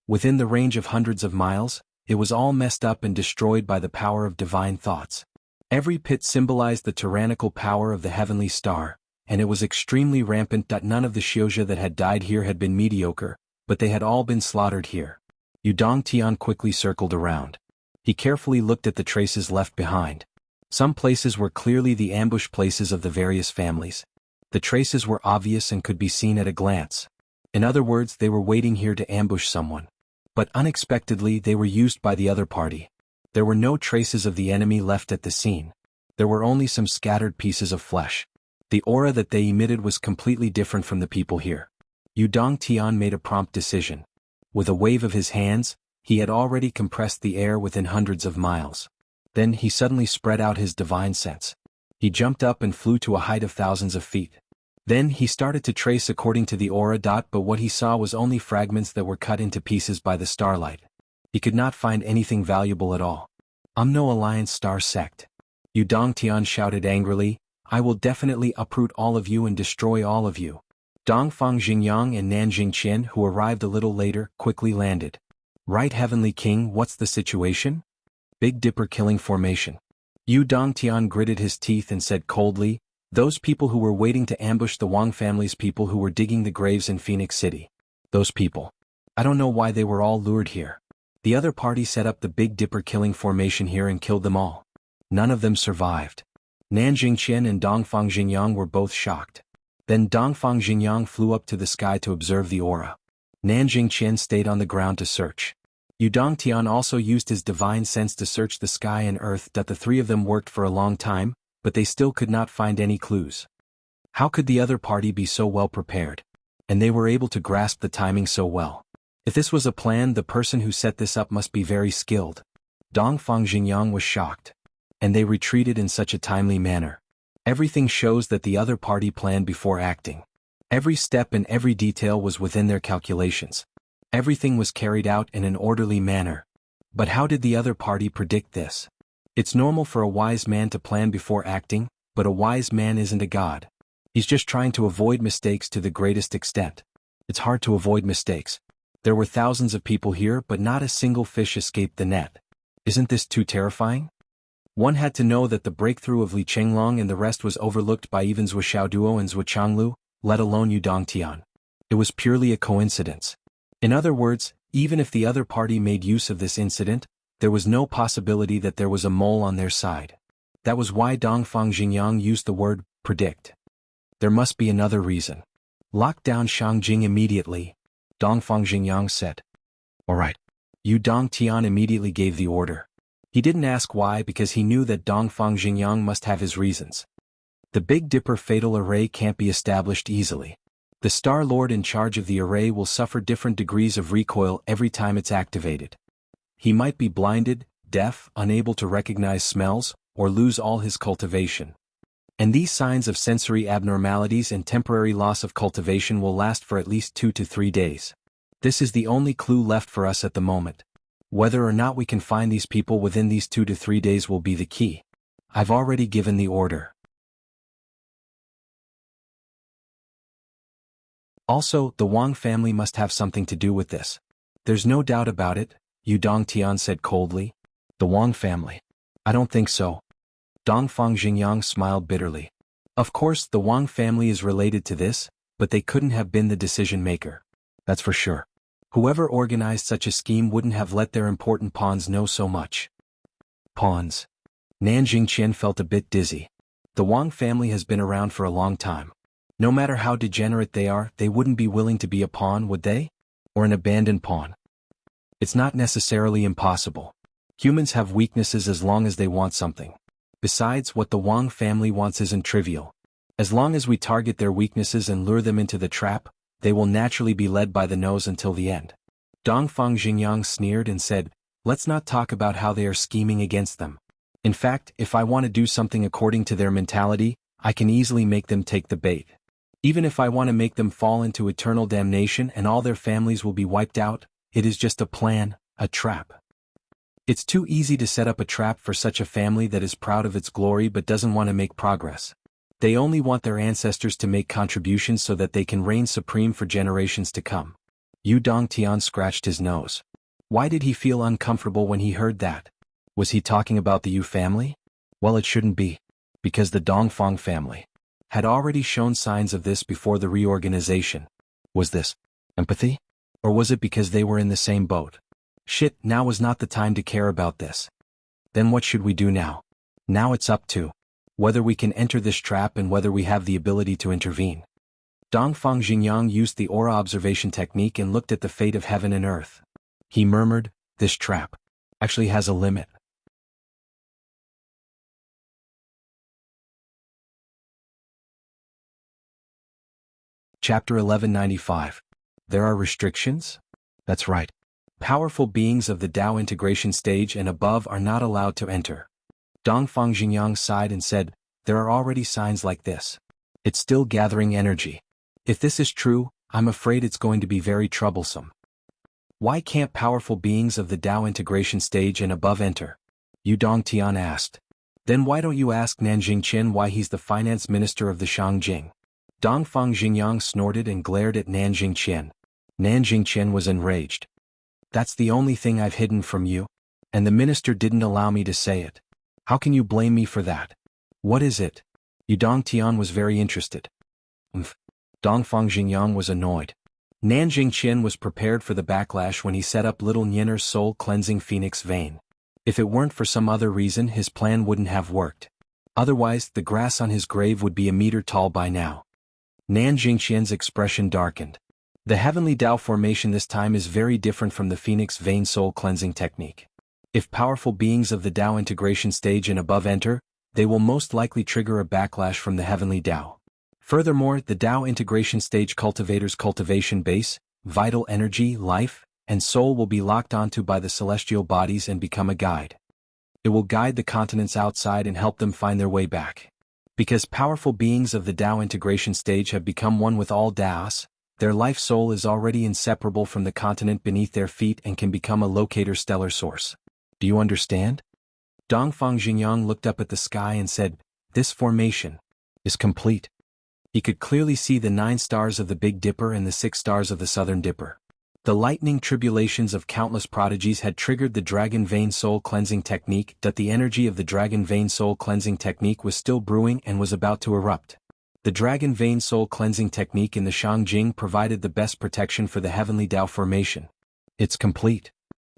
Within the range of hundreds of miles, it was all messed up and destroyed by the power of divine thoughts. Every pit symbolized the tyrannical power of the heavenly star, and it was extremely rampant. None of the Xiozha that had died here had been mediocre, but they had all been slaughtered here. Yu Dongtian quickly circled around. He carefully looked at the traces left behind. Some places were clearly the ambush places of the various families. The traces were obvious and could be seen at a glance. In other words, they were waiting here to ambush someone. But unexpectedly they were used by the other party. There were no traces of the enemy left at the scene. There were only some scattered pieces of flesh. The aura that they emitted was completely different from the people here. Yu Dongtian made a prompt decision. With a wave of his hands, he had already compressed the air within hundreds of miles. Then he suddenly spread out his divine sense. He jumped up and flew to a height of thousands of feet. Then he started to trace according to the aura. But what he saw was only fragments that were cut into pieces by the starlight. He could not find anything valuable at all. No Alliance Star Sect. Yu Dongtian shouted angrily, I will definitely uproot all of you and destroy all of you. Dongfang Xingyang and Nanjing Qian, who arrived a little later, quickly landed. Right, Heavenly King, what's the situation? Big Dipper killing formation. Yu Dongtian gritted his teeth and said coldly, those people who were waiting to ambush the Wang family's people who were digging the graves in Phoenix City. Those people. I don't know why they were all lured here. The other party set up the Big Dipper killing formation here and killed them all. None of them survived. Nanjing Qian and Dongfang Xingyang were both shocked. Then Dongfang Xingyang flew up to the sky to observe the aura. Nanjing Qian stayed on the ground to search. Yu Dongtian also used his divine sense to search the sky and earth. The three of them worked for a long time, but they still could not find any clues. How could the other party be so well prepared? And they were able to grasp the timing so well. If this was a plan, the person who set this up must be very skilled. Dongfang Xingyang was shocked. And they retreated in such a timely manner. Everything shows that the other party planned before acting. Every step and every detail was within their calculations. Everything was carried out in an orderly manner. But how did the other party predict this? It's normal for a wise man to plan before acting, but a wise man isn't a god. He's just trying to avoid mistakes to the greatest extent. It's hard to avoid mistakes. There were thousands of people here, but not a single fish escaped the net. Isn't this too terrifying? One had to know that the breakthrough of Li Chenglong and the rest was overlooked by even Zhou Xiaoduo and Zhou Changlu, let alone Yu Dongtian. It was purely a coincidence. In other words, even if the other party made use of this incident, there was no possibility that there was a mole on their side. That was why Dongfang Xingyang used the word predict. There must be another reason. Lock down Shangjing immediately, Dongfang Xingyang said. All right. Yu Dongtian immediately gave the order. He didn't ask why because he knew that Dongfang Xingyang must have his reasons. The Big Dipper fatal array can't be established easily. The Star Lord in charge of the array will suffer different degrees of recoil every time it's activated. He might be blinded, deaf, unable to recognize smells, or lose all his cultivation. And these signs of sensory abnormalities and temporary loss of cultivation will last for at least 2 to 3 days. This is the only clue left for us at the moment. Whether or not we can find these people within these 2 to 3 days will be the key. I've already given the order. Also, the Wang family must have something to do with this. There's no doubt about it, Yu Dongtian said coldly. The Wang family. I don't think so. Dongfang Xingyang smiled bitterly. Of course, the Wang family is related to this, but they couldn't have been the decision maker. That's for sure. Whoever organized such a scheme wouldn't have let their important pawns know so much. Pawns. Nan Jingqian felt a bit dizzy. The Wang family has been around for a long time. No matter how degenerate they are, they wouldn't be willing to be a pawn, would they? Or an abandoned pawn. It's not necessarily impossible. Humans have weaknesses as long as they want something. Besides, what the Wang family wants isn't trivial. As long as we target their weaknesses and lure them into the trap, they will naturally be led by the nose until the end. Dongfang Xingyang sneered and said, let's not talk about how they are scheming against them. In fact, if I want to do something according to their mentality, I can easily make them take the bait. Even if I want to make them fall into eternal damnation and all their families will be wiped out, it is just a plan, a trap. It's too easy to set up a trap for such a family that is proud of its glory but doesn't want to make progress. They only want their ancestors to make contributions so that they can reign supreme for generations to come. Yu Dongtian scratched his nose. Why did he feel uncomfortable when he heard that? Was he talking about the Yu family? Well, it shouldn't be. Because the Dongfang family had already shown signs of this before the reorganization. Was this empathy? Or was it because they were in the same boat? Shit, now was not the time to care about this. Then what should we do now? Now it's up to whether we can enter this trap and whether we have the ability to intervene. Dongfang Xingyang used the aura observation technique and looked at the fate of heaven and earth. He murmured, this trap actually has a limit. Chapter 1195. There are restrictions? That's right. Powerful beings of the Tao integration stage and above are not allowed to enter. Dongfang Xingyang sighed and said, there are already signs like this. It's still gathering energy. If this is true, I'm afraid it's going to be very troublesome. Why can't powerful beings of the Tao integration stage and above enter? Yu Dongtian asked. Then why don't you ask Nan Jingqian why he's the finance minister of the Shangjing? Dongfang Xingyang snorted and glared at Nan Jingqian. Nan Jingqian was enraged. That's the only thing I've hidden from you, and the minister didn't allow me to say it. How can you blame me for that? What is it? Yu Dongtian was very interested. Dongfang Xingyang was annoyed. Nan Jingqian was prepared for the backlash when he set up little Nyenner's soul-cleansing phoenix vein. If it weren't for some other reason, his plan wouldn't have worked. Otherwise, the grass on his grave would be a meter tall by now. Nan Jingqian's expression darkened. The heavenly Tao formation this time is very different from the phoenix vein soul cleansing technique. If powerful beings of the Tao integration stage and above enter, they will most likely trigger a backlash from the heavenly Tao. Furthermore, the Tao integration stage cultivator's cultivation base, vital energy, life, and soul will be locked onto by the celestial bodies and become a guide. It will guide the continents outside and help them find their way back. Because powerful beings of the Tao integration stage have become one with all Taos, their life soul is already inseparable from the continent beneath their feet and can become a locator stellar source. Do you understand? Dongfang Xingyang looked up at the sky and said, this formation is complete. He could clearly see the 9 stars of the Big Dipper and the 6 stars of the Southern Dipper. The lightning tribulations of countless prodigies had triggered the Dragon Vein Soul Cleansing Technique, that the energy of the Dragon Vein Soul Cleansing Technique was still brewing and was about to erupt. The Dragon Vein Soul Cleansing Technique in the Shangjing provided the best protection for the Heavenly Tao formation. It's complete.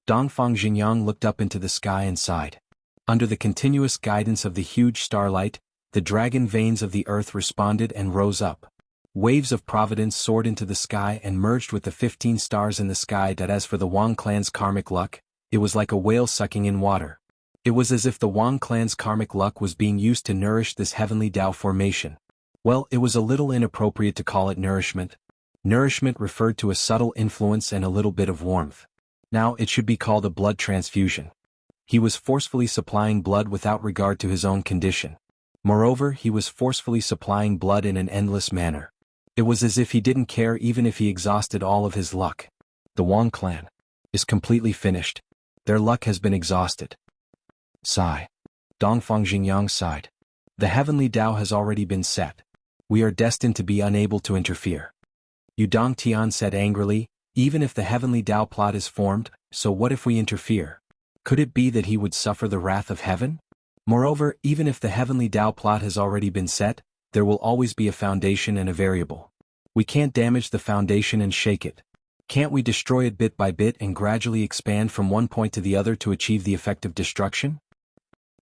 Dongfang Xingyang looked up into the sky and sighed. Under the continuous guidance of the huge starlight, the dragon veins of the earth responded and rose up. Waves of providence soared into the sky and merged with the 15 stars in the sky. That as for the Wang clan's karmic luck, it was like a whale sucking in water. It was as if the Wang clan's karmic luck was being used to nourish this heavenly Tao formation. Well, it was a little inappropriate to call it nourishment. Nourishment referred to a subtle influence and a little bit of warmth. Now it should be called a blood transfusion. He was forcefully supplying blood without regard to his own condition. Moreover, he was forcefully supplying blood in an endless manner. It was as if he didn't care even if he exhausted all of his luck. The Wang clan is completely finished. Their luck has been exhausted. Sigh. Dongfang Xingyang sighed. The heavenly Tao has already been set. We are destined to be unable to interfere. Yu Dongtian said angrily, even if the heavenly Tao plot is formed, so what if we interfere? Could it be that he would suffer the wrath of heaven? Moreover, even if the heavenly Tao plot has already been set, there will always be a foundation and a variable. We can't damage the foundation and shake it. Can't we destroy it bit by bit and gradually expand from one point to the other to achieve the effect of destruction?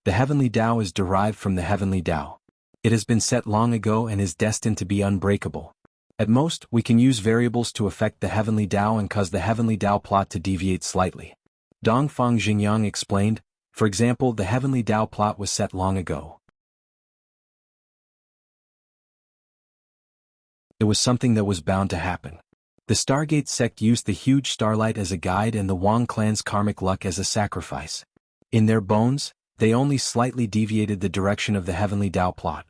The heavenly Tao is derived from the heavenly Tao. It has been set long ago and is destined to be unbreakable. At most, we can use variables to affect the heavenly Tao and cause the heavenly Tao plot to deviate slightly. Dongfang Xingyang explained, for example, the heavenly Tao plot was set long ago. It was something that was bound to happen. The Stargate sect used the huge starlight as a guide and the Wang clan's karmic luck as a sacrifice. In their bones, they only slightly deviated the direction of the heavenly Tao plot.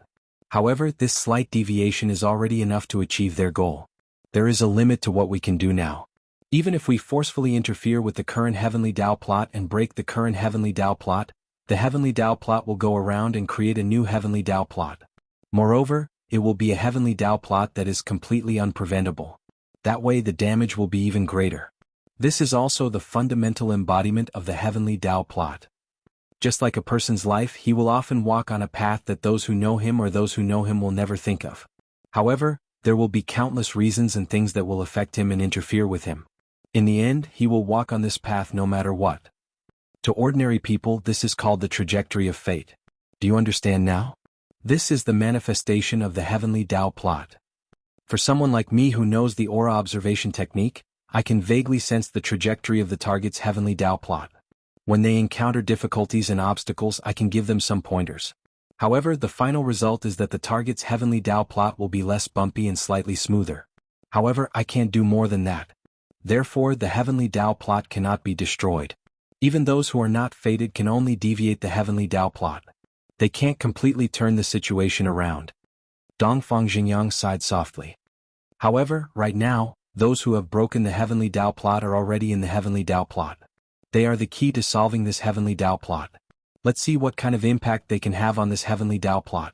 However, this slight deviation is already enough to achieve their goal. There is a limit to what we can do now. Even if we forcefully interfere with the current heavenly Tao plot and break the current heavenly Tao plot, the heavenly Tao plot will go around and create a new heavenly Tao plot. Moreover, it will be a heavenly Tao plot that is completely unpreventable. That way the damage will be even greater. This is also the fundamental embodiment of the heavenly Tao plot. Just like a person's life, he will often walk on a path that those who know him or those who know him will never think of. However, there will be countless reasons and things that will affect him and interfere with him. In the end, he will walk on this path no matter what. To ordinary people, this is called the trajectory of fate. Do you understand now? This is the manifestation of the heavenly Tao plot. For someone like me who knows the aura observation technique, I can vaguely sense the trajectory of the target's heavenly Tao plot. When they encounter difficulties and obstacles, I can give them some pointers. However, the final result is that the target's heavenly Tao plot will be less bumpy and slightly smoother. However, I can't do more than that. Therefore, the heavenly Tao plot cannot be destroyed. Even those who are not fated can only deviate the heavenly Tao plot. They can't completely turn the situation around. Dongfang Xingyang sighed softly. However, right now, those who have broken the heavenly Tao plot are already in the heavenly Tao plot. They are the key to solving this heavenly Tao plot. Let's see what kind of impact they can have on this heavenly Tao plot.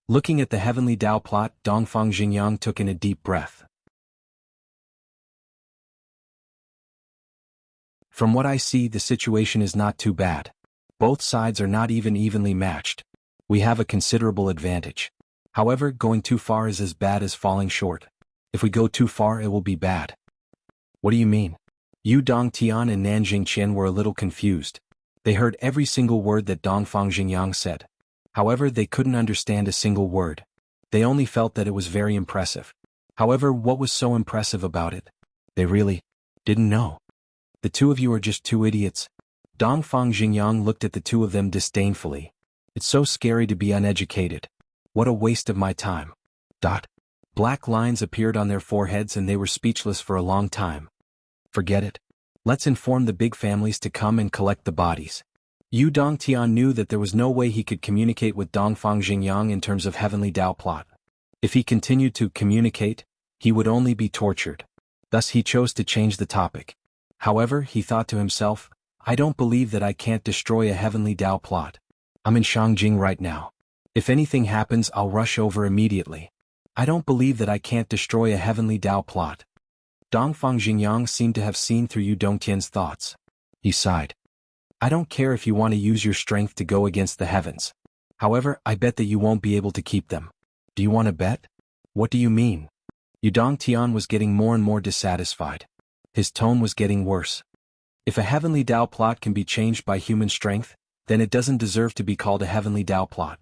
Looking at the heavenly Tao plot, Dongfang Xingyang took in a deep breath. From what I see, the situation is not too bad. Both sides are not even evenly matched. We have a considerable advantage. However, going too far is as bad as falling short. If we go too far, it will be bad. What do you mean? Yu Dongtian and Nanjing Qian were a little confused. They heard every single word that Dongfang Xingyang said. However, they couldn't understand a single word. They only felt that it was very impressive. However, what was so impressive about it? They really didn't know. The two of you are just two idiots. Dongfang Xingyang looked at the two of them disdainfully. It's so scary to be uneducated. What a waste of my time. Black lines appeared on their foreheads and they were speechless for a long time. Forget it. Let's inform the big families to come and collect the bodies. Yu Dongtian knew that there was no way he could communicate with Dongfang Xingyang in terms of heavenly Tao plot. If he continued to communicate, he would only be tortured. Thus he chose to change the topic. However, he thought to himself, I don't believe that I can't destroy a heavenly Tao plot. I'm in Shangjing right now. If anything happens, I'll rush over immediately. I don't believe that I can't destroy a heavenly Tao plot. Dongfang Xingyang seemed to have seen through Yu Dongtian's thoughts. He sighed. I don't care if you want to use your strength to go against the heavens. However, I bet that you won't be able to keep them. Do you want to bet? What do you mean? Yu Dongtian was getting more and more dissatisfied. His tone was getting worse. If a heavenly Tao plot can be changed by human strength, then it doesn't deserve to be called a heavenly Tao plot.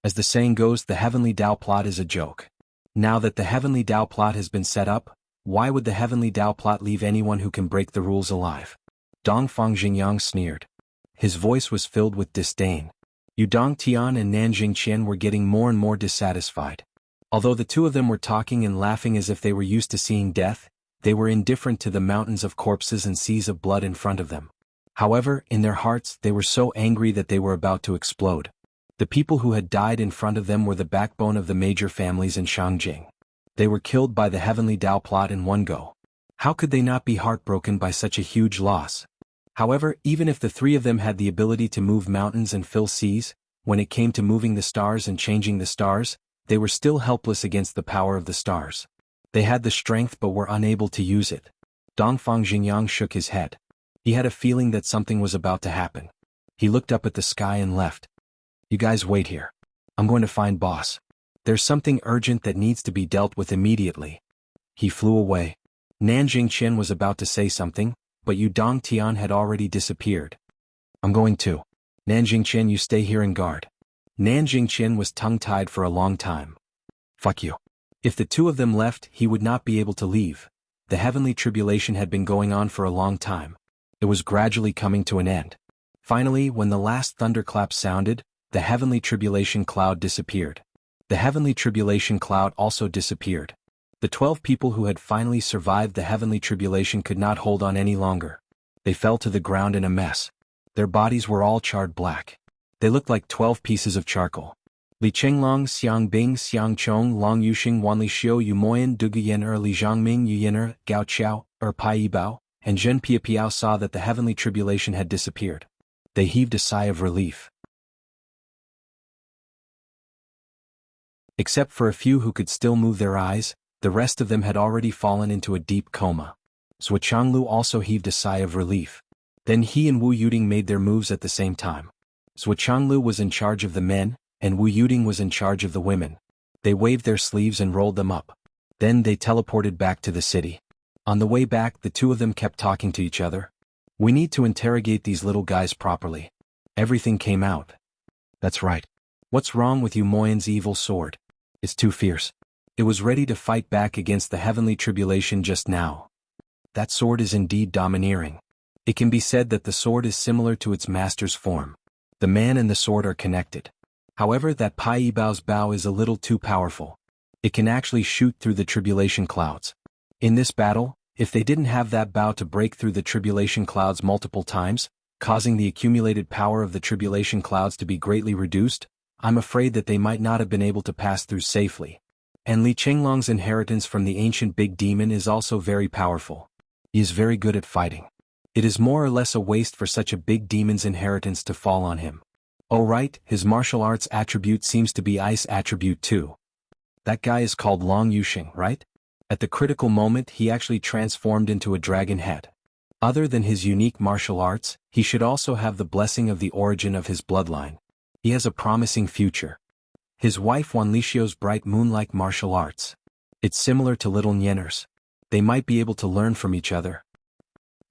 As the saying goes, the heavenly Tao plot is a joke. Now that the heavenly Tao plot has been set up, why would the heavenly Tao plot leave anyone who can break the rules alive? Dongfang Xingyang sneered. His voice was filled with disdain. Yu Dongtian and Nanjing Qian were getting more and more dissatisfied. Although the two of them were talking and laughing as if they were used to seeing death, they were indifferent to the mountains of corpses and seas of blood in front of them. However, in their hearts, they were so angry that they were about to explode. The people who had died in front of them were the backbone of the major families in Shangjing. They were killed by the heavenly Tao plot in one go. How could they not be heartbroken by such a huge loss? However, even if the three of them had the ability to move mountains and fill seas, when it came to moving the stars and changing the stars, they were still helpless against the power of the stars. They had the strength but were unable to use it. Dongfang Xingyang shook his head. He had a feeling that something was about to happen. He looked up at the sky and left. You guys wait here. I'm going to find boss. There's something urgent that needs to be dealt with immediately. He flew away. Nanjing Qin was about to say something, but Yu Dongtian had already disappeared. I'm going too. Nanjing Qin, you stay here and guard. Nanjing Qin was tongue-tied for a long time. Fuck you. If the two of them left, he would not be able to leave. The heavenly tribulation had been going on for a long time. It was gradually coming to an end. Finally, when the last thunderclap sounded, the heavenly tribulation cloud disappeared. The heavenly tribulation cloud also disappeared. The 12 people who had finally survived the heavenly tribulation could not hold on any longer. They fell to the ground in a mess. Their bodies were all charred black. They looked like 12 pieces of charcoal. Li Chenglong, Xiang Bing, Xiang Chong, Long Yuxing, Wan Li Xiu, Yu Moyan, Dugu Yen Li Zhangming, Yu Yin Gao Qiao, Pai Yibao, and Zhen Piapiao saw that the heavenly tribulation had disappeared. They heaved a sigh of relief. Except for a few who could still move their eyes, the rest of them had already fallen into a deep coma. Zhuchanglu also heaved a sigh of relief. Then he and Wu Yuding made their moves at the same time. Zhuchanglu was in charge of the men, and Wu Yuding was in charge of the women. They waved their sleeves and rolled them up. Then they teleported back to the city. On the way back, the two of them kept talking to each other. We need to interrogate these little guys properly. Everything came out. That's right. What's wrong with Yu Moyan's evil sword? It's too fierce. It was ready to fight back against the heavenly tribulation just now. That sword is indeed domineering. It can be said that the sword is similar to its master's form. The man and the sword are connected. However, that Pai Yibao's bow is a little too powerful. It can actually shoot through the tribulation clouds. In this battle, if they didn't have that bow to break through the tribulation clouds multiple times, causing the accumulated power of the tribulation clouds to be greatly reduced, I'm afraid that they might not have been able to pass through safely. And Li Chenglong's inheritance from the ancient big demon is also very powerful. He is very good at fighting. It is more or less a waste for such a big demon's inheritance to fall on him. Oh right, his martial arts attribute seems to be ice attribute too. That guy is called Long Yuxing, right? At the critical moment he actually transformed into a dragon head. Other than his unique martial arts, he should also have the blessing of the origin of his bloodline. He has a promising future. His wife Wan Lixio's bright moon-like martial arts. It's similar to little Nieners. They might be able to learn from each other.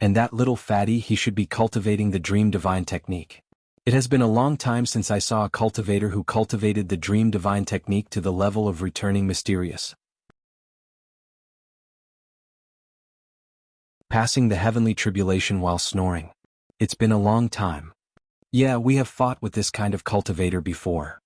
And that little fatty, he should be cultivating the Dream Divine technique. It has been a long time since I saw a cultivator who cultivated the Dream Divine technique to the level of returning mysterious. Passing the heavenly tribulation while snoring. It's been a long time. Yeah, we have fought with this kind of cultivator before.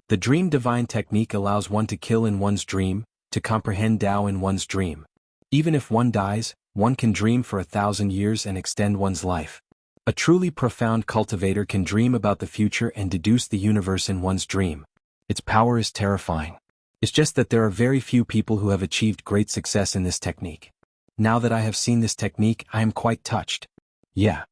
The Dream Divine technique allows one to kill in one's dream, to comprehend Tao in one's dream. Even if one dies, one can dream for 1,000 years and extend one's life. A truly profound cultivator can dream about the future and deduce the universe in one's dream. Its power is terrifying. It's just that there are very few people who have achieved great success in this technique. Now that I have seen this technique, I am quite touched. Yeah.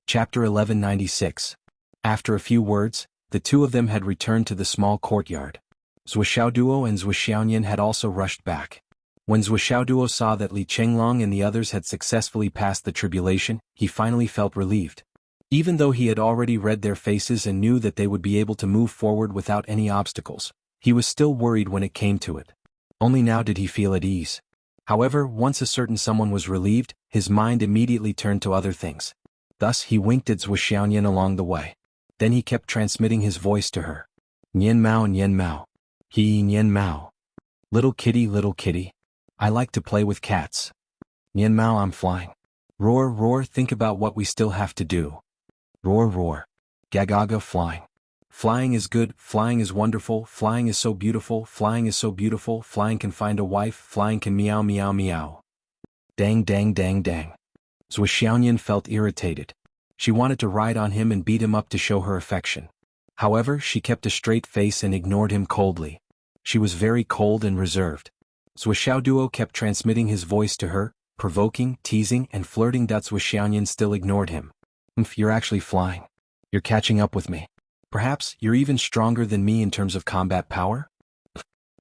Chapter 1196. After a few words, the two of them had returned to the small courtyard. Zhuxiaoduo and Zhuxiaonian had also rushed back. When Zhuxiaoduo saw that Li Chenglong and the others had successfully passed the tribulation, he finally felt relieved. Even though he had already read their faces and knew that they would be able to move forward without any obstacles, he was still worried when it came to it. Only now did he feel at ease. However, once a certain someone was relieved, his mind immediately turned to other things. Thus he winked at Zhuxiaonian along the way. Then he kept transmitting his voice to her. Nian Mao, Nian Mao. He Nian Mao. Little kitty, I like to play with cats. Nian Mao, I'm flying. Roar, roar, think about what we still have to do. Roar, roar. Gagaga, flying. Flying is good, flying is wonderful, flying is so beautiful, flying is so beautiful, flying can find a wife, flying can meow meow meow. Dang dang dang dang. Zhuxiaonian felt irritated. She wanted to ride on him and beat him up to show her affection. However, she kept a straight face and ignored him coldly. She was very cold and reserved. Zhuxiaoduo kept transmitting his voice to her, provoking, teasing, and flirting. Wuxiaonian still ignored him. You're actually flying. You're catching up with me. Perhaps you're even stronger than me in terms of combat power?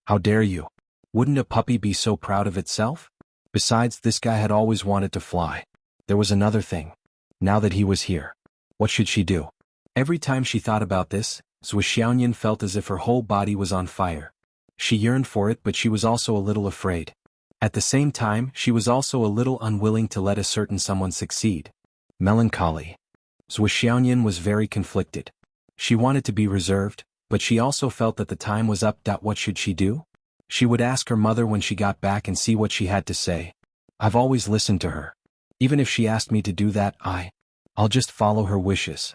How dare you? Wouldn't a puppy be so proud of itself? Besides, this guy had always wanted to fly. There was another thing. Now that he was here, what should she do? Every time she thought about this, Wuxiaonian felt as if her whole body was on fire. She yearned for it, but she was also a little afraid. At the same time, she was also a little unwilling to let a certain someone succeed. Melancholy. Wuxiaonian was very conflicted. She wanted to be reserved, but she also felt that the time was up. What should she do? She would ask her mother when she got back and see what she had to say. I've always listened to her. Even if she asked me to do that, I'll just follow her wishes.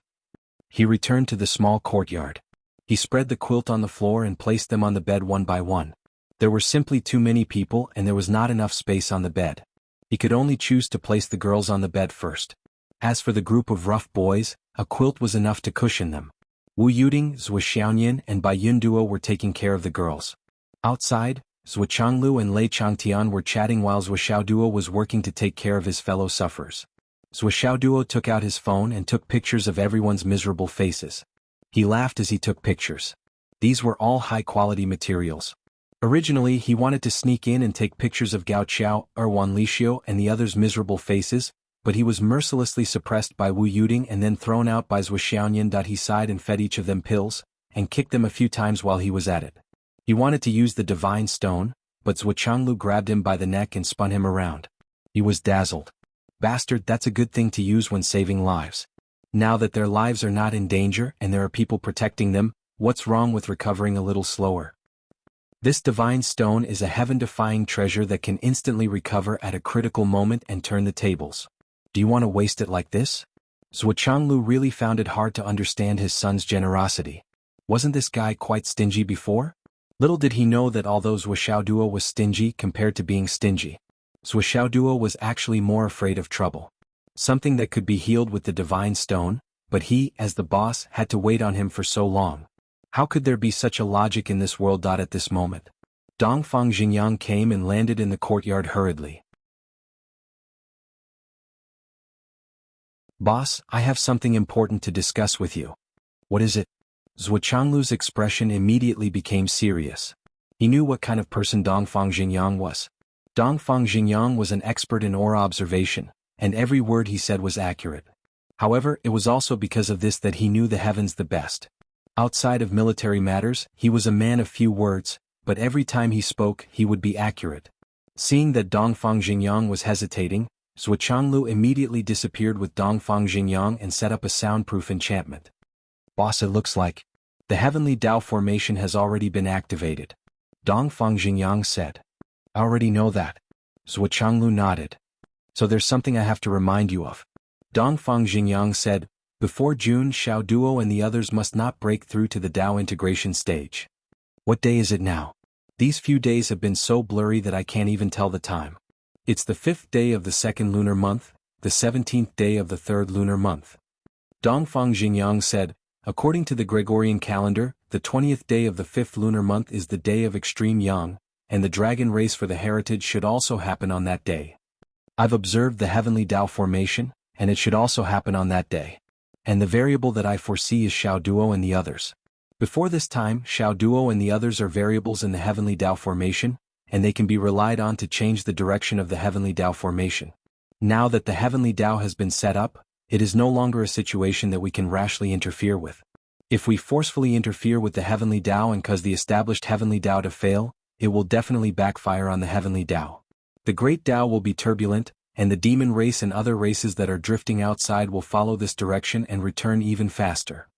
He returned to the small courtyard. He spread the quilt on the floor and placed them on the bed one by one. There were simply too many people and there was not enough space on the bed. He could only choose to place the girls on the bed first. As for the group of rough boys, a quilt was enough to cushion them. Wu Yuding, Wuxiaonian, and Bai Yunduo were taking care of the girls. Outside, Zhu Changlu and Lei Changtian were chatting while Zhu Xiaoduo was working to take care of his fellow sufferers. Zhu Xiaoduo took out his phone and took pictures of everyone's miserable faces. He laughed as he took pictures. These were all high-quality materials. Originally, he wanted to sneak in and take pictures of Gao Qiao, Wan Lixio, and the others' miserable faces, but he was mercilessly suppressed by Wu Yuding and then thrown out by Zhu Xiaonian. He sighed and fed each of them pills, and kicked them a few times while he was at it. He wanted to use the divine stone, but Zhu Changlu grabbed him by the neck and spun him around. He was dazzled. Bastard, that's a good thing to use when saving lives. Now that their lives are not in danger and there are people protecting them, what's wrong with recovering a little slower? This divine stone is a heaven-defying treasure that can instantly recover at a critical moment and turn the tables. Do you want to waste it like this? Zhu Changlu really found it hard to understand his son's generosity. Wasn't this guy quite stingy before? Little did he know that although Zhu Xiaoduo was stingy compared to being stingy, Zhu Xiaoduo was actually more afraid of trouble. Something that could be healed with the divine stone, but he, as the boss, had to wait on him for so long. How could there be such a logic in this world? At this moment, Dongfang Xingyang came and landed in the courtyard hurriedly. Boss, I have something important to discuss with you. What is it? Zhu Changlu's expression immediately became serious. He knew what kind of person Dongfang Xingyang was. Dongfang Xingyang was an expert in aura observation, and every word he said was accurate. However, it was also because of this that he knew the heavens the best. Outside of military matters, he was a man of few words, but every time he spoke, he would be accurate. Seeing that Dongfang Xingyang was hesitating, Zhu Changlu immediately disappeared with Dongfang Xingyang and set up a soundproof enchantment. Boss, it looks like the heavenly Dao formation has already been activated. Dongfang Xingyang said. I already know that. Zhu Changlu nodded. So there's something I have to remind you of. Dongfang Xingyang said, before June, Xiaoduo and the others must not break through to the Dao integration stage. What day is it now? These few days have been so blurry that I can't even tell the time. It's the 5th day of the 2nd lunar month, the 17th day of the 3rd lunar month. Dongfang Xingyang said, according to the Gregorian calendar, the 20th day of the 5th lunar month is the day of extreme yang, and the dragon race for the heritage should also happen on that day. I've observed the heavenly Dao formation, and it should also happen on that day. And the variable that I foresee is Xiaoduo and the others. Before this time, Xiaoduo and the others are variables in the heavenly Dao formation, and they can be relied on to change the direction of the heavenly Dao formation. Now that the heavenly Dao has been set up, it is no longer a situation that we can rashly interfere with. If we forcefully interfere with the heavenly Dao and cause the established heavenly Dao to fail, it will definitely backfire on the heavenly Dao. The great Dao will be turbulent, and the demon race and other races that are drifting outside will follow this direction and return even faster.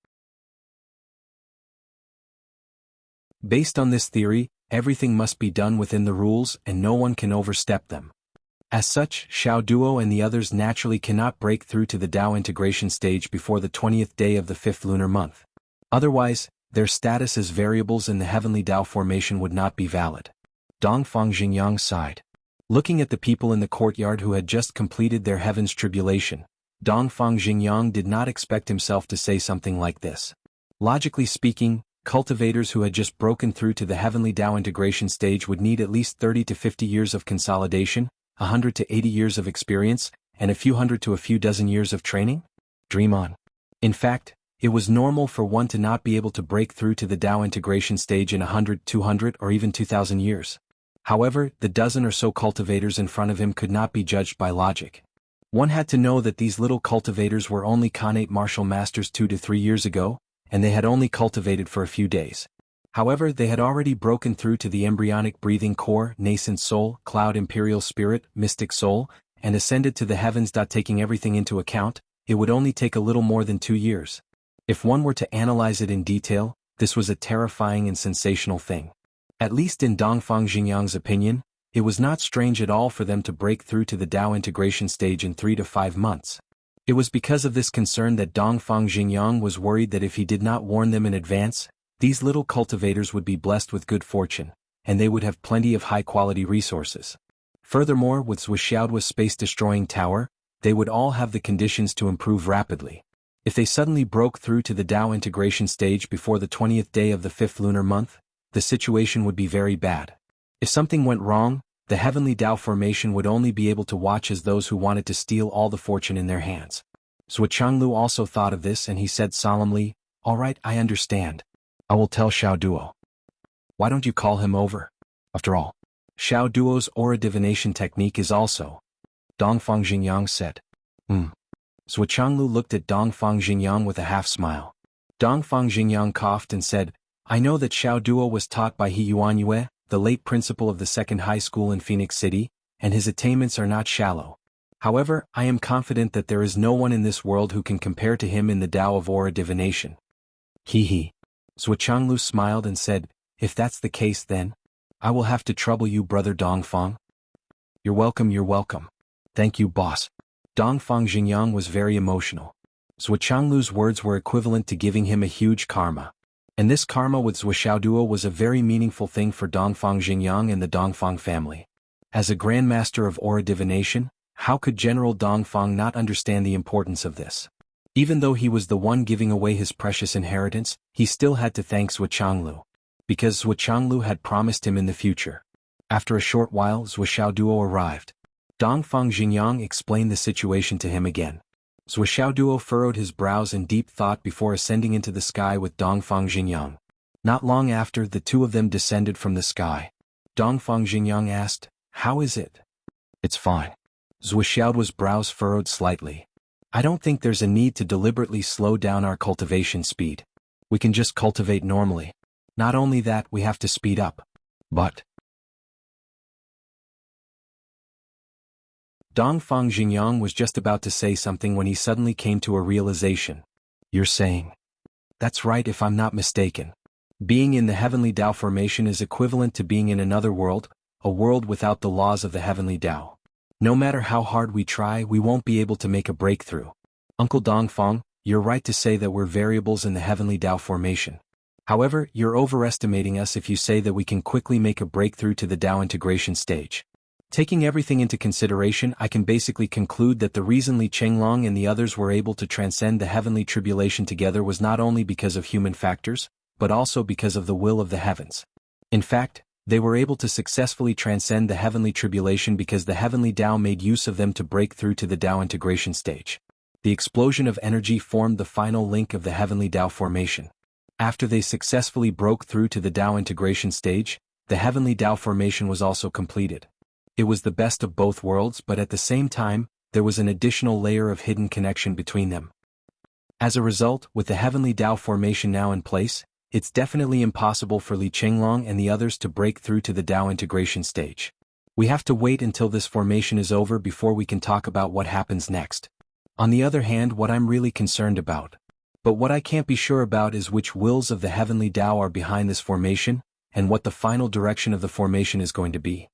Based on this theory, everything must be done within the rules and no one can overstep them. As such, Xiaoduo and the others naturally cannot break through to the Dao integration stage before the 20th day of the 5th lunar month. Otherwise, their status as variables in the heavenly Dao formation would not be valid. Dongfang Xingyang sighed. Looking at the people in the courtyard who had just completed their heaven's tribulation, Dongfang Xingyang did not expect himself to say something like this. Logically speaking, cultivators who had just broken through to the heavenly Dao integration stage would need at least 30 to 50 years of consolidation, 100 to 80 years of experience, and a few hundred to a few dozen years of training? Dream on. In fact, it was normal for one to not be able to break through to the Tao integration stage in 100, 200, or even 2,000 years. However, the dozen or so cultivators in front of him could not be judged by logic. One had to know that these little cultivators were only Khanate martial masters 2 to 3 years ago, and they had only cultivated for a few days. However, they had already broken through to the embryonic breathing core, nascent soul, cloud imperial spirit, mystic soul, and ascended to the heavens. Taking everything into account, it would only take a little more than 2 years. If one were to analyze it in detail, this was a terrifying and sensational thing. At least in Dongfang Xingyang's opinion, it was not strange at all for them to break through to the Tao integration stage in 3 to 5 months. It was because of this concern that Dongfang Xingyang was worried that if he did not warn them in advance, these little cultivators would be blessed with good fortune, and they would have plenty of high-quality resources. Furthermore, with Zhuoxiaoduo's space-destroying tower, they would all have the conditions to improve rapidly. If they suddenly broke through to the Tao integration stage before the 20th day of the 5th lunar month, the situation would be very bad. If something went wrong, the heavenly Tao formation would only be able to watch as those who wanted to steal all the fortune in their hands. Zhuoxiaodu also thought of this, and he said solemnly, "All right, I understand. I will tell Xiao Duo. Why don't you call him over? After all, Xiao Duo's aura divination technique is also." Dongfang Xingyang said. Zhuoxiaodu looked at Dongfang Xingyang with a half-smile. Dongfang Xingyang coughed and said, "I know that Xiao Duo was taught by He Yuanyue, the late principal of the second high school in Phoenix City, and his attainments are not shallow. However, I am confident that there is no one in this world who can compare to him in the Tao of aura divination." He. Zhuoxiaodu smiled and said, "If that's the case then, I will have to trouble you, brother Dongfang." You're welcome. Thank you, boss." Dongfang Xingyang was very emotional. Zhuoxiaodu's words were equivalent to giving him a huge karma. And this karma with Zhuoxiaoduo was a very meaningful thing for Dongfang Xingyang and the Dongfang family. As a grandmaster of aura divination, how could General Dongfang not understand the importance of this? Even though he was the one giving away his precious inheritance, he still had to thank Zhuoxiaodu, because Zhuoxiaodu had promised him in the future. After a short while, Zhuoxiaoduo arrived. Dongfang Xingyang explained the situation to him again. Zhuoxiaoduo furrowed his brows in deep thought before ascending into the sky with Dongfang Xingyang. Not long after, the two of them descended from the sky. Dongfang Xingyang asked, "How is it?" "It's fine." Zhuoxiaoduo's brows furrowed slightly. "I don't think there's a need to deliberately slow down our cultivation speed. We can just cultivate normally. Not only that, we have to speed up." "But..." Dongfang Xingyang was just about to say something when he suddenly came to a realization. "You're saying..." "That's right, if I'm not mistaken. Being in the heavenly Tao formation is equivalent to being in another world, a world without the laws of the heavenly Tao. No matter how hard we try, we won't be able to make a breakthrough. Uncle Dongfang, you're right to say that we're variables in the heavenly Tao formation. However, you're overestimating us if you say that we can quickly make a breakthrough to the Tao integration stage. Taking everything into consideration, I can basically conclude that the reason Li Chenglong and the others were able to transcend the heavenly tribulation together was not only because of human factors, but also because of the will of the heavens. In fact, they were able to successfully transcend the heavenly tribulation because the heavenly Tao made use of them to break through to the Tao integration stage. The explosion of energy formed the final link of the heavenly Tao formation. After they successfully broke through to the Tao integration stage, the heavenly Tao formation was also completed. It was the best of both worlds, but at the same time, there was an additional layer of hidden connection between them. As a result, with the heavenly Tao formation now in place, it's definitely impossible for Li Chenglong and the others to break through to the Tao integration stage. We have to wait until this formation is over before we can talk about what happens next. On the other hand, what I'm really concerned about, but what I can't be sure about, is which wills of the heavenly Tao are behind this formation, and what the final direction of the formation is going to be.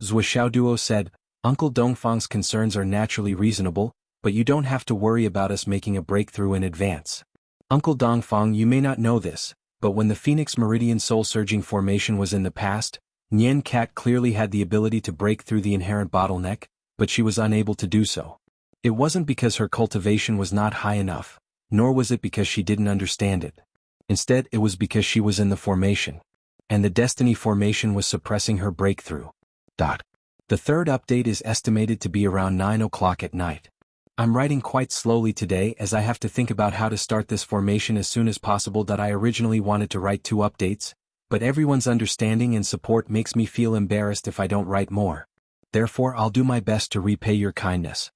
Zhuoxiaoduo said, "Uncle Dongfang's concerns are naturally reasonable, but you don't have to worry about us making a breakthrough in advance. Uncle Dongfang, you may not know this, but when the Phoenix Meridian soul-surging formation was in the past, Nian Cat clearly had the ability to break through the inherent bottleneck, but she was unable to do so. It wasn't because her cultivation was not high enough, nor was it because she didn't understand it. Instead, it was because she was in the formation. and the Destiny formation was suppressing her breakthrough. The third update is estimated to be around 9 o'clock at night. I'm writing quite slowly today as I have to think about how to start this formation as soon as possible. I originally wanted to write 2 updates, but everyone's understanding and support makes me feel embarrassed if I don't write more. Therefore, I'll do my best to repay your kindness.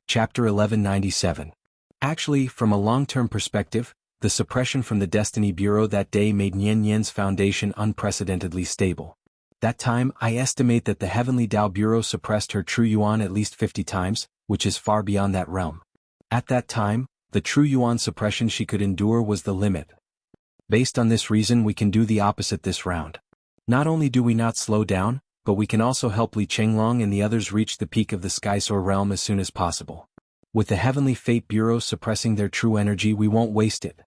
Chapter 1197. Actually, from a long-term perspective, the suppression from the Destiny Bureau that day made Nian Yan's foundation unprecedentedly stable. That time, I estimate that the Heavenly Dao Bureau suppressed her true yuan at least 50 times, which is far beyond that realm. At that time, the true yuan suppression she could endure was the limit. Based on this reason, we can do the opposite this round. Not only do we not slow down, but we can also help Li Chenglong and the others reach the peak of the Skysoar realm as soon as possible. With the Heavenly Fate Bureau suppressing their true energy, we won't waste it.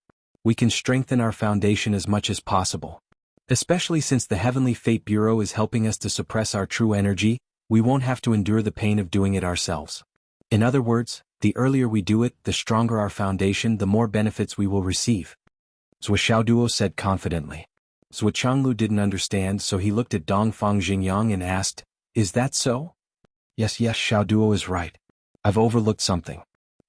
We can strengthen our foundation as much as possible. Especially since the Heavenly Fate Bureau is helping us to suppress our true energy, we won't have to endure the pain of doing it ourselves. In other words, the earlier we do it, the stronger our foundation, the more benefits we will receive. Zhou Xiaoduo said confidently. Zhou Changlu didn't understand, so he looked at Dongfang Xingyang and asked, "Is that so?" Yes, Xiaoduo is right. I've overlooked something.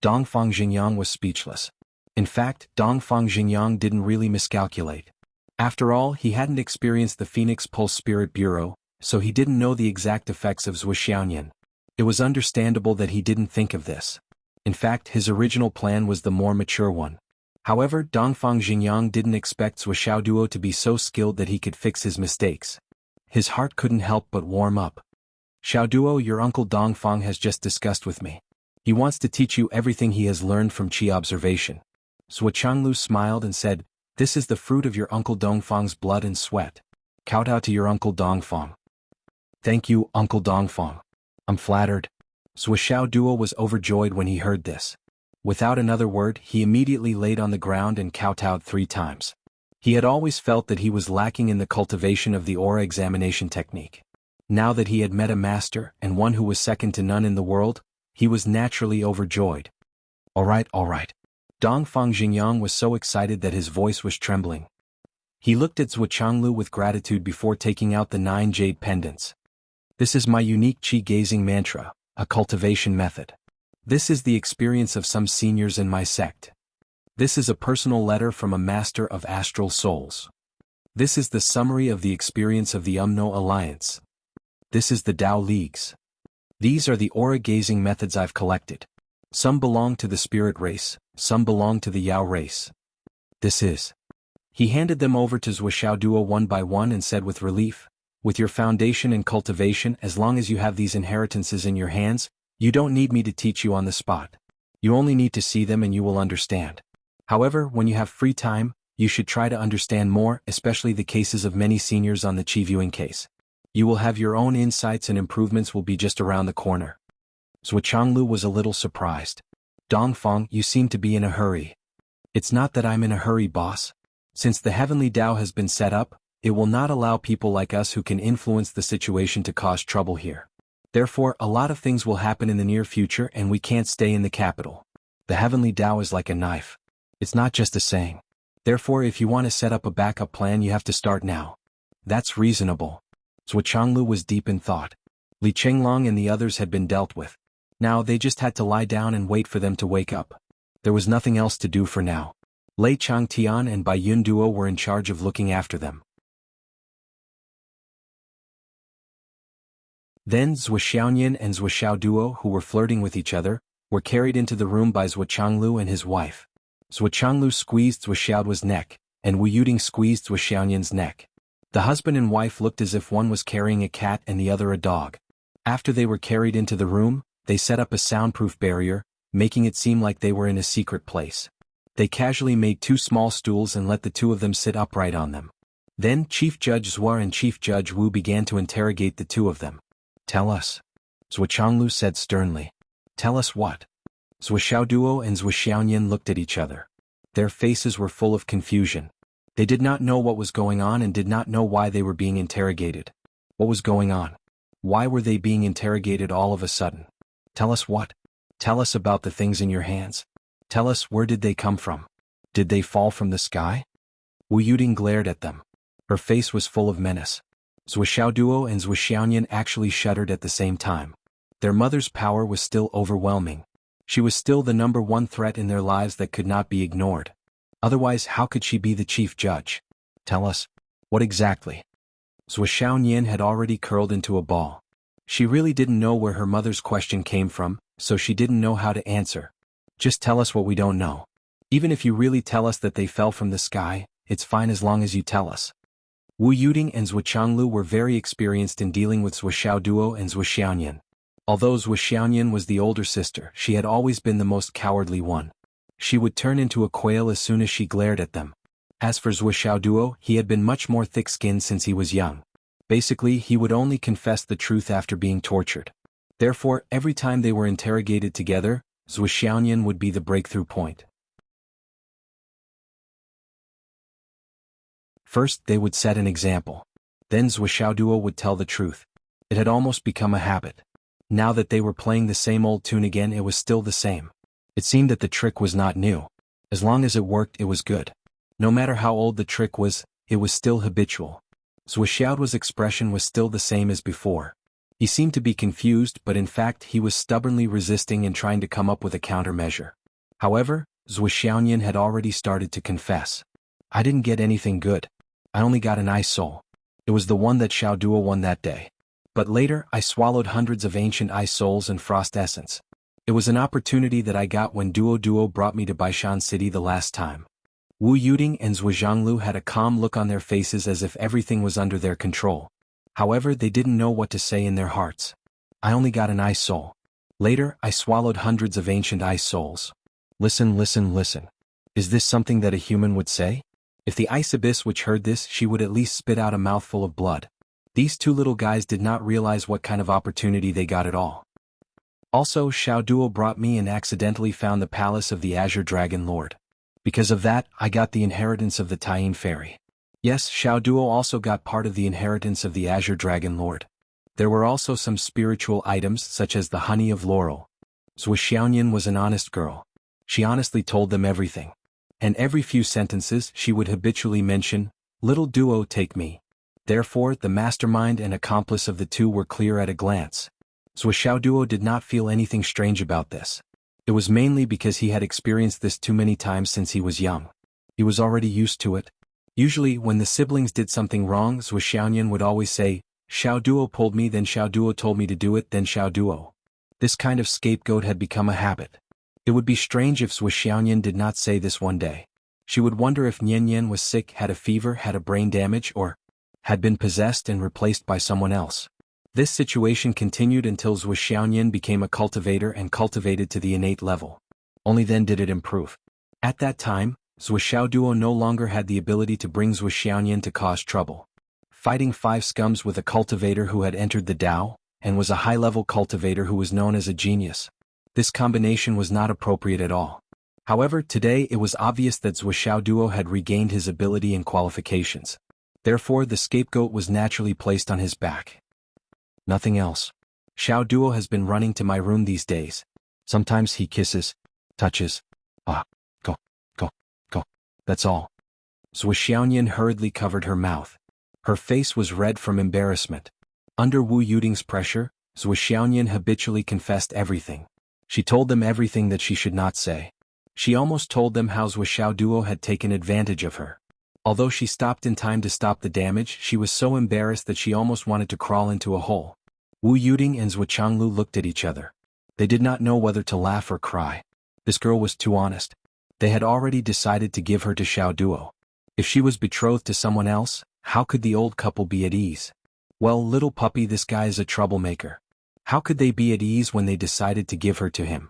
Dongfang Xingyang was speechless. In fact, Dongfang Xingyang didn't really miscalculate. After all, he hadn't experienced the Phoenix Pulse Spirit Bureau, so he didn't know the exact effects of Zhou Xiaoyan. It was understandable that he didn't think of this. In fact, his original plan was the more mature one. However, Dongfang Xingyang didn't expect Zhou Xiaoduo to be so skilled that he could fix his mistakes. His heart couldn't help but warm up. "Xiaoduo, your uncle Dongfang has just discussed with me. He wants to teach you everything he has learned from Qi observation." Zhou Changlu smiled and said, "This is the fruit of your uncle Dongfang's blood and sweat. Kowtow to your uncle Dongfang." "Thank you, Uncle Dongfang. I'm flattered." Zhou Xiaoduo was overjoyed when he heard this. Without another word, he immediately laid on the ground and kowtowed 3 times. He had always felt that he was lacking in the cultivation of the aura examination technique. Now that he had met a master, and one who was second to none in the world, he was naturally overjoyed. All right. Dongfang Xingyang was so excited that his voice was trembling. He looked at Zhou Changlu with gratitude before taking out the 9 jade pendants. "This is my unique Qi gazing mantra, a cultivation method. This is the experience of some seniors in my sect. This is a personal letter from a master of astral souls. This is the summary of the experience of the Umno Alliance. This is the Tao Leagues. These are the aura-gazing methods I've collected. Some belong to the spirit race, some belong to the Yao race. This is." He handed them over to Zhou Xiaoduo one by one and said with relief, "With your foundation and cultivation, as long as you have these inheritances in your hands, you don't need me to teach you on the spot. You only need to see them and you will understand. However, when you have free time, you should try to understand more, especially the cases of many seniors on the Qi viewing case. You will have your own insights and improvements will be just around the corner." Zhou Changlu was a little surprised. "Dongfang, you seem to be in a hurry." "It's not that I'm in a hurry, boss. Since the Heavenly Tao has been set up, it will not allow people like us who can influence the situation to cause trouble here. Therefore, a lot of things will happen in the near future and we can't stay in the capital. The Heavenly Tao is like a knife. It's not just a saying. Therefore, if you want to set up a backup plan, you have to start now." "That's reasonable." Zhou Changlu was deep in thought. Li Chenglong and the others had been dealt with. Now they just had to lie down and wait for them to wake up. There was nothing else to do for now. Lei Changtian and Bai Yun Duo were in charge of looking after them. Then Zhou Xiaoyan and Zhou Xiaoduo, who were flirting with each other, were carried into the room by Zhou Changlu and his wife. Zhou Changlu squeezed Zhou Xiaoduo's neck, and Wu Yuding squeezed Zhou Xiaoyan's neck. The husband and wife looked as if one was carrying a cat and the other a dog. After they were carried into the room, they set up a soundproof barrier, making it seem like they were in a secret place. They casually made 2 small stools and let the 2 of them sit upright on them. Then Chief Judge Zhua and Chief Judge Wu began to interrogate the 2 of them. "Tell us," Zhou Changlu said sternly. "Tell us what?" Zhou Xiaoduo and Zhou Xiaoyan looked at each other. Their faces were full of confusion. They did not know what was going on and did not know why they were being interrogated. What was going on? Why were they being interrogated all of a sudden? "Tell us what?" Tell us about the things in your hands. Tell us, where did they come from? Did they fall from the sky? Wu Yuding glared at them. Her face was full of menace. Zhuxiaoduo and Zhuxiaonian actually shuddered at the same time. Their mother's power was still overwhelming. She was still the number one threat in their lives that could not be ignored. Otherwise, how could she be the chief judge? Tell us. What exactly? Zhuxiaonian had already curled into a ball. She really didn't know where her mother's question came from, so she didn't know how to answer. Just tell us what we don't know. Even if you really tell us that they fell from the sky, it's fine as long as you tell us. Wu Yuding and Zhuqianglu were very experienced in dealing with Zhuxiaoduo and Zhuxiaonian. Although Zhuxiaonian was the older sister, she had always been the most cowardly one. She would turn into a quail as soon as she glared at them. As for Zhuxiaoduo, he had been much more thick-skinned since he was young. Basically, he would only confess the truth after being tortured. Therefore, every time they were interrogated together, Zhuxiaonian would be the breakthrough point. First, they would set an example. Then Zhuxiaoduo would tell the truth. It had almost become a habit. Now that they were playing the same old tune again, it was still the same. It seemed that the trick was not new. As long as it worked, it was good. No matter how old the trick was, it was still habitual. Zhuxiaoduo's expression was still the same as before. He seemed to be confused, but in fact he was stubbornly resisting and trying to come up with a countermeasure. However, Zhuxiaonian had already started to confess. I didn't get anything good. I only got an ice soul. It was the one that Xiaoduo won that day. But later, I swallowed hundreds of ancient ice souls and frost essence. It was an opportunity that I got when Duo brought me to Baishan City the last time. Wu Yuding and Zhuxianglu had a calm look on their faces as if everything was under their control. However, they didn't know what to say in their hearts. I only got an ice soul. Later, I swallowed hundreds of ancient ice souls. Listen. Is this something that a human would say? If the ice abyss which heard this, she would at least spit out a mouthful of blood. These two little guys did not realize what kind of opportunity they got at all. Also, Xiaoduo brought me and accidentally found the palace of the Azure Dragon Lord. Because of that, I got the inheritance of the Tyene Fairy. Yes, Xiaoduo also got part of the inheritance of the Azure Dragon Lord. There were also some spiritual items such as the honey of laurel. Zhuxiaonian was an honest girl. She honestly told them everything. And every few sentences she would habitually mention, "Little Duo, take me." Therefore, the mastermind and accomplice of the two were clear at a glance. Zhuxiaoduo did not feel anything strange about this. It was mainly because he had experienced this too many times since he was young. He was already used to it. Usually, when the siblings did something wrong, Zhuxiaonian would always say, "Xiaoduo pulled me, then Xiaoduo told me to do it, then Xiaoduo." This kind of scapegoat had become a habit. It would be strange if Zhuxiaonian did not say this one day. She would wonder if Nian was sick, had a fever, had a brain damage, or had been possessed and replaced by someone else. This situation continued until Zhuxiaonian became a cultivator and cultivated to the innate level. Only then did it improve. At that time, Zhuxiaoduo no longer had the ability to bring Zhuxiaonian to cause trouble. Fighting 5 scums with a cultivator who had entered the Tao, and was a high-level cultivator who was known as a genius. This combination was not appropriate at all. However, today it was obvious that Zhuxiaoduo had regained his ability and qualifications. Therefore, the scapegoat was naturally placed on his back. Nothing else. Xiaoduo has been running to my room these days. Sometimes he kisses, touches. Go. That's all. Zhuxiaonian hurriedly covered her mouth. Her face was red from embarrassment. Under Wu Yuding's pressure, Zhuxiaonian habitually confessed everything. She told them everything that she should not say. She almost told them how Zhuxiaoduo had taken advantage of her. Although she stopped in time to stop the damage, she was so embarrassed that she almost wanted to crawl into a hole. Wu Yuding and Zhuqianglu looked at each other. They did not know whether to laugh or cry. This girl was too honest. They had already decided to give her to Xiaoduo. If she was betrothed to someone else, how could the old couple be at ease? Well, little puppy, this guy is a troublemaker. How could they be at ease when they decided to give her to him?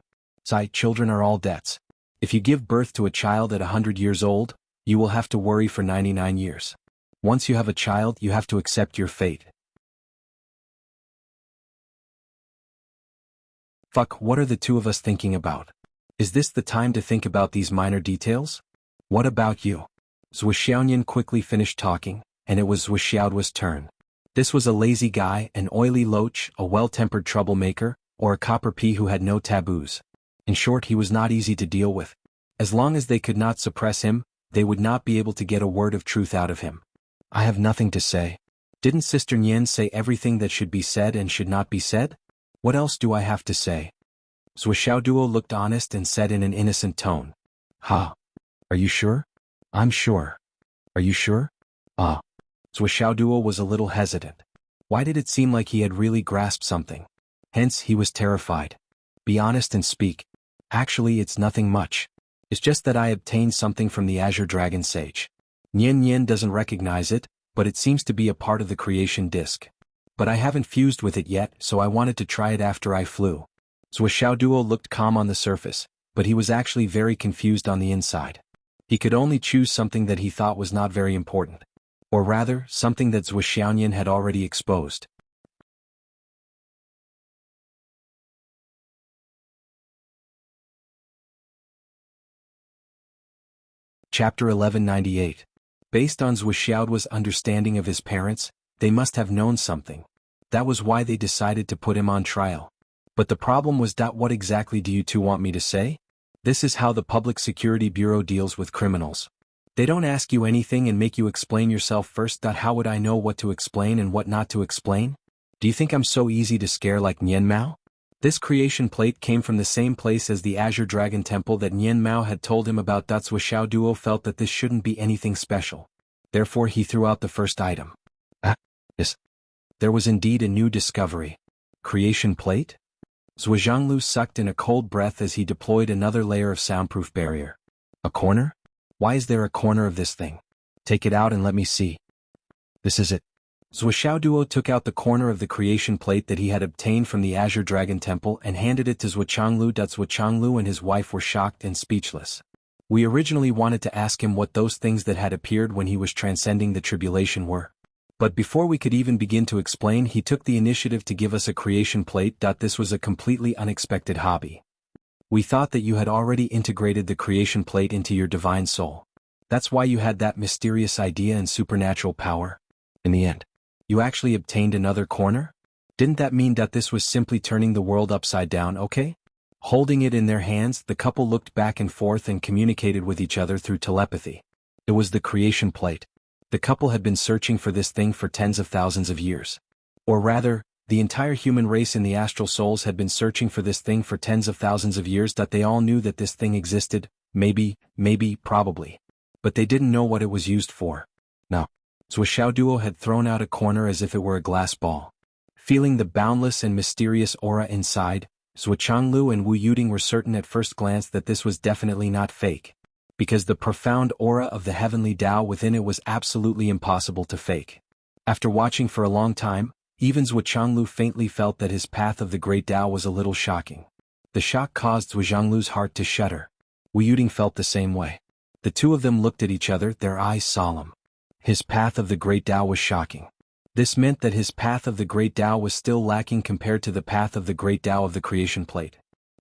Children are all debts. If you give birth to a child at 100 years old, you will have to worry for 99 years. Once you have a child, you have to accept your fate. Fuck, what are the two of us thinking about? Is this the time to think about these minor details? What about you? Zhuxiaonian quickly finished talking, and it was Zhuxiaoduo's turn. This was a lazy guy, an oily loach, a well-tempered troublemaker, or a copper pea who had no taboos. In short, he was not easy to deal with. As long as they could not suppress him, they would not be able to get a word of truth out of him. I have nothing to say. Didn't Sister Nian say everything that should be said and should not be said? What else do I have to say? Zhuo looked honest and said in an innocent tone. Ha. Are you sure? I'm sure. Are you sure? Zhuo was a little hesitant. Why did it seem like he had really grasped something? Hence, he was terrified. Be honest and speak. Actually, it's nothing much. It's just that I obtained something from the Azure Dragon Sage. Nian doesn't recognize it, but it seems to be a part of the creation disk. But I haven't fused with it yet, so I wanted to try it after I flew. Zhuo looked calm on the surface, but he was actually very confused on the inside. He could only choose something that he thought was not very important. Or rather, something that Zhuo had already exposed. Chapter 1198. Based on Zhuo's understanding of his parents, they must have known something. That was why they decided to put him on trial. But the problem was that what exactly do you two want me to say? This is how the Public Security Bureau deals with criminals. They don't ask you anything and make you explain yourself first. How would I know what to explain and what not to explain? Do you think I'm so easy to scare like Nian Mao? This creation plate came from the same place as the Azure Dragon Temple that Nian Mao had told him about. Zhuo felt that this shouldn't be anything special. Therefore he threw out the first item. Yes. There was indeed a new discovery. Creation plate? Jianghu sucked in a cold breath as he deployed another layer of soundproof barrier. A corner? Why is there a corner of this thing? Take it out and let me see. This is it. Zhuo took out the corner of the creation plate that he had obtained from the Azure Dragon Temple and handed it to Zhuo. Zhuo and his wife were shocked and speechless. We originally wanted to ask him what those things that had appeared when he was transcending the tribulation were. But before we could even begin to explain, he took the initiative to give us a creation plate. This was a completely unexpected hobby. We thought that you had already integrated the creation plate into your divine soul. That's why you had that mysterious idea and supernatural power. In the end, you actually obtained another corner? Didn't that mean that this was simply turning the world upside down, okay? Holding it in their hands, the couple looked back and forth and communicated with each other through telepathy. It was the creation plate. The couple had been searching for this thing for tens of thousands of years. Or rather, the entire human race in the astral souls had been searching for this thing for tens of thousands of years. They all knew that this thing existed, maybe, probably. But they didn't know what it was used for. No. Zhuo had thrown out a corner as if it were a glass ball. Feeling the boundless and mysterious aura inside, Zhuo and Wu Yuding were certain at first glance that this was definitely not fake. Because the profound aura of the heavenly Tao within it was absolutely impossible to fake. After watching for a long time, even Zhuo faintly felt that his path of the great Tao was a little shocking. The shock caused Zhuo's heart to shudder. Wu Yuding felt the same way. The two of them looked at each other, their eyes solemn. His path of the great Tao was shocking. This meant that his path of the great Tao was still lacking compared to the path of the great Tao of the creation plate.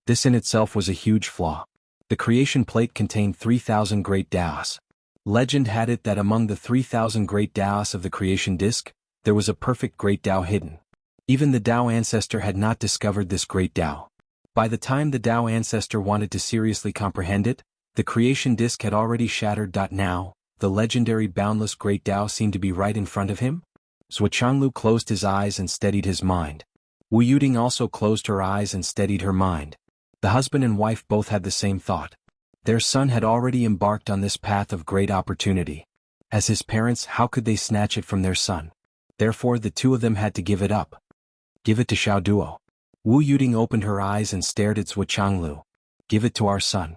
This in itself was a huge flaw. The creation plate contained 3,000 great Taos. Legend had it that among the 3,000 great Taos of the creation disk, there was a perfect great Tao hidden. Even the Tao ancestor had not discovered this great Tao. By the time the Tao ancestor wanted to seriously comprehend it, the creation disk had already shattered. Now, the legendary boundless great Tao seemed to be right in front of him. Zhuo closed his eyes and steadied his mind. Wu Yuding also closed her eyes and steadied her mind. The husband and wife both had the same thought. Their son had already embarked on this path of great opportunity. As his parents, how could they snatch it from their son? Therefore the two of them had to give it up. Give it to Xiaoduo. Wu Yuding opened her eyes and stared at Zhuo. Give it to our son.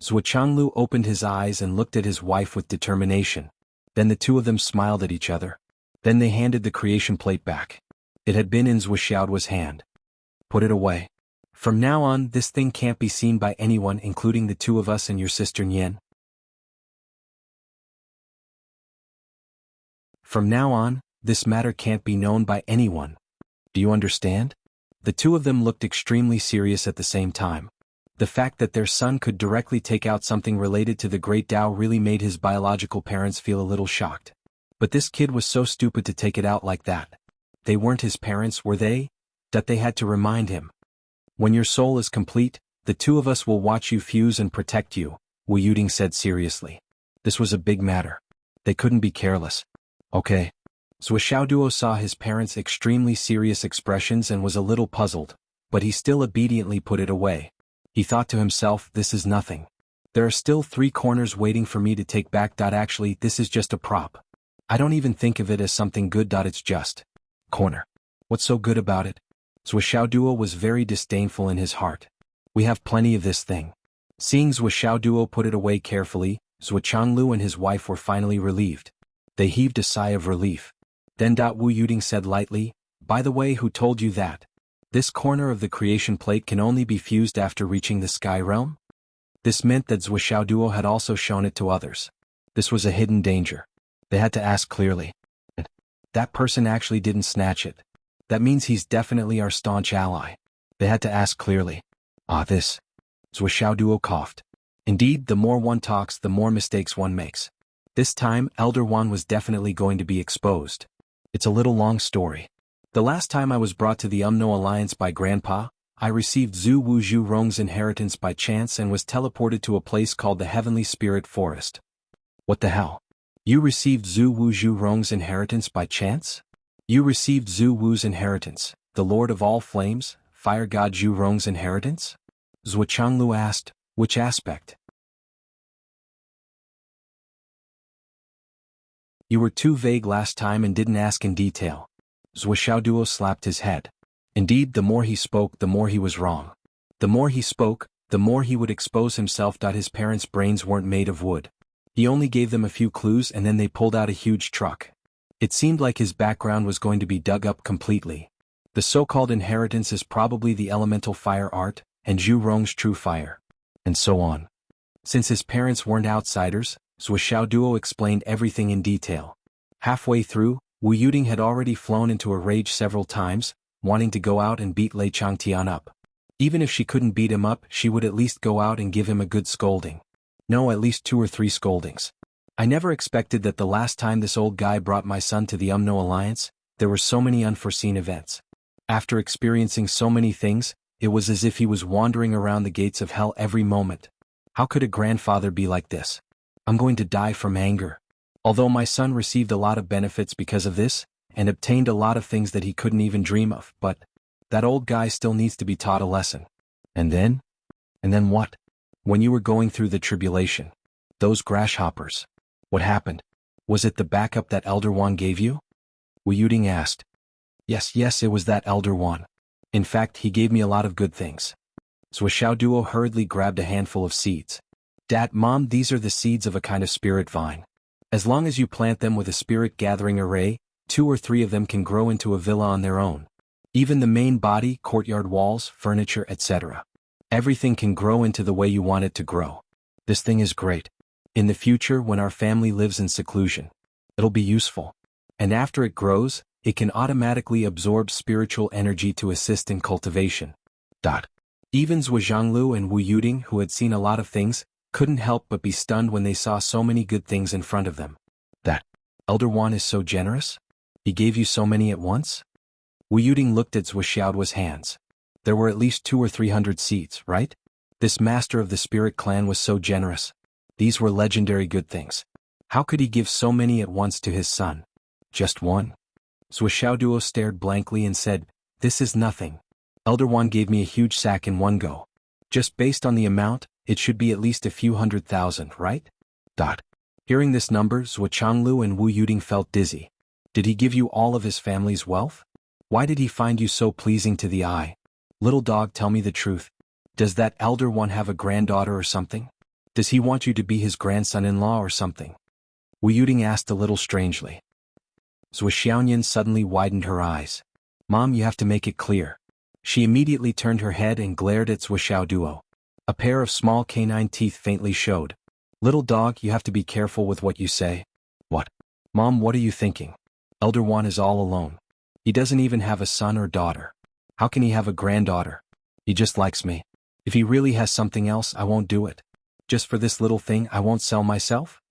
Zhuo opened his eyes and looked at his wife with determination. Then the two of them smiled at each other. Then they handed the creation plate back. It had been in Zhuo's hand. Put it away. From now on, this thing can't be seen by anyone, including the two of us and your sister Nian. From now on, this matter can't be known by anyone. Do you understand? The two of them looked extremely serious at the same time. The fact that their son could directly take out something related to the Great Tao really made his biological parents feel a little shocked. But this kid was so stupid to take it out like that. They weren't his parents, were they? That they had to remind him. When your soul is complete, The two of us will watch you fuse and protect you, Wu Yuding said seriously. This was a big matter. They couldn't be careless. Okay. Zhou Xiaoduo saw his parents' extremely serious expressions and was a little puzzled, but he still obediently put it away. He thought to himself, this is nothing. There are still 3 corners waiting for me to take back. Actually, this is just a prop. I don't even think of it as something good. It's just corner. What's so good about it? Zhou Xiaoduo was very disdainful in his heart. We have plenty of this thing. Seeing Zhou Xiaoduo put it away carefully, Zhou Changlu and his wife were finally relieved. They heaved a sigh of relief. Then Wu Yuding said lightly, by the way, who told you that? This corner of the creation plate can only be fused after reaching the sky realm? This meant that Zhou Xiaoduo had also shown it to others. This was a hidden danger. They had to ask clearly. That person actually didn't snatch it. That means he's definitely our staunch ally. They had to ask clearly. This. Zhou Xiaoduo coughed. Indeed, the more one talks, the more mistakes one makes. This time, Elder Wan was definitely going to be exposed. It's a little long story. The last time I was brought to the Umno Alliance by Grandpa, I received Zhu Wuzhu Rong's inheritance by chance and was teleported to a place called the Heavenly Spirit Forest. What the hell? You received Zhu Wuzhu Rong's inheritance by chance? You received Zhu Wu's inheritance, the Lord of all Flames, Fire God Zhu Rong's inheritance? Zhou Changlu asked, which aspect? You were too vague last time and didn't ask in detail. Zhou Xiaoduo slapped his head. Indeed, the more he spoke, the more he was wrong. The more he spoke, the more he would expose himself. His parents' brains weren't made of wood. He only gave them a few clues and then they pulled out a huge truck. It seemed like his background was going to be dug up completely. The so-called inheritance is probably the elemental fire art, and Zhu Rong's true fire. And so on. Since his parents weren't outsiders, Zhou Xiaoduo explained everything in detail. Halfway through, Wu Yuding had already flown into a rage several times, wanting to go out and beat Lei Changtian up. Even if she couldn't beat him up, she would at least go out and give him a good scolding. No, at least 2 or 3 scoldings. I never expected that the last time this old guy brought my son to the Umno Alliance, there were so many unforeseen events. After experiencing so many things, it was as if he was wandering around the gates of hell every moment. How could a grandfather be like this? I'm going to die from anger. Although my son received a lot of benefits because of this, and obtained a lot of things that he couldn't even dream of, but that old guy still needs to be taught a lesson. And then? And then what? When you were going through the tribulation. Those grasshoppers. What happened? Was it the backup that Elder Wan gave you? Wu Yuding asked. Yes, it was that Elder Wan. In fact, he gave me a lot of good things. Zhou Xiaoduo hurriedly grabbed a handful of seeds. Dad, Mom, these are the seeds of a kind of spirit vine. As long as you plant them with a spirit gathering array, 2 or 3 of them can grow into a villa on their own. Even the main body, courtyard walls, furniture, etc. Everything can grow into the way you want it to grow. This thing is great. In the future, when our family lives in seclusion, it'll be useful. And after it grows, it can automatically absorb spiritual energy to assist in cultivation. Even Zhou Zhanglu and Wu Yuding, who had seen a lot of things, couldn't help but be stunned when they saw so many good things in front of them. That Elder Wan is so generous? He gave you so many at once? Wu Yuding looked at Zhou Xiaoduo's hands. There were at least 200 or 300 seeds, right? This master of the spirit clan was so generous. These were legendary good things. How could he give so many at once to his son? Just one? Zhou Xiaoduo stared blankly and said, this is nothing. Elder Wan gave me a huge sack in one go. Just based on the amount, it should be at least a few 100,000, right? Hearing this number, Zhou Changlu and Wu Yuding felt dizzy. Did he give you all of his family's wealth? Why did he find you so pleasing to the eye? Little dog, tell me the truth. Does that Elder One have a granddaughter or something? Does he want you to be his grandson-in-law or something? Wu Yuding asked a little strangely. Zhou Xiaoyan suddenly widened her eyes. Mom, you have to make it clear. She immediately turned her head and glared at Zhou Xiaoduo. A pair of small canine teeth faintly showed. Little dog, you have to be careful with what you say. What? Mom, what are you thinking? Elder Wan is all alone. He doesn't even have a son or daughter. How can he have a granddaughter? He just likes me. If he really has something else, I won't do it. Just for this little thing, I won't sell myself?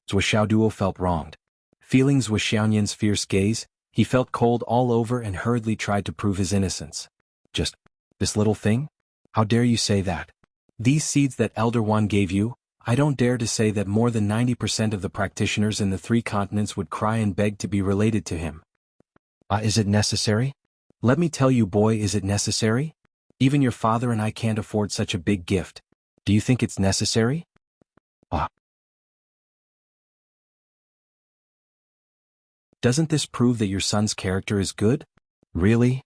Zhou Xiaoduo felt wronged. Feeling Zhou Xiaoyan's fierce gaze, he felt cold all over and hurriedly tried to prove his innocence. Just this little thing? How dare you say that? These seeds that Elder One gave you, I don't dare to say that more than 90% of the practitioners in the 3 continents would cry and beg to be related to him. Is it necessary? Let me tell you, boy, is it necessary? Even your father and I can't afford such a big gift. Do you think it's necessary? Doesn't this prove that your son's character is good? Really?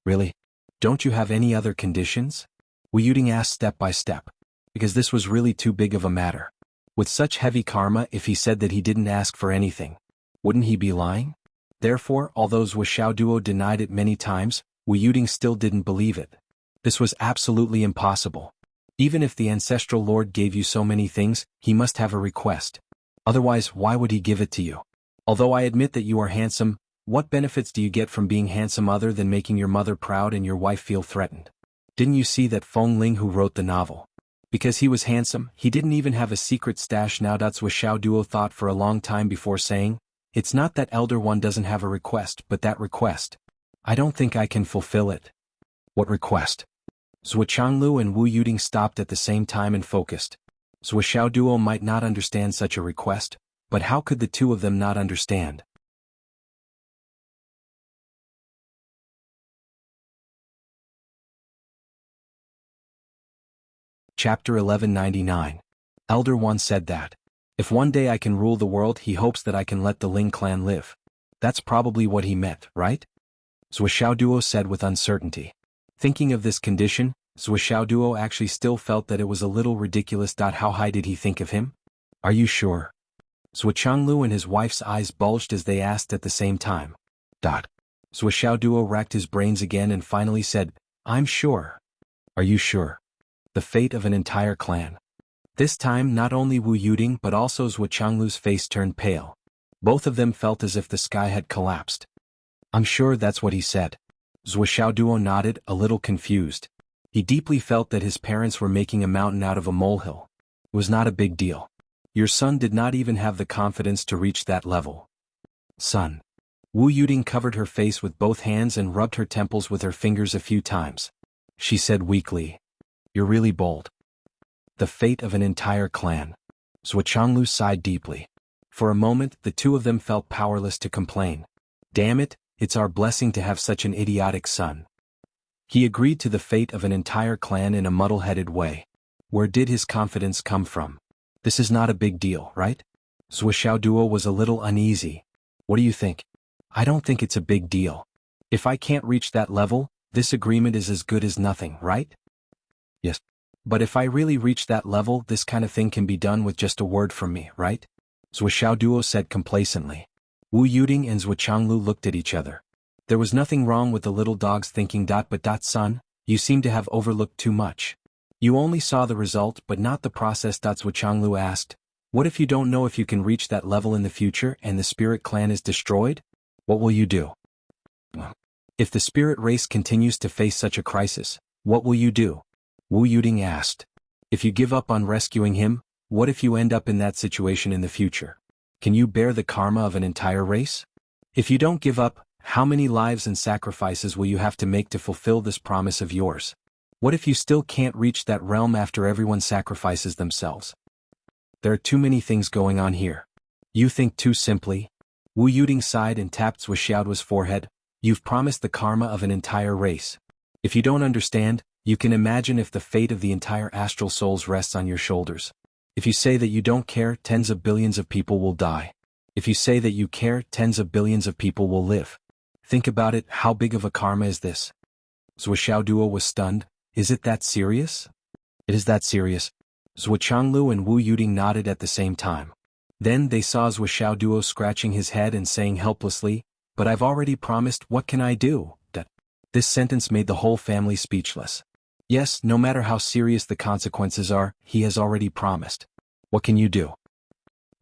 Really? Don't you have any other conditions? Wu Yuding asked step by step, because this was really too big of a matter. With such heavy karma, if he said that he didn't ask for anything, wouldn't he be lying? Therefore, although Zhuo Xiaoduo denied it many times, Wu Yuding still didn't believe it. This was absolutely impossible. Even if the ancestral lord gave you so many things, he must have a request. Otherwise, why would he give it to you? Although I admit that you are handsome, what benefits do you get from being handsome other than making your mother proud and your wife feel threatened? Didn't you see that Feng Ling who wrote the novel? Because he was handsome, he didn't even have a secret stash now. Zhuo Xiaoduo thought for a long time before saying, it's not that Elder One doesn't have a request, but that request, I don't think I can fulfill it. What request? Zhuo Changlu and Wu Yuding stopped at the same time and focused. Zhuo Xiaoduo might not understand such a request, but how could the two of them not understand? Chapter 1199. Elder One said that, if one day I can rule the world, he hopes that I can let the Ling clan live. That's probably what he meant, right? Zhuo Xiaoduo said with uncertainty. Thinking of this condition, Zhuo Xiaoduo actually still felt that it was a little ridiculous. How high did he think of him? Are you sure? Zhuo Changlu and his wife's eyes bulged as they asked at the same time. Zhuo Xiaoduo racked his brains again and finally said, I'm sure. Are you sure? The fate of an entire clan. This time not only Wu Yuding but also Zhuo Changlu's face turned pale. Both of them felt as if the sky had collapsed. I'm sure that's what he said. Zhuo Xiaoduo nodded, a little confused. He deeply felt that his parents were making a mountain out of a molehill. It was not a big deal. Your son did not even have the confidence to reach that level. Son. Wu Yuding covered her face with both hands and rubbed her temples with her fingers a few times. She said weakly, you're really bold. The fate of an entire clan. Zhuo Changlu sighed deeply. For a moment, the two of them felt powerless to complain. Damn it, it's our blessing to have such an idiotic son. He agreed to the fate of an entire clan in a muddle-headed way. Where did his confidence come from? This is not a big deal, right? Zhuo Xiaoduo was a little uneasy. What do you think? I don't think it's a big deal. If I can't reach that level, this agreement is as good as nothing, right? Yes. But if I really reach that level, this kind of thing can be done with just a word from me, right? Zhuo Xiaoduo said complacently. Wu Yuding and Zhuo Changlu looked at each other. There was nothing wrong with the little dog's thinking. But son, you seem to have overlooked too much. You only saw the result but not the process. Zhuo Changlu asked. What if you don't know if you can reach that level in the future and the spirit clan is destroyed? What will you do? If the spirit race continues to face such a crisis, what will you do? Wu Yuding asked. If you give up on rescuing him, what if you end up in that situation in the future? Can you bear the karma of an entire race? If you don't give up, how many lives and sacrifices will you have to make to fulfill this promise of yours? What if you still can't reach that realm after everyone sacrifices themselves? There are too many things going on here. You think too simply. Wu Yuding sighed and tapped Zhuo Xiaoduo's forehead. You've promised the karma of an entire race. If you don't understand, you can imagine if the fate of the entire astral souls rests on your shoulders. If you say that you don't care, tens of billions of people will die. If you say that you care, tens of billions of people will live. Think about it, how big of a karma is this? Zhuo Xiaoduo was stunned. Is it that serious? It is that serious. Zhuo Changlu and Wu Yuding nodded at the same time. Then they saw Zhuo Xiaoduo scratching his head and saying helplessly, but I've already promised, what can I do? This sentence made the whole family speechless. Yes, no matter how serious the consequences are, he has already promised. What can you do?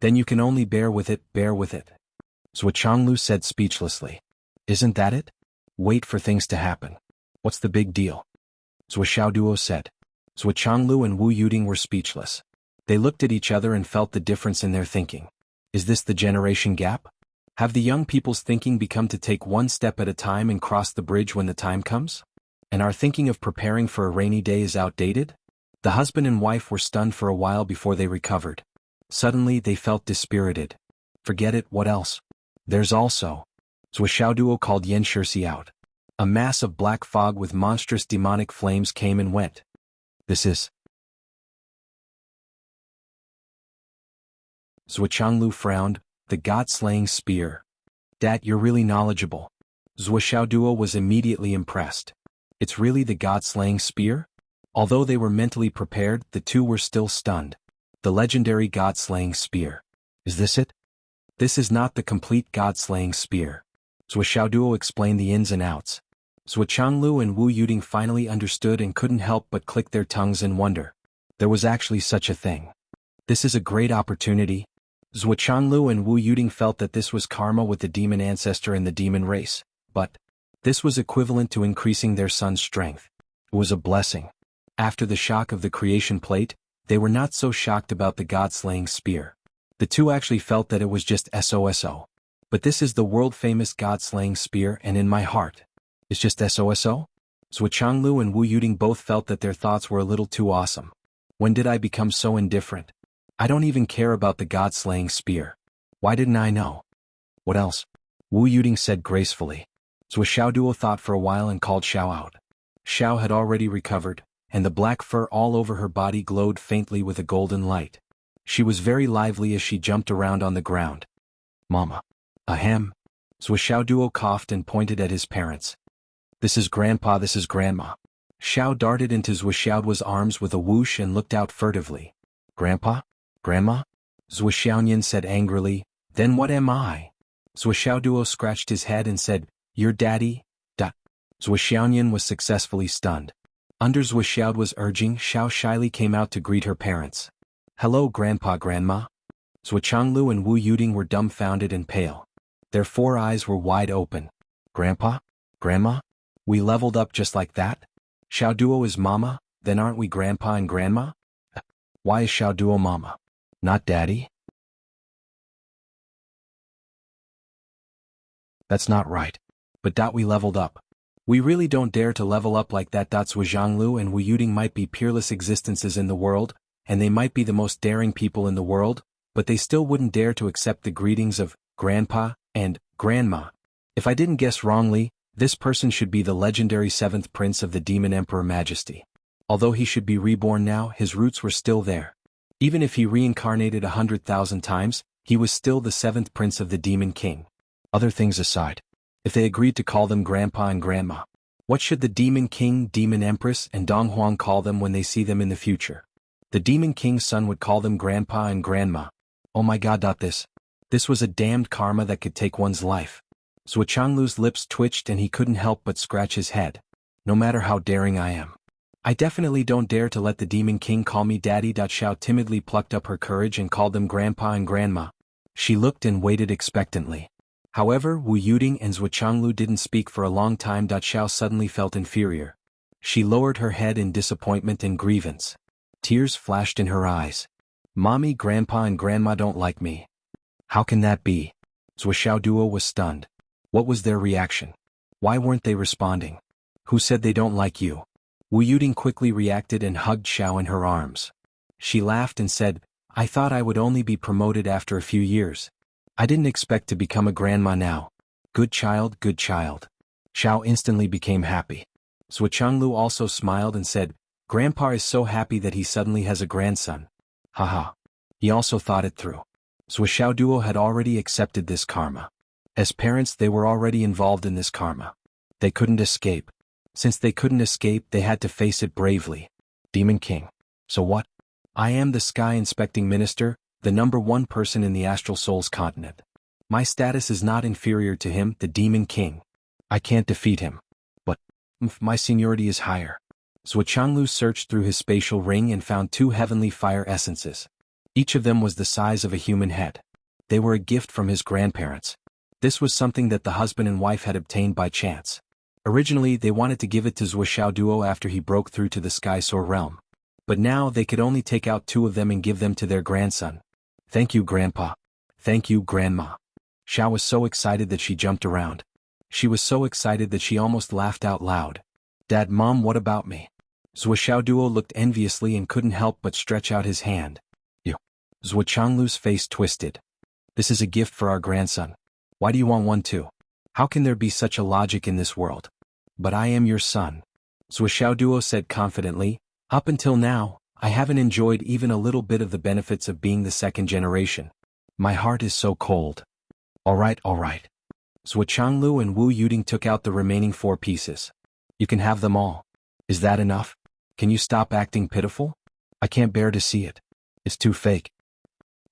Then you can only bear with it, bear with it. Zhuo Changlu said speechlessly. Isn't that it? Wait for things to happen. What's the big deal? Zhuo Xiaoduo said. Zhuo Changlu and Wu Yuding were speechless. They looked at each other and felt the difference in their thinking. Is this the generation gap? Have the young people's thinking become to take one step at a time and cross the bridge when the time comes? And our thinking of preparing for a rainy day is outdated? The husband and wife were stunned for a while before they recovered. Suddenly they felt dispirited. Forget it, what else? There's also. Zhuoxiaoduo called Yan Shirsi out. A mass of black fog with monstrous demonic flames came and went. This is. Zhuoqianglu frowned. The god-slaying spear. Dad, you're really knowledgeable. Zhuoxiaoduo was immediately impressed. It's really the god-slaying spear? Although they were mentally prepared, the two were still stunned. The legendary god-slaying spear. Is this it? This is not the complete god-slaying spear. Zhuoxiaoduo explained the ins and outs. Zhuoqianglu and Wu Yuding finally understood and couldn't help but click their tongues in wonder. There was actually such a thing. This is a great opportunity. Zhuoqianglu and Wu Yuding felt that this was karma with the demon ancestor in the demon race, but this was equivalent to increasing their son's strength. It was a blessing. After the shock of the creation plate, they were not so shocked about the god-slaying spear. The two actually felt that it was just SOSO. But this is the world-famous god-slaying spear, and in my heart, it's just SOSO? Zhuoqianglu and Wu Yuding both felt that their thoughts were a little too awesome. When did I become so indifferent? I don't even care about the god-slaying spear. Why didn't I know? What else? Wu Yuding said gracefully. Zhuoxiaoduo thought for a while and called Xiao out. Xiao had already recovered, and the black fur all over her body glowed faintly with a golden light. She was very lively as she jumped around on the ground. Mama. Ahem. Zhuoxiaoduo coughed and pointed at his parents. This is Grandpa, this is Grandma. Xiao darted into Zhuoxiaoduo's arms with a whoosh and looked out furtively. Grandpa? Grandma? Zhuoxiaonian said angrily, then what am I? Zhuoxiaoduo scratched his head and said, your daddy? Zhuoxiaonian was successfully stunned. Under Zhuoxiaoduo's urging, Xiao shyly came out to greet her parents. Hello Grandpa, Grandma. Zhuoqianglu and Wu Yuding were dumbfounded and pale. Their 4 eyes were wide open. Grandpa? Grandma? We leveled up just like that? Xiaoduo is Mama, then aren't we Grandpa and Grandma? Why is Xiaoduo Mama? Not Daddy? That's not right. But we leveled up. We really don't dare to level up like that. Zhuoxianglu and Wu Yuding might be peerless existences in the world, and they might be the most daring people in the world, but they still wouldn't dare to accept the greetings of Grandpa and Grandma. If I didn't guess wrongly, this person should be the legendary 7th Prince of the Demon Emperor Majesty. Although he should be reborn now, his roots were still there. Even if he reincarnated 100,000 times, he was still the 7th Prince of the Demon King. Other things aside, if they agreed to call them Grandpa and Grandma, what should the Demon King, Demon Empress, and Donghuang call them when they see them in the future? The Demon King's son would call them Grandpa and Grandma. Oh my god. This was a damned karma that could take one's life. Zhuoqianglu's lips twitched and he couldn't help but scratch his head. No matter how daring I am, I definitely don't dare to let the Demon King call me Daddy. Xiao timidly plucked up her courage and called them Grandpa and Grandma. She looked and waited expectantly. However, Wu Yuding and Zhuoqianglu didn't speak for a long time. Xiao suddenly felt inferior. She lowered her head in disappointment and grievance. Tears flashed in her eyes. Mommy, Grandpa and Grandma don't like me. How can that be? Zhuoxiaoduo was stunned. What was their reaction? Why weren't they responding? Who said they don't like you? Wu Yuding quickly reacted and hugged Xiao in her arms. She laughed and said, I thought I would only be promoted after a few years. I didn't expect to become a grandma now. Good child, good child. Xiao instantly became happy. Zhuoqianglu also smiled and said, Grandpa is so happy that he suddenly has a grandson. Haha. He also thought it through. Zhuoxiaoduo had already accepted this karma. As parents, they were already involved in this karma. They couldn't escape. Since they couldn't escape, they had to face it bravely. Demon King. So what? I am the Sky Inspecting Minister, the #1 person in the Astral Souls continent. My status is not inferior to him, the Demon King. I can't defeat him. But my seniority is higher. Zhuoqianglu searched through his spatial ring and found 2 heavenly fire essences. Each of them was the size of a human head. They were a gift from his grandparents. This was something that the husband and wife had obtained by chance. Originally, they wanted to give it to Zhuoxiaoduo after he broke through to the Sky Soar realm. But now they could only take out 2 of them and give them to their grandson. Thank you, Grandpa. Thank you, Grandma. Xiao was so excited that she jumped around. She was so excited that she almost laughed out loud. Dad, Mom, what about me? Duo looked enviously and couldn't help but stretch out his hand. You. Changlu's face twisted. This is a gift for our grandson. Why do you want one too? How can there be such a logic in this world? But I am your son. Duo said confidently. Up until now, I haven't enjoyed even a little bit of the benefits of being the second generation. My heart is so cold. All right. Changlu and Wu Yuding took out the remaining 4 pieces. You can have them all. Is that enough? Can you stop acting pitiful? I can't bear to see it. It's too fake.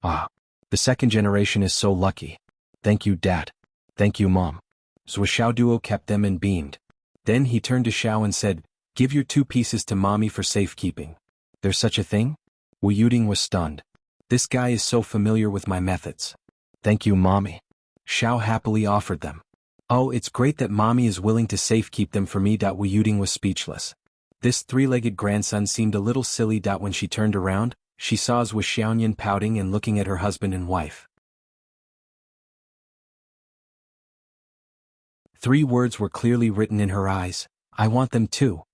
Ah. The second generation is so lucky. Thank you, Dad. Thank you, Mom. Duo kept them and beamed. Then he turned to Xiao and said, give your 2 pieces to Mommy for safekeeping. There's such a thing? Wu Yuding was stunned. This guy is so familiar with my methods. Thank you, Mommy. Xiao happily offered them. Oh, it's great that Mommy is willing to safekeep them for me. Wu Yuding was speechless. This 3-legged grandson seemed a little silly. When she turned around, she saw Zhu Xiaoyan pouting and looking at her husband and wife. 3 words were clearly written in her eyes. I want them too.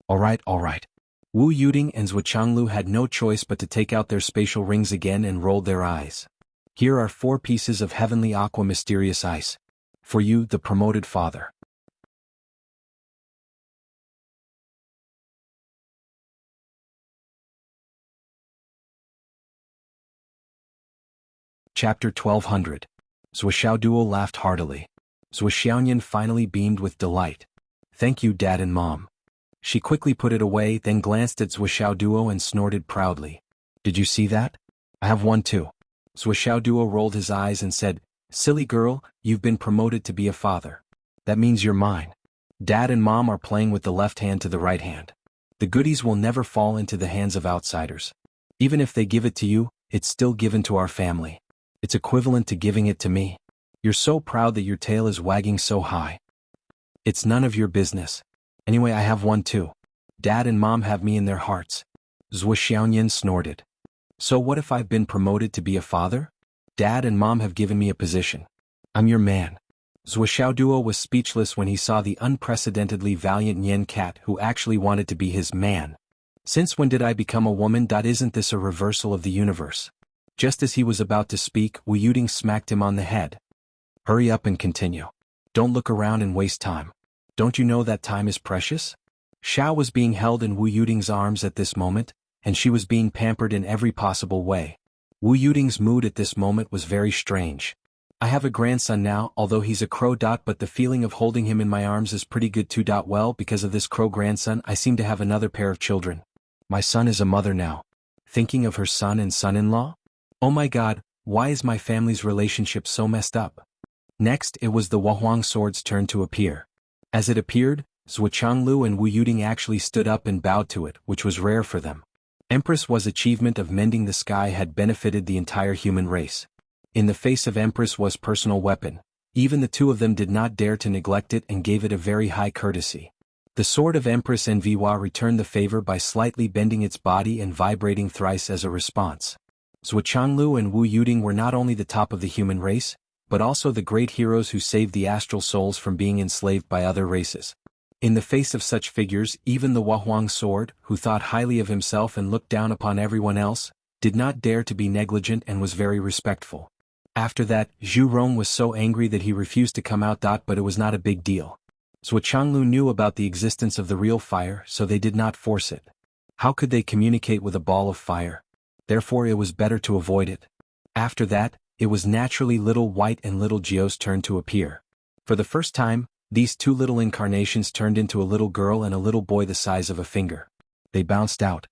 All right. Wu Yuding and Zhu Changlu had no choice but to take out their spatial rings again and rolled their eyes. Here are 4 pieces of heavenly aqua mysterious ice. For you, the promoted father. Chapter 1200. Zhu Duo laughed heartily. Zhu Xiaoyan finally beamed with delight. Thank you, Dad and Mom. She quickly put it away, then glanced at Zhu Duo and snorted proudly. Did you see that? I have one too. Zhu Duo rolled his eyes and said, silly girl, you've been promoted to be a father. That means you're mine. Dad and Mom are playing with the left hand to the right hand. The goodies will never fall into the hands of outsiders. Even if they give it to you, it's still given to our family. It's equivalent to giving it to me. You're so proud that your tail is wagging so high. It's none of your business. Anyway, I have one too. Dad and Mom have me in their hearts. Zhu Xiaoyan snorted. So what if I've been promoted to be a father? Dad and Mom have given me a position. I'm your man. Zhu Duo was speechless when he saw the unprecedentedly valiant Nian Cat who actually wanted to be his man. Since when did I become a woman? Isn't this a reversal of the universe? Just as he was about to speak, Wu Yuding smacked him on the head. Hurry up and continue. Don't look around and waste time. Don't you know that time is precious? Xiao was being held in Wu Yuding's arms at this moment, and she was being pampered in every possible way. Wu Yuding's mood at this moment was very strange. I have a grandson now, although he's a crow. But the feeling of holding him in my arms is pretty good too. Well, because of this crow grandson, I seem to have another pair of children. My son is a mother now. Thinking of her son and son-in-law? Oh my God, why is my family's relationship so messed up? Next, it was the Wahuang sword's turn to appear. As it appeared, Zhu Changlu and Wu Yuding actually stood up and bowed to it, which was rare for them. Empress was achievement of mending the sky had benefited the entire human race. In the face of Empress was personal weapon. Even the 2 of them did not dare to neglect it and gave it a very high courtesy. The sword of Empress Enviwa returned the favor by slightly bending its body and vibrating thrice as a response. Zhu Changlu and Wu Yuding were not only the top of the human race, but also the great heroes who saved the astral souls from being enslaved by other races. In the face of such figures, even the Wahuang sword, who thought highly of himself and looked down upon everyone else, did not dare to be negligent and was very respectful. After that, Zhu Rong was so angry that he refused to come out. But it was not a big deal. Zhu Changlu knew about the existence of the real fire, so they did not force it. How could they communicate with a ball of fire? Therefore it was better to avoid it. After that, it was naturally little White and little Jio's turn to appear. For the first time, these 2 little incarnations turned into a little girl and a little boy the size of a finger. They bounced out.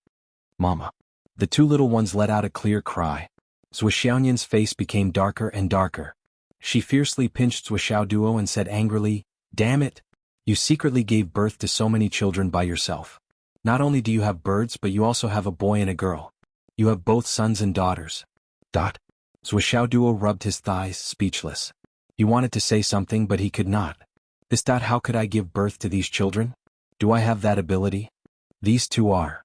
Mama. The 2 little ones let out a clear cry. Zhu Xiaoyan's face became darker and darker. She fiercely pinched Zhu Duo and said angrily, damn it! You secretly gave birth to so many children by yourself. Not only do you have birds but you also have a boy and a girl. You have both sons and daughters. Zhu Duo rubbed his thighs, speechless. He wanted to say something but he could not. How could I give birth to these children? Do I have that ability? These 2 are.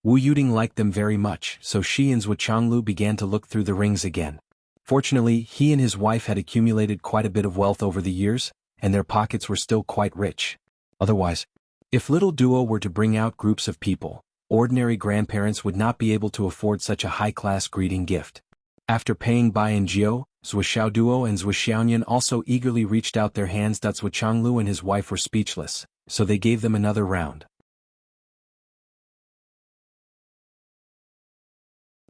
Wu Yuding liked them very much, so she and Zhu Changlu began to look through the rings again. Fortunately, he and his wife had accumulated quite a bit of wealth over the years, and their pockets were still quite rich. Otherwise, If Little Duo were to bring out groups of people, ordinary grandparents would not be able to afford such a high-class greeting gift. After paying Bai and Jiao, Zhuoxiao Duo and Zhuoxiaonian also eagerly reached out their hands. Zhuochanglu and his wife were speechless, so they gave them another round.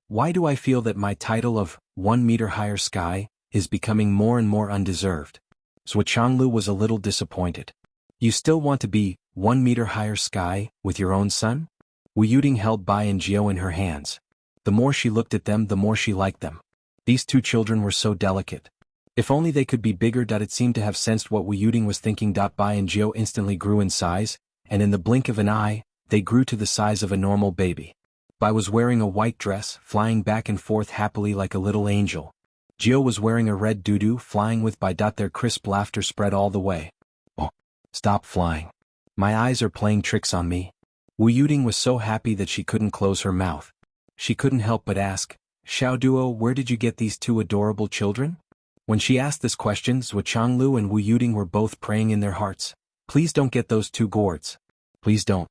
Why do I feel that my title of 1 meter higher sky is becoming more and more undeserved? Zhuochanglu was a little disappointed. You still want to be 1 meter higher sky with your own son? Wu Yuding held Bai and Jiao in her hands. The more she looked at them, the more she liked them. These two children were so delicate. If only they could be bigger. It seemed to have sensed what Wu Yuding was thinking. Bai and Jiao instantly grew in size, and in the blink of an eye, they grew to the size of a normal baby. Bai was wearing a white dress, flying back and forth happily like a little angel. Jiao was wearing a red doo-doo, flying with Bai. Their crisp laughter spread all the way. Oh, stop flying. My eyes are playing tricks on me. Wu Yuding was so happy that she couldn't close her mouth. She couldn't help but ask, Xiao Duo, where did you get these two adorable children? When she asked this question, Zhuochanglu and Wu Yuding were both praying in their hearts. Please don't get those two gourds. Please don't.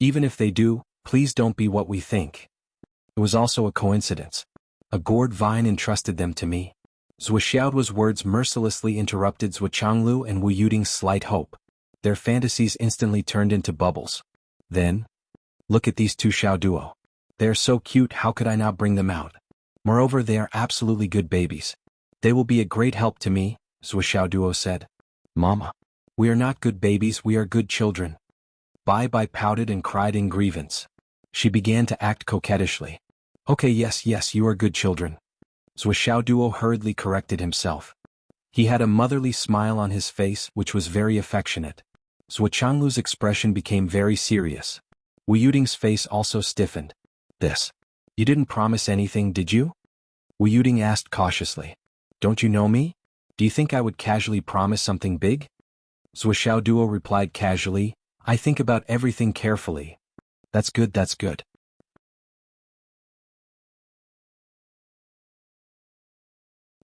Even if they do, please don't be what we think. It was also a coincidence. A gourd vine entrusted them to me. Zhuoxiao's words mercilessly interrupted Zhuochanglu and Wu Yuding's slight hope. Their fantasies instantly turned into bubbles. Then, look at these two Xiao Duo. They are so cute, how could I not bring them out? Moreover, they are absolutely good babies. They will be a great help to me, Zhuoxiao Duo said. Mama, we are not good babies, we are good children. Bai pouted and cried in grievance. She began to act coquettishly. Okay, yes, you are good children. Zhuoxiao Duo hurriedly corrected himself. He had a motherly smile on his face, which was very affectionate. Zhuochanglu's expression became very serious. Wu Yuding's face also stiffened. You didn't promise anything, did you? Wu Yuding asked cautiously. Don't you know me? Do you think I would casually promise something big? Zhuoxiao Duo replied casually, I think about everything carefully. That's good.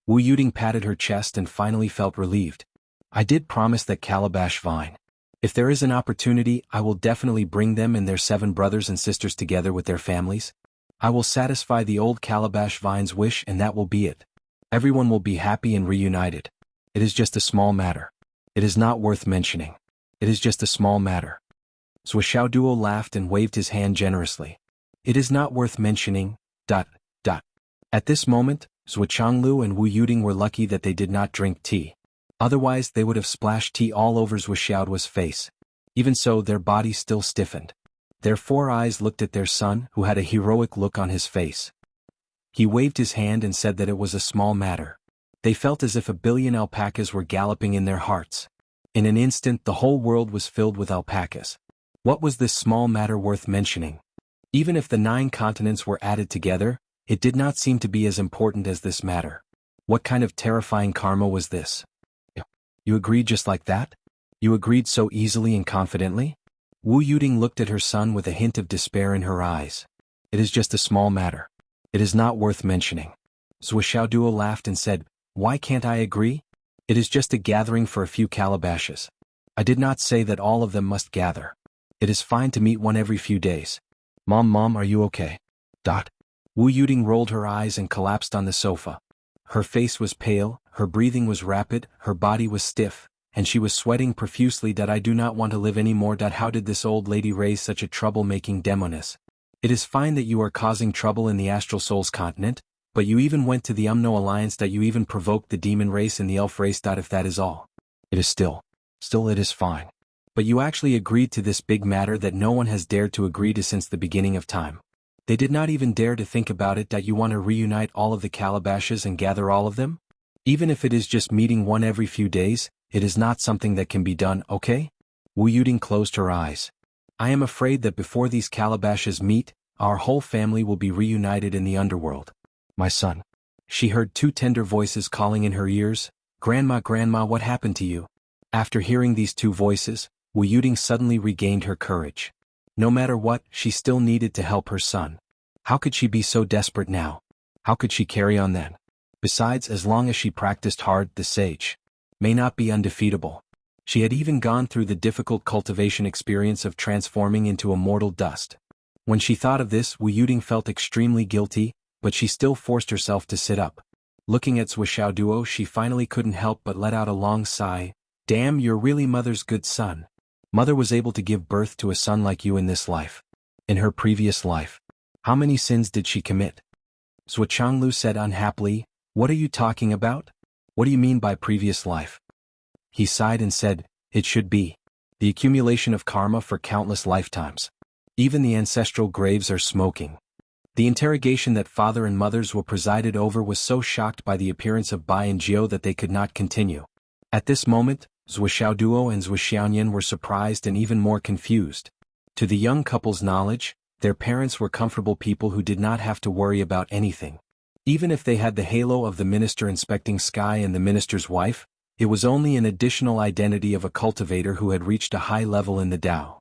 Wu Yuding patted her chest and finally felt relieved. I did promise that calabash vine. If there is an opportunity, I will definitely bring them and their 7 brothers and sisters together with their families. I will satisfy the old calabash vine's wish, and that will be it. Everyone will be happy and reunited. It is just a small matter. It is not worth mentioning. It is just a small matter. Zhuoxiao Duo laughed and waved his hand generously. It is not worth mentioning, ... At this moment, Zhuochanglu and Wu Yuding were lucky that they did not drink tea. Otherwise they would have splashed tea all over Zhuoxiao's face. Even so, their bodies still stiffened. Their 4 eyes looked at their son, who had a heroic look on his face. He waved his hand and said that it was a small matter. They felt as if 1 billion alpacas were galloping in their hearts. In an instant the whole world was filled with alpacas. What was this small matter worth mentioning? Even if the 9 continents were added together, it did not seem to be as important as this matter. What kind of terrifying karma was this? You agreed just like that? You agreed so easily and confidently? Wu Yuding looked at her son with a hint of despair in her eyes. It is just a small matter. It is not worth mentioning. Zhuoxiao Duo laughed and said, Why can't I agree? It is just a gathering for a few calabashes. I did not say that all of them must gather. It is fine to meet one every few days. Mom, are you okay? Wu Yuding rolled her eyes and collapsed on the sofa. Her face was pale, her breathing was rapid, her body was stiff, and she was sweating profusely. I do not want to live anymore. How did this old lady raise such a trouble-making demoness? It is fine that you are causing trouble in the Astral Souls continent, but you even went to the Umno Alliance. You even provoked the demon race and the elf race. If that is all. It is still it is fine. But you actually agreed to this big matter that no one has dared to agree to since the beginning of time. They did not even dare to think about it. You want to reunite all of the calabashes and gather all of them? Even if it is just meeting one every few days, it is not something that can be done, okay? Wu Yuding closed her eyes. I am afraid that before these calabashes meet, our whole family will be reunited in the underworld. My son. She heard 2 tender voices calling in her ears, Grandma, what happened to you? After hearing these 2 voices, Wu Yuding suddenly regained her courage. No matter what, she still needed to help her son. How could she be so desperate now? How could she carry on then? Besides, as long as she practiced hard, the sage may not be undefeatable. She had even gone through the difficult cultivation experience of transforming into a mortal dust. When she thought of this, Wu Yuding felt extremely guilty, but she still forced herself to sit up. Looking at Zhuxiaoduo, she finally couldn't help but let out a long sigh. Damn, you're really mother's good son. Mother was able to give birth to a son like you in this life. In her previous life, how many sins did she commit? Zhuxianglu said unhappily, what are you talking about? What do you mean by previous life? He sighed and said, it should be the accumulation of karma for countless lifetimes. Even the ancestral graves are smoking. The interrogation that father and mothers were presided over was so shocked by the appearance of Bai and Jiao that they could not continue. At this moment, Zhuxiaoduo and Zhuxiaoyan were surprised and even more confused. To the young couple's knowledge, their parents were comfortable people who did not have to worry about anything. Even if they had the halo of the minister inspecting sky and the minister's wife, it was only an additional identity of a cultivator who had reached a high level in the Tao.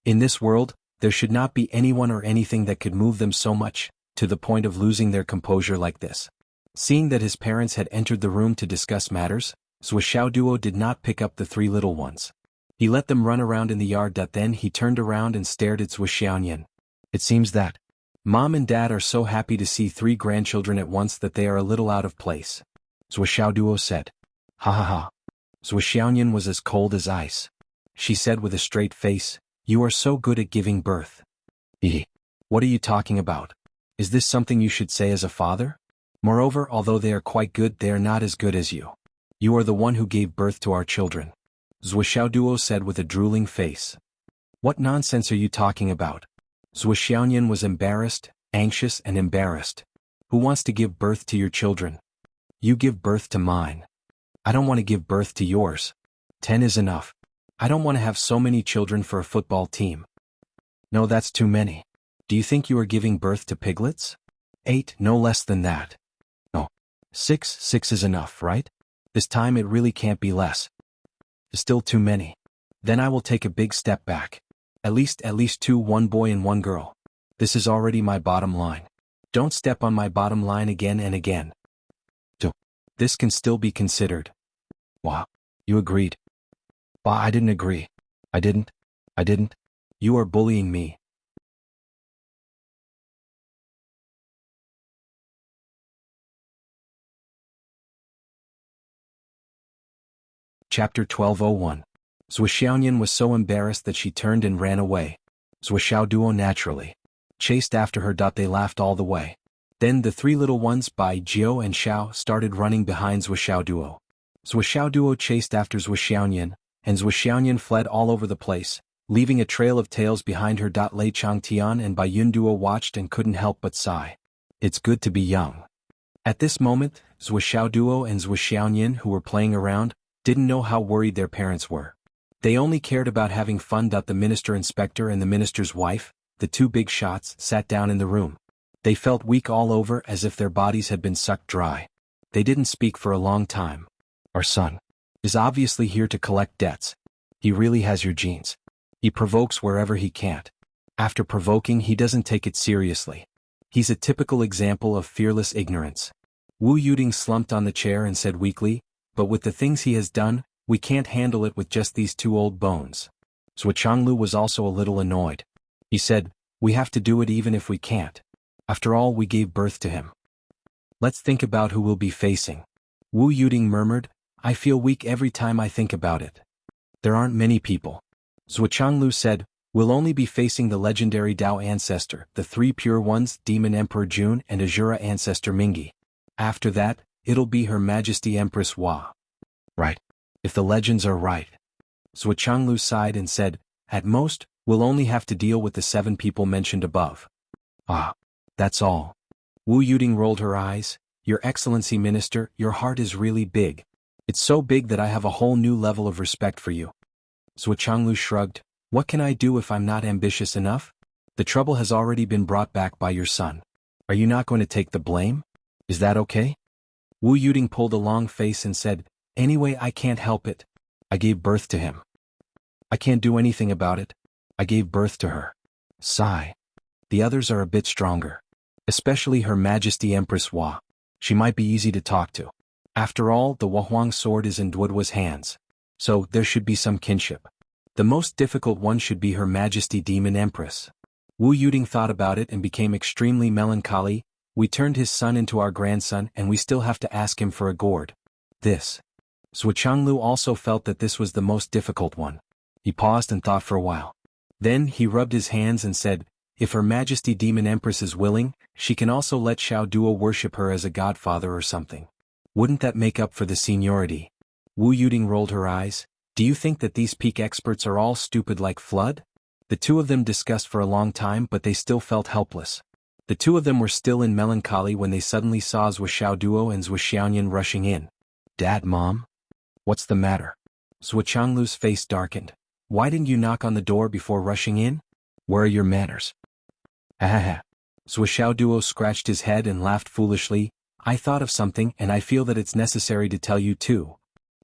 In this world, there should not be anyone or anything that could move them so much, to the point of losing their composure like this. Seeing that his parents had entered the room to discuss matters, Zhuxiaoduo did not pick up the three little ones. He let them run around in the yard. Then he turned around and stared at Zhuxiaoyan. It seems that Mom and Dad are so happy to see three grandchildren at once that they are a little out of place. Zhuxiaoduo said. Ha ha ha. Zhuxiaoyan was as cold as ice. She said with a straight face, you are so good at giving birth. What are you talking about? Is this something you should say as a father? Moreover, although they are quite good, they are not as good as you. You are the one who gave birth to our children. Zhuxiaoduo said with a drooling face. What nonsense are you talking about? Zhuxiaoyan was embarrassed, anxious and embarrassed. Who wants to give birth to your children? You give birth to mine. I don't want to give birth to yours. 10 is enough. I don't want to have so many children for a football team. No, that's too many. Do you think you are giving birth to piglets? 8, no less than that. No. 6 is enough, right? This time it really can't be less. Still too many. Then I will take a big step back. At least 2, one boy and one girl. This is already my bottom line. Don't step on my bottom line again and again. 2. This can still be considered. Wow. You agreed. Bah, I didn't agree. I didn't. You are bullying me. Chapter 12:01. Zhuxiaoyan was so embarrassed that she turned and ran away. Zhuxiaoduo naturally chased after her. They laughed all the way. Then the three little ones, Bai, Jiao and Xiao, started running behind Zhuxiaoduo. Zhuxiaoduo chased after Zhuxiaoyan, and Zhuxiaoyan fled all over the place, leaving a trail of tails behind her. Lei Changtian and Bai Yunduo watched and couldn't help but sigh. It's good to be young. At this moment, Zhuxiaoduo and Zhuxiaoyan, who were playing around, didn't know how worried their parents were. They only cared about having fun. The minister inspector and the minister's wife, the two big shots, sat down in the room. They felt weak all over, as if their bodies had been sucked dry. They didn't speak for a long time. Our son is obviously here to collect debts. He really has your genes. He provokes wherever he can't. After provoking, he doesn't take it seriously. He's a typical example of fearless ignorance. Wu Yuding slumped on the chair and said weakly, but with the things he has done, we can't handle it with just these two old bones. Zhuxianglu was also a little annoyed. He said, we have to do it even if we can't. After all, we gave birth to him. Let's think about who we'll be facing. Wu Yuding murmured, I feel weak every time I think about it. There aren't many people. Zhuxianglu said, we'll only be facing the legendary Dao ancestor, the three pure ones, Demon Emperor Jun and Azura ancestor Mingi. After that, it'll be Her Majesty Empress Hua. Right. If the legends are right. Zhuxianglu sighed and said, at most, we'll only have to deal with the 7 people mentioned above. Ah. That's all. Wu Yuding rolled her eyes. Your Excellency Minister, your heart is really big. It's so big that I have a whole new level of respect for you. Zhuxianglu shrugged. What can I do if I'm not ambitious enough? The trouble has already been brought back by your son. Are you not going to take the blame? Is that okay? Wu Yuding pulled a long face and said, anyway, I can't help it. I gave birth to him. I can't do anything about it. I gave birth to her. Sigh. The others are a bit stronger. Especially Her Majesty Empress Hua. She might be easy to talk to. After all, the Wuhuang sword is in Duoduo's hands. So, there should be some kinship. The most difficult one should be Her Majesty Demon Empress. Wu Yuding thought about it and became extremely melancholy. We turned his son into our grandson and we still have to ask him for a gourd. This. Zhuchanglu also felt that this was the most difficult one. He paused and thought for a while. Then he rubbed his hands and said, if Her Majesty Demon Empress is willing, she can also let Xiao Duo worship her as a godfather or something. Wouldn't that make up for the seniority? Wu Yuding rolled her eyes. Do you think that these peak experts are all stupid like Flood? The two of them discussed for a long time but they still felt helpless. The two of them were still in melancholy when they suddenly saw Zhuo Xiaoduo and Zhuo Xiaoyan rushing in. Dad, Mom? What's the matter? Zhuo Changlu's face darkened. Why didn't you knock on the door before rushing in? Where are your manners? Zhuo Xiaoduo scratched his head and laughed foolishly. I thought of something and I feel that it's necessary to tell you too.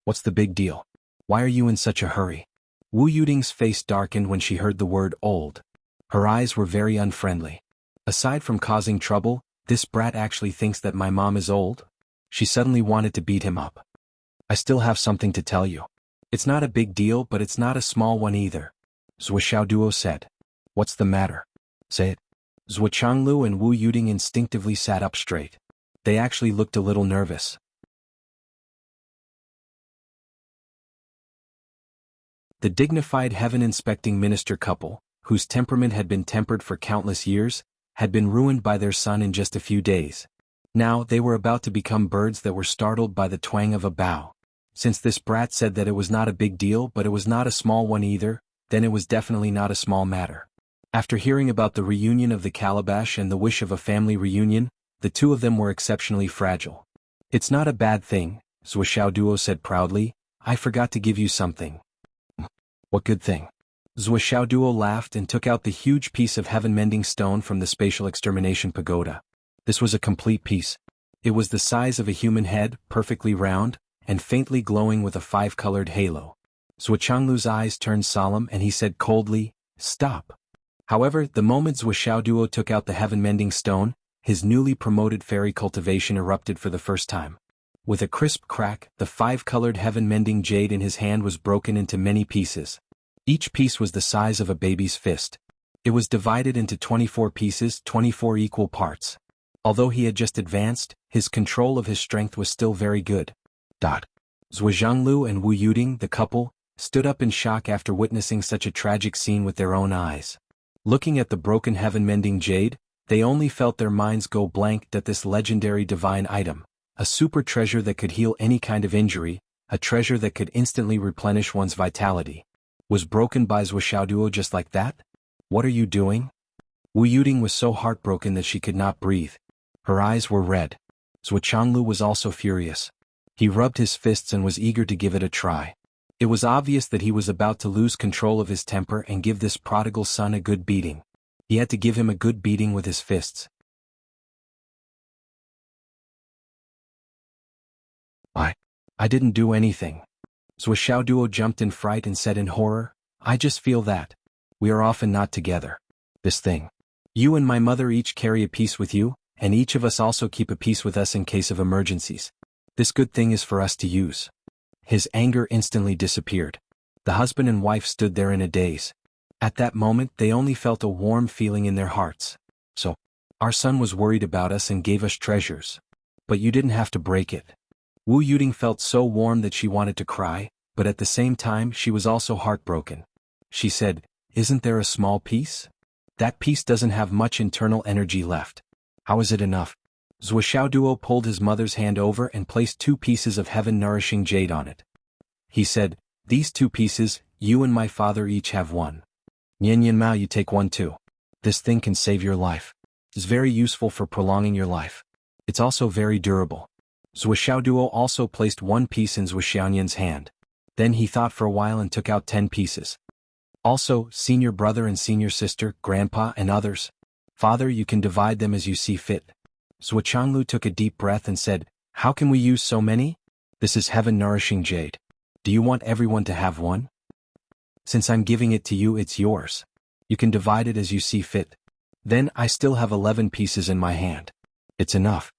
What's the big deal? Why are you in such a hurry? Wu Yuding's face darkened when she heard the word old. Her eyes were very unfriendly. Aside from causing trouble, this brat actually thinks that my mom is old? She suddenly wanted to beat him up. I still have something to tell you. It's not a big deal but it's not a small one either. Zhuo Xiaoduo said. What's the matter? Say it. Zhuo Changlu and Wu Yuding instinctively sat up straight. They actually looked a little nervous. The dignified heaven-inspecting minister couple, whose temperament had been tempered for countless years, had been ruined by their son in just a few days. Now they were about to become birds that were startled by the twang of a bow. Since this brat said that it was not a big deal but it was not a small one either, then it was definitely not a small matter. After hearing about the reunion of the calabash and the wish of a family reunion, the two of them were exceptionally fragile. It's not a bad thing, Zhuo Xiaoduo said proudly. I forgot to give you something. What good thing? Zhuo Xiaoduo laughed and took out the huge piece of heaven-mending stone from the spatial extermination pagoda. This was a complete piece. It was the size of a human head, perfectly round, and faintly glowing with a five-colored halo. Zhuo Changlu's eyes turned solemn and he said coldly, Stop. However, the moment Zhuo Xiaoduo took out the heaven-mending stone, his newly promoted fairy cultivation erupted for the first time. With a crisp crack, the five-colored heaven-mending jade in his hand was broken into many pieces. Each piece was the size of a baby's fist. It was divided into 24 pieces, 24 equal parts. Although he had just advanced, his control of his strength was still very good. Zhuo Zhanglu and Wu Yuding, the couple, stood up in shock after witnessing such a tragic scene with their own eyes. Looking at the broken heaven-mending jade, they only felt their minds go blank at this legendary divine item. A super treasure that could heal any kind of injury, a treasure that could instantly replenish one's vitality. Was broken by Zhuo Xiaoduo just like that? What are you doing? Wu Yuding was so heartbroken that she could not breathe. Her eyes were red. Zhuo Changlu was also furious. He rubbed his fists and was eager to give it a try. It was obvious that he was about to lose control of his temper and give this prodigal son a good beating. He had to give him a good beating with his fists. I didn't do anything. Zhuo Xiaoduo jumped in fright and said in horror, I just feel that. We are often not together. This thing. You and my mother each carry a piece with you, and each of us also keep a piece with us in case of emergencies. This good thing is for us to use. His anger instantly disappeared. The husband and wife stood there in a daze. At that moment they only felt a warm feeling in their hearts. So, our son was worried about us and gave us treasures. But you didn't have to break it. Wu Yuding felt so warm that she wanted to cry, but at the same time she was also heartbroken. She said, Isn't there a small piece? That piece doesn't have much internal energy left. How is it enough? Zhuo Xiaoduo pulled his mother's hand over and placed 2 pieces of heaven-nourishing jade on it. He said, These 2 pieces, you and my father each have one. Yan Mao, you take one too. This thing can save your life. It's very useful for prolonging your life. It's also very durable. Zhuo Xiaoduo also placed 1 piece in Zhuo Xiaoyan's hand. Then he thought for a while and took out 10 pieces. Also, senior brother and senior sister, grandpa and others. Father, you can divide them as you see fit. Zhuo Changlu took a deep breath and said, How can we use so many? This is heaven-nourishing jade. Do you want everyone to have one? Since I'm giving it to you, it's yours. You can divide it as you see fit. Then I still have 11 pieces in my hand. It's enough.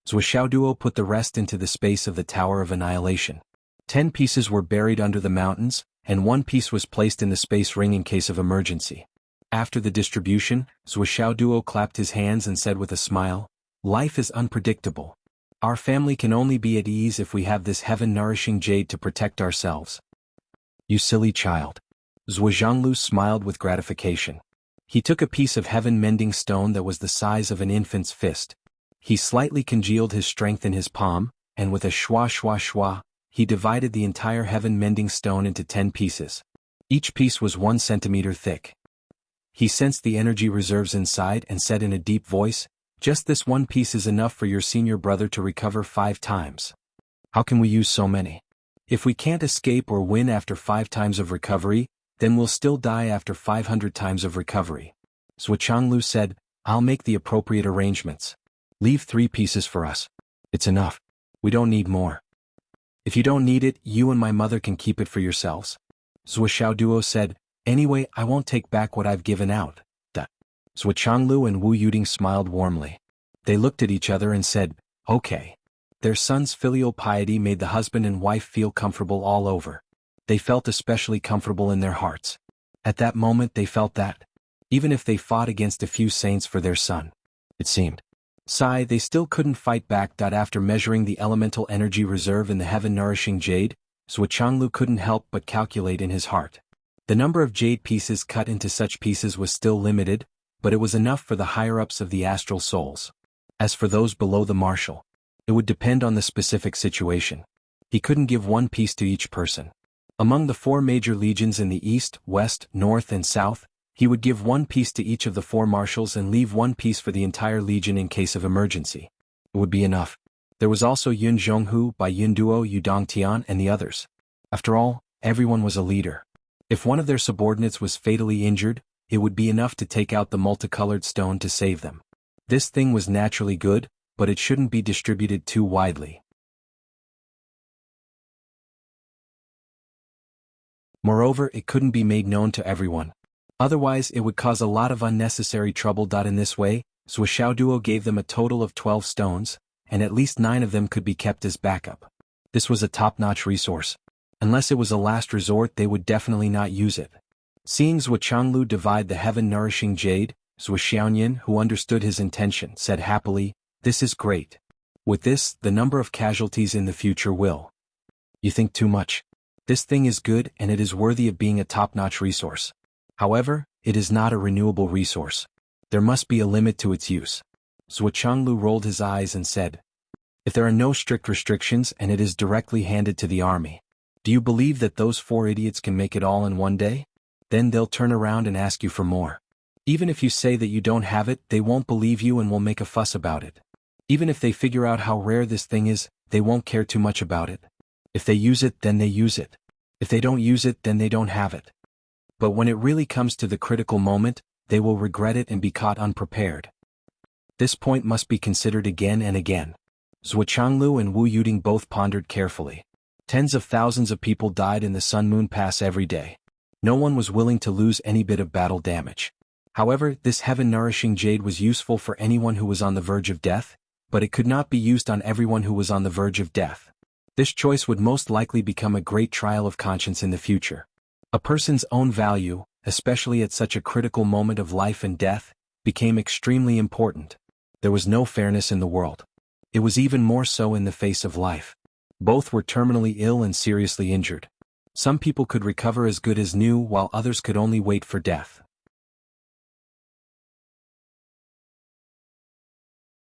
Zhuo put the rest into the space of the Tower of Annihilation. 10 pieces were buried under the mountains, and 1 piece was placed in the space ring in case of emergency. After the distribution, Zhuo clapped his hands and said with a smile, "Life is unpredictable. Our family can only be at ease if we have this heaven-nourishing jade to protect ourselves." "You silly child." Jianghu smiled with gratification. He took a piece of heaven-mending stone that was the size of an infant's fist. He slightly congealed his strength in his palm, and with a shwa shwa shwa, he divided the entire heaven-mending stone into 10 pieces. Each piece was 1 centimeter thick. He sensed the energy reserves inside and said in a deep voice, "Just this 1 piece is enough for your senior brother to recover 5 times. How can we use so many? If we can't escape or win after 5 times of recovery, then we'll still die after 500 times of recovery." Zhuo said, "I'll make the appropriate arrangements. Leave 3 pieces for us. It's enough. We don't need more. If you don't need it, you and my mother can keep it for yourselves." Zhuo said, "Anyway, I won't take back what I've given out." Zhuo and Wu Yuding smiled warmly. They looked at each other and said, "Okay." Their son's filial piety made the husband and wife feel comfortable all over. They felt especially comfortable in their hearts. At that moment they felt that, even if they fought against a few saints for their son, it seemed, they still couldn't fight back. After measuring the elemental energy reserve in the heaven-nourishing jade, Zhuo couldn't help but calculate in his heart. The number of jade pieces cut into such pieces was still limited, but it was enough for the higher-ups of the astral souls. As for those below the marshal, it would depend on the specific situation. He couldn't give 1 piece to each person. Among the 4 major legions in the east, west, north and south, he would give 1 piece to each of the 4 marshals and leave 1 piece for the entire legion in case of emergency. It would be enough. There was also Yun Zhonghu by Yunduo, Yudongtian and the others. After all, everyone was a leader. If one of their subordinates was fatally injured, it would be enough to take out the multicolored stone to save them. This thing was naturally good, but it shouldn't be distributed too widely. Moreover, it couldn't be made known to everyone. Otherwise, it would cause a lot of unnecessary trouble. In this way, Zhuo gave them a total of 12 stones, and at least 9 of them could be kept as backup. This was a top-notch resource. Unless it was a last resort, they would definitely not use it. Seeing Zhuo divide the heaven-nourishing jade, Zhuo, who understood his intention, said happily, "This is great. With this, the number of casualties in the future will." "You think too much. This thing is good and it is worthy of being a top-notch resource. However, it is not a renewable resource. There must be a limit to its use." Zhuo rolled his eyes and said, "If there are no strict restrictions and it is directly handed to the army, do you believe that those 4 idiots can make it all in 1 day? Then they'll turn around and ask you for more. Even if you say that you don't have it, they won't believe you and will make a fuss about it. Even if they figure out how rare this thing is, they won't care too much about it. If they use it, then they use it. If they don't use it, then they don't have it. But when it really comes to the critical moment, they will regret it and be caught unprepared. This point must be considered again and again." Zhuo and Wu Yuding both pondered carefully. Tens of thousands of people died in the Sun Moon Pass every day. No one was willing to lose any bit of battle damage. However, this heaven-nourishing jade was useful for anyone who was on the verge of death, but it could not be used on everyone who was on the verge of death. This choice would most likely become a great trial of conscience in the future. A person's own value, especially at such a critical moment of life and death, became extremely important. There was no fairness in the world. It was even more so in the face of life. Both were terminally ill and seriously injured. Some people could recover as good as new while others could only wait for death.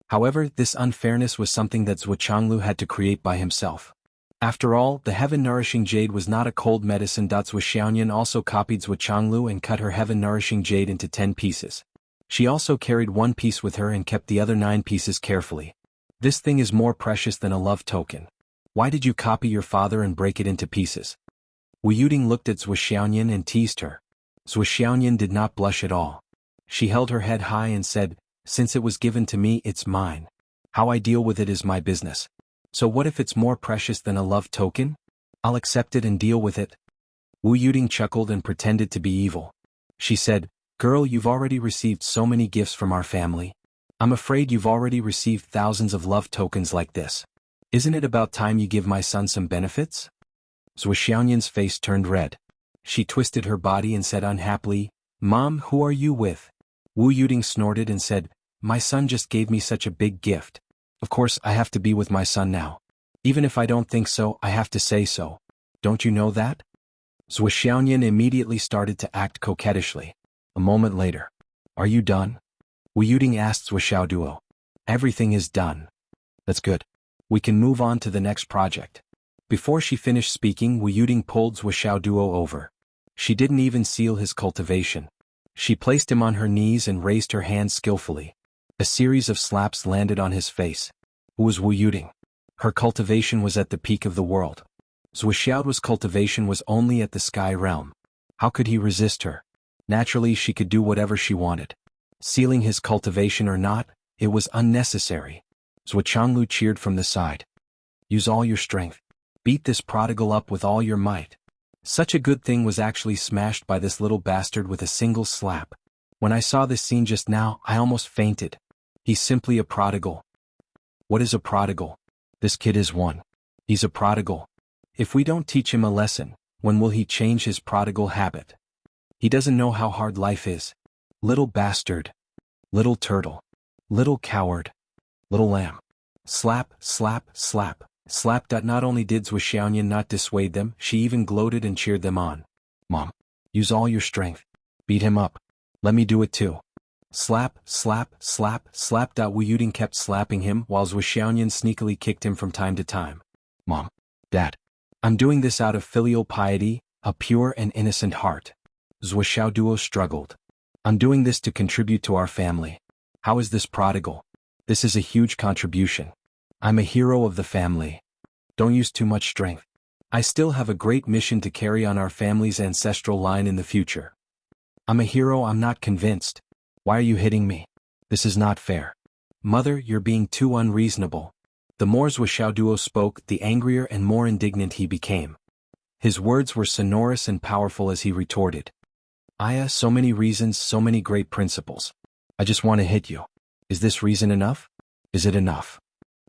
However, this unfairness was something that Zhuo had to create by himself. After all, the heaven-nourishing jade was not a cold medicine. Zhuo also copied Zhuo and cut her heaven-nourishing jade into 10 pieces. She also carried 1 piece with her and kept the other 9 pieces carefully. "This thing is more precious than a love token. Why did you copy your father and break it into pieces?" Wu Yuding looked at Zhuo and teased her. Zhuo did not blush at all. She held her head high and said, "Since it was given to me, it's mine. How I deal with it is my business. So what if it's more precious than a love token? I'll accept it and deal with it." Wu Yuding chuckled and pretended to be evil. She said, "Girl, you've already received so many gifts from our family. I'm afraid you've already received thousands of love tokens like this. Isn't it about time you give my son some benefits? Zhou Xiaoyan's face turned red. She twisted her body and said unhappily, Mom, who are you with? Wu Yuding snorted and said, My son just gave me such a big gift. Of course I have to be with my son now. Even if I don't think so, I have to say so. Don't you know that? Zhou Xiaoyan immediately started to act coquettishly. A moment later. Are you done? Wu Yuding asked Zhou Xiaoduo. Everything is done. That's good. We can move on to the next project. Before she finished speaking, Wu Yuding pulled Zhou Xiaoduo over. She didn't even seal his cultivation. She placed him on her knees and raised her hands skillfully. A series of slaps landed on his face. Who was Wu Yuding? Her cultivation was at the peak of the world. Zhou Xiaoduo's cultivation was only at the sky realm. How could he resist her? Naturally, she could do whatever she wanted. Sealing his cultivation or not, it was unnecessary. Zhou Changlu cheered from the side. Use all your strength. Beat this prodigal up with all your might. Such a good thing was actually smashed by this little bastard with a single slap. When I saw this scene just now, I almost fainted. He's simply a prodigal. What is a prodigal? This kid is one. He's a prodigal. If we don't teach him a lesson, when will he change his prodigal habit? He doesn't know how hard life is. Little bastard. Little turtle. Little coward. Little lamb. Slap, slap, slap. Slap. Not only did Zhou Xiaoyan not dissuade them, she even gloated and cheered them on. Mom, use all your strength. Beat him up. Let me do it too. Slap, slap, slap, slap. Wu Yuding kept slapping him while Zhou Xiaoyan sneakily kicked him from time to time. Mom, Dad, I'm doing this out of filial piety, a pure and innocent heart. Zhou Xiaoduo struggled. I'm doing this to contribute to our family. How is this prodigal? This is a huge contribution. I'm a hero of the family. Don't use too much strength. I still have a great mission to carry on our family's ancestral line in the future. I'm a hero. I'm not convinced. Why are you hitting me? This is not fair. Mother, you're being too unreasonable. The more Zhou Xiaoduo spoke, the angrier and more indignant he became. His words were sonorous and powerful as he retorted. Aya, so many reasons, so many great principles. I just want to hit you. Is this reason enough? Is it enough?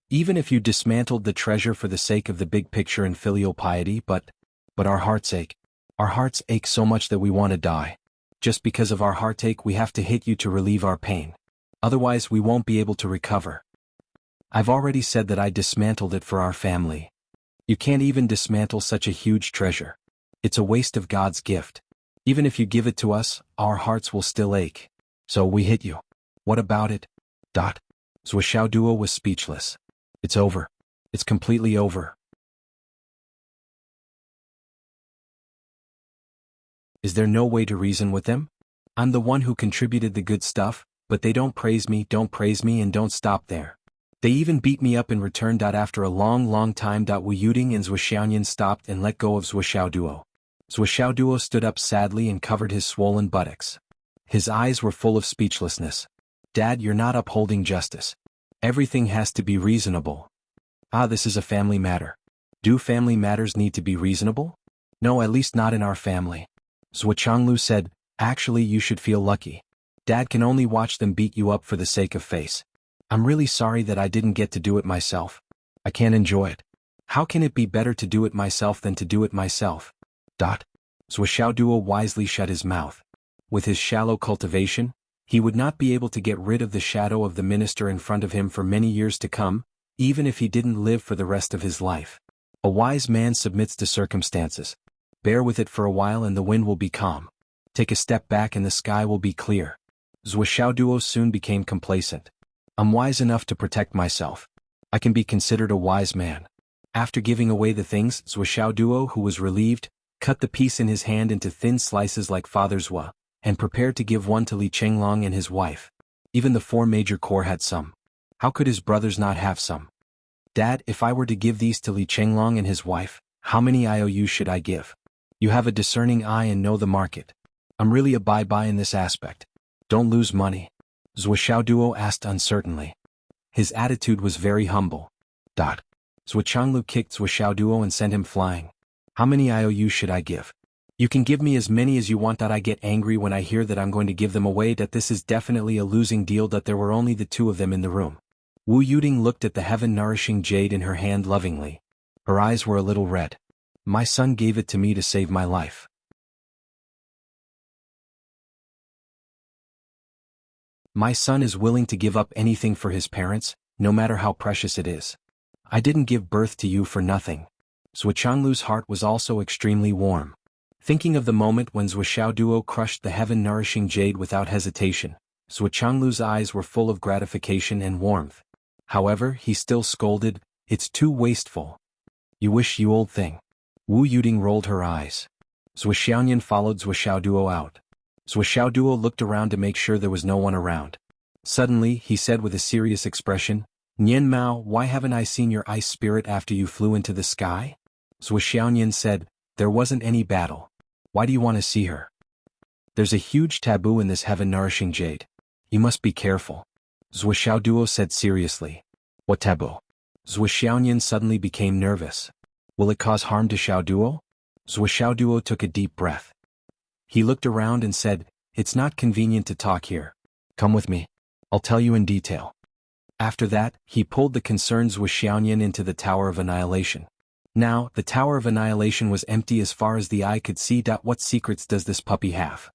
Even if you dismantled the treasure for the sake of the big picture and filial piety, but our hearts ache. Our hearts ache so much that we want to die. Just because of our heartache, we have to hit you to relieve our pain. Otherwise, we won't be able to recover. I've already said that I dismantled it for our family. You can't even dismantle such a huge treasure. It's a waste of God's gift. Even if you give it to us, our hearts will still ache. So we hit you. What about it? Zhou Xiaoduo was speechless. It's over. It's completely over. Is there no way to reason with them? I'm the one who contributed the good stuff, but they don't praise me, and don't stop there. They even beat me up in return. After a long time, Wu Yuding and Zhou Xiaoyan stopped and let go of Zhou Xiaoduo. Zhou Xiaoduo stood up sadly and covered his swollen buttocks. His eyes were full of speechlessness. Dad, you're not upholding justice. Everything has to be reasonable. This is a family matter. Do family matters need to be reasonable? No, at least not in our family. Zhou Changlu said, actually you should feel lucky. Dad can only watch them beat you up for the sake of face. I'm really sorry that I didn't get to do it myself. I can't enjoy it. How can it be better to do it myself than to do it myself? Zhou Xiaoduo wisely shut his mouth. With his shallow cultivation, he would not be able to get rid of the shadow of the minister in front of him for many years to come, even if he didn't live for the rest of his life. A wise man submits to circumstances. Bear with it for a while and the wind will be calm. Take a step back and the sky will be clear. Zhou Xiaoduo soon became complacent. I'm wise enough to protect myself. I can be considered a wise man. After giving away the things, Zhou Xiaoduo, who was relieved, cut the piece in his hand into thin slices like Father Zhou, and prepared to give one to Li Chenglong and his wife. Even the four major corps had some. How could his brothers not have some? Dad, if I were to give these to Li Chenglong and his wife, how many IOUs should I give? You have a discerning eye and know the market. I'm really a buy-buy in this aspect. Don't lose money. Zhou Xiaoduo asked uncertainly. His attitude was very humble. Zhou Changlu kicked Zhou Xiaoduo and sent him flying. How many IOUs should I give? You can give me as many as you want. I get angry when I hear that I'm going to give them away. That this is definitely a losing deal. That there were only the two of them in the room. Wu Yuding looked at the heaven-nourishing jade in her hand lovingly. Her eyes were a little red. My son gave it to me to save my life. My son is willing to give up anything for his parents, no matter how precious it is. I didn't give birth to you for nothing. Zhuo Changlu's heart was also extremely warm. Thinking of the moment when Zhuo Xiaoduo crushed the heaven-nourishing jade without hesitation, Zhuo Changlu's eyes were full of gratification and warmth. However, he still scolded, "It's too wasteful. You wish, you old thing." Wu Yuding rolled her eyes. Zhuo Xiaoyan followed Zhuo Xiaoduo out. Zhuo Xiaoduo looked around to make sure there was no one around. Suddenly, he said with a serious expression, "Nian Mao, why haven't I seen your ice spirit after you flew into the sky?" Zhuo Xiaoyan said, "There wasn't any battle. Why do you want to see her? There's a huge taboo in this heaven-nourishing jade. You must be careful." Zhuo Xiaoduo said seriously. "What taboo?" Zhuo Xiaoyan suddenly became nervous. "Will it cause harm to Xiaoduo?" Zhuo Xiaoduo took a deep breath. He looked around and said, "It's not convenient to talk here. Come with me. I'll tell you in detail." After that, he pulled the concerned Zhuo Xiaoyan into the Tower of Annihilation. Now, the Tower of Annihilation was empty as far as the eye could see. What secrets does this puppy have?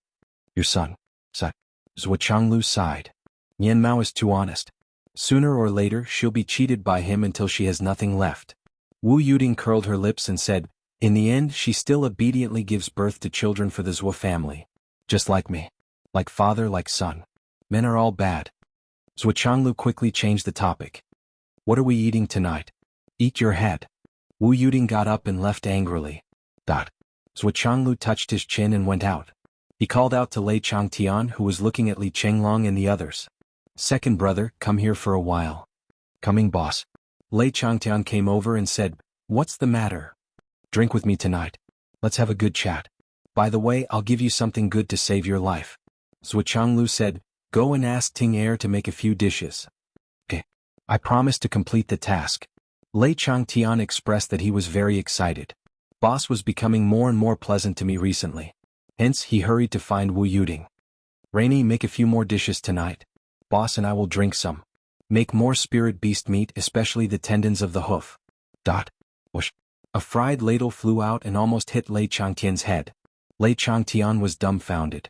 Your son. Zhuo Changlu sighed. Nian Mao is too honest. Sooner or later she'll be cheated by him until she has nothing left. Wu Yuding curled her lips and said, "In the end she still obediently gives birth to children for the Zhuo family. Just like me. Like father, like son. Men are all bad." Zhuo Changlu quickly changed the topic. "What are we eating tonight?" "Eat your head." Wu Yuding got up and left angrily. Zhuo Changlu touched his chin and went out. He called out to Lei Changtian, who was looking at Li Chenglong and the others. "Second brother, come here for a while." "Coming, boss." Lei Changtian came over and said, "What's the matter?" "Drink with me tonight. Let's have a good chat. By the way, I'll give you something good to save your life." Zhuo Changlu said, "Go and ask Ting Er to make a few dishes." "Okay. I promise to complete the task." Lei Changtian expressed that he was very excited. Boss was becoming more and more pleasant to me recently. Hence, he hurried to find Wu Yuding. "Rainy, make a few more dishes tonight. Boss and I will drink some. Make more spirit beast meat, especially the tendons of the hoof." Whoosh. A fried ladle flew out and almost hit Lei Changtian's head. Lei Changtian was dumbfounded.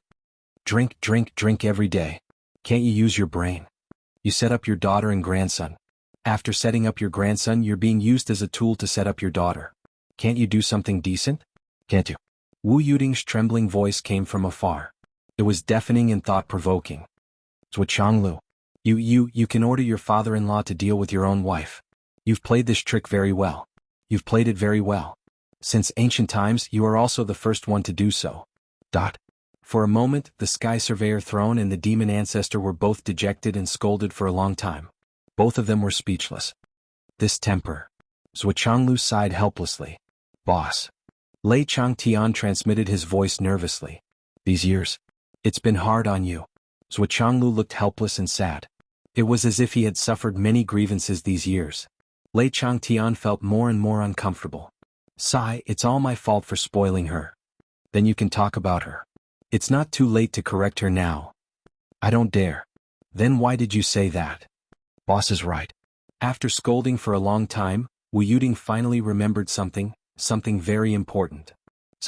Drink, drink, drink every day. Can't you use your brain? You set up your daughter and grandson. After setting up your grandson, you're being used as a tool to set up your daughter. Can't you do something decent? Can't you? Wu Yuding's trembling voice came from afar. It was deafening and thought-provoking. "Zhuo Changlu, you can order your father-in-law to deal with your own wife. You've played this trick very well. You've played it very well. Since ancient times, you are also the first one to do so." For a moment, the Sky Surveyor throne and the demon ancestor were both dejected and scolded for a long time. Both of them were speechless. This temper. Zhuo Changlu sighed helplessly. "Boss." Lei Changtian transmitted his voice nervously. "These years. It's been hard on you." Zhuo Changlu looked helpless and sad. It was as if he had suffered many grievances these years. Lei Changtian felt more and more uncomfortable. "Sigh, it's all my fault for spoiling her." "Then you can talk about her. It's not too late to correct her now." "I don't dare." "Then why did you say that?" "Boss is right." After scolding for a long time, Wu Yuding finally remembered something very important.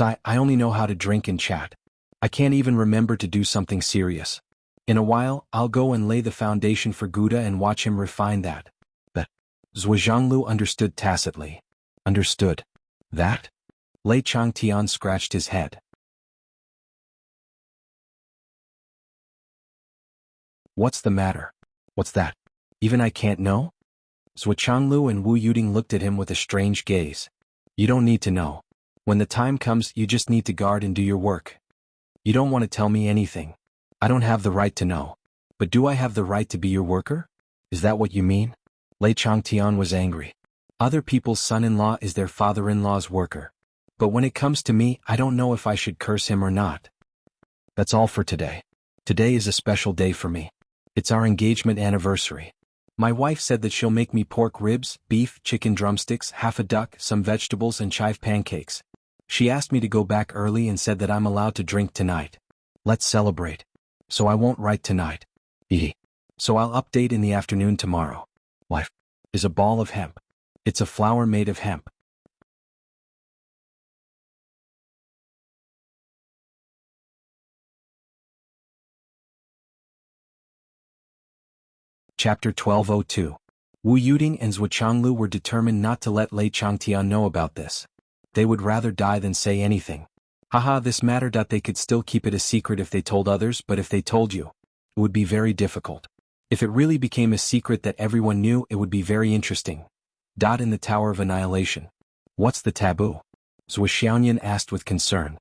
"I only know how to drink and chat. I can't even remember to do something serious. In a while, I'll go and lay the foundation for Gouda and watch him refine that." But Zhuo Zhanglu understood tacitly. "Understood. That?" Lei Changtian scratched his head. "What's the matter? What's that? Even I can't know?" Zhuo Changlu and Wu Yuding looked at him with a strange gaze. "You don't need to know. When the time comes, you just need to guard and do your work. You don't want to tell me anything. I don't have the right to know. But do I have the right to be your worker? Is that what you mean?" Lei Changtian was angry. Other people's son-in-law is their father-in-law's worker. But when it comes to me, I don't know if I should curse him or not. That's all for today. Today is a special day for me. It's our engagement anniversary. My wife said that she'll make me pork ribs, beef, chicken drumsticks, half a duck, some vegetables and chive pancakes. She asked me to go back early and said that I'm allowed to drink tonight. Let's celebrate. So I won't write tonight. So I'll update in the afternoon tomorrow. Life is a ball of hemp. It's a flower made of hemp. Chapter 1202. Wu Yuding and Zhuo Changlu were determined not to let Lei Changtian know about this. They would rather die than say anything. Haha, this mattered. They could still keep it a secret if they told others, but if they told you, it would be very difficult. If it really became a secret that everyone knew, it would be very interesting. In the Tower of Annihilation. What's the taboo? Zhuo Xiaoyan asked with concern.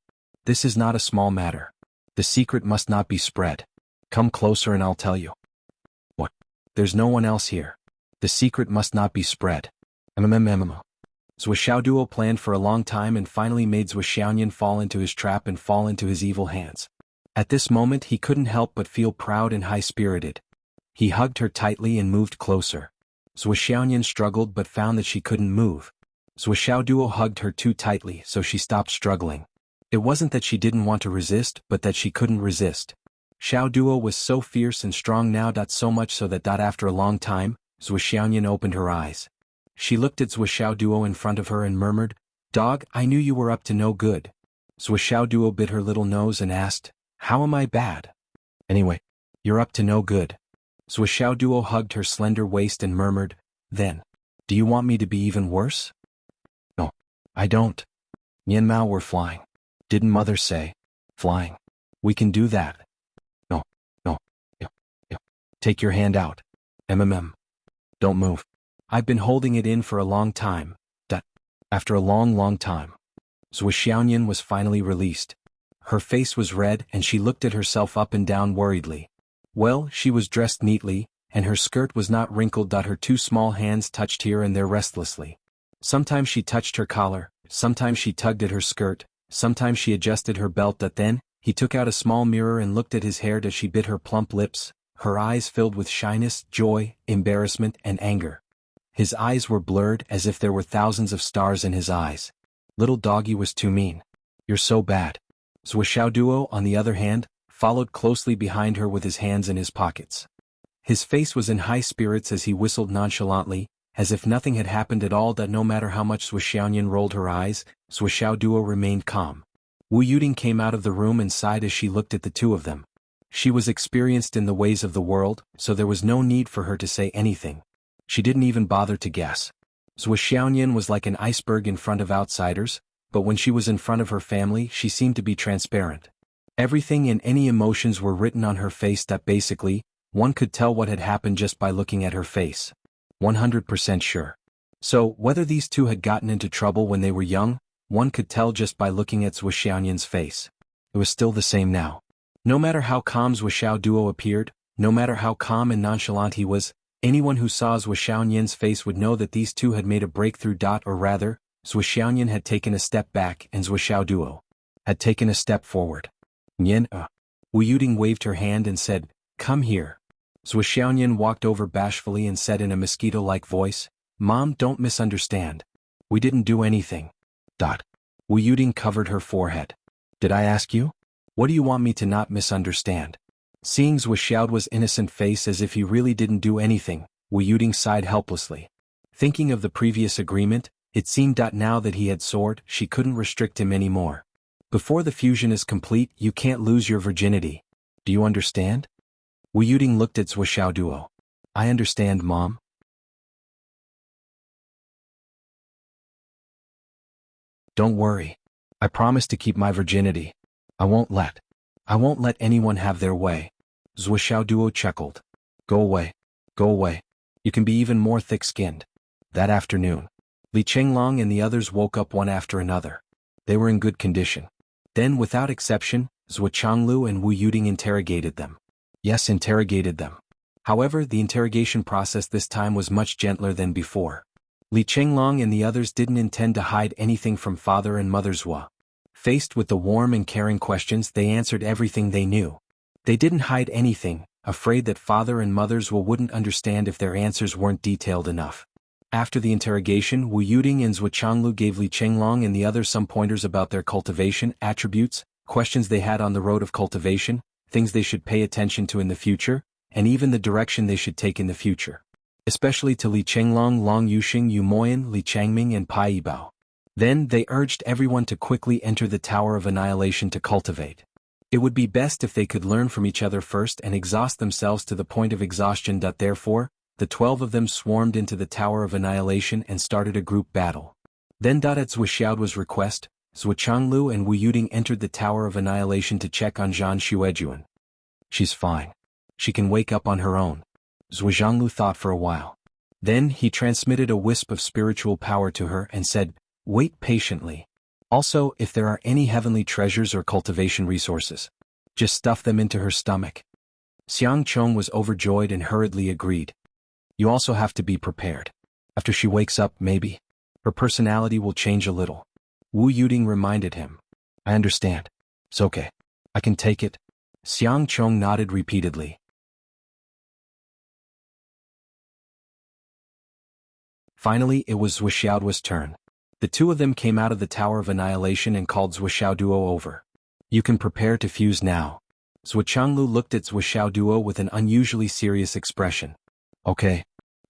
This is not a small matter. The secret must not be spread. Come closer and I'll tell you. What? There's no one else here. The secret must not be spread. Zhuo Xiaoduo planned for a long time and finally made Zhuo Xiaoyan fall into his trap and fall into his evil hands. At this moment he couldn't help but feel proud and high-spirited. He hugged her tightly and moved closer. Zhuo Xiaoyan struggled but found that she couldn't move. Zhuo Xiaoduo hugged her too tightly, so she stopped struggling. It wasn't that she didn't want to resist, but that she couldn't resist. Xiaoduo was so fierce and strong now, so much so that after a long time, Zhuo Xiaoyan opened her eyes. She looked at Zhuo Xiaoduo in front of her and murmured, "Dog, I knew you were up to no good." Zhuo Xiaoduo bit her little nose and asked, "How am I bad?" "Anyway, you're up to no good." Zhuo Xiaoduo hugged her slender waist and murmured, "Then, do you want me to be even worse?" "No, I don't. Mianmao, we're flying. Didn't Mother say? Flying. We can do that." "No, no. Take your hand out. Don't move. I've been holding it in for a long time." After a long time, Zhuo Xiaoyan was finally released. Her face was red and she looked at herself up and down worriedly. Well, she was dressed neatly, and her skirt was not wrinkled. Her two small hands touched here and there restlessly. Sometimes she touched her collar, sometimes she tugged at her skirt, sometimes she adjusted her belt. Then, he took out a small mirror and looked at his hair as she bit her plump lips, her eyes filled with shyness, joy, embarrassment, and anger. His eyes were blurred as if there were thousands of stars in his eyes. Little doggy was too mean. You're so bad. Zhuo Xiaoduo, on the other hand, followed closely behind her with his hands in his pockets. His face was in high spirits as he whistled nonchalantly, as if nothing had happened at all. No matter how much Zhuo Xiaoyan rolled her eyes, Zhuo Xiaoduo remained calm. Wu Yuding came out of the room and sighed as she looked at the two of them. She was experienced in the ways of the world, so there was no need for her to say anything. She didn't even bother to guess. Zhuo Xiaoyan was like an iceberg in front of outsiders, but when she was in front of her family she seemed to be transparent. Everything and any emotions were written on her face. Basically, one could tell what had happened just by looking at her face. 100% sure. So, whether these two had gotten into trouble when they were young, one could tell just by looking at Zhuo Xiaoyan's face. It was still the same now. No matter how calm Zhuo Xiaoduo appeared, no matter how calm and nonchalant he was, anyone who saw Zhuo Xiaoyan's face would know that these two had made a breakthrough. Or rather, Zhuo Xiaoyan had taken a step back and Zhuo Xiaoduo had taken a step forward. "Nian, Wu Yuding waved her hand and said, "Come here." Zhuo Xiaoyan walked over bashfully and said in a mosquito-like voice, "Mom, don't misunderstand. We didn't do anything." Wu Yuding covered her forehead. "Did I ask you? What do you want me to not misunderstand?" Seeing Zhuo Xiaoduo's innocent face as if he really didn't do anything, Wu Yuding sighed helplessly. Thinking of the previous agreement, it seemed now that he had soared, she couldn't restrict him anymore. Before the fusion is complete, you can't lose your virginity. Do you understand? Wu Yuding looked at Zhuo Xiaoduo. "I understand, Mom." "Don't worry. I promise to keep my virginity. I won't let anyone have their way." Zhuo Xiaoduo chuckled. Go away. You can be even more thick-skinned." That afternoon, Li Chenglong and the others woke up one after another. They were in good condition. Then, without exception, Zhuo Changlu and Wu Yuding interrogated them. Yes, interrogated them. However, the interrogation process this time was much gentler than before. Li Chenglong and the others didn't intend to hide anything from father and mother Zhuo. Faced with the warm and caring questions, they answered everything they knew. They didn't hide anything, afraid that father and mother Zhuo wouldn't understand if their answers weren't detailed enough. After the interrogation, Wu Yuding and Zhuo Changlu gave Li Chenglong and the others some pointers about their cultivation attributes, questions they had on the road of cultivation, things they should pay attention to in the future, and even the direction they should take in the future. Especially to Li Chenglong, Long Yuxing, Yu Moyan, Li Changming and Pai Yibao. Then they urged everyone to quickly enter the Tower of Annihilation to cultivate. It would be best if they could learn from each other first and exhaust themselves to the point of exhaustion. Therefore, the 12 of them swarmed into the Tower of Annihilation and started a group battle. Then at Zhuo Xiaoduo's request, Zhuo Changlu and Wu Yuding entered the Tower of Annihilation to check on Zhan Xuejuan. She's fine. She can wake up on her own. Zhuo Zhanglu thought for a while. Then he transmitted a wisp of spiritual power to her and said, "Wait patiently. Also, if there are any heavenly treasures or cultivation resources, just stuff them into her stomach." Xiang Chong was overjoyed and hurriedly agreed. "You also have to be prepared. After she wakes up, maybe her personality will change a little." Wu Yuding reminded him. "I understand. It's okay. I can take it." Xiang Chong nodded repeatedly. Finally, it was Zhuo Xiaoduo's turn. The two of them came out of the Tower of Annihilation and called Zhuo Xiaoduo over. "You can prepare to fuse now." Zhuo Changlu looked at Zhuo Xiaoduo with an unusually serious expression. "Okay."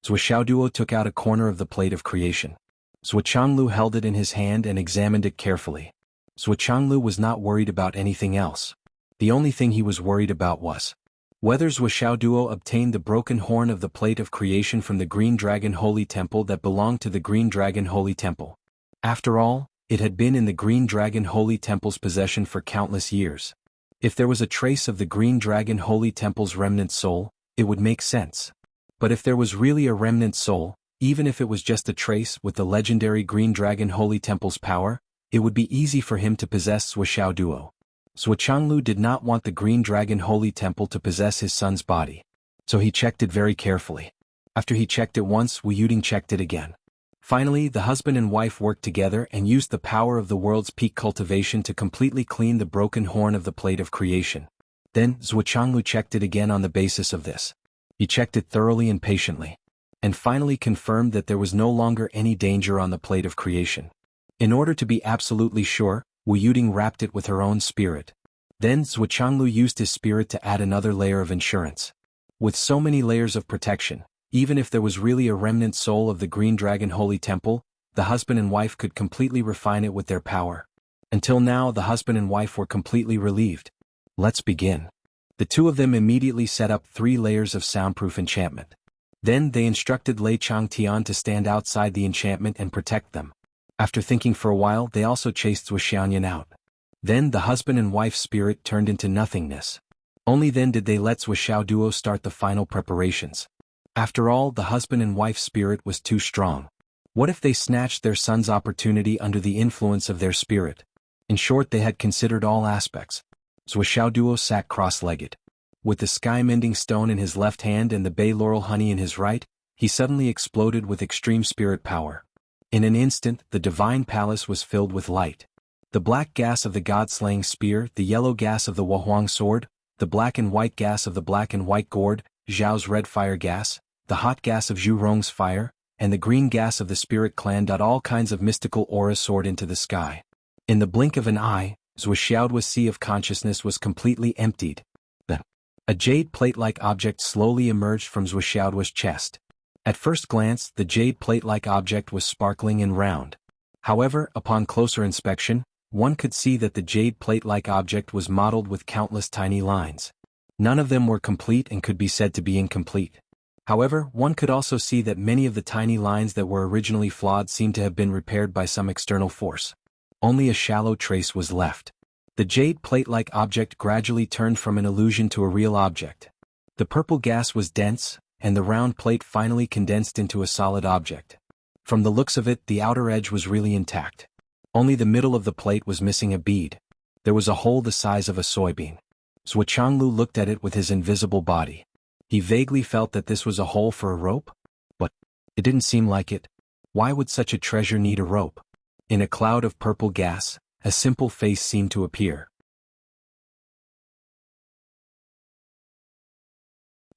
Zhuo Xiaoduo took out a corner of the plate of creation. Zhuo Changlu held it in his hand and examined it carefully. Zhuo Changlu was not worried about anything else. The only thing he was worried about was whether Zhuo Xiaoduo obtained the broken horn of the plate of creation from the Green Dragon Holy Temple that belonged to the Green Dragon Holy Temple. After all, it had been in the Green Dragon Holy Temple's possession for countless years. If there was a trace of the Green Dragon Holy Temple's remnant soul, it would make sense. But if there was really a remnant soul, even if it was just a trace with the legendary Green Dragon Holy Temple's power, it would be easy for him to possess Zhuo Xiaoduo. Zhuo Changlu did not want the Green Dragon Holy Temple to possess his son's body. So he checked it very carefully. After he checked it once, Wu Yuding checked it again. Finally, the husband and wife worked together and used the power of the world's peak cultivation to completely clean the broken horn of the plate of creation. Then, Zhuo Changlu checked it again on the basis of this. He checked it thoroughly and patiently, and finally confirmed that there was no longer any danger on the plate of creation. In order to be absolutely sure, Wu Yuding wrapped it with her own spirit. Then Zhuo Changlu used his spirit to add another layer of insurance. With so many layers of protection, even if there was really a remnant soul of the Green Dragon Holy Temple, the husband and wife could completely refine it with their power. Until now, the husband and wife were completely relieved. "Let's begin." The two of them immediately set up 3 layers of soundproof enchantment. Then they instructed Lei Changtian to stand outside the enchantment and protect them. After thinking for a while, they also chased Zhuo Xiaoyan out. Then the husband and wife spirit turned into nothingness. Only then did they let Zhuo Xiaoduo start the final preparations. After all, the husband and wife spirit was too strong. What if they snatched their son's opportunity under the influence of their spirit? In short, they had considered all aspects. Zhuo Xiaoduo sat cross-legged. With the sky-mending stone in his left hand and the bay laurel honey in his right, he suddenly exploded with extreme spirit power. In an instant, the divine palace was filled with light. The black gas of the god-slaying spear, the yellow gas of the Wuhuang sword, the black and white gas of the black and white gourd, Zhao's red fire gas, the hot gas of Zhu Rong's fire, and the green gas of the spirit clan. All kinds of mystical auras soared into the sky. In the blink of an eye, Zhuo Xiaoduo's sea of consciousness was completely emptied. A jade plate-like object slowly emerged from Zhuo Xiaoduo's chest. At first glance, the jade plate-like object was sparkling and round. However, upon closer inspection, one could see that the jade plate-like object was modeled with countless tiny lines. None of them were complete and could be said to be incomplete. However, one could also see that many of the tiny lines that were originally flawed seemed to have been repaired by some external force. Only a shallow trace was left. The jade plate-like object gradually turned from an illusion to a real object. The purple gas was dense, and the round plate finally condensed into a solid object. From the looks of it, the outer edge was really intact. Only the middle of the plate was missing a bead. There was a hole the size of a soybean. Zhuo Changlu looked at it with his invisible body. He vaguely felt that this was a hole for a rope? But it didn't seem like it. Why would such a treasure need a rope? In a cloud of purple gas, a simple face seemed to appear.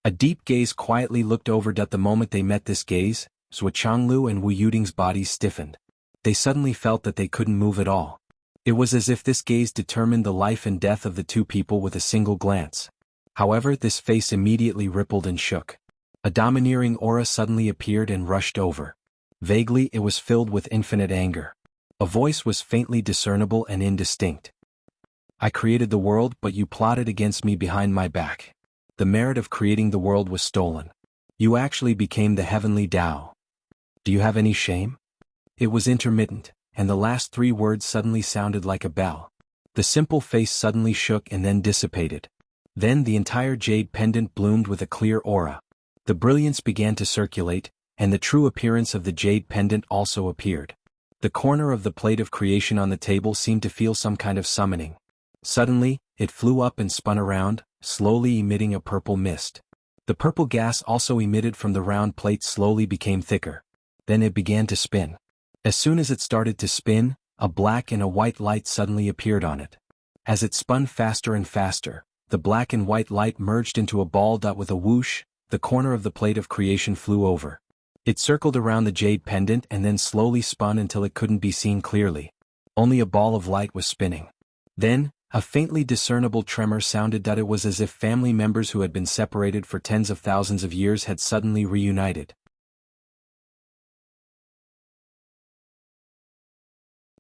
A deep gaze quietly looked over. The moment they met this gaze, Jianghu and Wu Yuding's bodies stiffened. They suddenly felt that they couldn't move at all. It was as if this gaze determined the life and death of the two people with a single glance. However, this face immediately rippled and shook. A domineering aura suddenly appeared and rushed over. Vaguely, it was filled with infinite anger. A voice was faintly discernible and indistinct. I created the world, but you plotted against me behind my back. The merit of creating the world was stolen. You actually became the heavenly Tao. Do you have any shame? It was intermittent, and the last 3 words suddenly sounded like a bell. The simple face suddenly shook and then dissipated. Then the entire jade pendant bloomed with a clear aura. The brilliance began to circulate, and the true appearance of the jade pendant also appeared. The corner of the plate of creation on the table seemed to feel some kind of summoning. Suddenly, it flew up and spun around, slowly emitting a purple mist. The purple gas also emitted from the round plate slowly became thicker. Then it began to spin. As soon as it started to spin, a black and a white light suddenly appeared on it. As it spun faster and faster, the black and white light merged into a ball. With a whoosh, the corner of the plate of creation flew over. It circled around the jade pendant and then slowly spun until it couldn't be seen clearly. Only a ball of light was spinning. Then, a faintly discernible tremor sounded. It was as if family members who had been separated for tens of thousands of years had suddenly reunited.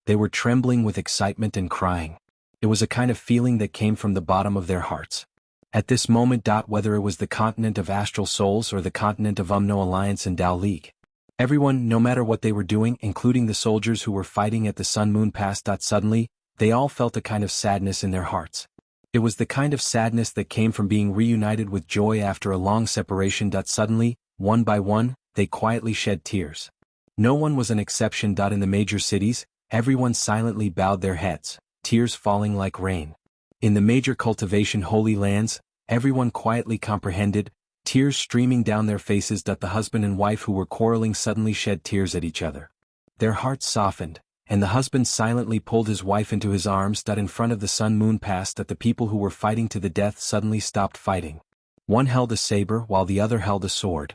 They were trembling with excitement and crying. It was a kind of feeling that came from the bottom of their hearts. At this moment, whether it was the continent of astral souls or the continent of Umno Alliance and Tao League, everyone, no matter what they were doing, including the soldiers who were fighting at the Sun Moon Pass, suddenly, they all felt a kind of sadness in their hearts. It was the kind of sadness that came from being reunited with joy after a long separation. Suddenly, one by one, they quietly shed tears. No one was an exception. In the major cities, everyone silently bowed their heads, tears falling like rain. In the major cultivation holy lands, everyone quietly comprehended, tears streaming down their faces. The husband and wife who were quarreling suddenly shed tears at each other. Their hearts softened, and the husband silently pulled his wife into his arms. In front of the Sun Moon Pass, the people who were fighting to the death suddenly stopped fighting. One held a saber while the other held a sword.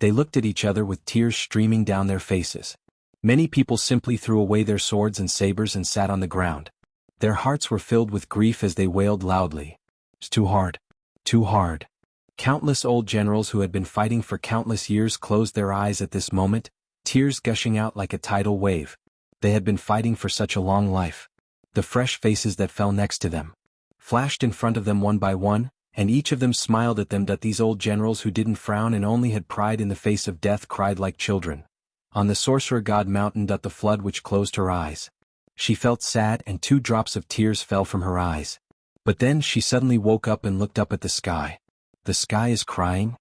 They looked at each other with tears streaming down their faces. Many people simply threw away their swords and sabers and sat on the ground. Their hearts were filled with grief as they wailed loudly. It's too hard. Too hard. Countless old generals who had been fighting for countless years closed their eyes at this moment, tears gushing out like a tidal wave. They had been fighting for such a long life. The fresh faces that fell next to them flashed in front of them one by one, and each of them smiled at them. These old generals who didn't frown and only had pride in the face of death cried like children. On the Sorcerer God Mountain, the flood which closed her eyes. She felt sad and 2 drops of tears fell from her eyes. But then she suddenly woke up and looked up at the sky. The sky is crying?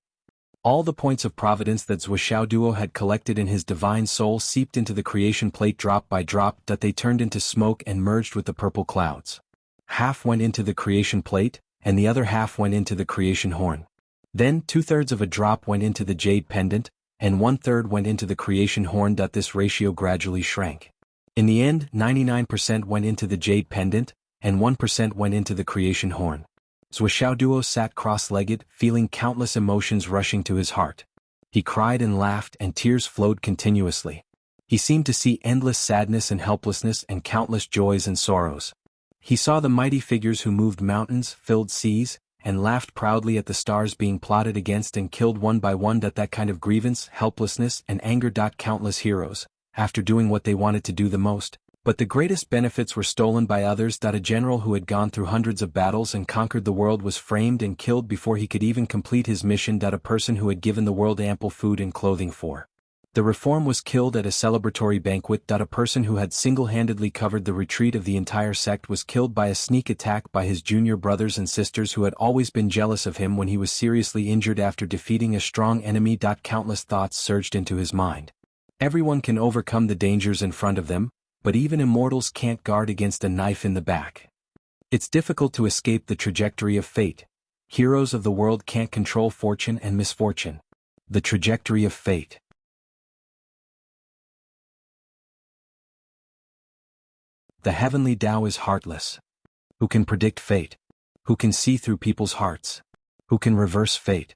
All the points of providence that Zhuo had collected in his divine soul seeped into the creation plate drop by drop. They turned into smoke and merged with the purple clouds. Half went into the creation plate, and the other half went into the creation horn. Then 2/3 of a drop went into the jade pendant, and 1/3 went into the creation horn. This ratio gradually shrank. In the end, 99% went into the jade pendant, and 1% went into the creation horn. Zhuo sat cross-legged, feeling countless emotions rushing to his heart. He cried and laughed, and tears flowed continuously. He seemed to see endless sadness and helplessness and countless joys and sorrows. He saw the mighty figures who moved mountains, filled seas, and laughed proudly at the stars being plotted against and killed one by one. That kind of grievance, helplessness, and anger. Countless heroes, after doing what they wanted to do the most, but the greatest benefits, were stolen by others. A general who had gone through hundreds of battles and conquered the world was framed and killed before he could even complete his mission. A person who had given the world ample food and clothing for the reform was killed at a celebratory banquet. A person who had single-handedly covered the retreat of the entire sect was killed by a sneak attack by his junior brothers and sisters who had always been jealous of him when he was seriously injured after defeating a strong enemy. Countless thoughts surged into his mind. Everyone can overcome the dangers in front of them, but even immortals can't guard against a knife in the back. It's difficult to escape the trajectory of fate. Heroes of the world can't control fortune and misfortune. The trajectory of fate. The heavenly Tao is heartless. Who can predict fate? Who can see through people's hearts? Who can reverse fate?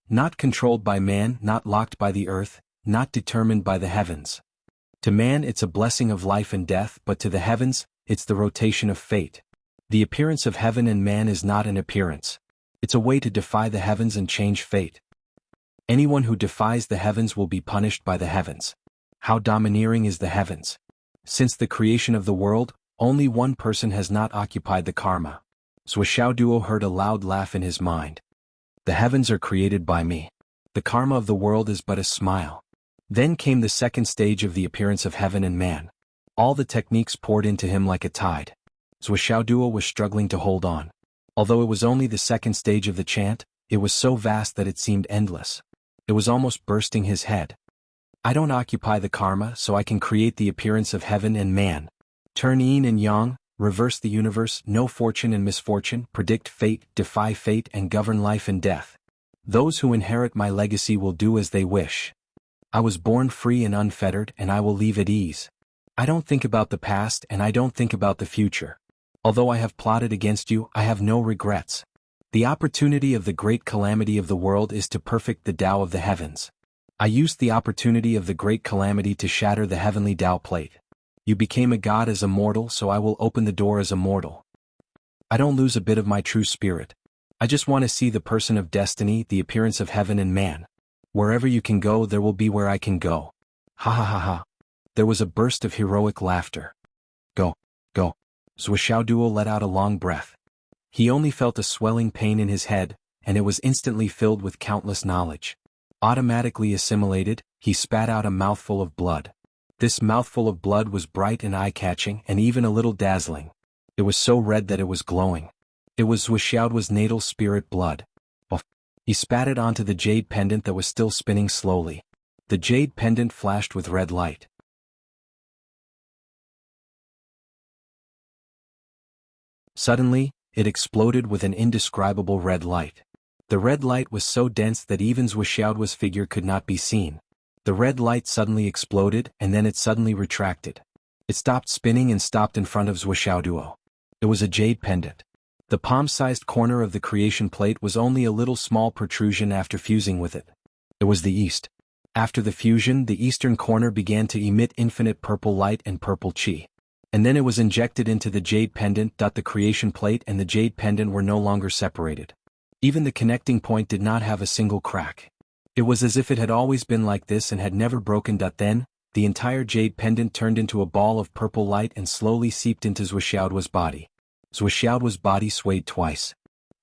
Not controlled by man, not locked by the earth, not determined by the heavens. To man it's a blessing of life and death, but to the heavens, it's the rotation of fate. The appearance of heaven and man is not an appearance. It's a way to defy the heavens and change fate. Anyone who defies the heavens will be punished by the heavens. How domineering is the heavens? Since the creation of the world, only one person has not occupied the karma. Duo heard a loud laugh in his mind. The heavens are created by me. The karma of the world is but a smile. Then came the second stage of the appearance of heaven and man. All the techniques poured into him like a tide. Duo was struggling to hold on. Although it was only the second stage of the chant, it was so vast that it seemed endless. It was almost bursting his head. I don't occupy the karma, so I can create the appearance of heaven and man. Turn yin and yang, reverse the universe, know fortune and misfortune, predict fate, defy fate, and govern life and death. Those who inherit my legacy will do as they wish. I was born free and unfettered, and I will leave at ease. I don't think about the past, and I don't think about the future. Although I have plotted against you, I have no regrets. The opportunity of the great calamity of the world is to perfect the Tao of the heavens. I used the opportunity of the great calamity to shatter the heavenly Tao plate. You became a god as a mortal, so I will open the door as a mortal. I don't lose a bit of my true spirit. I just want to see the person of destiny, the appearance of heaven and man. Wherever you can go, there will be where I can go. Ha ha ha ha. There was a burst of heroic laughter. Go, go. Duo let out a long breath. He only felt a swelling pain in his head, and it was instantly filled with countless knowledge. Automatically assimilated, he spat out a mouthful of blood. This mouthful of blood was bright and eye-catching and even a little dazzling. It was so red that it was glowing. It was Wuxiao's natal spirit blood. He spat it onto the jade pendant that was still spinning slowly. The jade pendant flashed with red light. Suddenly, it exploded with an indescribable red light. The red light was so dense that even Wuxiao's figure could not be seen. The red light suddenly exploded, and then it suddenly retracted. It stopped spinning and stopped in front of Duo. It was a jade pendant. The palm-sized corner of the creation plate was only a little small protrusion after fusing with it. It was the east. After the fusion, the eastern corner began to emit infinite purple light and purple chi. And then it was injected into the jade pendant. The creation plate and the jade pendant were no longer separated. Even the connecting point did not have a single crack. It was as if it had always been like this and had never broken. Then, the entire jade pendant turned into a ball of purple light and slowly seeped into Wuxiao's body. Wuxiao's body swayed twice.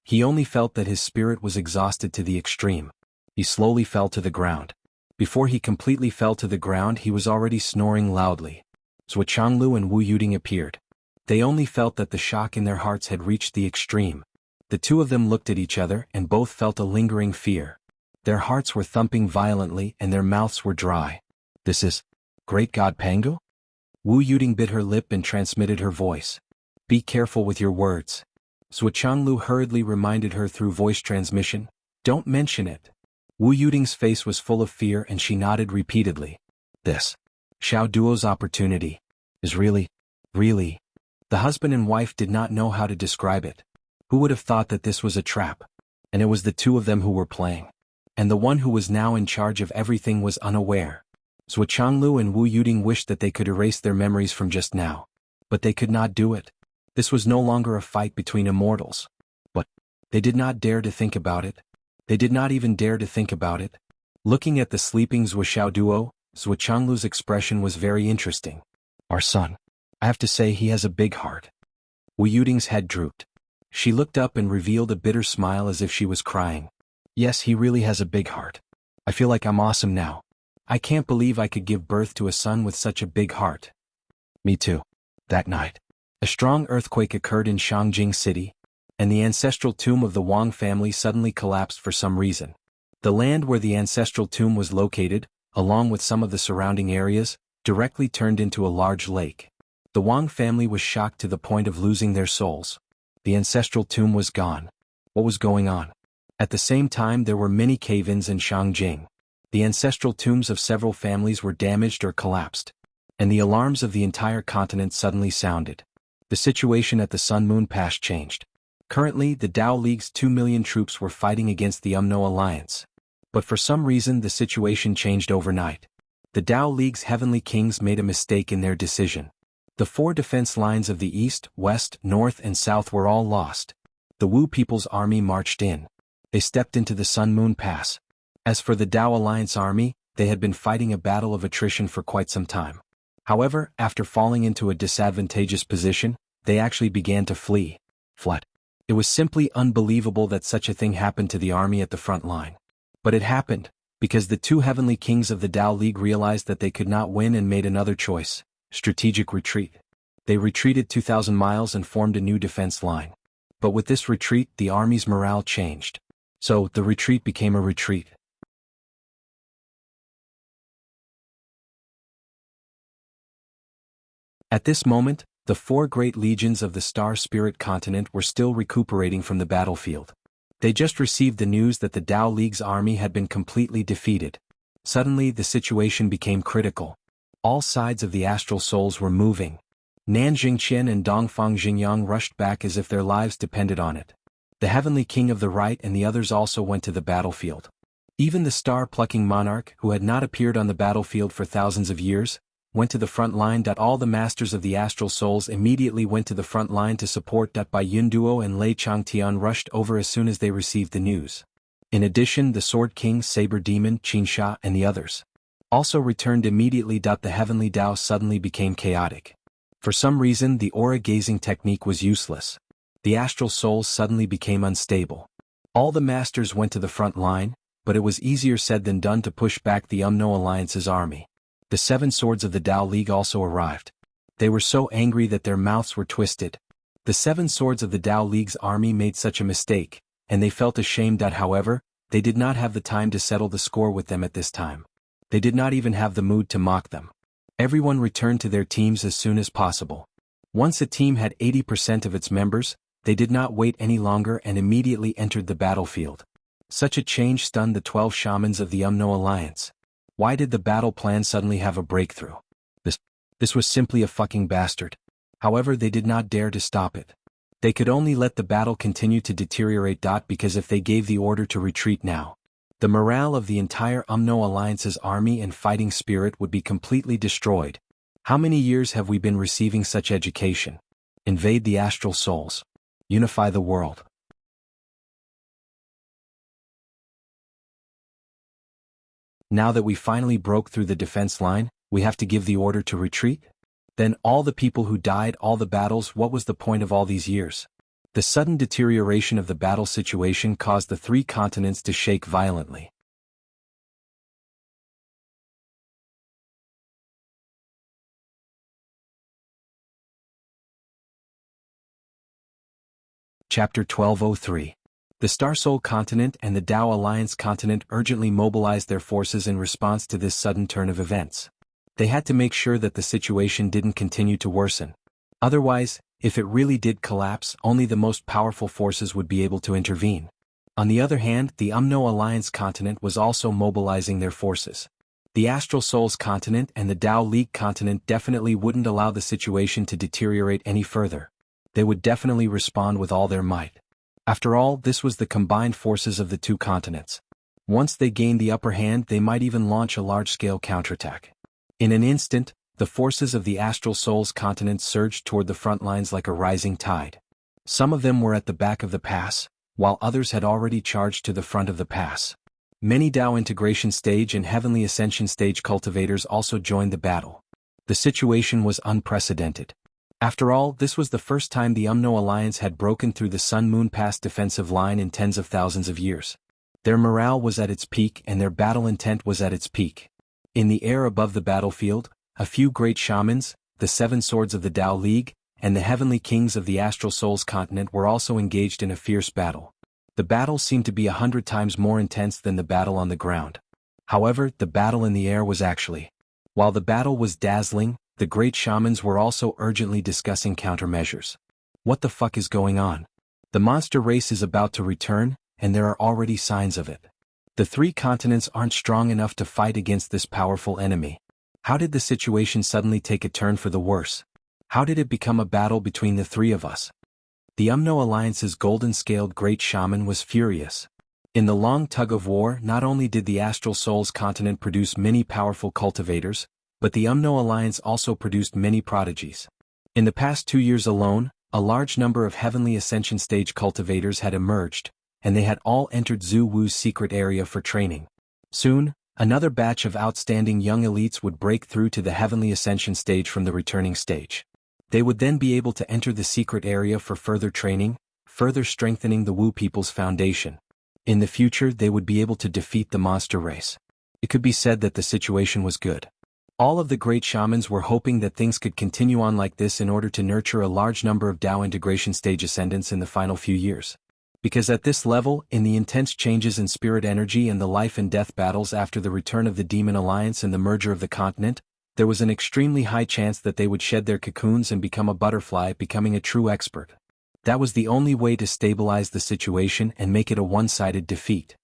He only felt that his spirit was exhausted to the extreme. He slowly fell to the ground. Before he completely fell to the ground, he was already snoring loudly. Jianghu and Wu Yuding appeared. They only felt that the shock in their hearts had reached the extreme. The two of them looked at each other and both felt a lingering fear. Their hearts were thumping violently and their mouths were dry. This is Great God Pango? Wu Yuding bit her lip and transmitted her voice. Be careful with your words. Jianghu hurriedly reminded her through voice transmission. Don't mention it. Wu Yuding's face was full of fear and she nodded repeatedly. This Duo's opportunity is really. The husband and wife did not know how to describe it. Who would have thought that this was a trap? And it was the two of them who were playing. And the one who was now in charge of everything was unaware. Jianghu and Wu Yuding wished that they could erase their memories from just now. But they could not do it. This was no longer a fight between immortals. But they did not dare to think about it. They did not even dare to think about it. Looking at the sleeping Duo, Jianghu's expression was very interesting. Our son. I have to say he has a big heart. Wu Yuding's head drooped. She looked up and revealed a bitter smile as if she was crying. Yes, he really has a big heart. I feel like I'm awesome now. I can't believe I could give birth to a son with such a big heart. Me too. That night, a strong earthquake occurred in Shangjing City, and the ancestral tomb of the Wang family suddenly collapsed for some reason. The land where the ancestral tomb was located, along with some of the surrounding areas, directly turned into a large lake. The Wang family was shocked to the point of losing their souls. The ancestral tomb was gone. What was going on? At the same time, there were many cave-ins in Shangjing. The ancestral tombs of several families were damaged or collapsed. And the alarms of the entire continent suddenly sounded. The situation at the Sun Moon Pass changed. Currently, the Tao League's 2 million troops were fighting against the UMNO alliance. But for some reason the situation changed overnight. The Tao League's heavenly kings made a mistake in their decision. The 4 defense lines of the east, west, north and south were all lost. The Wu people's army marched in. They stepped into the Sun Moon Pass. As for the Tao Alliance army, they had been fighting a battle of attrition for quite some time. However, after falling into a disadvantageous position, they actually began to flee. It was simply unbelievable that such a thing happened to the army at the front line. But it happened, because the 2 heavenly kings of the Tao League realized that they could not win and made another choice: strategic retreat. They retreated 2,000 miles and formed a new defense line. But with this retreat the army's morale changed. So, the retreat became a retreat. At this moment, the 4 great legions of the Star Spirit continent were still recuperating from the battlefield. They just received the news that the Tao League's army had been completely defeated. Suddenly the situation became critical. All sides of the astral souls were moving. Nan Jingqian and Dongfang Xingyang rushed back as if their lives depended on it. The heavenly king of the right and the others also went to the battlefield. Even the star-plucking monarch, who had not appeared on the battlefield for thousands of years, went to the front line. All the masters of the astral souls immediately went to the front line to support. Bai Yunduo and Lei Changtian rushed over as soon as they received the news. In addition, the Sword King, Saber Demon, Qinsha and the others also returned immediately. The heavenly Tao suddenly became chaotic. For some reason the aura-gazing technique was useless. The astral souls suddenly became unstable. All the masters went to the front line, but it was easier said than done to push back the Umno Alliance's army. The 7 swords of the Tao League also arrived. They were so angry that their mouths were twisted. The 7 swords of the Tao League's army made such a mistake, and they felt ashamed. However, they did not have the time to settle the score with them at this time. They did not even have the mood to mock them. Everyone returned to their teams as soon as possible. Once a team had 80% of its members, they did not wait any longer and immediately entered the battlefield. Such a change stunned the 12 shamans of the Umno Alliance. Why did the battle plan suddenly have a breakthrough? This was simply a fucking bastard. However, they did not dare to stop it. They could only let the battle continue to deteriorate. Because if they gave the order to retreat now, the morale of the entire Umno Alliance's army and fighting spirit would be completely destroyed. How many years have we been receiving such education? Invade the astral souls. Unify the world. Now that we finally broke through the defense line, we have to give the order to retreat? Then all the people who died, all the battles, what was the point of all these years? The sudden deterioration of the battle situation caused the 3 continents to shake violently. Chapter 1203. The Star Soul continent and the Tao Alliance continent urgently mobilized their forces in response to this sudden turn of events. They had to make sure that the situation didn't continue to worsen. Otherwise, if it really did collapse, only the most powerful forces would be able to intervene. On the other hand, the Umno Alliance continent was also mobilizing their forces. The Astral Souls continent and the Tao League continent definitely wouldn't allow the situation to deteriorate any further. They would definitely respond with all their might. After all, this was the combined forces of the 2 continents. Once they gained the upper hand, they might even launch a large-scale counterattack. In an instant, the forces of the Astral Souls continent surged toward the front lines like a rising tide. Some of them were at the back of the pass, while others had already charged to the front of the pass. Many Tao Integration Stage and Heavenly Ascension Stage cultivators also joined the battle. The situation was unprecedented. After all, this was the first time the Umno Alliance had broken through the Sun Moon Pass defensive line in tens of thousands of years. Their morale was at its peak and their battle intent was at its peak. In the air above the battlefield, a few great shamans, the 7 swords of the Tao League, and the heavenly kings of the Astral Souls continent were also engaged in a fierce battle. The battle seemed to be 100 times more intense than the battle on the ground. However, the battle in the air was actually. While the battle was dazzling, the great shamans were also urgently discussing countermeasures. What the fuck is going on? The monster race is about to return, and there are already signs of it. The 3 continents aren't strong enough to fight against this powerful enemy. How did the situation suddenly take a turn for the worse? How did it become a battle between the 3 of us? The Umno Alliance's golden-scaled great shaman was furious. In the long tug-of-war, not only did the Astral Souls continent produce many powerful cultivators, but the Umno Alliance also produced many prodigies. In the past 2 years alone, a large number of Heavenly Ascension stage cultivators had emerged, and they had all entered Zhu Wu's secret area for training. Soon, another batch of outstanding young elites would break through to the Heavenly Ascension stage from the returning stage. They would then be able to enter the secret area for further training, further strengthening the Wu people's foundation. In the future, they would be able to defeat the monster race. It could be said that the situation was good. All of the great shamans were hoping that things could continue on like this in order to nurture a large number of Dao integration stage ascendants in the final few years. Because at this level, in the intense changes in spirit energy and the life and death battles after the return of the Demon Alliance and the merger of the continent, there was an extremely high chance that they would shed their cocoons and become a butterfly, becoming a true expert. That was the only way to stabilize the situation and make it a one-sided defeat.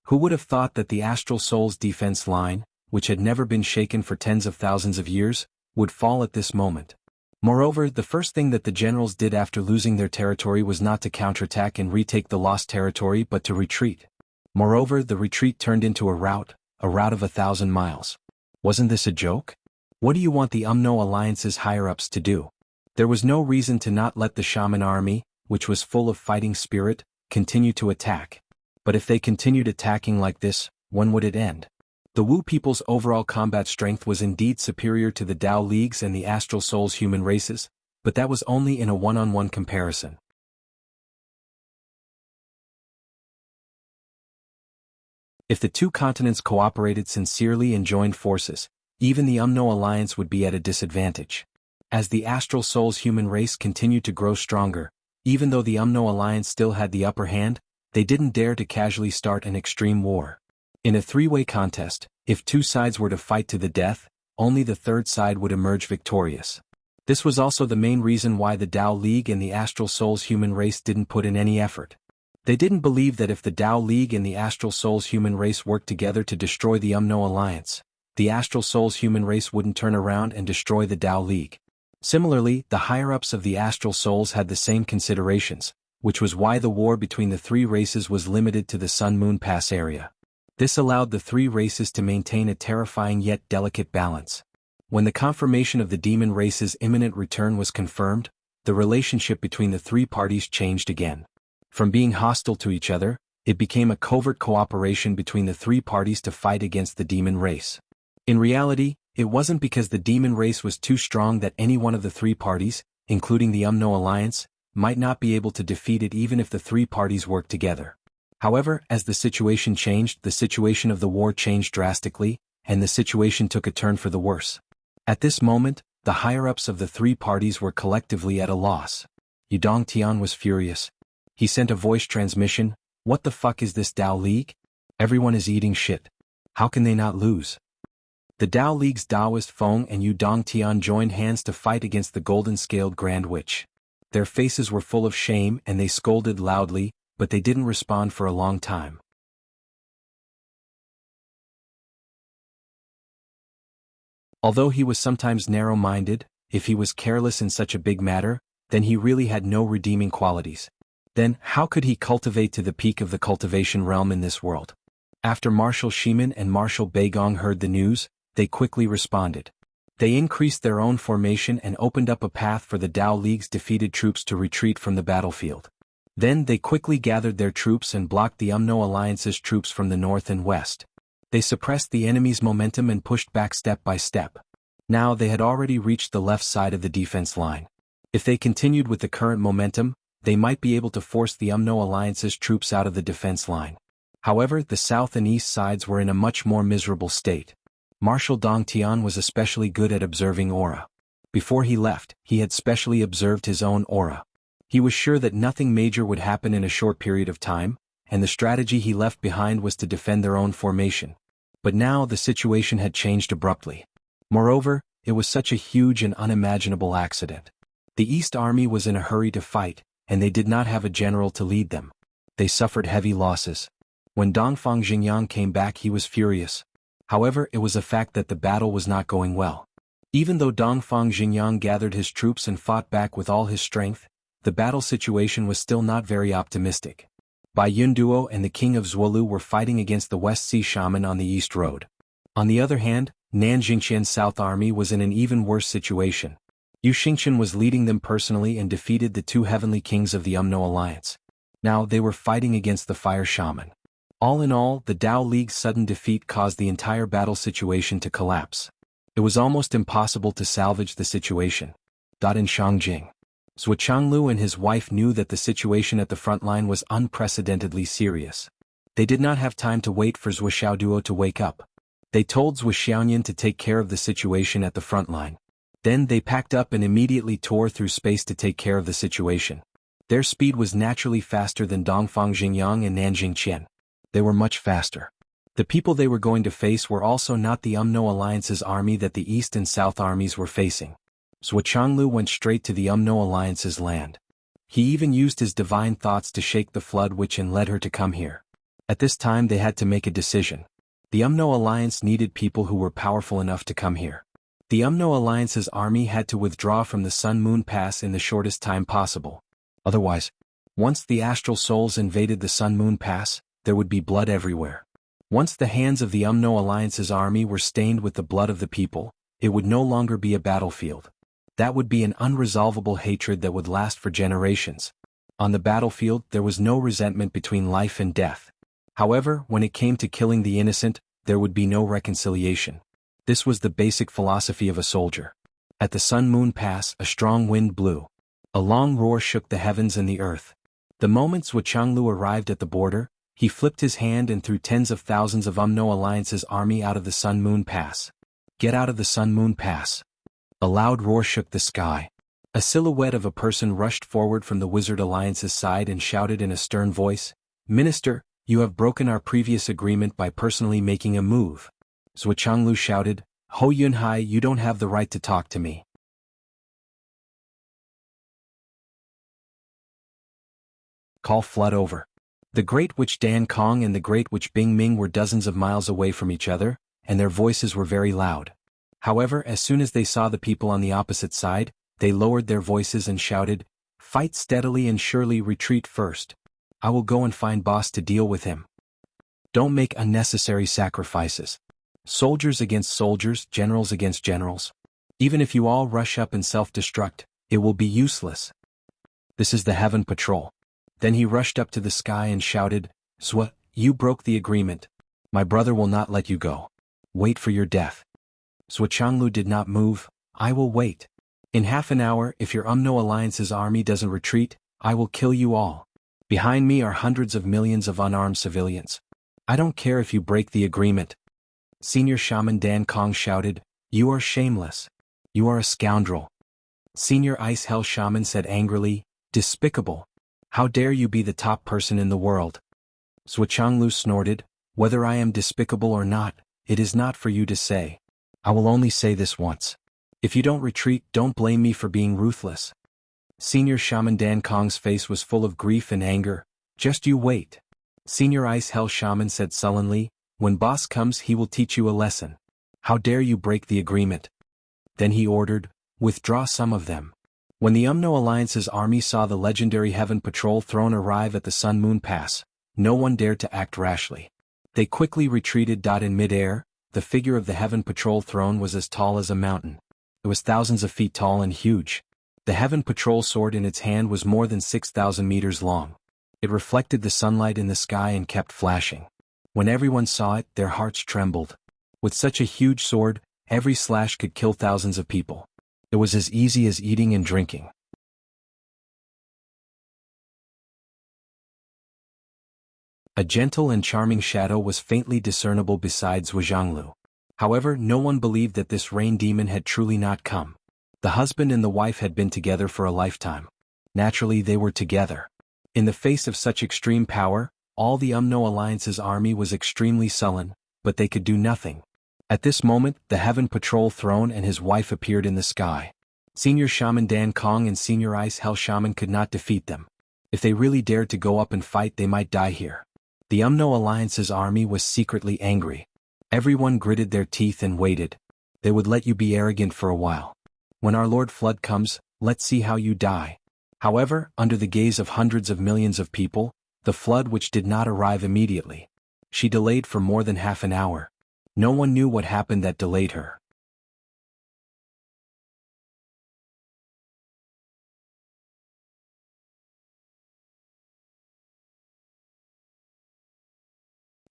Who would have thought that the Astral Souls defense line, which had never been shaken for tens of thousands of years, would fall at this moment? Moreover, the first thing that the generals did after losing their territory was not to counterattack and retake the lost territory but to retreat. Moreover, the retreat turned into a rout of 1,000 miles. Wasn't this a joke? What do you want the Umno Alliance's higher-ups to do? There was no reason to not let the shaman army, which was full of fighting spirit, continue to attack. But if they continued attacking like this, when would it end? The Wu people's overall combat strength was indeed superior to the Dao League's and the Astral Souls human races, but that was only in a one-on-one comparison. If the two continents cooperated sincerely and joined forces, even the Umno Alliance would be at a disadvantage. As the Astral Souls human race continued to grow stronger, even though the Umno Alliance still had the upper hand, they didn't dare to casually start an extreme war. In a three-way contest, if two sides were to fight to the death, only the third side would emerge victorious. This was also the main reason why the Dao League and the Astral Souls human race didn't put in any effort. They didn't believe that if the Dao League and the Astral Souls human race worked together to destroy the Umno Alliance, the Astral Souls human race wouldn't turn around and destroy the Dao League. Similarly, the higher-ups of the Astral Souls had the same considerations, which was why the war between the three races was limited to the Sun-Moon Pass area. This allowed the three races to maintain a terrifying yet delicate balance. When the confirmation of the demon race's imminent return was confirmed, the relationship between the three parties changed again. From being hostile to each other, it became a covert cooperation between the three parties to fight against the demon race. In reality, it wasn't because the demon race was too strong that any one of the three parties, including the Umno Alliance, might not be able to defeat it even if the three parties worked together. However, as the situation changed, the situation of the war changed drastically, and the situation took a turn for the worse. At this moment, the higher-ups of the three parties were collectively at a loss. Yudong Tian was furious. He sent a voice transmission, "What the fuck is this Dao League? Everyone is eating shit. How can they not lose?" The Dao League's Daoist Feng and Yudong Tian joined hands to fight against the golden-scaled Grand Witch. Their faces were full of shame and they scolded loudly, but they didn't respond for a long time. Although he was sometimes narrow-minded, if he was careless in such a big matter, then he really had no redeeming qualities. Then, how could he cultivate to the peak of the cultivation realm in this world? After Marshal Shiman and Marshal Beigong heard the news, they quickly responded. They increased their own formation and opened up a path for the Dao League's defeated troops to retreat from the battlefield. Then they quickly gathered their troops and blocked the Umno Alliance's troops from the north and west. They suppressed the enemy's momentum and pushed back step by step. Now they had already reached the left side of the defense line. If they continued with the current momentum, they might be able to force the Umno Alliance's troops out of the defense line. However, the south and east sides were in a much more miserable state. Marshal Dong Tian was especially good at observing aura. Before he left, he had specially observed his own aura. He was sure that nothing major would happen in a short period of time, and the strategy he left behind was to defend their own formation. But now the situation had changed abruptly. Moreover, it was such a huge and unimaginable accident. The East Army was in a hurry to fight, and they did not have a general to lead them. They suffered heavy losses. When Dongfang Xingyang came back, he was furious. However, it was a fact that the battle was not going well. Even though Dongfang Xingyang gathered his troops and fought back with all his strength, the battle situation was still not very optimistic. Bai Yunduo and the king of Zhuolu were fighting against the West Sea Shaman on the East Road. On the other hand, Nanjingqian's South Army was in an even worse situation. Yu Xingqian was leading them personally and defeated the two heavenly kings of the Umno Alliance. Now they were fighting against the Fire Shaman. All in all, the Dao League's sudden defeat caused the entire battle situation to collapse. It was almost impossible to salvage the situation. In Shangjing, Zhuchanglu and his wife knew that the situation at the front line was unprecedentedly serious. They did not have time to wait for Zhu Xiaoduo to wake up. They told Zhu Xiaoyan to take care of the situation at the front line. Then they packed up and immediately tore through space to take care of the situation. Their speed was naturally faster than Dongfang Xingyang and Nanjing Qian. They were much faster. The people they were going to face were also not the Umno Alliance's army that the East and South armies were facing. Zhuchanglu went straight to the Umno Alliance's land. He even used his divine thoughts to shake the flood which and led her to come here. At this time they had to make a decision. The Umno Alliance needed people who were powerful enough to come here. The Umno Alliance's army had to withdraw from the Sun-Moon Pass in the shortest time possible. Otherwise, once the astral souls invaded the Sun-Moon Pass, there would be blood everywhere. Once the hands of the Umno Alliance's army were stained with the blood of the people, it would no longer be a battlefield. That would be an unresolvable hatred that would last for generations. On the battlefield there was no resentment between life and death. However, when it came to killing the innocent, there would be no reconciliation. This was the basic philosophy of a soldier. At the Sun-Moon Pass, a strong wind blew. A long roar shook the heavens and the earth. The moment Zhuchanglu arrived at the border, he flipped his hand and threw tens of thousands of Umno Alliance's army out of the Sun-Moon Pass. Get out of the Sun-Moon Pass. A loud roar shook the sky. A silhouette of a person rushed forward from the Wizard Alliance's side and shouted in a stern voice, "Minister, you have broken our previous agreement by personally making a move." Zhuchanglu shouted, "Ho Yunhai, you don't have the right to talk to me." Call flood over. The Great Witch Dan Kong and the Great Witch Bing Ming were dozens of miles away from each other, and their voices were very loud. However, as soon as they saw the people on the opposite side, they lowered their voices and shouted, "Fight steadily and surely retreat first. I will go and find boss to deal with him. Don't make unnecessary sacrifices. Soldiers against soldiers, generals against generals. Even if you all rush up and self-destruct, it will be useless. This is the Heaven Patrol." Then he rushed up to the sky and shouted, "Zwa, you broke the agreement. My brother will not let you go. Wait for your death." Zhuchanglu did not move. "I will wait. In half an hour, if your Umno Alliance's army doesn't retreat, I will kill you all. Behind me are hundreds of millions of unarmed civilians. I don't care if you break the agreement." Senior Shaman Dan Kong shouted, "You are shameless. You are a scoundrel." Senior Ice Hell Shaman said angrily, "Despicable. How dare you be the top person in the world?" Zhuchanglu snorted, "Whether I am despicable or not, it is not for you to say. I will only say this once. If you don't retreat, don't blame me for being ruthless." Senior Shaman Dan Kong's face was full of grief and anger. "Just you wait." Senior Ice Hell Shaman said sullenly, "When boss comes he will teach you a lesson. How dare you break the agreement?" Then he ordered, "Withdraw some of them." When the Umno Alliance's army saw the legendary Heaven Patrol throne arrive at the Sun-Moon Pass, no one dared to act rashly. They quickly retreated. In mid-air, the figure of the Heaven Patrol throne was as tall as a mountain. It was thousands of feet tall and huge. The Heaven Patrol sword in its hand was more than 6,000 meters long. It reflected the sunlight in the sky and kept flashing. When everyone saw it, their hearts trembled. With such a huge sword, every slash could kill thousands of people. It was as easy as eating and drinking. A gentle and charming shadow was faintly discernible beside Zhuanglu. However, no one believed that this rain demon had truly not come. The husband and the wife had been together for a lifetime. Naturally, they were together. In the face of such extreme power, all the Umno Alliance's army was extremely sullen, but they could do nothing. At this moment, the Heaven Patrol throne and his wife appeared in the sky. Senior Shaman Dan Kong and Senior Ice Hell Shaman could not defeat them. If they really dared to go up and fight, they might die here. The Umno Alliance's army was secretly angry. Everyone gritted their teeth and waited. They would let you be arrogant for a while. When our Lord Flood comes, let's see how you die. However, under the gaze of hundreds of millions of people, The flood which did not arrive immediately. She delayed for more than half an hour. No one knew what happened that delayed her.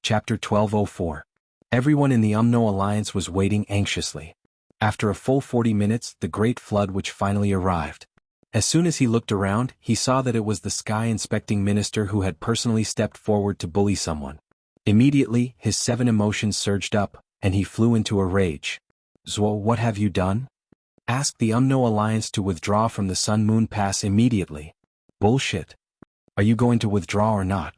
Chapter 1204. Everyone in the UMNO alliance was waiting anxiously. After a full 40 minutes, the great flood which finally arrived. As soon as he looked around, he saw that it was the sky-inspecting minister who had personally stepped forward to bully someone. Immediately, his 7 emotions surged up, and he flew into a rage. "Zwo, what have you done? Ask the UMNO alliance to withdraw from the Sun-Moon Pass immediately." "Bullshit. Are you going to withdraw or not?"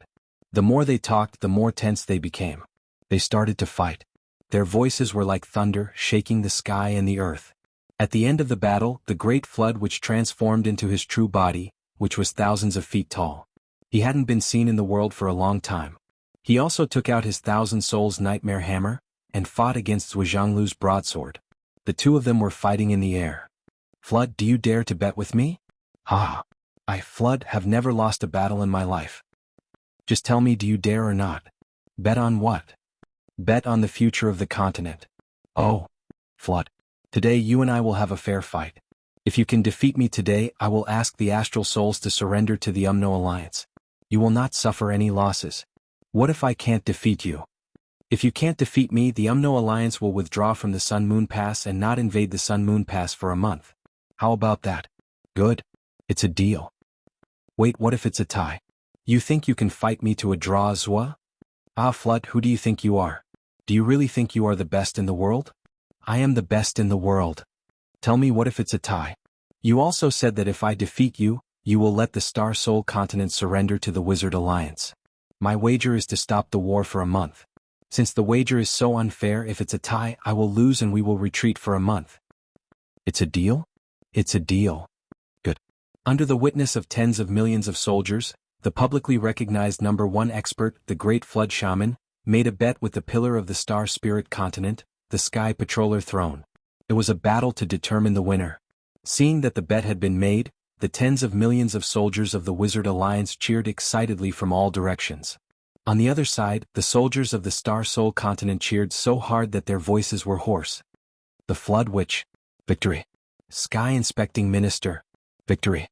The more they talked, the more tense they became. They started to fight. Their voices were like thunder, shaking the sky and the earth. At the end of the battle, the great flood which transformed into his true body, which was thousands of feet tall. He hadn't been seen in the world for a long time. He also took out his 1,000 souls nightmare hammer, and fought against Jianghu's broadsword. The two of them were fighting in the air. "Flood, do you dare to bet with me?" "Ha! I, Flood, have never lost a battle in my life. Just tell me, do you dare or not?" "Bet on what?" "Bet on the future of the continent." "Oh, Flood. Today you and I will have a fair fight. If you can defeat me today, I will ask the astral souls to surrender to the UMNO alliance. You will not suffer any losses." "What if I can't defeat you?" "If you can't defeat me, the UMNO alliance will withdraw from the Sun-Moon Pass and not invade the Sun-Moon Pass for a month. How about that?" "Good. It's a deal." "Wait, what if it's a tie? You think you can fight me to a draw, Zwa?" "Ah, Flood, who do you think you are? Do you really think you are the best in the world?" "I am the best in the world." "Tell me, what if it's a tie? You also said that if I defeat you, you will let the Star Soul continent surrender to the Wizard Alliance. My wager is to stop the war for a month. Since the wager is so unfair, if it's a tie, I will lose and we will retreat for a month." "It's a deal?" "It's a deal." "Good." Under the witness of tens of millions of soldiers, the publicly recognized #1 expert, the Great Flood Shaman, made a bet with the pillar of the Star Spirit continent, the Sky Patroller throne. It was a battle to determine the winner. Seeing that the bet had been made, the tens of millions of soldiers of the Wizard Alliance cheered excitedly from all directions. On the other side, the soldiers of the Star Soul continent cheered so hard that their voices were hoarse. The Flood Witch. Victory. Sky Inspecting Minister. Victory.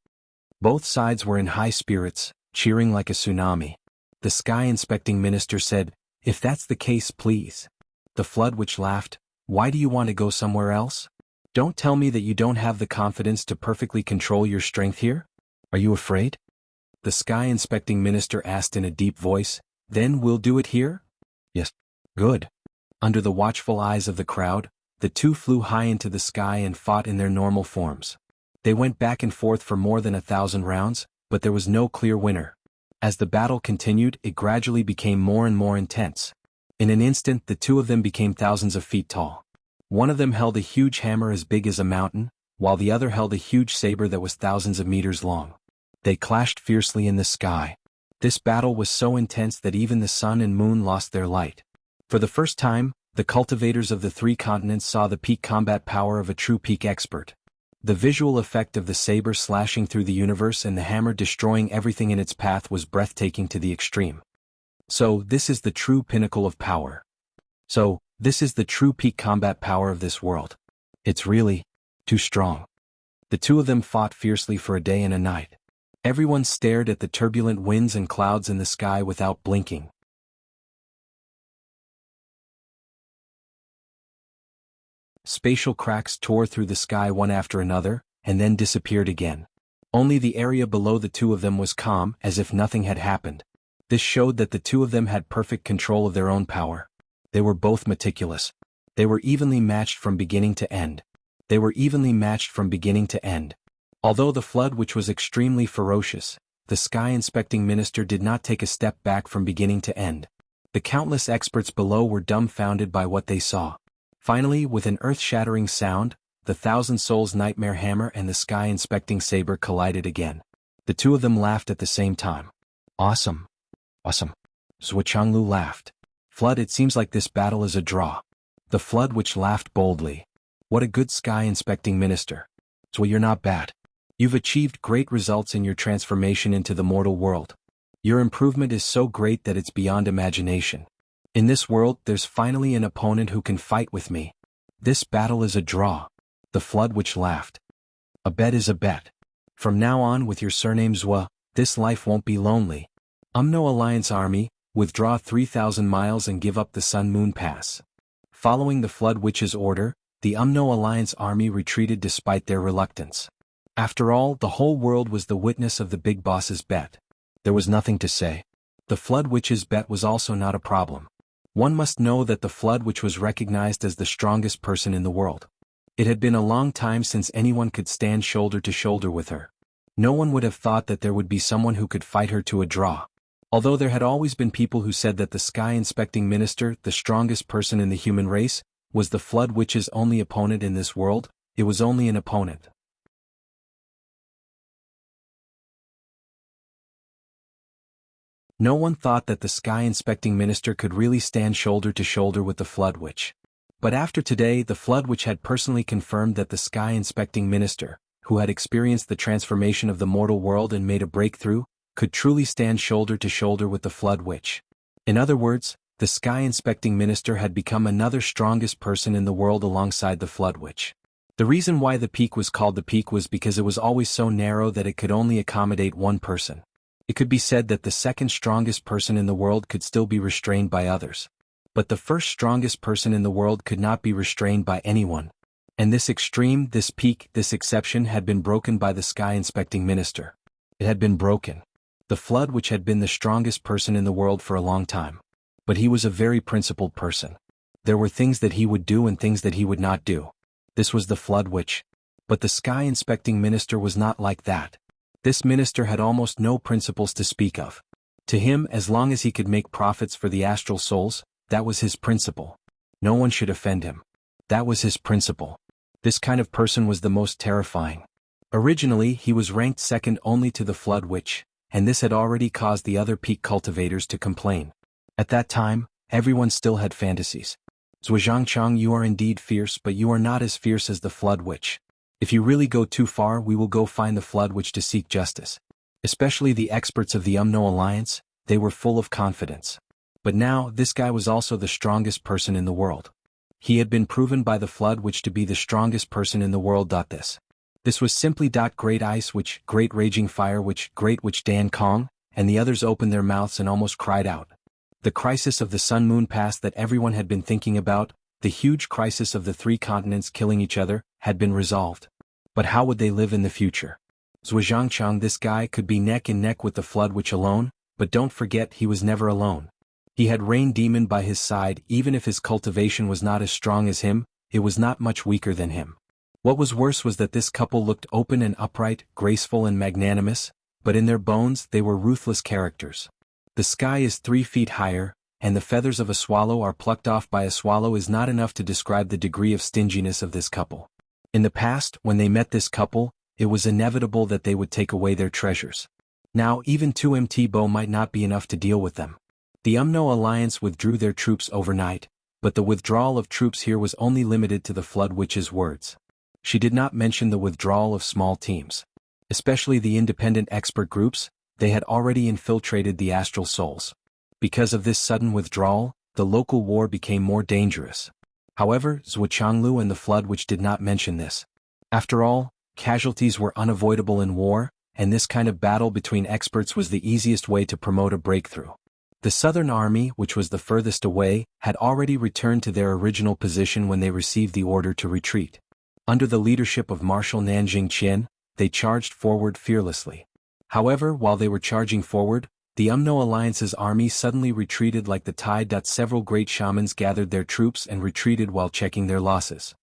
Both sides were in high spirits, cheering like a tsunami. The Sky Inspecting Minister said, "If that's the case, please." The Flood Witch laughed, "Why do you want to go somewhere else? Don't tell me that you don't have the confidence to perfectly control your strength here? Are you afraid?" The Sky Inspecting Minister asked in a deep voice, "Then we'll do it here?" "Yes." "Good." Under the watchful eyes of the crowd, the two flew high into the sky and fought in their normal forms. They went back and forth for more than 1,000 rounds, but there was no clear winner. As the battle continued, it gradually became more and more intense. In an instant, the two of them became thousands of feet tall. One of them held a huge hammer as big as a mountain, while the other held a huge saber that was thousands of meters long. They clashed fiercely in the sky. This battle was so intense that even the sun and moon lost their light. For the first time, the cultivators of the 3 continents saw the peak combat power of a true peak expert. The visual effect of the saber slashing through the universe and the hammer destroying everything in its path was breathtaking to the extreme. So, this is the true pinnacle of power. This is the true peak combat power of this world. It's really too strong. The two of them fought fiercely for a day and a night. Everyone stared at the turbulent winds and clouds in the sky without blinking. Spatial cracks tore through the sky one after another, and then disappeared again. Only the area below the two of them was calm, as if nothing had happened. This showed that the two of them had perfect control of their own power. They were both meticulous. They were evenly matched from beginning to end. Although the flood which was extremely ferocious, the Sky Inspecting Minister did not take a step back from beginning to end. The countless experts below were dumbfounded by what they saw. Finally, with an earth-shattering sound, the 1,000 Souls Nightmare Hammer and the Sky Inspecting Saber collided again. The two of them laughed at the same time. Awesome. Zhuanglu laughed. Flood, it seems like this battle is a draw. The Flood Witch laughed boldly. What a good Sky Inspecting Minister. So you're not bad. You've achieved great results in your transformation into the mortal world. Your improvement is so great that it's beyond imagination. In this world, there's finally an opponent who can fight with me. This battle is a draw. The Flood Witch laughed. A bet is a bet. From now on, with your surname Zwa, this life won't be lonely. Umno Alliance Army, withdraw 3,000 miles and give up the Sun Moon Pass. Following the Flood Witch's order, the Umno Alliance Army retreated despite their reluctance. After all, the whole world was the witness of the big boss's bet. There was nothing to say. The Flood Witch's bet was also not a problem. One must know that the Flood Witch was recognized as the strongest person in the world. It had been a long time since anyone could stand shoulder to shoulder with her. No one would have thought that there would be someone who could fight her to a draw. Although there had always been people who said that the Sky Inspecting Minister, the strongest person in the human race, was the Flood Witch's only opponent in this world, it was only an opponent. No one thought that the Sky Inspecting Minister could really stand shoulder to shoulder with the Flood Witch. But after today, the Flood Witch had personally confirmed that the Sky Inspecting Minister, who had experienced the transformation of the mortal world and made a breakthrough, could truly stand shoulder to shoulder with the Flood Witch. In other words, the Sky Inspecting Minister had become another strongest person in the world alongside the Flood Witch. The reason why the peak was called the peak was because it was always so narrow that it could only accommodate one person. It could be said that the second strongest person in the world could still be restrained by others. But the first strongest person in the world could not be restrained by anyone. And this extreme, this peak, this exception had been broken by the Sky Inspecting Minister. It had been broken. The Flood Witch had been the strongest person in the world for a long time. But he was a very principled person. There were things that he would do and things that he would not do. This was the Flood Witch. But the Sky Inspecting Minister was not like that. This minister had almost no principles to speak of. To him, as long as he could make profits for the astral souls, that was his principle. No one should offend him. That was his principle. This kind of person was the most terrifying. Originally, he was ranked second only to the Flood Witch, and this had already caused the other peak cultivators to complain. At that time, everyone still had fantasies. Zhuangchang, you are indeed fierce, but you are not as fierce as the Flood Witch. If you really go too far, we will go find the Flood Witch to seek justice. Especially the experts of the Umno Alliance, they were full of confidence. But now, this guy was also the strongest person in the world. He had been proven by the Flood Witch to be the strongest person in the world. This was simply Great Ice Witch, Great Raging Fire Witch, Great Witch Dan Kong, and the others opened their mouths and almost cried out. The crisis of the Sun Moon Pass that everyone had been thinking about, the huge crisis of the 3 continents killing each other, had been resolved. But how would they live in the future? Zhuangchang, this guy could be neck and neck with the Flood Witch alone, but don't forget he was never alone. He had Rain Demon by his side. Even if his cultivation was not as strong as him, it was not much weaker than him. What was worse was that this couple looked open and upright, graceful and magnanimous, but in their bones they were ruthless characters. The sky is 3 feet higher, and the feathers of a swallow are plucked off by a swallow is not enough to describe the degree of stinginess of this couple. In the past, when they met this couple, it was inevitable that they would take away their treasures. Now even 2 bow might not be enough to deal with them. The Umno Alliance withdrew their troops overnight, but the withdrawal of troops here was only limited to the Flood Witch's words. She did not mention the withdrawal of small teams. Especially the independent expert groups, they had already infiltrated the astral souls. Because of this sudden withdrawal, the local war became more dangerous. However, Zhuanglu and the Flood Witch did not mention this. After all, casualties were unavoidable in war, and this kind of battle between experts was the easiest way to promote a breakthrough. The Southern Army, which was the furthest away, had already returned to their original position when they received the order to retreat. Under the leadership of Marshal Nanjing Qian, they charged forward fearlessly. However, while they were charging forward, the Umno Alliance's army suddenly retreated like the tide. Several great shamans gathered their troops and retreated while checking their losses.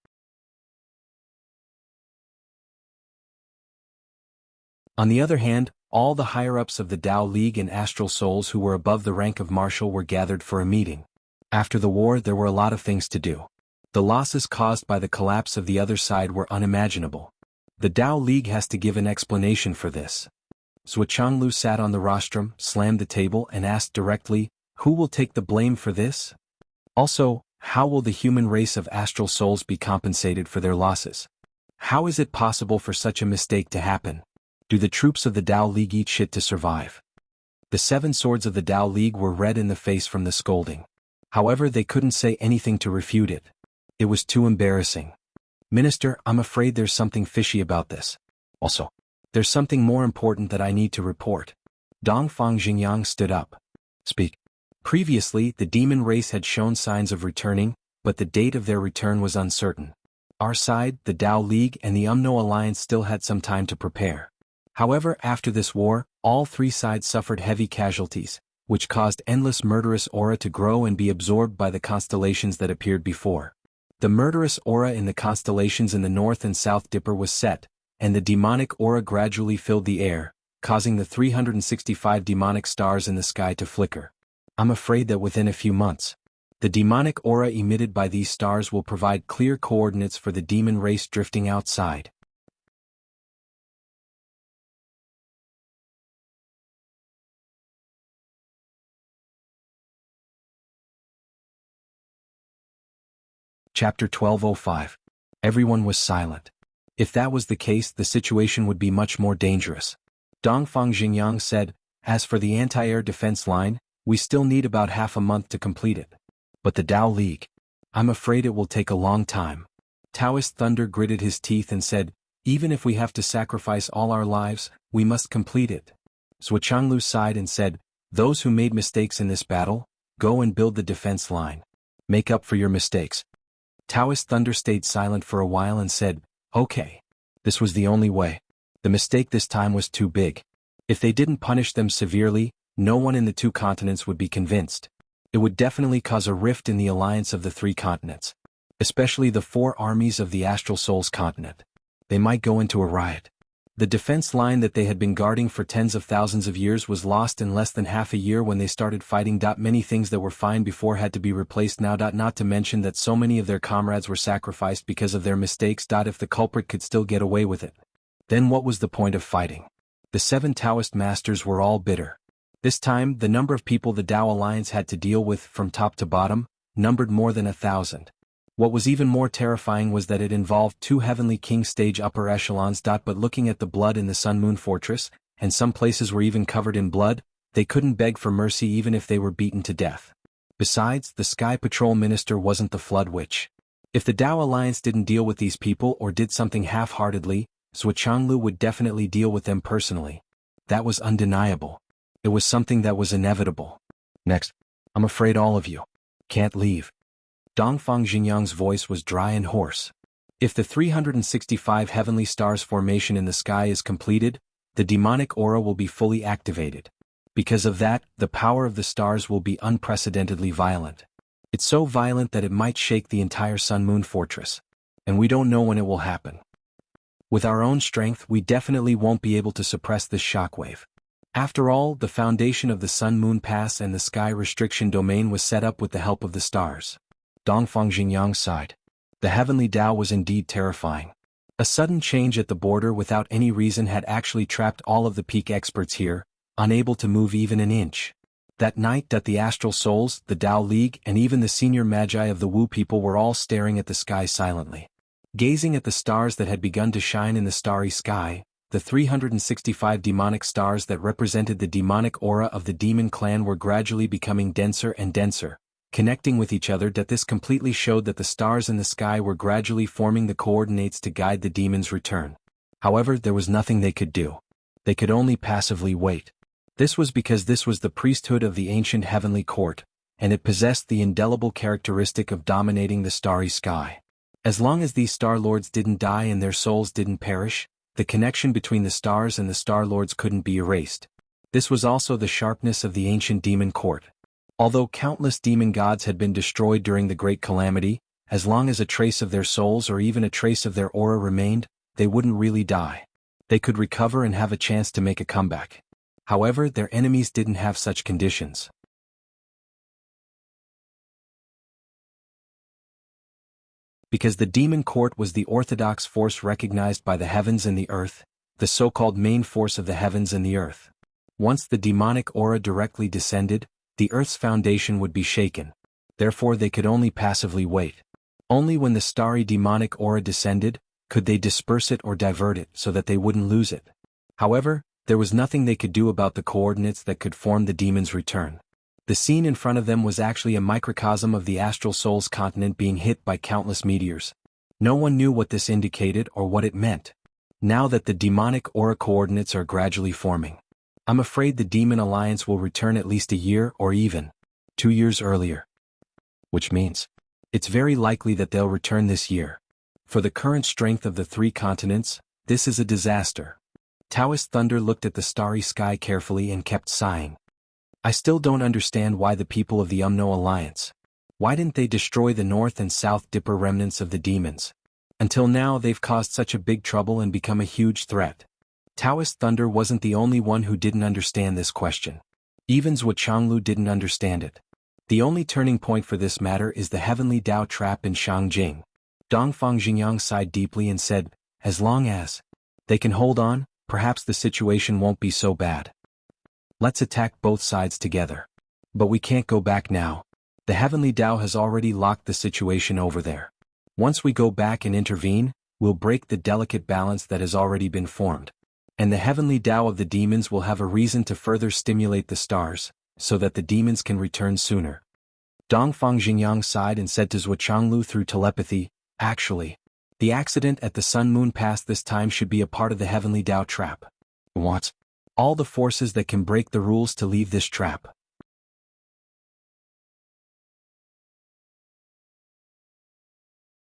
On the other hand, all the higher-ups of the Tao League and Astral Souls who were above the rank of Marshal were gathered for a meeting. After the war, there were a lot of things to do. The losses caused by the collapse of the other side were unimaginable. The Tao League has to give an explanation for this. Zhuanglu sat on the rostrum, slammed the table and asked directly, who will take the blame for this? Also, how will the human race of astral souls be compensated for their losses? How is it possible for such a mistake to happen? Do the troops of the Tao League eat shit to survive? The 7 swords of the Tao League were red in the face from the scolding. However, they couldn't say anything to refute it. It was too embarrassing. Minister, I'm afraid there's something fishy about this. Also, there's something more important that I need to report. Dongfang Xingyang stood up. Speak. Previously, the demon race had shown signs of returning, but the date of their return was uncertain. Our side, the Tao League and the Umno Alliance still had some time to prepare. However, after this war, all 3 sides suffered heavy casualties, which caused endless murderous aura to grow and be absorbed by the constellations that appeared before. The murderous aura in the constellations in the North and South Dipper was set, and the demonic aura gradually filled the air, causing the 365 demonic stars in the sky to flicker. I'm afraid that within a few months, the demonic aura emitted by these stars will provide clear coordinates for the demon race drifting outside. Chapter 1205. Everyone was silent. If that was the case, the situation would be much more dangerous. Dongfang Xingyang said, as for the anti-air defense line, we still need about half a month to complete it. But the Tao League, I'm afraid it will take a long time. Taoist Thunder gritted his teeth and said, even if we have to sacrifice all our lives, we must complete it. Zhuchanglu sighed and said, those who made mistakes in this battle, go and build the defense line. Make up for your mistakes. Taoist Thunder stayed silent for a while and said, okay. This was the only way. The mistake this time was too big. If they didn't punish them severely, no one in the 2 continents would be convinced. It would definitely cause a rift in the alliance of the 3 continents. Especially the 4 armies of the Astral Souls continent. They might go into a riot. The defense line that they had been guarding for tens of thousands of years was lost in less than half a year when they started fighting. Many things that were fine before had to be replaced now. Not to mention that so many of their comrades were sacrificed because of their mistakes. If the culprit could still get away with it, then what was the point of fighting? The 7 Taoist masters were all bitter. This time, the number of people the Tao Alliance had to deal with from top to bottom numbered more than 1,000. What was even more terrifying was that it involved 2 Heavenly King stage upper echelons. But looking at the blood in the Sun Moon Fortress, and some places were even covered in blood, they couldn't beg for mercy even if they were beaten to death. Besides, the Sky Patrol Minister wasn't the Flood Witch. If the Tao Alliance didn't deal with these people or did something half-heartedly, Zhuchanglu would definitely deal with them personally. That was undeniable. It was something that was inevitable. Next, I'm afraid all of you can't leave. Dongfang Xingyang's voice was dry and hoarse. If the 365 heavenly stars formation in the sky is completed, the demonic aura will be fully activated. Because of that, the power of the stars will be unprecedentedly violent. It's so violent that it might shake the entire Sun Moon Fortress. And we don't know when it will happen. With our own strength, we definitely won't be able to suppress this shockwave. After all, the foundation of the Sun Moon Pass and the Sky Restriction Domain was set up with the help of the stars. Dongfang Xingyang sighed. The heavenly Tao was indeed terrifying. A sudden change at the border without any reason had actually trapped all of the peak experts here, unable to move even an inch. That night, the Astral Souls, the Tao League, and even the senior magi of the Wu people were all staring at the sky silently. Gazing at the stars that had begun to shine in the starry sky, the 365 demonic stars that represented the demonic aura of the demon clan were gradually becoming denser and denser, connecting with each other. This completely showed that the stars in the sky were gradually forming the coordinates to guide the demon's return. However, there was nothing they could do. They could only passively wait. This was because this was the priesthood of the ancient heavenly court, and it possessed the indelible characteristic of dominating the starry sky. As long as these Star Lords didn't die and their souls didn't perish, the connection between the stars and the Star Lords couldn't be erased. This was also the sharpness of the ancient demon court. Although countless demon gods had been destroyed during the Great Calamity, as long as a trace of their souls or even a trace of their aura remained, they wouldn't really die. They could recover and have a chance to make a comeback. However, their enemies didn't have such conditions. Because the demon court was the orthodox force recognized by the heavens and the earth, the so-called main force of the heavens and the earth. Once the demonic aura directly descended, the earth's foundation would be shaken. Therefore they could only passively wait. Only when the starry demonic aura descended, could they disperse it or divert it so that they wouldn't lose it. However, There was nothing they could do about the coordinates that could form the demon's return. The scene in front of them was actually a microcosm of the astral soul's continent being hit by countless meteors. No one knew what this indicated or what it meant. Now that the demonic aura coordinates are gradually forming, I'm afraid the demon alliance will return at least a year or even 2 years earlier. Which means it's very likely that they'll return this year. For the current strength of the 3 continents, this is a disaster. Taoist Thunder looked at the starry sky carefully and kept sighing. I still don't understand why the people of the Umno Alliance. Why didn't they destroy the North and South Dipper remnants of the demons? Until now they've caused such a big trouble and become a huge threat. Taoist Thunder wasn't the only one who didn't understand this question. Even Jianghu didn't understand it. The only turning point for this matter is the heavenly Dao trap in Shangjing. Dongfang Xingyang sighed deeply and said, as long as they can hold on, perhaps the situation won't be so bad. Let's attack both sides together. But we can't go back now. The heavenly Dao has already locked the situation over there. Once we go back and intervene, we'll break the delicate balance that has already been formed. And the heavenly Dao of the demons will have a reason to further stimulate the stars, so that the demons can return sooner. Dongfang Xingyang sighed and said to Zhuochanglu through telepathy, actually, the accident at the Sun-Moon Pass this time should be a part of the heavenly Dao trap. What? All the forces that can break the rules to leave this trap.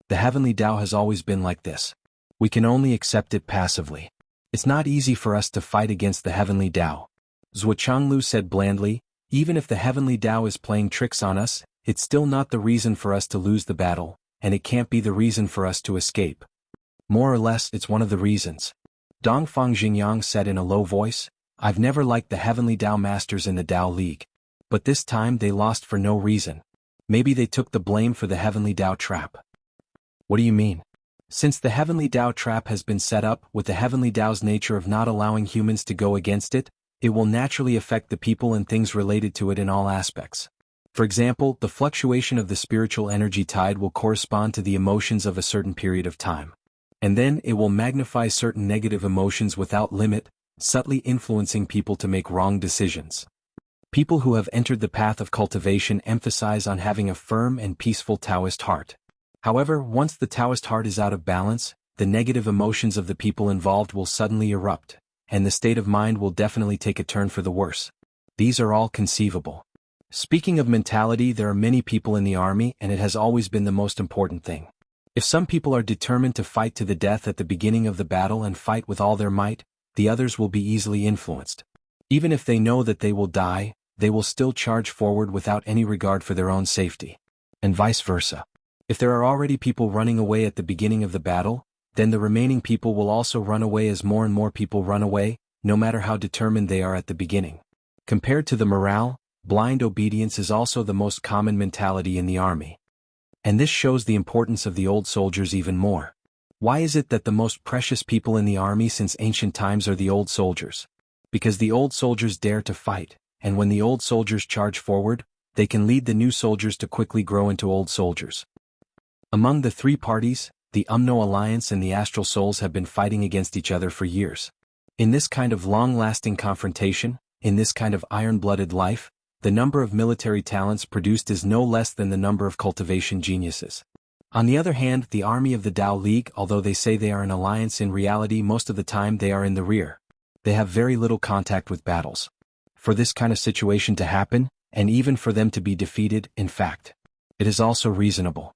The heavenly Dao has always been like this. We can only accept it passively. It's not easy for us to fight against the heavenly Dao. Zhuochanglu said blandly, even if the heavenly Dao is playing tricks on us, it's still not the reason for us to lose the battle, and it can't be the reason for us to escape. More or less, it's one of the reasons. Dongfang Xingyang said in a low voice, I've never liked the heavenly Dao masters in the Dao League. But this time they lost for no reason. Maybe they took the blame for the heavenly Dao trap. What do you mean? Since the heavenly Dao trap has been set up with the heavenly Dao's nature of not allowing humans to go against it, it will naturally affect the people and things related to it in all aspects. For example, the fluctuation of the spiritual energy tide will correspond to the emotions of a certain period of time. And then it will magnify certain negative emotions without limit, subtly influencing people to make wrong decisions. People who have entered the path of cultivation emphasize on having a firm and peaceful Taoist heart. However, once the Taoist heart is out of balance, the negative emotions of the people involved will suddenly erupt, and the state of mind will definitely take a turn for the worse. These are all conceivable. Speaking of mentality, there are many people in the army, and it has always been the most important thing. If some people are determined to fight to the death at the beginning of the battle and fight with all their might, the others will be easily influenced. Even if they know that they will die, they will still charge forward without any regard for their own safety. And vice versa. If there are already people running away at the beginning of the battle, then the remaining people will also run away as more and more people run away, no matter how determined they are at the beginning. Compared to the morale, blind obedience is also the most common mentality in the army. And this shows the importance of the old soldiers even more. Why is it that the most precious people in the army since ancient times are the old soldiers? Because the old soldiers dare to fight, and when the old soldiers charge forward, they can lead the new soldiers to quickly grow into old soldiers. Among the 3 parties, the Umno Alliance and the Astral Souls have been fighting against each other for years. In this kind of long-lasting confrontation, in this kind of iron-blooded life, the number of military talents produced is no less than the number of cultivation geniuses. On the other hand, the army of the Dao League, although they say they are an alliance, in reality most of the time they are in the rear. They have very little contact with battles. For this kind of situation to happen, and even for them to be defeated, in fact, it is also reasonable.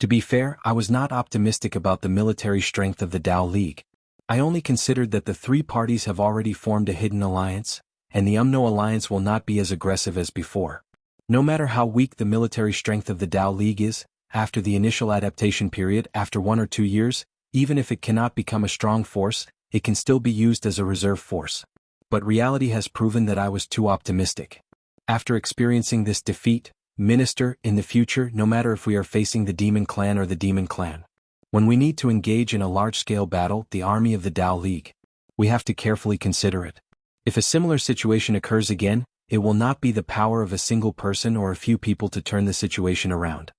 To be fair, I was not optimistic about the military strength of the Dao League. I only considered that the 3 parties have already formed a hidden alliance, and the Umno Alliance will not be as aggressive as before. No matter how weak the military strength of the Dao League is, after the initial adaptation period, after 1 or 2 years, even if it cannot become a strong force, it can still be used as a reserve force. But reality has proven that I was too optimistic. After experiencing this defeat, Minister, in the future, no matter if we are facing the Demon Clan or the Demon Clan, when we need to engage in a large-scale battle, the army of the Dao League, we have to carefully consider it. If a similar situation occurs again, it will not be the power of a single person or a few people to turn the situation around.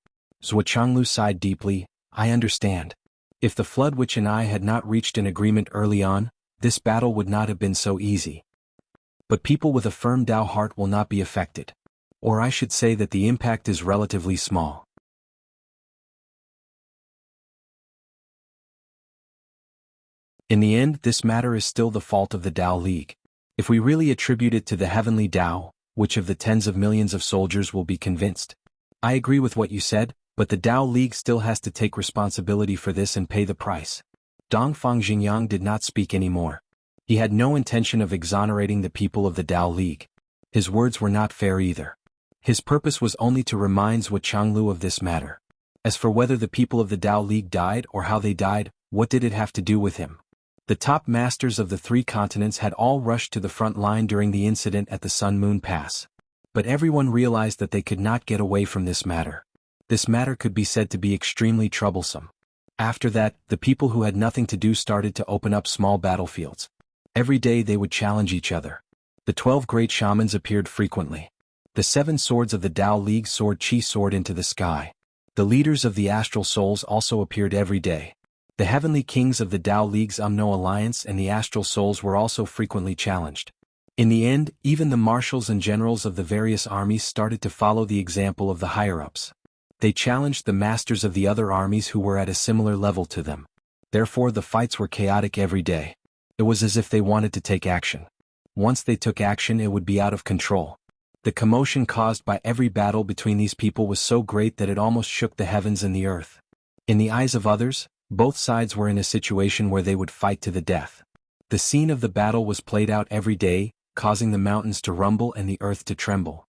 Zhuochanglu sighed deeply, I understand. If the Flood Witch and I had not reached an agreement early on, this battle would not have been so easy. But people with a firm Tao heart will not be affected. Or I should say that the impact is relatively small. In the end, this matter is still the fault of the Tao League. If we really attribute it to the heavenly Tao, which of the tens of millions of soldiers will be convinced? I agree with what you said, but the Tao League still has to take responsibility for this and pay the price. Dongfang Xingyang did not speak anymore. He had no intention of exonerating the people of the Tao League. His words were not fair either. His purpose was only to remind Zhuo Qianglu of this matter. As for whether the people of the Tao League died or how they died, what did it have to do with him? The top masters of the three continents had all rushed to the front line during the incident at the Sun Moon Pass. But everyone realized that they could not get away from this matter. This matter could be said to be extremely troublesome. After that, the people who had nothing to do started to open up small battlefields. Every day they would challenge each other. The 12 great shamans appeared frequently. The 7 swords of the Tao League soared Qi sword into the sky. The leaders of the astral souls also appeared every day. The heavenly kings of the Tao League's Umno Alliance and the astral souls were also frequently challenged. In the end, even the marshals and generals of the various armies started to follow the example of the higher-ups. They challenged the masters of the other armies who were at a similar level to them. Therefore the fights were chaotic every day. It was as if they wanted to take action. Once they took action, it would be out of control. The commotion caused by every battle between these people was so great that it almost shook the heavens and the earth. In the eyes of others, both sides were in a situation where they would fight to the death. The scene of the battle was played out every day, causing the mountains to rumble and the earth to tremble.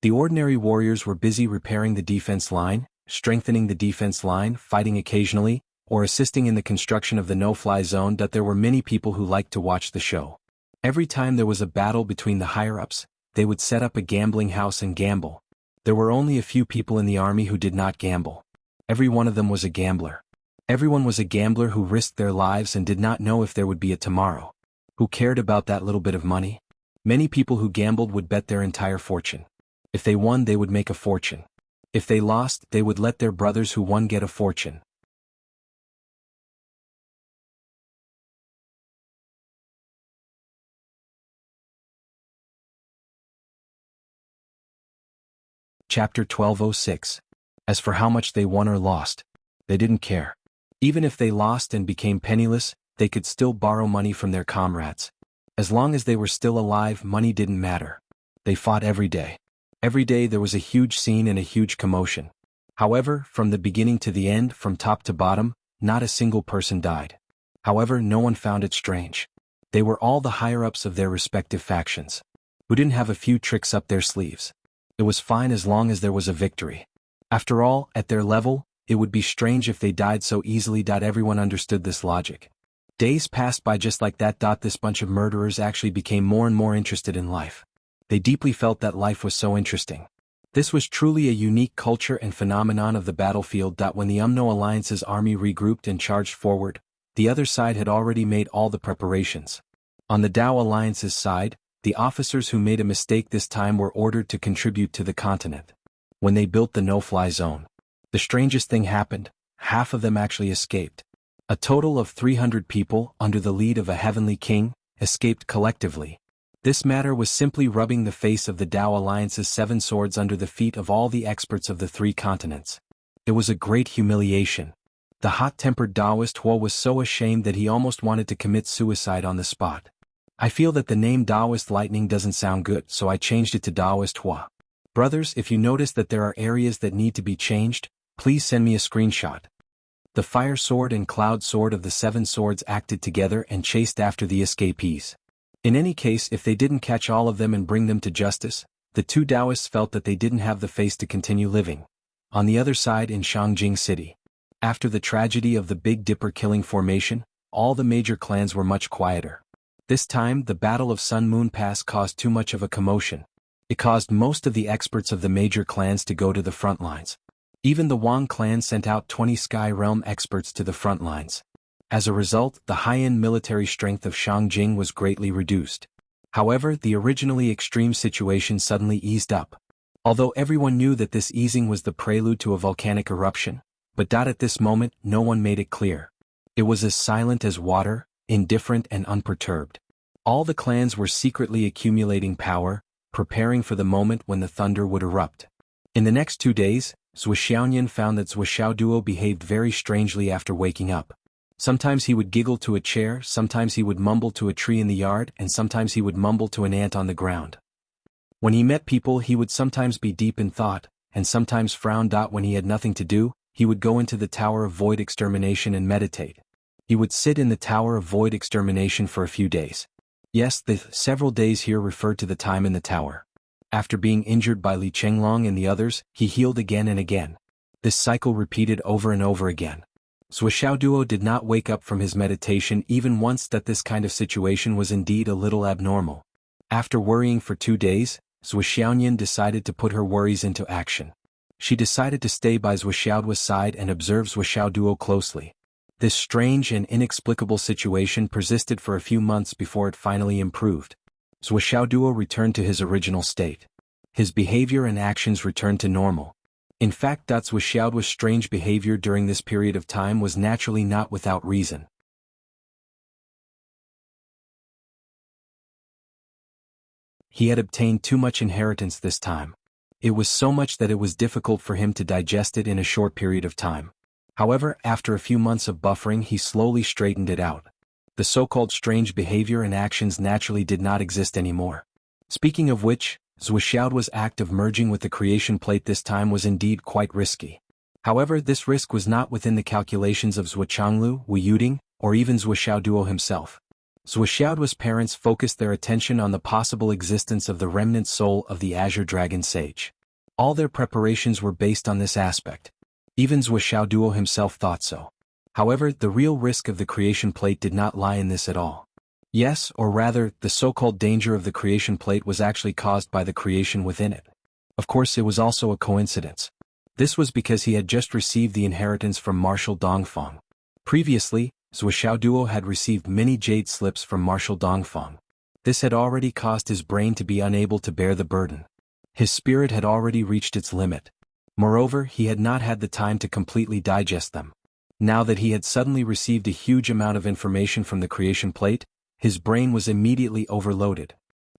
The ordinary warriors were busy repairing the defense line, strengthening the defense line, fighting occasionally, or assisting in the construction of the no-fly zone. That there were many people who liked to watch the show. Every time there was a battle between the higher-ups, they would set up a gambling house and gamble. There were only a few people in the army who did not gamble. Every one of them was a gambler. Everyone was a gambler who risked their lives and did not know if there would be a tomorrow. Who cared about that little bit of money? Many people who gambled would bet their entire fortune. If they won, they would make a fortune. If they lost, they would let their brothers who won get a fortune. Chapter 1206. As for how much they won or lost, they didn't care. Even if they lost and became penniless, they could still borrow money from their comrades. As long as they were still alive, money didn't matter. They fought every day. Every day there was a huge scene and a huge commotion. However, from the beginning to the end, from top to bottom, not a single person died. However, no one found it strange. They were all the higher-ups of their respective factions, who didn't have a few tricks up their sleeves. It was fine as long as there was a victory. After all, at their level, it would be strange if they died so easily. Everyone understood this logic. Days passed by just like that. This bunch of murderers actually became more and more interested in life. They deeply felt that life was so interesting. This was truly a unique culture and phenomenon of the battlefield. When the Umno Alliance's army regrouped and charged forward, the other side had already made all the preparations. On the Tao Alliance's side, the officers who made a mistake this time were ordered to contribute to the continent. When they built the no-fly zone, the strangest thing happened. Half of them actually escaped. A total of 300 people, under the lead of a heavenly king, escaped collectively. This matter was simply rubbing the face of the Tao Alliance's 7 swords under the feet of all the experts of the 3 continents. It was a great humiliation. The hot-tempered Taoist Hua was so ashamed that he almost wanted to commit suicide on the spot. I feel that the name Taoist Lightning doesn't sound good, so I changed it to Taoist Hua. Brothers, if you notice that there are areas that need to be changed, please send me a screenshot. The fire sword and cloud sword of the 7 swords acted together and chased after the escapees. In any case, if they didn't catch all of them and bring them to justice, the 2 Taoists felt that they didn't have the face to continue living. On the other side, in Shangjing City, after the tragedy of the Big Dipper killing formation, all the major clans were much quieter. This time, the Battle of Sun Moon Pass caused too much of a commotion. It caused most of the experts of the major clans to go to the front lines. Even the Wang clan sent out 20 Sky Realm experts to the front lines. As a result, the high-end military strength of Shangjing was greatly reduced. However, the originally extreme situation suddenly eased up. Although everyone knew that this easing was the prelude to a volcanic eruption, but at this moment no one made it clear. It was as silent as water, indifferent and unperturbed. All the clans were secretly accumulating power, preparing for the moment when the thunder would erupt. In the next 2 days, Zhuxiaoyan found that Zhuxiaoduo behaved very strangely after waking up. Sometimes he would giggle to a chair, sometimes he would mumble to a tree in the yard, and sometimes he would mumble to an ant on the ground. When he met people, he would sometimes be deep in thought, and sometimes frown. When he had nothing to do, he would go into the Tower of Void Extermination and meditate. He would sit in the Tower of Void Extermination for a few days. Yes, the several days here referred to the time in the tower. After being injured by Li Chenglong and the others, he healed again and again. This cycle repeated over and over again. Zhuxiaoduo did not wake up from his meditation even once. That this kind of situation was indeed a little abnormal. After worrying for 2 days, Zhuxiaoyan decided to put her worries into action. She decided to stay by Zhuxiaoduo's side and observe Zhuxiaoduo closely. This strange and inexplicable situation persisted for a few months before it finally improved. Zhuxiaoduo returned to his original state. His behavior and actions returned to normal. In fact, Zhuxiaoduo's strange behavior during this period of time was naturally not without reason. He had obtained too much inheritance this time. It was so much that it was difficult for him to digest it in a short period of time. However, after a few months of buffering, he slowly straightened it out. The so-called strange behavior and actions naturally did not exist anymore. Speaking of which, Zhuxiaoduo's act of merging with the creation plate this time was indeed quite risky. However, this risk was not within the calculations of Zhuchanglu, Wu Yuding, or even Zhuxiaoduo himself. Zhuxiaoduo's parents focused their attention on the possible existence of the remnant soul of the Azure Dragon Sage. All their preparations were based on this aspect. Even Zhuxiaoduo himself thought so. However, the real risk of the creation plate did not lie in this at all. Yes, or rather, the so-called danger of the creation plate was actually caused by the creation within it. Of course, it was also a coincidence. This was because he had just received the inheritance from Marshal Dongfang. Previously, Zhuxiaoduo had received many jade slips from Marshal Dongfang. This had already caused his brain to be unable to bear the burden. His spirit had already reached its limit. Moreover, he had not had the time to completely digest them. Now that he had suddenly received a huge amount of information from the creation plate, his brain was immediately overloaded.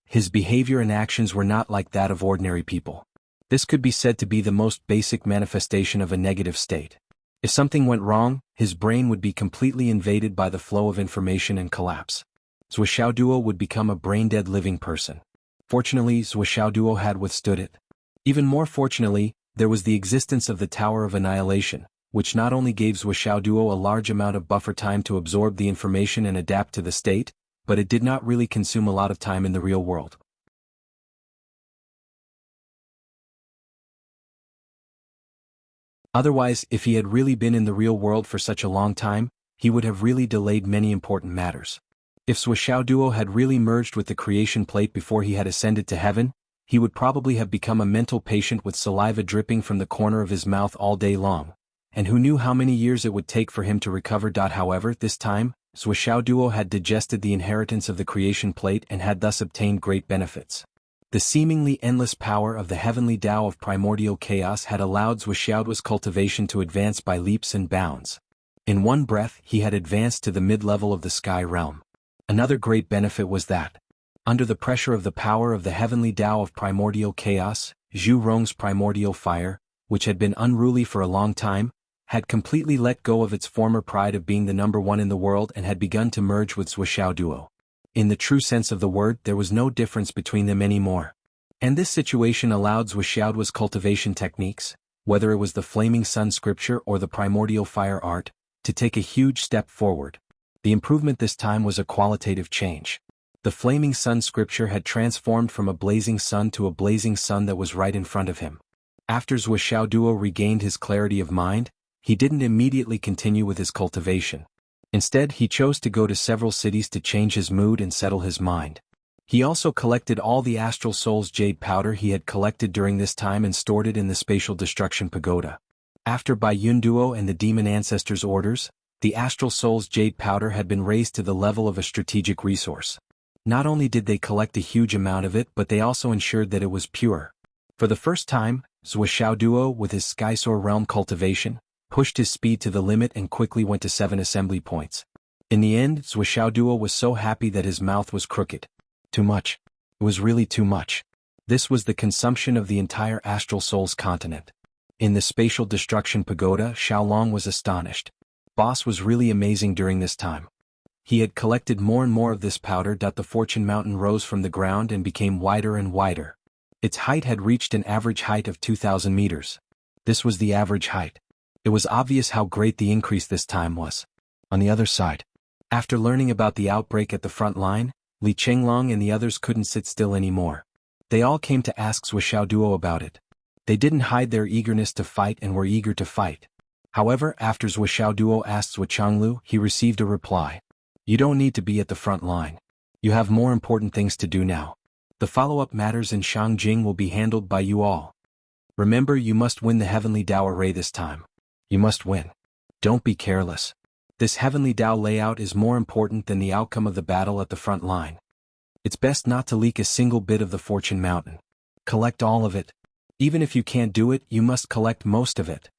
His behavior and actions were not like that of ordinary people. This could be said to be the most basic manifestation of a negative state. If something went wrong, his brain would be completely invaded by the flow of information and collapse. Zhuxiaoduo would become a brain-dead living person. Fortunately, Zhuxiaoduo had withstood it. Even more fortunately, there was the existence of the Tower of Annihilation, which not only gave Zhuxiaoduo a large amount of buffer time to absorb the information and adapt to the state, but it did not really consume a lot of time in the real world. Otherwise, if he had really been in the real world for such a long time, he would have really delayed many important matters. If Zhuxiaoduo had really merged with the creation plate before he had ascended to heaven, he would probably have become a mental patient with saliva dripping from the corner of his mouth all day long, and who knew how many years it would take for him to recover. However, this time, Zhuxiaoduo had digested the inheritance of the creation plate and had thus obtained great benefits. The seemingly endless power of the heavenly Tao of primordial chaos had allowed Zhuxiaoduo's cultivation to advance by leaps and bounds. In one breath, he had advanced to the mid-level of the sky realm. Another great benefit was that, under the pressure of the power of the heavenly Tao of primordial chaos, Zhu Rong's primordial fire, which had been unruly for a long time, had completely let go of its former pride of being the number one in the world and had begun to merge with Zhuxiaoduo. In the true sense of the word, there was no difference between them anymore. And this situation allowed Zhuxiaoduo's cultivation techniques, whether it was the Flaming Sun scripture or the primordial fire art, to take a huge step forward. The improvement this time was a qualitative change. The Flaming Sun scripture had transformed from a blazing sun to a blazing sun that was right in front of him. After Zhuxiaoduo regained his clarity of mind, he didn't immediately continue with his cultivation. Instead, he chose to go to several cities to change his mood and settle his mind. He also collected all the Astral Soul's jade powder he had collected during this time and stored it in the Spatial Destruction Pagoda. After Bai Yunduo and the Demon Ancestors' orders, the Astral Soul's jade powder had been raised to the level of a strategic resource. Not only did they collect a huge amount of it, but they also ensured that it was pure. For the first time, Zhuxiaoduo, with his Skysoar realm cultivation, pushed his speed to the limit and quickly went to 7 assembly points. In the end, Duo was so happy that his mouth was crooked. Too much. It was really too much. This was the consumption of the entire Astral Souls continent. In the Spatial Destruction Pagoda, Xiaolong was astonished. Boss was really amazing during this time. He had collected more and more of this powder. The Fortune Mountain rose from the ground and became wider and wider. Its height had reached an average height of 2,000 meters. This was the average height. It was obvious how great the increase this time was. On the other side, after learning about the outbreak at the front line, Li Chenglong and the others couldn't sit still anymore. They all came to ask Duo about it. They didn't hide their eagerness to fight and were eager to fight. However, after Duo asked Changlu, he received a reply. You don't need to be at the front line. You have more important things to do now. The follow-up matters in Shangjing will be handled by you all. Remember, you must win the Heavenly Dao array this time. You must win. Don't be careless. This Heavenly Dao layout is more important than the outcome of the battle at the front line. It's best not to leak a single bit of the Fortune Mountain. Collect all of it. Even if you can't do it, you must collect most of it.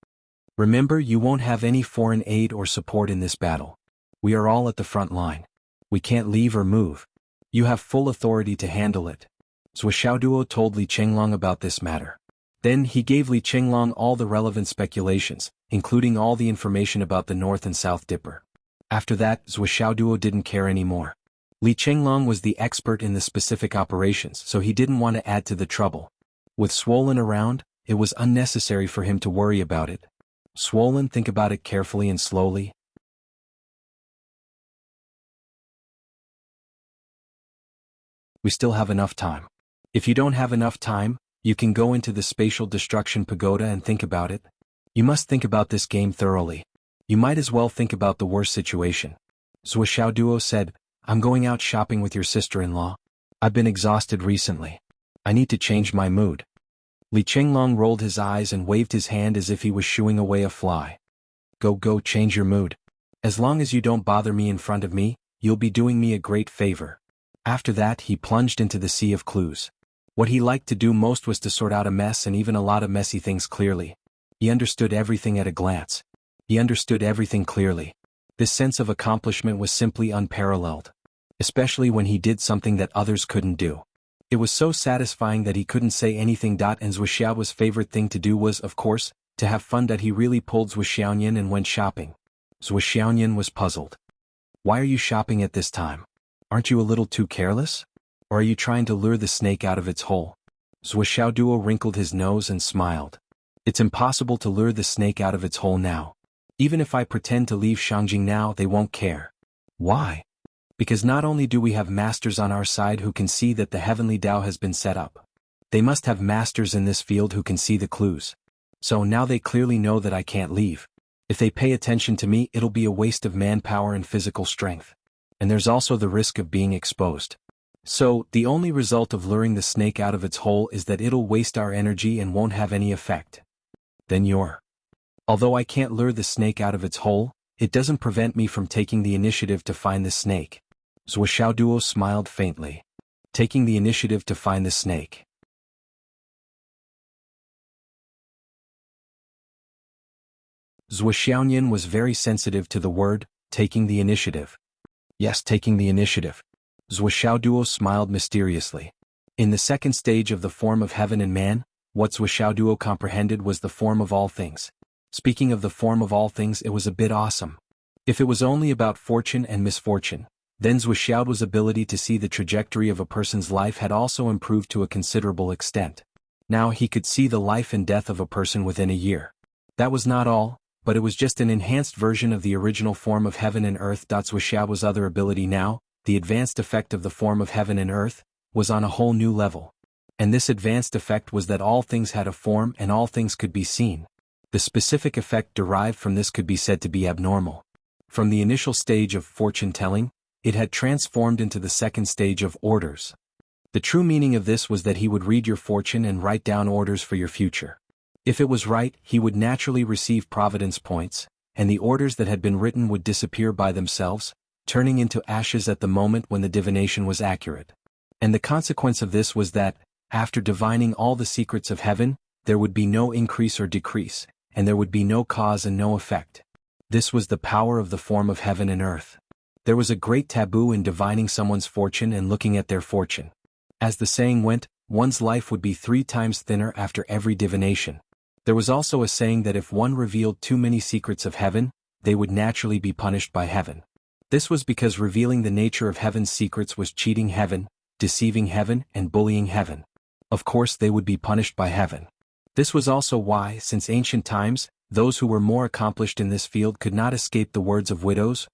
Remember, you won't have any foreign aid or support in this battle. We are all at the front line. We can't leave or move. You have full authority to handle it. Duo told Li Chenglong about this matter. Then he gave Li Chenglong all the relevant speculations, including all the information about the North and South Dipper. After that, Duo didn't care anymore. Li Chenglong was the expert in the specific operations, so he didn't want to add to the trouble. With Swollen around, it was unnecessary for him to worry about it. Swollen, think about it carefully and slowly. We still have enough time. If you don't have enough time, you can go into the Spatial Destruction Pagoda and think about it. You must think about this game thoroughly. You might as well think about the worst situation. Duo said, I'm going out shopping with your sister-in-law. I've been exhausted recently. I need to change my mood. Li Chenglong rolled his eyes and waved his hand as if he was shooing away a fly. Go, change your mood. As long as you don't bother me in front of me, you'll be doing me a great favor. After that, he plunged into the sea of clues. What he liked to do most was to sort out a mess and even a lot of messy things clearly. He understood everything at a glance. He understood everything clearly. This sense of accomplishment was simply unparalleled. Especially when he did something that others couldn't do. It was so satisfying that he couldn't say anything. And Zhuxiao's favorite thing to do was, of course, to have fun. He really pulled Zhuxiaoyan and went shopping. Zhuxiaoyan was puzzled. Why are you shopping at this time? Aren't you a little too careless? Or are you trying to lure the snake out of its hole? Duo wrinkled his nose and smiled. It's impossible to lure the snake out of its hole now. Even if I pretend to leave Shangjing now, they won't care. Why? Because not only do we have masters on our side who can see that the Heavenly Dao has been set up. They must have masters in this field who can see the clues. So now they clearly know that I can't leave. If they pay attention to me, it'll be a waste of manpower and physical strength. And there's also the risk of being exposed. So, the only result of luring the snake out of its hole is that it'll waste our energy and won't have any effect. Then Although I can't lure the snake out of its hole, it doesn't prevent me from taking the initiative to find the snake. Duo smiled faintly. Taking the initiative to find the snake. Zhuxiaoyan was very sensitive to the word, taking the initiative. Yes, taking the initiative. Duo smiled mysteriously. In the second stage of the form of heaven and man, what Duo comprehended was the form of all things. Speaking of the form of all things, it was a bit awesome. If it was only about fortune and misfortune, then Zhuxiao's ability to see the trajectory of a person's life had also improved to a considerable extent. Now he could see the life and death of a person within a year. That was not all, but it was just an enhanced version of the original form of heaven and earth. Zhuxiao's other ability now, the advanced effect of the form of heaven and earth, was on a whole new level. And this advanced effect was that all things had a form and all things could be seen. The specific effect derived from this could be said to be abnormal. From the initial stage of fortune-telling, it had transformed into the second stage of orders. The true meaning of this was that he would read your fortune and write down orders for your future. If it was right, he would naturally receive providence points, and the orders that had been written would disappear by themselves, turning into ashes at the moment when the divination was accurate. And the consequence of this was that, after divining all the secrets of heaven, there would be no increase or decrease, and there would be no cause and no effect. This was the power of the form of heaven and earth. There was a great taboo in divining someone's fortune and looking at their fortune. As the saying went, one's life would be 3 times thinner after every divination. There was also a saying that if one revealed too many secrets of heaven, they would naturally be punished by heaven. This was because revealing the nature of heaven's secrets was cheating heaven, deceiving heaven, and bullying heaven. Of course they would be punished by heaven. This was also why, since ancient times, those who were more accomplished in this field could not escape the words of widows,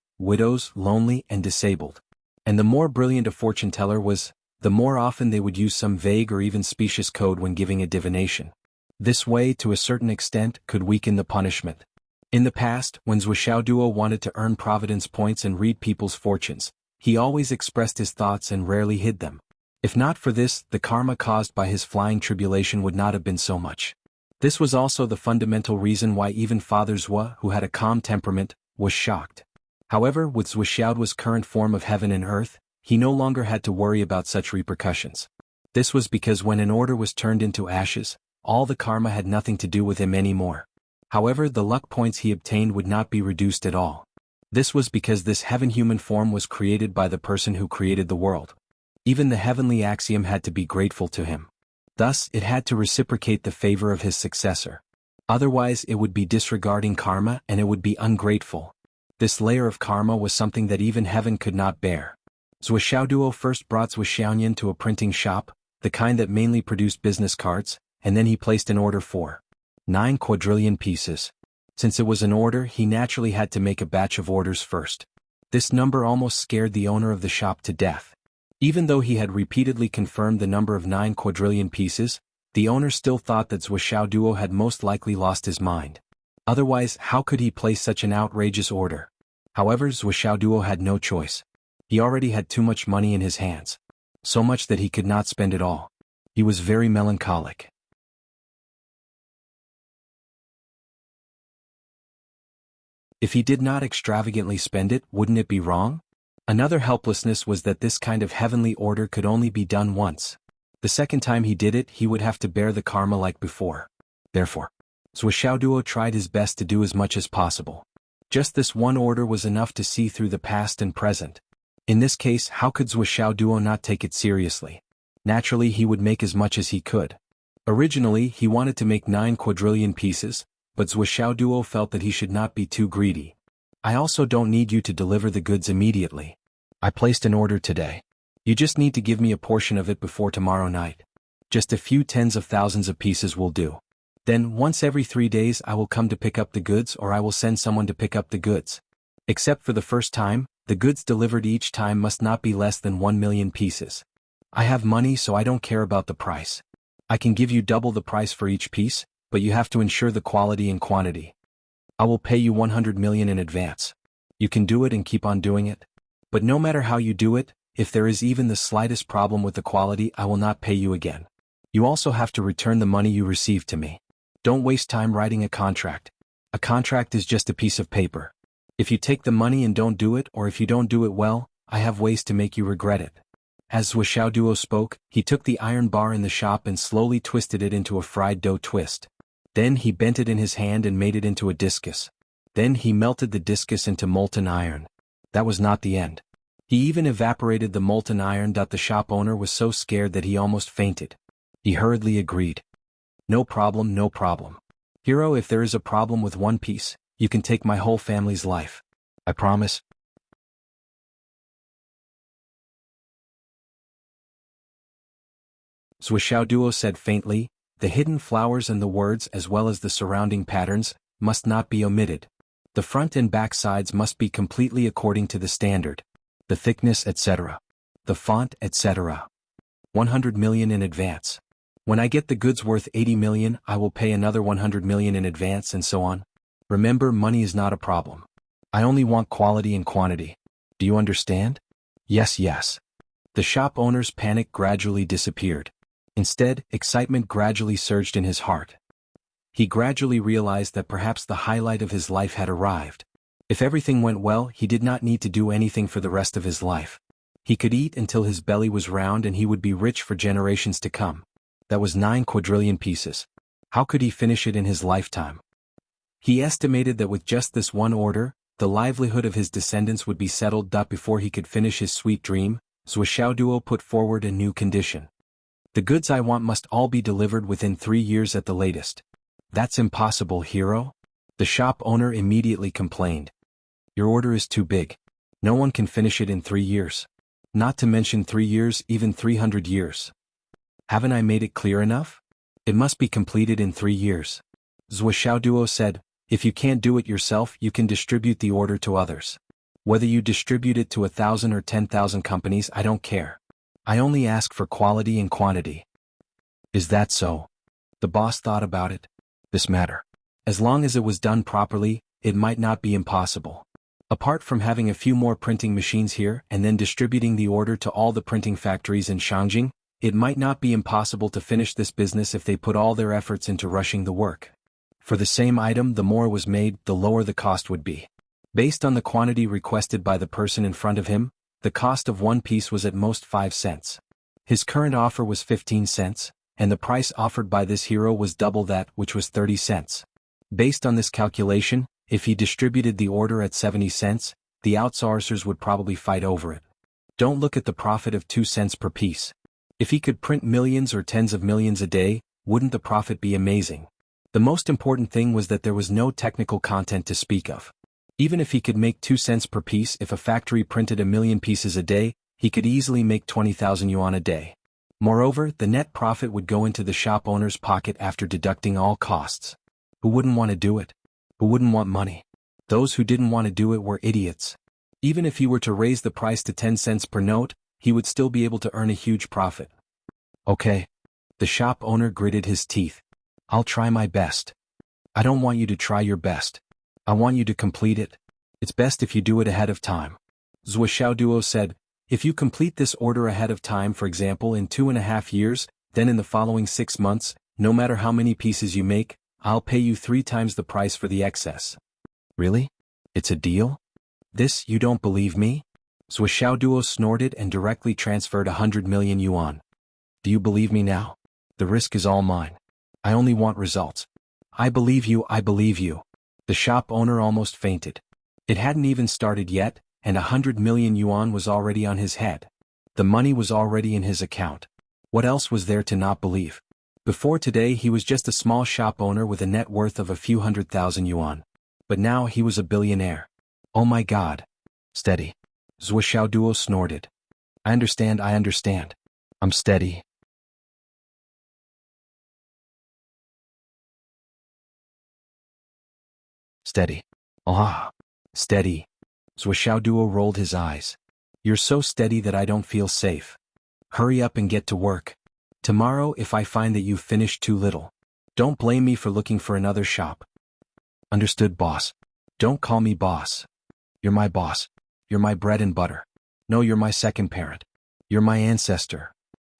lonely, and disabled. And the more brilliant a fortune teller was, the more often they would use some vague or even specious code when giving a divination. This way, to a certain extent, could weaken the punishment. In the past, when Zhuxiaoduo wanted to earn providence points and read people's fortunes, he always expressed his thoughts and rarely hid them. If not for this, the karma caused by his flying tribulation would not have been so much. This was also the fundamental reason why even Father Zhua, who had a calm temperament, was shocked. However, with Zhuxiaoduo's current form of heaven and earth, he no longer had to worry about such repercussions. This was because when an order was turned into ashes, all the karma had nothing to do with him anymore. However, the luck points he obtained would not be reduced at all. This was because this heaven-human form was created by the person who created the world. Even the heavenly axiom had to be grateful to him. Thus, it had to reciprocate the favor of his successor. Otherwise, it would be disregarding karma and it would be ungrateful. This layer of karma was something that even heaven could not bear. Zhuxiaoduo first brought Zhuxiaonian to a printing shop, the kind that mainly produced business cards, and then he placed an order for 9 quadrillion pieces. Since it was an order, he naturally had to make a batch of orders first. This number almost scared the owner of the shop to death. Even though he had repeatedly confirmed the number of 9 quadrillion pieces, the owner still thought that Zhuxiaoduo had most likely lost his mind. Otherwise, how could he place such an outrageous order? However, Zhuxiaoduo had no choice. He already had too much money in his hands. So much that he could not spend it all. He was very melancholic. If he did not extravagantly spend it, wouldn't it be wrong? Another helplessness was that this kind of heavenly order could only be done once. The second time he did it, he would have to bear the karma like before. Therefore, Zhuxiaoduo tried his best to do as much as possible. Just this one order was enough to see through the past and present. In this case, how could Zhuxiaoduo not take it seriously? Naturally, he would make as much as he could. Originally, he wanted to make 9 quadrillion pieces, but Zhuxiaoduo felt that he should not be too greedy. I also don't need you to deliver the goods immediately. I placed an order today. You just need to give me a portion of it before tomorrow night. Just a few tens of thousands of pieces will do. Then, once every 3 days I will come to pick up the goods or I will send someone to pick up the goods. Except for the first time, the goods delivered each time must not be less than 1 million pieces. I have money so I don't care about the price. I can give you double the price for each piece, but you have to ensure the quality and quantity. I will pay you 100 million in advance. You can do it and keep on doing it. But no matter how you do it, if there is even the slightest problem with the quality, I will not pay you again. You also have to return the money you received to me. Don't waste time writing a contract. A contract is just a piece of paper. If you take the money and don't do it, or if you don't do it well, I have ways to make you regret it. As Zhuxiaoduo spoke, he took the iron bar in the shop and slowly twisted it into a fried dough twist. Then he bent it in his hand and made it into a discus. Then he melted the discus into molten iron. That was not the end. He even evaporated the molten iron. The shop owner was so scared that he almost fainted. He hurriedly agreed. No problem, no problem. Hero, if there is a problem with one piece, you can take my whole family's life. I promise. Zhuxiaoduo said faintly, the hidden flowers and the words as well as the surrounding patterns must not be omitted. The front and back sides must be completely according to the standard. The thickness, etc. The font, etc. 100 million in advance. When I get the goods worth 80 million, I will pay another 100 million in advance and so on. Remember, money is not a problem. I only want quality and quantity. Do you understand? Yes, yes. The shop owner's panic gradually disappeared. Instead, excitement gradually surged in his heart. He gradually realized that perhaps the highlight of his life had arrived. If everything went well, he did not need to do anything for the rest of his life. He could eat until his belly was round and he would be rich for generations to come. That was 9 quadrillion pieces. How could he finish it in his lifetime? He estimated that with just this one order, the livelihood of his descendants would be settled. Before he could finish his sweet dream, Zhuo put forward a new condition. The goods I want must all be delivered within 3 years at the latest. That's impossible, hero? The shop owner immediately complained. Your order is too big. No one can finish it in 3 years. Not to mention 3 years, even 300 years. Haven't I made it clear enough? It must be completed in 3 years. Zhuo said, if you can't do it yourself, you can distribute the order to others. Whether you distribute it to 1,000 or 10,000 companies, I don't care. I only ask for quality and quantity. Is that so? The boss thought about it. This matter. As long as it was done properly, it might not be impossible. Apart from having a few more printing machines here and then distributing the order to all the printing factories in Shangjing, it might not be impossible to finish this business if they put all their efforts into rushing the work. For the same item, the more was made, the lower the cost would be. Based on the quantity requested by the person in front of him, the cost of one piece was at most 5 cents. His current offer was 15 cents, and the price offered by this hero was double that, which was 30 cents. Based on this calculation, if he distributed the order at 70 cents, the outsourcers would probably fight over it. Don't look at the profit of 2 cents per piece. If he could print millions or tens of millions a day, wouldn't the profit be amazing? The most important thing was that there was no technical content to speak of. Even if he could make 2 cents per piece, if a factory printed 1,000,000 pieces a day, he could easily make 20,000 yuan a day. Moreover, the net profit would go into the shop owner's pocket after deducting all costs. Who wouldn't want to do it? Who wouldn't want money? Those who didn't want to do it were idiots. Even if he were to raise the price to 10 cents per note, he would still be able to earn a huge profit. Okay. The shop owner gritted his teeth. I'll try my best. I don't want you to try your best. I want you to complete it. It's best if you do it ahead of time. Zhuo said, if you complete this order ahead of time, for example in 2.5 years, then in the following 6 months, no matter how many pieces you make, I'll pay you 3 times the price for the excess. Really? It's a deal? This, you don't believe me? Zhuo snorted and directly transferred 100 million yuan. Do you believe me now? The risk is all mine. I only want results. I believe you, I believe you. The shop owner almost fainted. It hadn't even started yet, and 100 million yuan was already on his head. The money was already in his account. What else was there to not believe? Before today he was just a small shop owner with a net worth of a few 100,000 yuan. But now he was a billionaire. Oh my God. Steady. Zhuo snorted. I understand. I'm steady. Steady. Ah. Steady. Zhuo rolled his eyes. You're so steady that I don't feel safe. Hurry up and get to work. Tomorrow if I find that you've finished too little, don't blame me for looking for another shop. Understood, boss. Don't call me boss. You're my boss. You're my bread and butter. No, you're my second parent. You're my ancestor.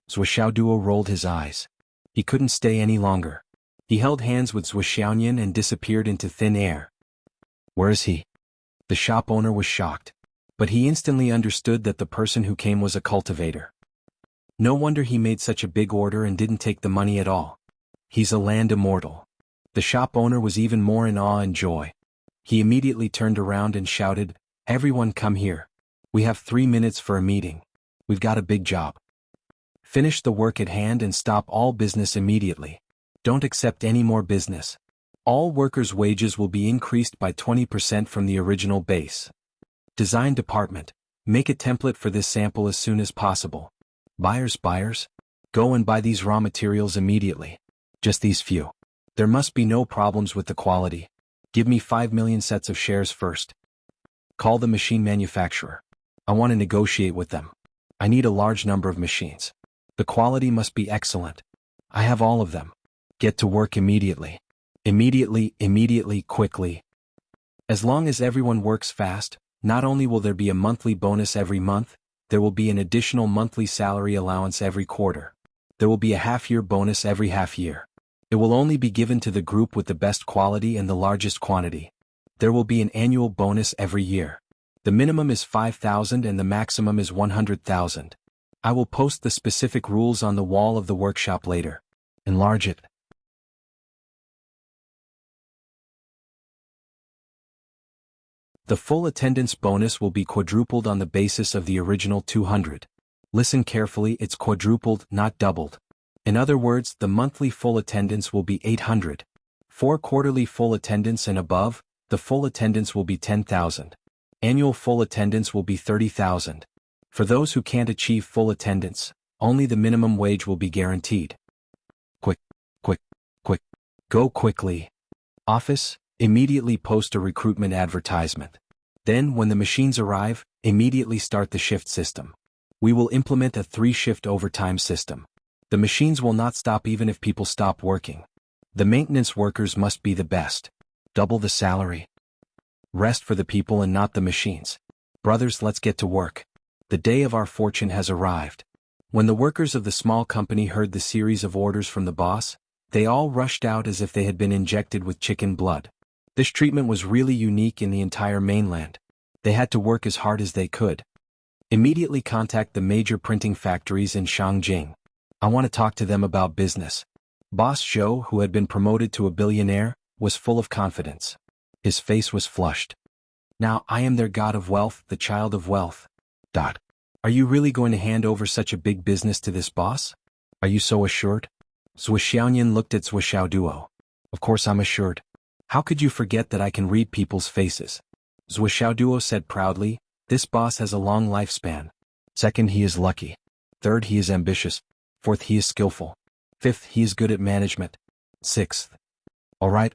Zhuo rolled his eyes. He couldn't stay any longer. He held hands with Zhuo and disappeared into thin air. Where is he? The shop owner was shocked. But he instantly understood that the person who came was a cultivator. No wonder he made such a big order and didn't take the money at all. He's a land immortal. The shop owner was even more in awe and joy. He immediately turned around and shouted, Everyone come here. We have 3 minutes for a meeting. We've got a big job. Finish the work at hand and stop all business immediately. Don't accept any more business. All workers' wages will be increased by 20% from the original base. Design department, make a template for this sample as soon as possible. Buyers, go and buy these raw materials immediately. Just these few. There must be no problems with the quality. Give me 5 million sets of shares first. Call the machine manufacturer. I want to negotiate with them. I need a large number of machines. The quality must be excellent. I have all of them. Get to work immediately. Immediately, quickly. As long as everyone works fast, not only will there be a monthly bonus every month, there will be an additional monthly salary allowance every quarter. There will be a half-year bonus every half-year. It will only be given to the group with the best quality and the largest quantity. There will be an annual bonus every year. The minimum is 5,000 and the maximum is 100,000. I will post the specific rules on the wall of the workshop later. Enlarge it. The full attendance bonus will be quadrupled on the basis of the original 200. Listen carefully, it's quadrupled, not doubled. In other words, the monthly full attendance will be 800. For quarterly full attendance and above, the full attendance will be 10,000. Annual full attendance will be 30,000. For those who can't achieve full attendance, only the minimum wage will be guaranteed. Quick, quick, quick. Go quickly. Office, immediately post a recruitment advertisement. Then, when the machines arrive, immediately start the shift system. We will implement a 3-shift overtime system. The machines will not stop even if people stop working. The maintenance workers must be the best. Double the salary. Rest for the people and not the machines. Brothers, let's get to work. The day of our fortune has arrived. When the workers of the small company heard the series of orders from the boss, they all rushed out as if they had been injected with chicken blood. This treatment was really unique in the entire mainland. They had to work as hard as they could. Immediately contact the major printing factories in Shangjing. I want to talk to them about business. Boss Zhou, who had been promoted to a billionaire, was full of confidence. His face was flushed. Now I am their god of wealth, the child of wealth. Are you really going to hand over such a big business to this boss? Are you so assured? Zhuo Xiaoyan looked at Zhuo Xiaoduo. Of course I'm assured. How could you forget that I can read people's faces? Zhuo Xiaoduo said proudly, this boss has a long lifespan. Second, he is lucky. Third, he is ambitious. Fourth, he is skillful. Fifth, he is good at management. Sixth. All right.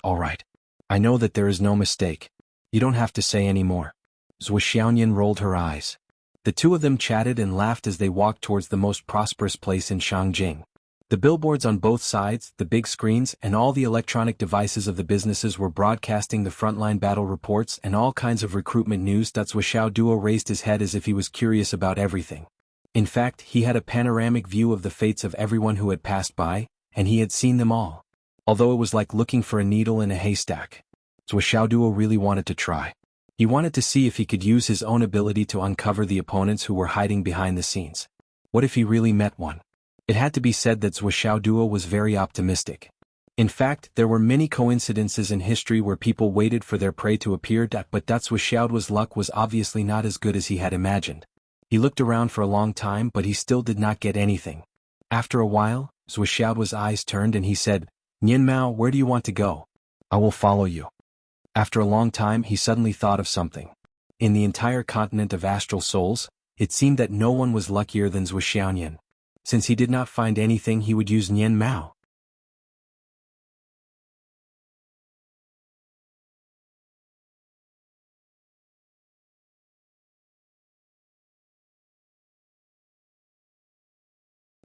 I know that there is no mistake. You don't have to say any more. Zhuo Xiaoyan rolled her eyes. The two of them chatted and laughed as they walked towards the most prosperous place in Shangjing. The billboards on both sides, the big screens, and all the electronic devices of the businesses were broadcasting the frontline battle reports and all kinds of recruitment news. Zhuo Xiaoduo raised his head as if he was curious about everything. In fact, he had a panoramic view of the fates of everyone who had passed by, and he had seen them all. Although it was like looking for a needle in a haystack. Zhuo Xiaoduo really wanted to try. He wanted to see if he could use his own ability to uncover the opponents who were hiding behind the scenes. What if he really met one? It had to be said that Zhuo Xiaoduo was very optimistic. In fact, there were many coincidences in history where people waited for their prey to appear, but Zhuo Xiaoduo's luck was obviously not as good as he had imagined. He looked around for a long time, but he still did not get anything. After a while, Zhuo Xiaoduo's eyes turned and he said, Nian Mao, where do you want to go? I will follow you. After a long time, he suddenly thought of something. In the entire continent of astral souls, it seemed that no one was luckier than Zhuo Xiaoyan. Since he did not find anything, he would use Nian Mao.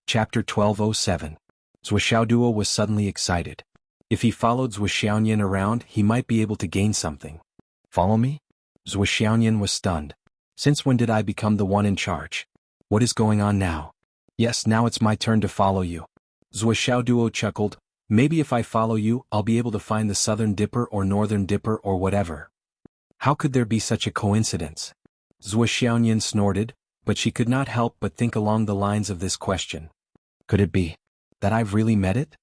Chapter 1207. Zhuo Xiaoduo was suddenly excited. If he followed Zhuo Xiaoyan around, he might be able to gain something. Follow me? Zhuo Xiaoyan was stunned. Since when did I become the one in charge? What is going on now? Yes, now it's my turn to follow you. Zhuo Xiaoduo chuckled. Maybe if I follow you, I'll be able to find the Southern Dipper or Northern Dipper or whatever. How could there be such a coincidence? Zhuo Xiaoyan snorted, but she could not help but think along the lines of this question. Could it be that I've really met it?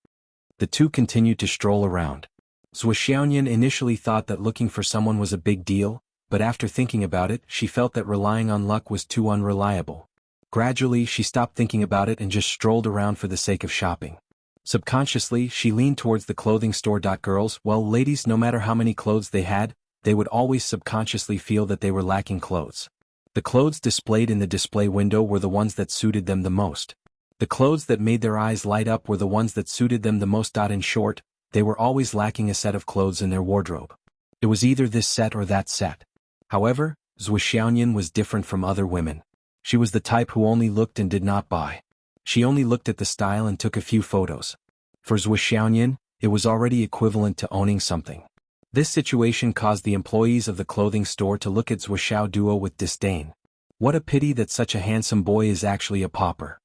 The two continued to stroll around. Zhuo Xiaoyan initially thought that looking for someone was a big deal, but after thinking about it, she felt that relying on luck was too unreliable. Gradually, she stopped thinking about it and just strolled around for the sake of shopping. Subconsciously, she leaned towards the clothing store. Girls, well, ladies, no matter how many clothes they had, they would always subconsciously feel that they were lacking clothes. The clothes displayed in the display window were the ones that suited them the most. The clothes that made their eyes light up were the ones that suited them the most. In short, they were always lacking a set of clothes in their wardrobe. It was either this set or that set. However, Zhuo Xiaoyan was different from other women. She was the type who only looked and did not buy. She only looked at the style and took a few photos. For Zhuo Xiaoyan, it was already equivalent to owning something. This situation caused the employees of the clothing store to look at Zhuo Xiaoduo with disdain. What a pity that such a handsome boy is actually a pauper.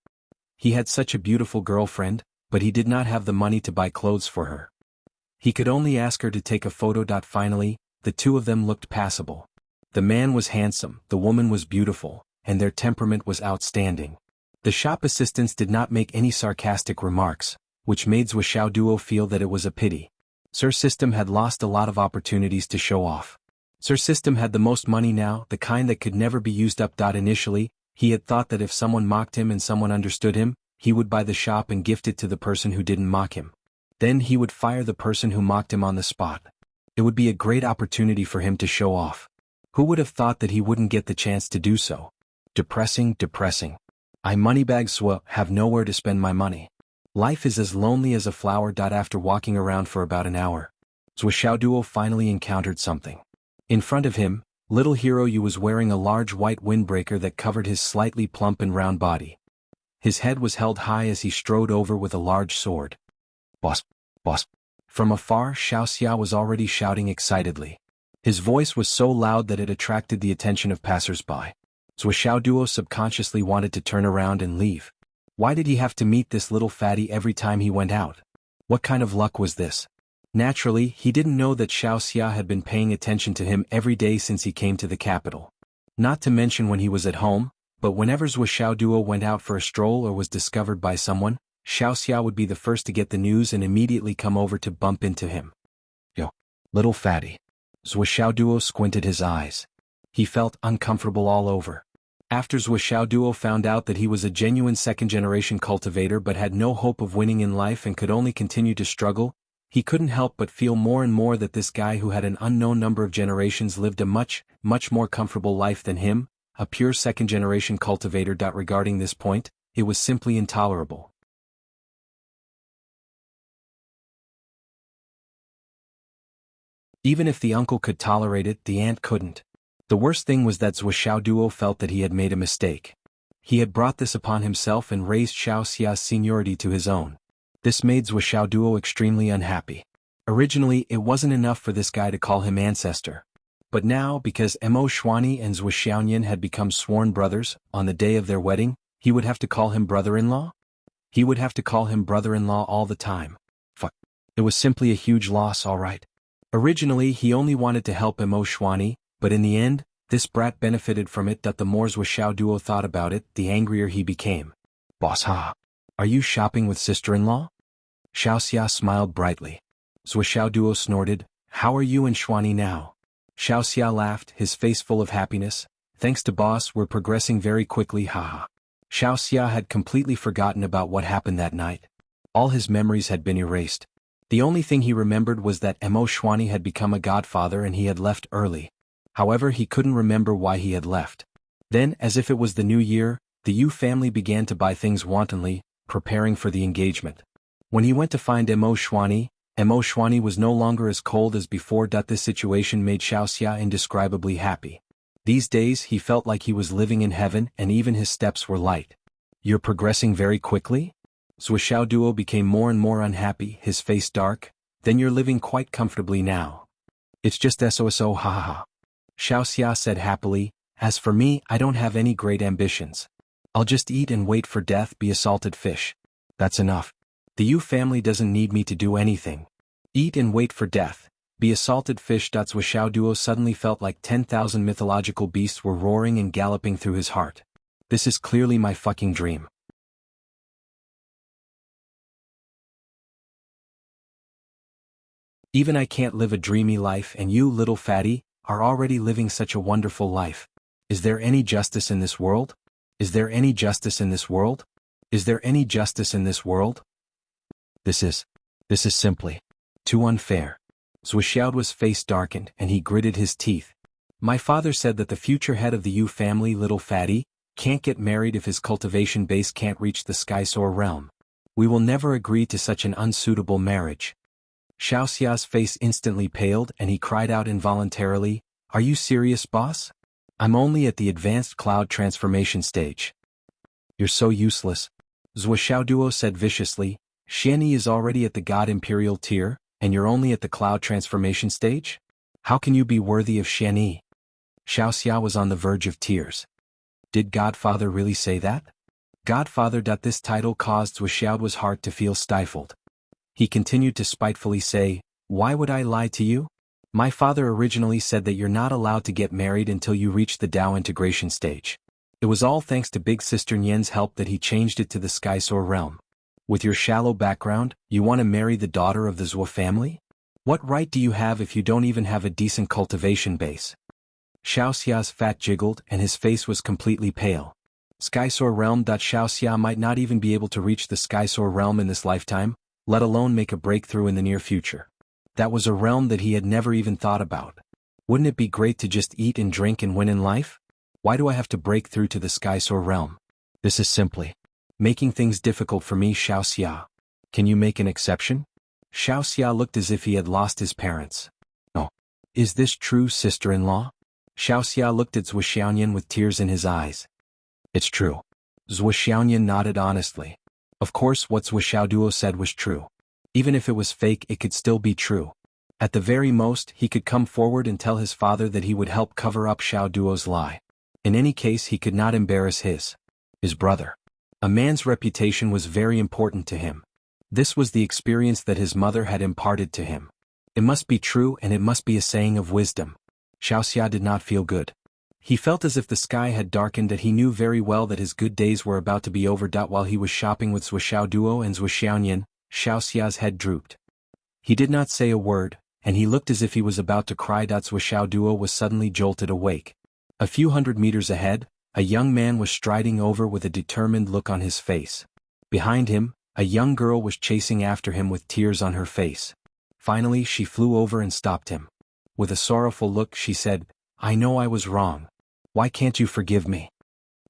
He had such a beautiful girlfriend, but he did not have the money to buy clothes for her. He could only ask her to take a photo. Finally, the two of them looked passable. The man was handsome, the woman was beautiful, and their temperament was outstanding. The shop assistants did not make any sarcastic remarks, which made Zhuo Xiaoduo feel that it was a pity. Sir System had lost a lot of opportunities to show off. Sir System had the most money now, the kind that could never be used up. Initially, he had thought that if someone mocked him and someone understood him, he would buy the shop and gift it to the person who didn't mock him. Then he would fire the person who mocked him on the spot. It would be a great opportunity for him to show off. Who would have thought that he wouldn't get the chance to do so? Depressing. I moneybags have nowhere to spend my money. Life is as lonely as a flower. After walking around for about an hour, Xiaoduo finally encountered something. In front of him, little hero Yu was wearing a large white windbreaker that covered his slightly plump and round body. His head was held high as he strode over with a large sword. Boss. From afar, Xiao was already shouting excitedly. His voice was so loud that it attracted the attention of passers-by. Xiaoduo subconsciously wanted to turn around and leave. Why did he have to meet this little fatty every time he went out? What kind of luck was this? Naturally, he didn't know that Xiao had been paying attention to him every day since he came to the capital. Not to mention when he was at home, but whenever Xiaoduo went out for a stroll or was discovered by someone, Xiao would be the first to get the news and immediately come over to bump into him. Yo, little fatty. Xiaoduo squinted his eyes. He felt uncomfortable all over. After Xiaoduo found out that he was a genuine second-generation cultivator but had no hope of winning in life and could only continue to struggle, he couldn't help but feel more and more that this guy who had an unknown number of generations lived a much more comfortable life than him, a pure second-generation cultivator. Regarding this point, it was simply intolerable. Even if the uncle could tolerate it, the aunt couldn't. The worst thing was that Xiaoduo felt that he had made a mistake. He had brought this upon himself and raised Xiaoxia's seniority to his own. This made Xiaoduo extremely unhappy. Originally, it wasn't enough for this guy to call him ancestor. But now, because Mo Xuanyi and Xiaoyan had become sworn brothers, on the day of their wedding, he would have to call him brother-in-law? He would have to call him brother-in-law all the time. Fuck. It was simply a huge loss, alright. Originally, he only wanted to help Mo Xuanyi, but in the end, this brat benefited from it. The more Xiaoduo thought about it, the angrier he became. Boss, are you shopping with sister-in-law? Xiaoxia smiled brightly. Xiaoduo snorted, how are you and Xuanyi now? Xiaoxia laughed, his face full of happiness. Thanks to boss, we're progressing very quickly, haha. Xiaoxia had completely forgotten about what happened that night. All his memories had been erased. The only thing he remembered was that Mo Xuanyi had become a godfather and he had left early. However, he couldn't remember why he had left. Then, as if it was the new year, the Yu family began to buy things wantonly, preparing for the engagement. When he went to find Mo Xuanyi was no longer as cold as before. This situation made Xiaoxia indescribably happy. These days he felt like he was living in heaven and even his steps were light. You're progressing very quickly? Xiaoduo became more and more unhappy, his face dark. Then you're living quite comfortably now. It's just SOSO, haha. Xiaoxia said happily, as for me, I don't have any great ambitions. I'll just eat and wait for death, be a salted fish. That's enough. The Yu family doesn't need me to do anything. Eat and wait for death, be a salted fish. Xiaoduo suddenly felt like 10,000 mythological beasts were roaring and galloping through his heart. This is clearly my fucking dream. Even I can't live a dreamy life and you, little fatty, are already living such a wonderful life. Is there any justice in this world? Is there any justice in this world? Is there any justice in this world? This is simply too unfair. Xiaoduo's face darkened and he gritted his teeth. My father said that the future head of the Yu family, little fatty, can't get married if his cultivation base can't reach the Skysoar realm. We will never agree to such an unsuitable marriage. Xiaoxia's face instantly paled and he cried out involuntarily, are you serious, boss? I'm only at the advanced cloud transformation stage. You're so useless. Xiaoduo said viciously, Xianyi is already at the God Imperial tier, and you're only at the cloud transformation stage? How can you be worthy of Xianyi? Xiaoxia was on the verge of tears. Did Godfather really say that? Godfather. This title caused Xiaoduo's heart to feel stifled. He continued to spitefully say, why would I lie to you? My father originally said that you're not allowed to get married until you reach the Dao integration stage. It was all thanks to Big Sister Nian's help that he changed it to the Skysoar realm. With your shallow background, you want to marry the daughter of the Zhuo family? What right do you have if you don't even have a decent cultivation base? Xiaoxia's fat jiggled and his face was completely pale. Skysoar realm. Xiaoxia might not even be able to reach the Skysoar realm in this lifetime, let alone make a breakthrough in the near future. That was a realm that he had never even thought about. Wouldn't it be great to just eat and drink and win in life? Why do I have to break through to the Skysoar realm? This is simply making things difficult for me, Xiaoxia. Can you make an exception? Xiaoxia looked as if he had lost his parents. Oh. Is this true, sister-in-law? Xiaoxia looked at Zhuxiaoyan with tears in his eyes. It's true. Zhuxiaoyan nodded honestly. Of course what Zhuxiaoduo said was true. Even if it was fake, it could still be true. At the very most, he could come forward and tell his father that he would help cover up Xiaoduo's lie. In any case, he could not embarrass his brother. A man's reputation was very important to him. This was the experience that his mother had imparted to him. It must be true and it must be a saying of wisdom. Xiaoxia did not feel good. He felt as if the sky had darkened, that he knew very well that his good days were about to be over. While he was shopping with Zhuxiaoduo and Zhuxiaoyan, Xiaoxia's head drooped. He did not say a word, and he looked as if he was about to cry. Zhuxiaoduo was suddenly jolted awake. A few hundred meters ahead, a young man was striding over with a determined look on his face. Behind him, a young girl was chasing after him with tears on her face. Finally, she flew over and stopped him. With a sorrowful look, she said, "I know I was wrong. Why can't you forgive me?"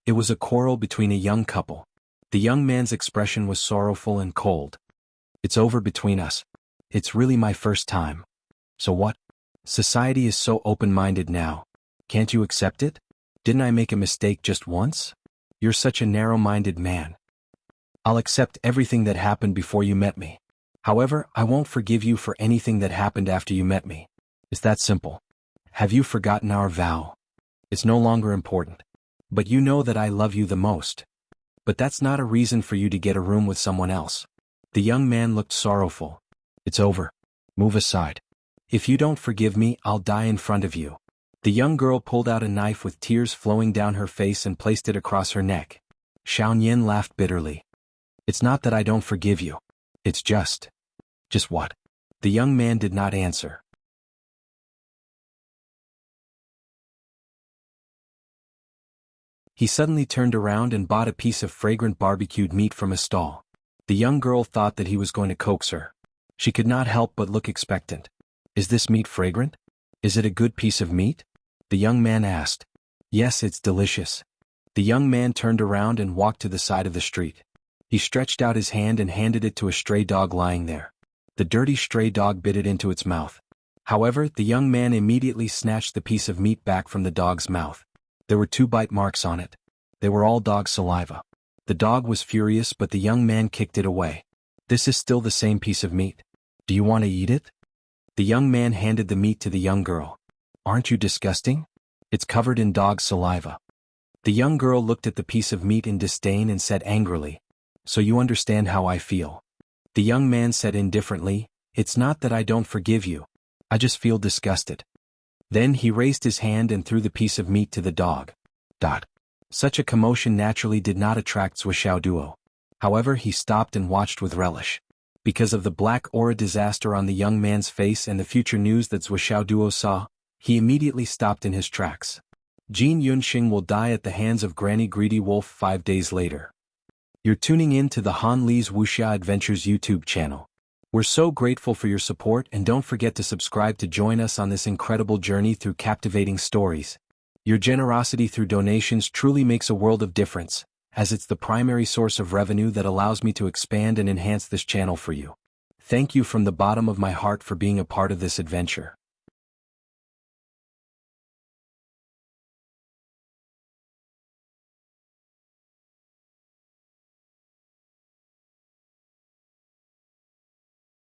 It was a quarrel between a young couple. The young man's expression was sorrowful and cold. "It's over between us. It's really my first time. So what? Society is so open-minded now. Can't you accept it? Didn't I make a mistake just once? You're such a narrow-minded man. I'll accept everything that happened before you met me. However, I won't forgive you for anything that happened after you met me. It's that simple. Have you forgotten our vow? It's no longer important. But you know that I love you the most. But that's not a reason for you to get a room with someone else." The young man looked sorrowful. "It's over. Move aside. If you don't forgive me, I'll die in front of you." The young girl pulled out a knife with tears flowing down her face and placed it across her neck. Xiaoyan laughed bitterly. "It's not that I don't forgive you. It's just what?" The young man did not answer. He suddenly turned around and bought a piece of fragrant barbecued meat from a stall. The young girl thought that he was going to coax her. She could not help but look expectant. "Is this meat fragrant? Is it a good piece of meat?" the young man asked. "Yes, it's delicious." The young man turned around and walked to the side of the street. He stretched out his hand and handed it to a stray dog lying there. The dirty stray dog bit it into its mouth. However, the young man immediately snatched the piece of meat back from the dog's mouth. There were 2 bite marks on it. They were all dog saliva. The dog was furious, but the young man kicked it away. "This is still the same piece of meat. Do you want to eat it?" The young man handed the meat to the young girl. "Aren't you disgusting? It's covered in dog saliva." The young girl looked at the piece of meat in disdain and said angrily, "So you understand how I feel." The young man said indifferently, "It's not that I don't forgive you. I just feel disgusted." Then he raised his hand and threw the piece of meat to the dog. Such a commotion naturally did not attract Zhuxiaoduo. However, he stopped and watched with relish. Because of the black aura disaster on the young man's face and the future news that Zhuxiaoduo saw, he immediately stopped in his tracks. Jin Yunxing will die at the hands of Granny Greedy Wolf 5 days later. You're tuning in to the Han Li's Wuxia Adventures YouTube channel. We're so grateful for your support, and don't forget to subscribe to join us on this incredible journey through captivating stories. Your generosity through donations truly makes a world of difference, as it's the primary source of revenue that allows me to expand and enhance this channel for you. Thank you from the bottom of my heart for being a part of this adventure.